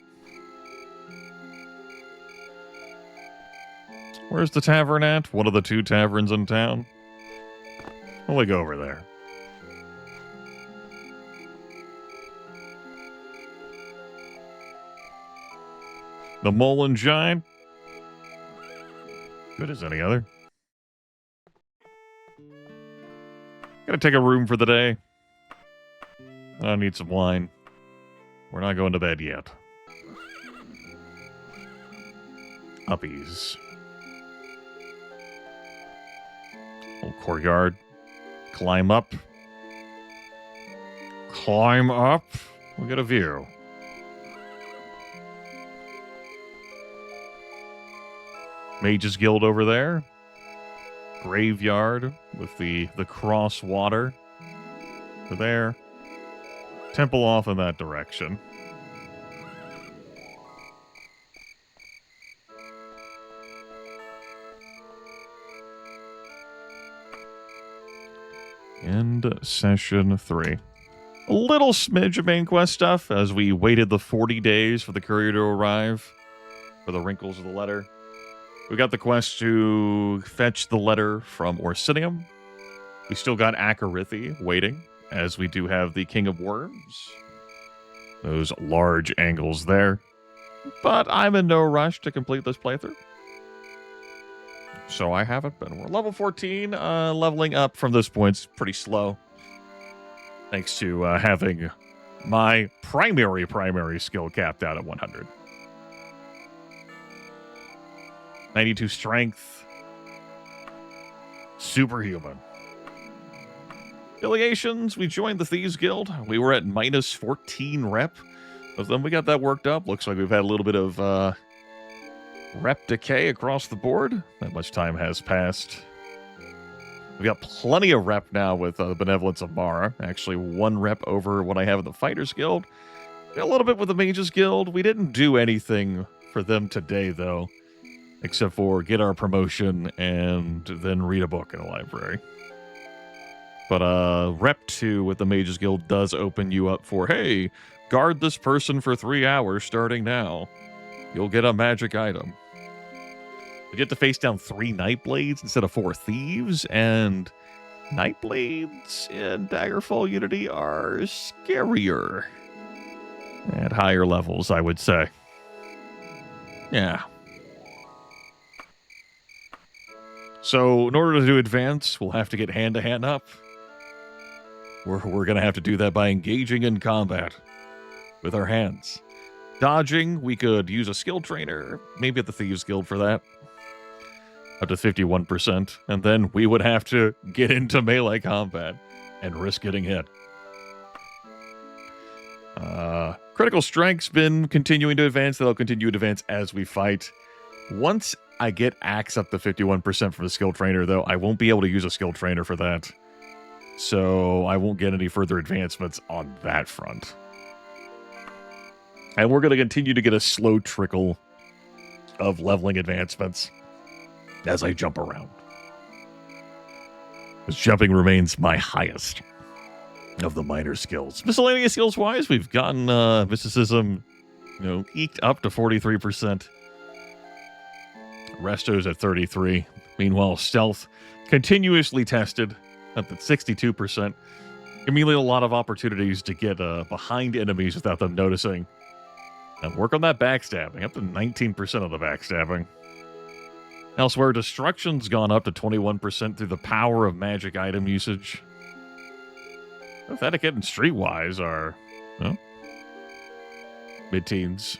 Where's the tavern at? One of the 2 taverns in town? We'll go over there. The Mullen Giant. Good as any other. Gotta take a room for the day. I need some wine. We're not going to bed yet. Uppies. Old courtyard. Climb up. Climb up. We got a view. Mages Guild over there. Graveyard with the cross water. Over there. Temple off in that direction. End session 3. A little smidge of main quest stuff as we waited the 40 days for the courier to arrive for the wrinkles of the letter. We got the quest to fetch the letter from Orsinium. We still got Akarithi waiting, as we do have the King of Worms. Those large angles there. But I'm in no rush to complete this playthrough. So I haven't been. We're level 14. Leveling up from this point's pretty slow. Thanks to having my primary skill capped out at 100. 92 strength. Superhuman. Affiliations, we joined the Thieves Guild. We were at minus 14 rep. Of them, we got that worked up. Looks like we've had a little bit of rep decay across the board. That much time has passed. We got plenty of rep now with the Benevolence of Mara. Actually, 1 rep over what I have in the Fighters Guild. Got a little bit with the Mages Guild. We didn't do anything for them today, though. Except for get our promotion and then read a book in a library. But Rep 2 with the Mages Guild does open you up for, hey, guard this person for 3 hours starting now. You'll get a magic item. You get to face down 3 Nightblades instead of 4 Thieves, and Nightblades in Daggerfall Unity are scarier. At higher levels, I would say. Yeah. So, in order to advance, we'll have to get hand-to-hand up. We're going to have to do that by engaging in combat with our hands. Dodging, we could use a skill trainer, maybe at the Thieves Guild for that. up to 51%, and then we would have to get into melee combat and risk getting hit. Critical strength's been continuing to advance. That'll continue to advance as we fight. Once I get axe up to 51% for the skill trainer, though, I won't be able to use a skill trainer for that. So I won't get any further advancements on that front. And we're going to continue to get a slow trickle of leveling advancements as I jump around. Because jumping remains my highest of the minor skills. Miscellaneous skills-wise, we've gotten mysticism, eked up to 43%. Resto's at 33%. Meanwhile, stealth continuously tested up at 62%. Give me a lot of opportunities to get behind enemies without them noticing. And work on that backstabbing, up to 19% of the backstabbing. Elsewhere, destruction's gone up to 21% through the power of magic item usage. Both etiquette and streetwise are mid-teens.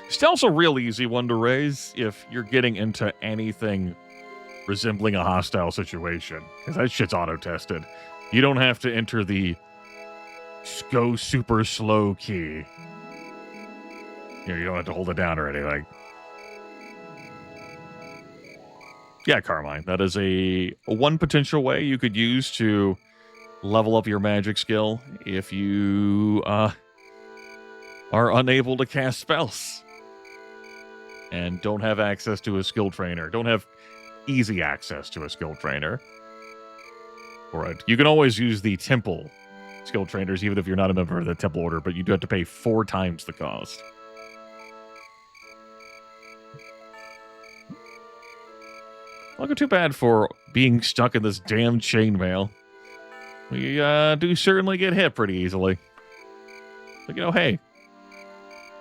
Stealth's a real easy one to raise if you're getting into anything resembling a hostile situation, because that shit's auto-tested. You don't have to enter the go super slow key. You don't have to hold it down or anything. Yeah, Carmine, that is a one potential way you could use to level up your magic skill if you are unable to cast spells and don't have access to a skill trainer. Don't have easy access to a skill trainer. Alright, you can always use the temple skill trainers even if you're not a member of the temple order, but you do have to pay 4 times the cost. Not too bad for being stuck in this damn chainmail. We do certainly get hit pretty easily. But, hey,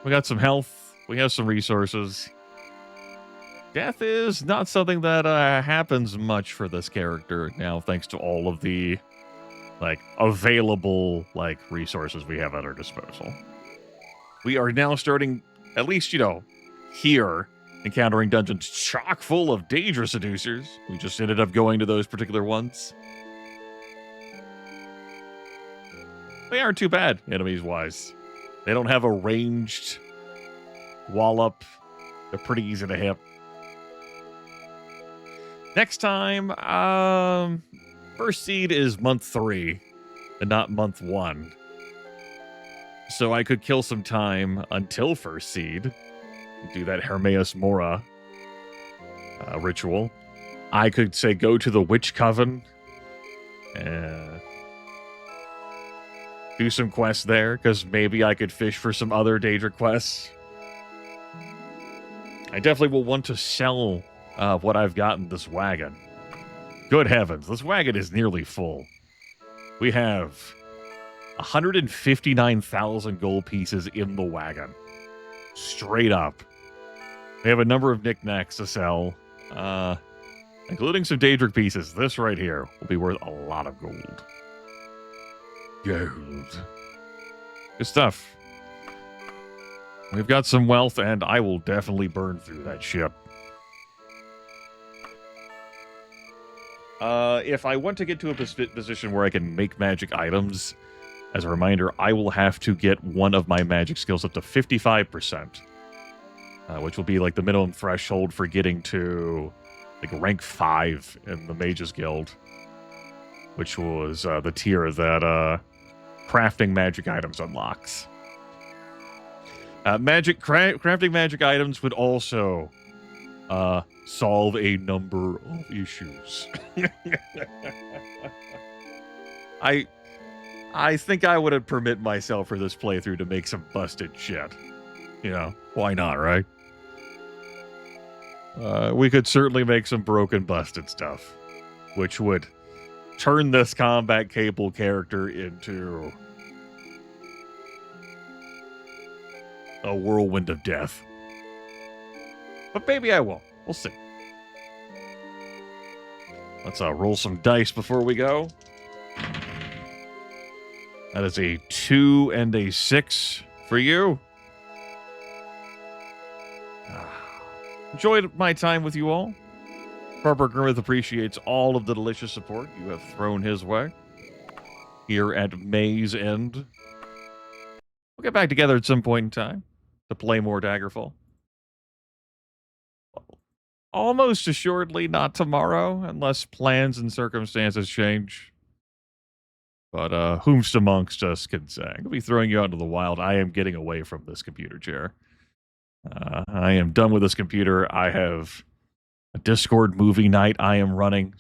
we got some health. We have some resources. Death is not something that happens much for this character now, thanks to all of the, available, resources we have at our disposal. We are now starting, at least, here, encountering dungeons chock full of Daedra seducers. We just ended up going to those particular ones. They aren't too bad, enemies-wise. They don't have a ranged wallop. They're pretty easy to hit. Next time, first seed is month 3, and not month 1. So I could kill some time until first seed. Do that Hermaeus Mora ritual. I could say go to the Witch Coven. Do some quests there, because maybe I could fish for some other Daedra quests. I definitely will want to sell what I've got in this wagon. Good heavens, this wagon is nearly full. We have 159,000 gold pieces in the wagon. Straight up. We have a number of knickknacks to sell, including some Daedric pieces. This right here will be worth a lot of gold. Gold. Good stuff. We've got some wealth, and I will definitely burn through that ship. If I want to get to a position where I can make magic items, as a reminder, I will have to get one of my magic skills up to 55%, which will be the minimum threshold for getting to rank 5 in the Mages Guild, which was the tier that crafting magic items unlocks. Crafting magic items would also solve a number of issues. I think I would permit myself for this playthrough to make some busted shit. Why not, right? We could certainly make some broken, busted stuff, which would turn this combat-capable character into a whirlwind of death. But maybe I won't. We'll see. Let's roll some dice before we go. That is a 2 and a 6 for you. Enjoyed my time with you all. Barbara Grimith appreciates all of the delicious support you have thrown his way here at May's End. We'll get back together at some point in time to play more Daggerfall. Almost assuredly not tomorrow, unless plans and circumstances change. But whomst amongst us can say. I'll be throwing you out into the wild. I am getting away from this computer chair. I am done with this computer. I have a Discord movie night I am running,